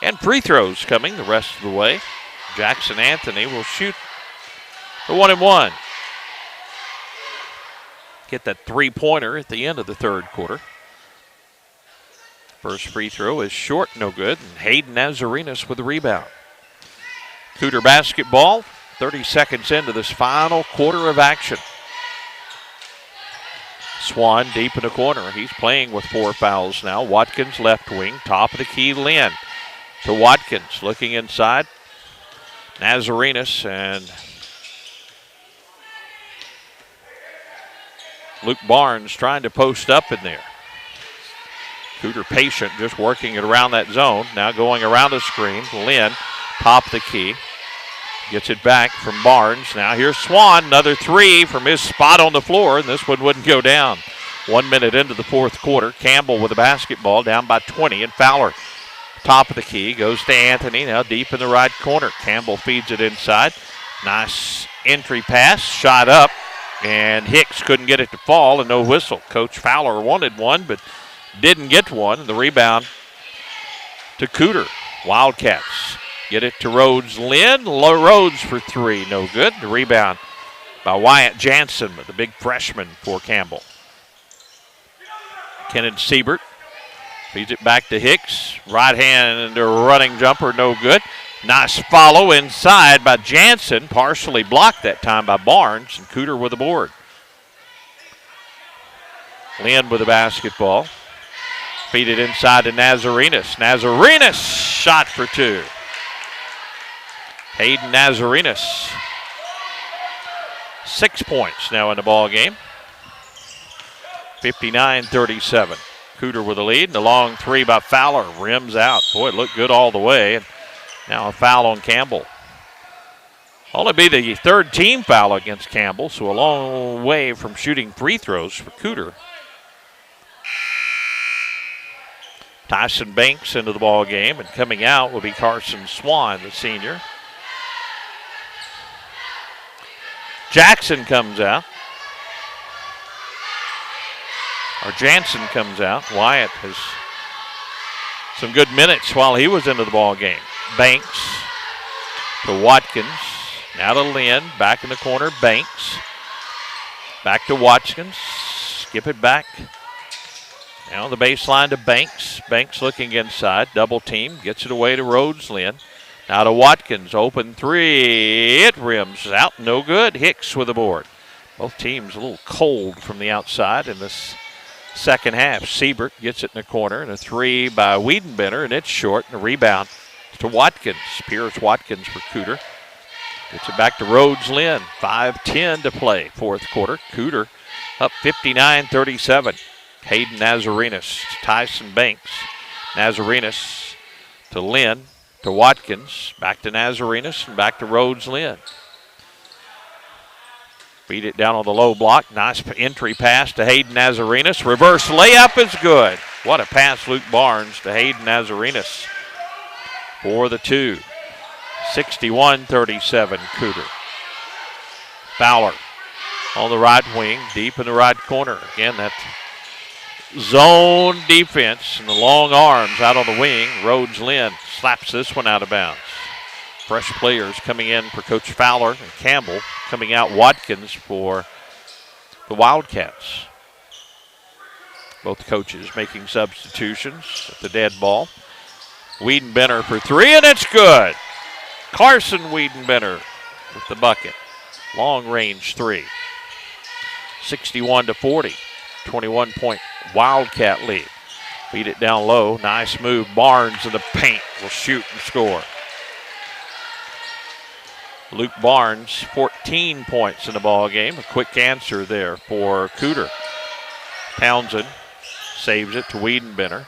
S2: And free throws coming the rest of the way. Jackson Anthony will shoot the 1-and-1. Get that 3-pointer at the end of the 3rd quarter. First free throw is short, no good, and Hayden Nazarenas with the rebound. Cooter basketball, 30 seconds into this final quarter of action. Swan deep in the corner. He's playing with 4 fouls now. Watkins left wing, top of the key, Lynn. To Watkins, looking inside. Nazarenas and Luke Barnes trying to post up in there. Cooter patient, just working it around that zone. Now going around the screen. Lynn, top of the key. Gets it back from Barnes. Now here's Swan, another 3 from his spot on the floor, and this one wouldn't go down. 1 minute into the 4th quarter. Campbell with the basketball, down by 20, and Fowler, top of the key, goes to Anthony, now deep in the right corner. Campbell feeds it inside. Nice entry pass, shot up, and Hicks couldn't get it to fall, and no whistle. Coach Fowler wanted one, but didn't get one, and the rebound to Cooter. Wildcats get it to Rhodes Lynn. Rhodes for 3, no good. The rebound by Wyatt Jansen, the big freshman for Campbell. Kenneth Siebert feeds it back to Hicks. Right hand running jumper, no good. Nice follow inside by Jansen, partially blocked that time by Barnes, and Cooter with the board. Lynn with the basketball. Feed it inside to Nazarenas. Nazarenas shot for 2. Hayden Nazarenas. 6 points now in the ball game. 59-37. Cooter with the lead, and the long 3 by Fowler rims out. Boy, it looked good all the way, and now a foul on Campbell. Only be the 3rd team foul against Campbell, so a long way from shooting free throws for Cooter. Tyson Banks into the ball game, and coming out will be Carson Swan, the senior. Jackson comes out. Or Jansen comes out. Wyatt has some good minutes while he was into the ball game. Banks to Watkins. Now to Lynn. Back in the corner. Banks. Back to Watkins. Skip it back. Now the baseline to Banks. Banks looking inside. Double team. Gets it away to Rhodes Lynn. Now to Watkins. Open 3. It rims out. No good. Hicks with the board. Both teams a little cold from the outside in this second half. Siebert gets it in the corner, and a 3 by Wiedenbender, and it's short, and a rebound to Watkins. Pierce Watkins for Cooter. Gets it back to Rhodes Lynn. 5:10 to play, 4th quarter. Cooter up 59-37. Hayden Nazarenas, Tyson Banks. Nazarenas to Lynn, to Watkins, back to Nazarenas, and back to Rhodes Lynn. Beat it down on the low block. Nice entry pass to Hayden Nazarenas. Reverse layup is good. What a pass, Luke Barnes to Hayden Nazarenas for the 2. 61-37, Cooter. Fowler on the right wing, deep in the right corner. Again, that zone defense and the long arms out on the wing. Rhodes Lynn slaps this one out of bounds. Fresh players coming in for Coach Fowler and Campbell. Coming out Watkins for the Wildcats. Both coaches making substitutions at the dead ball. Wiedenbender for 3, and it's good. Carson Wiedenbender with the bucket. Long range 3. 61-40. 21-point Wildcat lead. Beat it down low. Nice move. Barnes in the paint will shoot and score. Luke Barnes, 14 points in the ball game. A quick answer there for Cooter. Townsend saves it to Wiedenbender.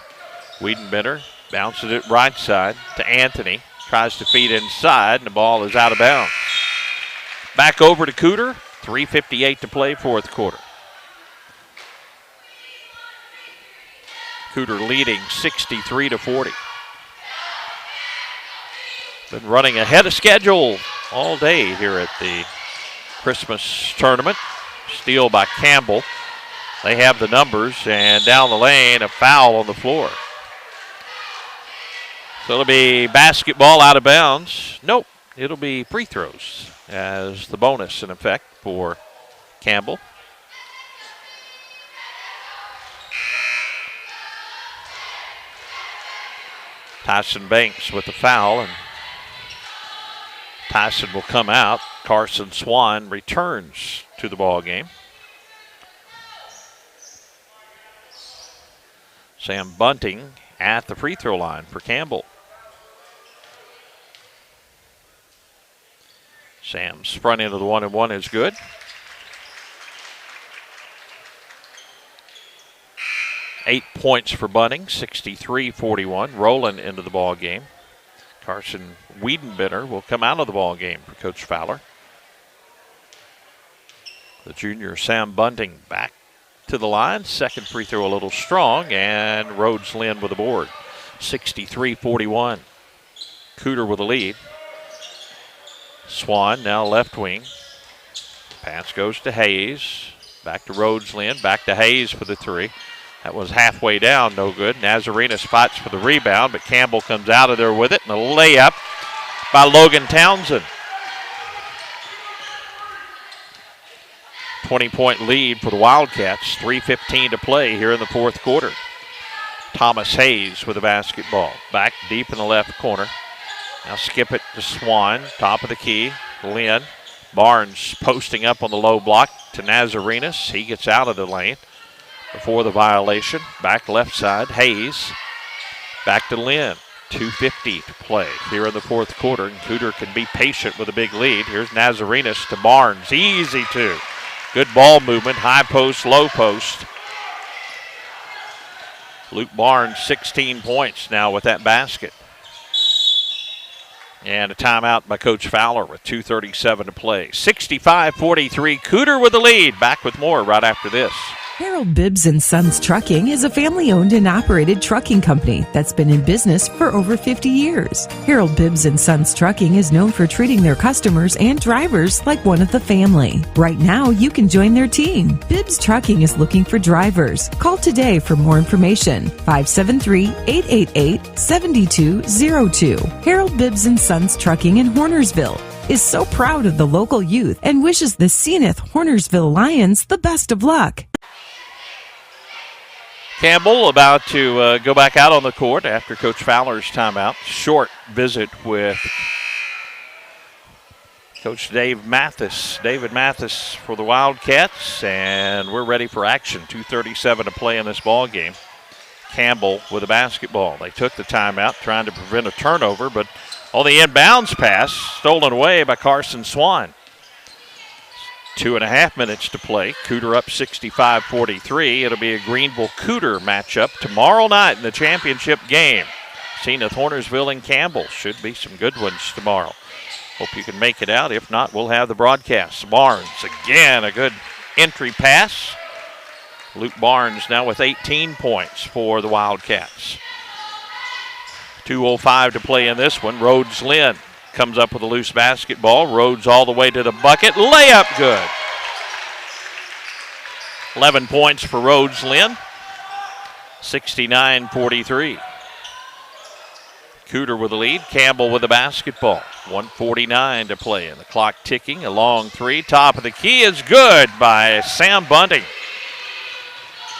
S2: Wiedenbender bounces it right side to Anthony. Tries to feed inside, and the ball is out of bounds. Back over to Cooter. 3:58 to play, 4th quarter. Cooter leading 63-40. Been running ahead of schedule all day here at the Christmas tournament. Steal by Campbell. They have the numbers, and down the lane, a foul on the floor. So it'll be basketball out of bounds. Nope, it'll be free throws as the bonus in effect for Campbell. Tyson Banks with the foul, and Tyson will come out. Carson Swan returns to the ball game. Sam Bunting at the free throw line for Campbell. Sam's front end of the 1-and-1 is good. Eight points for Bunting, 63-41. Rolling into the ball game. Carson Wiedenbender will come out of the ball game for Coach Fowler. The junior Sam Bunting back to the line. Second free throw a little strong, and Rhodes Lynn with the board. 63-41. Cooter with the lead. Swan now left wing. Pass goes to Hayes. Back to Rhodes Lynn. Back to Hayes for the three. That was halfway down, no good. Nazarenas fights for the rebound, but Campbell comes out of there with it, and a layup by Logan Townsend. 20-point lead for the Wildcats. 3:15 to play here in the fourth quarter. Thomas Hayes with the basketball. Back deep in the left corner. Now skip it to Swan, top of the key. Lynn. Barnes posting up on the low block to Nazarenas. He gets out of the lane before the violation. Back left side, Hayes. Back to Lynn. 2:50 to play here in the fourth quarter, and Cooter can be patient with a big lead. Here's Nazarenas to Barnes. Easy two. Good ball movement, high post, low post. Luke Barnes, 16 points now with that basket. And a timeout by Coach Fowler with 2:37 to play. 65-43, Cooter with the lead. Back with more right after this.
S5: Harold Bibbs and Sons Trucking is a family-owned and operated trucking company that's been in business for over 50 years. Harold Bibbs and Sons Trucking is known for treating their customers and drivers like one of the family. Right now, you can join their team. Bibbs Trucking is looking for drivers. Call today for more information. 573-888-7202. Harold Bibbs and Sons Trucking in Hornersville is so proud of the local youth and wishes the Senath Hornersville Lions the best of luck.
S2: Campbell about to go back out on the court after Coach Fowler's timeout. Short visit with Coach Dave Mathis. David Mathis for the Wildcats, and we're ready for action. 2:37 to play in this ball game. Campbell with the basketball. They took the timeout trying to prevent a turnover, but on the inbounds pass, stolen away by Carson Swan. 2.5 minutes to play. Cooter up 65-43. It'll be a Greenville-Cooter matchup tomorrow night in the championship game. Senath Hornersville and Campbell. Should be some good ones tomorrow. Hope you can make it out. If not, we'll have the broadcast. Barnes, again, a good entry pass. Luke Barnes now with 18 points for the Wildcats. 2:05 to play in this one. Rhodes Lynn comes up with a loose basketball. Rhodes all the way to the bucket. Layup good. 11 points for Rhodes Lynn. 69-43. Cooter with the lead. Campbell with the basketball. 1:49 to play, and the clock ticking. A long three. Top of the key is good by Sam Bunting.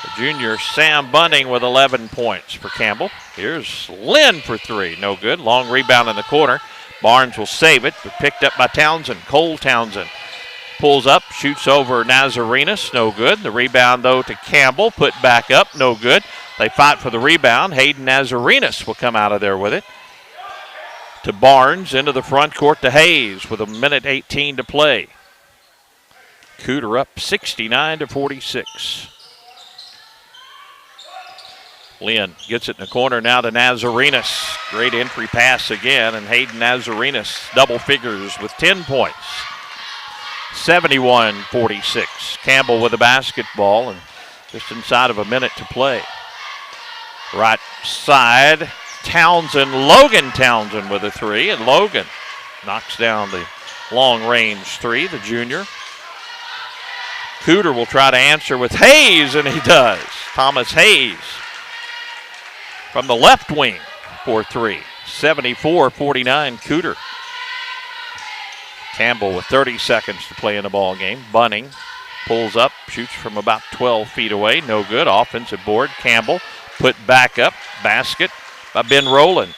S2: The junior Sam Bunting with 11 points for Campbell. Here's Lynn for three. No good. Long rebound in the corner. Barnes will save it, but picked up by Townsend. Cole Townsend pulls up, shoots over Nazarenas. No good. The rebound, though, to Campbell. Put back up. No good. They fight for the rebound. Hayden Nazarenas will come out of there with it. To Barnes, into the front court to Hayes with 1:18 to play. Cooter up 69-46. Lynn gets it in the corner now to Nazarenas. Great entry pass again, and Hayden Nazarenas double figures with 10 points. 71-46. Campbell with the basketball, and just inside of a minute to play. Right side, Logan Townsend with a 3, and Logan knocks down the long-range 3, the junior. Cooter will try to answer with Hayes, and he does. Thomas Hayes from the left wing for 3. 74-49 Cooter. Campbell with 30 seconds to play in the ball game. Bunning pulls up, shoots from about 12 feet away. No good. Offensive board. Campbell put back up. Basket by Ben Rowland.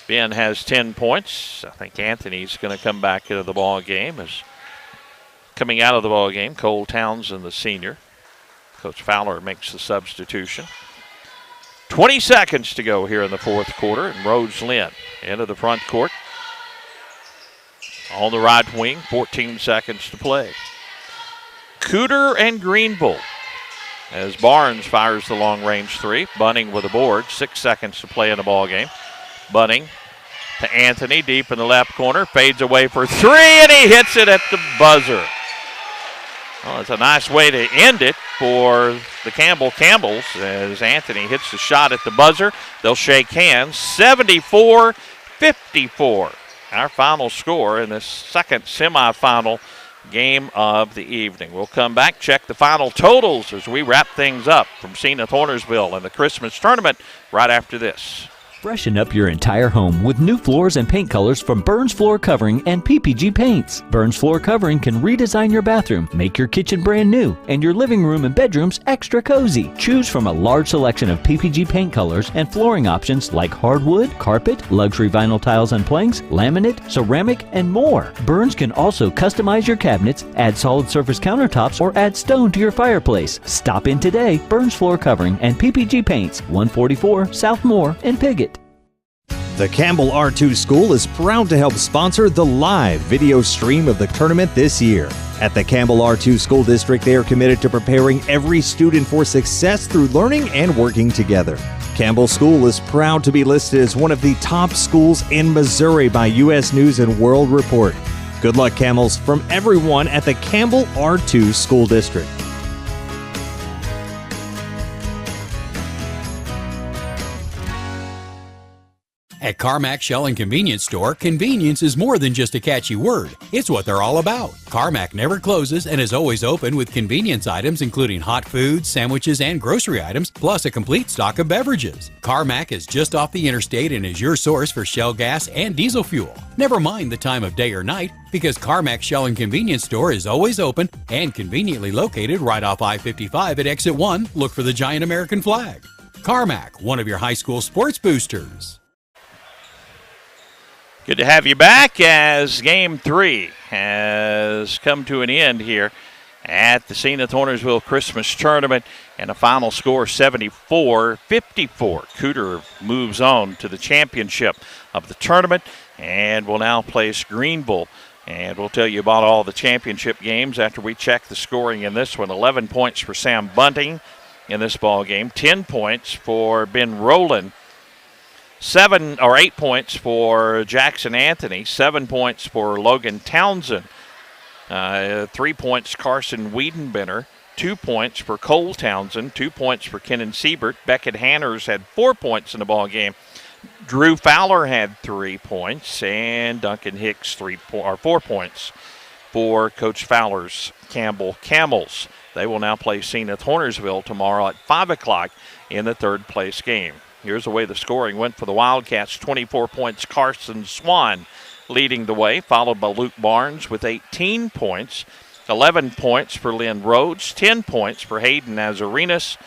S2: Ben has 10 points. I think Anthony's going to come back into the ball game. As coming out of the ball game, Cole Townsend, the senior. Coach Fowler makes the substitution. 20 seconds to go here in the fourth quarter, and Rose Lynn into the front court. On the right wing, 14 seconds to play. Cooter and Greenville as Barnes fires the long-range 3. Bunning with a board, 6 seconds to play in the ball game. Bunning to Anthony, deep in the left corner, fades away for 3, and he hits it at the buzzer. Well, it's a nice way to end it for the Campbells as Anthony hits the shot at the buzzer. They'll shake hands, 74-54. Our final score in this second semifinal game of the evening. We'll come back, check the final totals as we wrap things up from Senath Hornersville and the Christmas tournament right after this.
S6: Freshen up your entire home with new floors and paint colors from Burns Floor Covering and PPG Paints. Burns Floor Covering can redesign your bathroom, make your kitchen brand new, and your living room and bedrooms extra cozy. Choose from a large selection of PPG paint colors and flooring options like hardwood, carpet, luxury vinyl tiles and planks, laminate, ceramic, and more. Burns can also customize your cabinets, add solid surface countertops, or add stone to your fireplace. Stop in today. Burns Floor Covering and PPG Paints, 144 South Moore in Piggott.
S7: The Campbell R2 School is proud to help sponsor the live video stream of the tournament this year. At the Campbell R2 School District, they are committed to preparing every student for success through learning and working together. Campbell School is proud to be listed as one of the top schools in Missouri by U.S. News and World Report. Good luck, Camels, from everyone at the Campbell R2 School District.
S8: At CarMax Shell and Convenience Store, convenience is more than just a catchy word. It's what they're all about. CarMax never closes and is always open with convenience items including hot foods, sandwiches, and grocery items, plus a complete stock of beverages. CarMax is just off the interstate and is your source for Shell gas and diesel fuel. Never mind the time of day or night, because CarMax Shell and Convenience Store is always open and conveniently located right off I-55 at Exit 1. Look for the giant American flag. CarMax, one of your high school sports boosters.
S2: Good to have you back as Game 3 has come to an end here at the Senath Hornersville Christmas Tournament, and a final score 74-54. Cooter moves on to the championship of the tournament and will now place Greenville. And we'll tell you about all the championship games after we check the scoring in this one. 11 points for Sam Bunting in this ball game, 10 points for Ben Rowland. 8 points for Jackson Anthony, 7 points for Logan Townsend, 3 points Carson Wiedenbender, 2 points for Cole Townsend, 2 points for Kenan Siebert. Beckett Hanners had 4 points in the ball game. Drew Fowler had 3 points, and Duncan Hicks 4 points for Coach Fowler's Campbell Camels. They will now play Senath Hornersville tomorrow at 5 o'clock in the third place game. Here's the way the scoring went for the Wildcats. 24 points, Carson Swan leading the way, followed by Luke Barnes with 18 points. 11 points for Lynn Rhodes, 10 points for Hayden Nazarenas,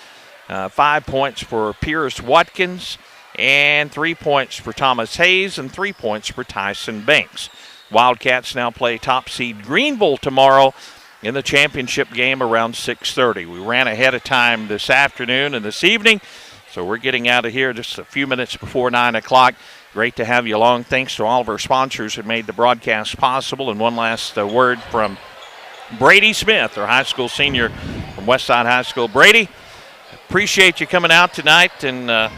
S2: 5 points for Pierce Watkins, and 3 points for Thomas Hayes, and 3 points for Tyson Banks. Wildcats now play top seed Greenville tomorrow in the championship game around 6:30. We ran ahead of time this afternoon and this evening, so we're getting out of here just a few minutes before 9 o'clock. Great to have you along. Thanks to all of our sponsors who made the broadcast possible. And one last word from Brady Smith, our high school senior from Westside High School. Brady, appreciate you coming out tonight. And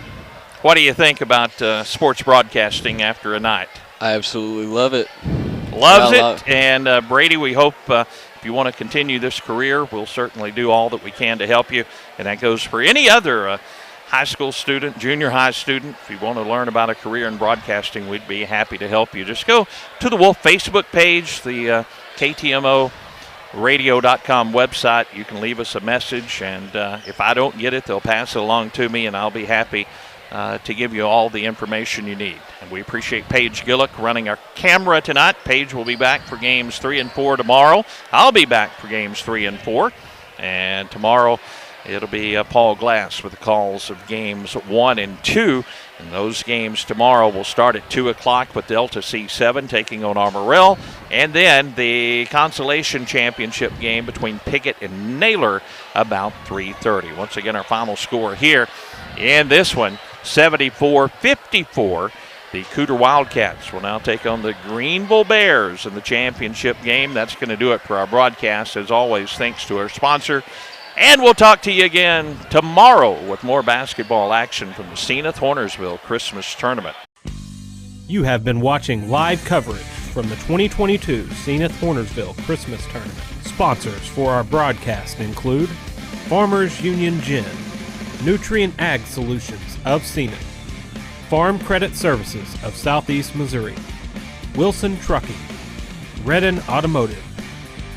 S2: what do you think about sports broadcasting after a night?
S16: I absolutely love it.
S2: Loves it. And Brady, we hope if you want to continue this career, we'll certainly do all that we can to help you. And that goes for any other high school student, junior high student, if you want to learn about a career in broadcasting, we'd be happy to help you. Just go to the Wolf Facebook page, the KTMO radio.com website. You can leave us a message, and if I don't get it, they'll pass it along to me, and I'll be happy to give you all the information you need. And we appreciate Paige Gillick running our camera tonight. Paige will be back for games 3 and 4 tomorrow. I'll be back for games 3 and 4. And tomorrow it'll be Paul Glass with the calls of games 1 and 2. And those games tomorrow will start at 2 o'clock with Delta C7 taking on Armorel. And then the consolation championship game between Piggott and Naylor about 3:30. Once again, our final score here in this one, 74-54. The Cooter Wildcats will now take on the Greenville Bears in the championship game. That's going to do it for our broadcast. As always, thanks to our sponsor. And we'll talk to you again tomorrow with more basketball action from the Senath Hornersville Christmas Tournament.
S1: You have been watching live coverage from the 2022 Senath Hornersville Christmas Tournament. Sponsors for our broadcast include Farmers Union Gin, Nutrient Ag Solutions of Senath, Farm Credit Services of Southeast Missouri, Wilson Trucking, Redden Automotive,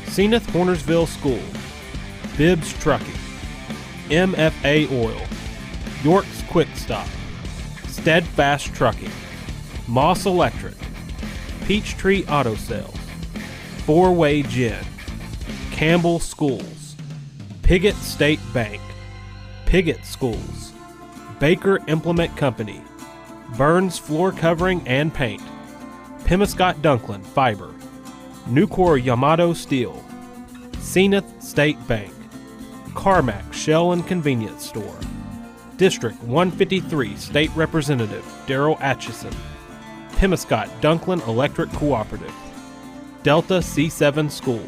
S1: Senath Hornersville School, Bibbs Trucking, MFA Oil, York's Quick Stop, Steadfast Trucking, Moss Electric, Peachtree Auto Sales, Four-Way Gin, Campbell Schools, Piggott State Bank, Piggott Schools, Baker Implement Company, Burns Floor Covering and Paint, Pemiscot Dunklin Fiber, Nucor Yamato Steel, Senath State Bank, Carmack Shell and Convenience Store, District 153 State Representative Darrell Atchison, Pemiscot Dunklin Electric Cooperative, Delta C7 School,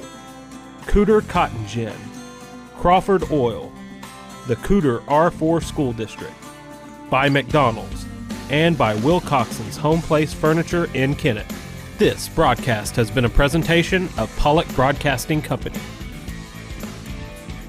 S1: Cooter Cotton Gin, Crawford Oil, the Cooter R4 School District, by McDonald's, and by Will Coxon's Home Place Furniture in Kennett. This broadcast has been a presentation of Pollock Broadcasting Company.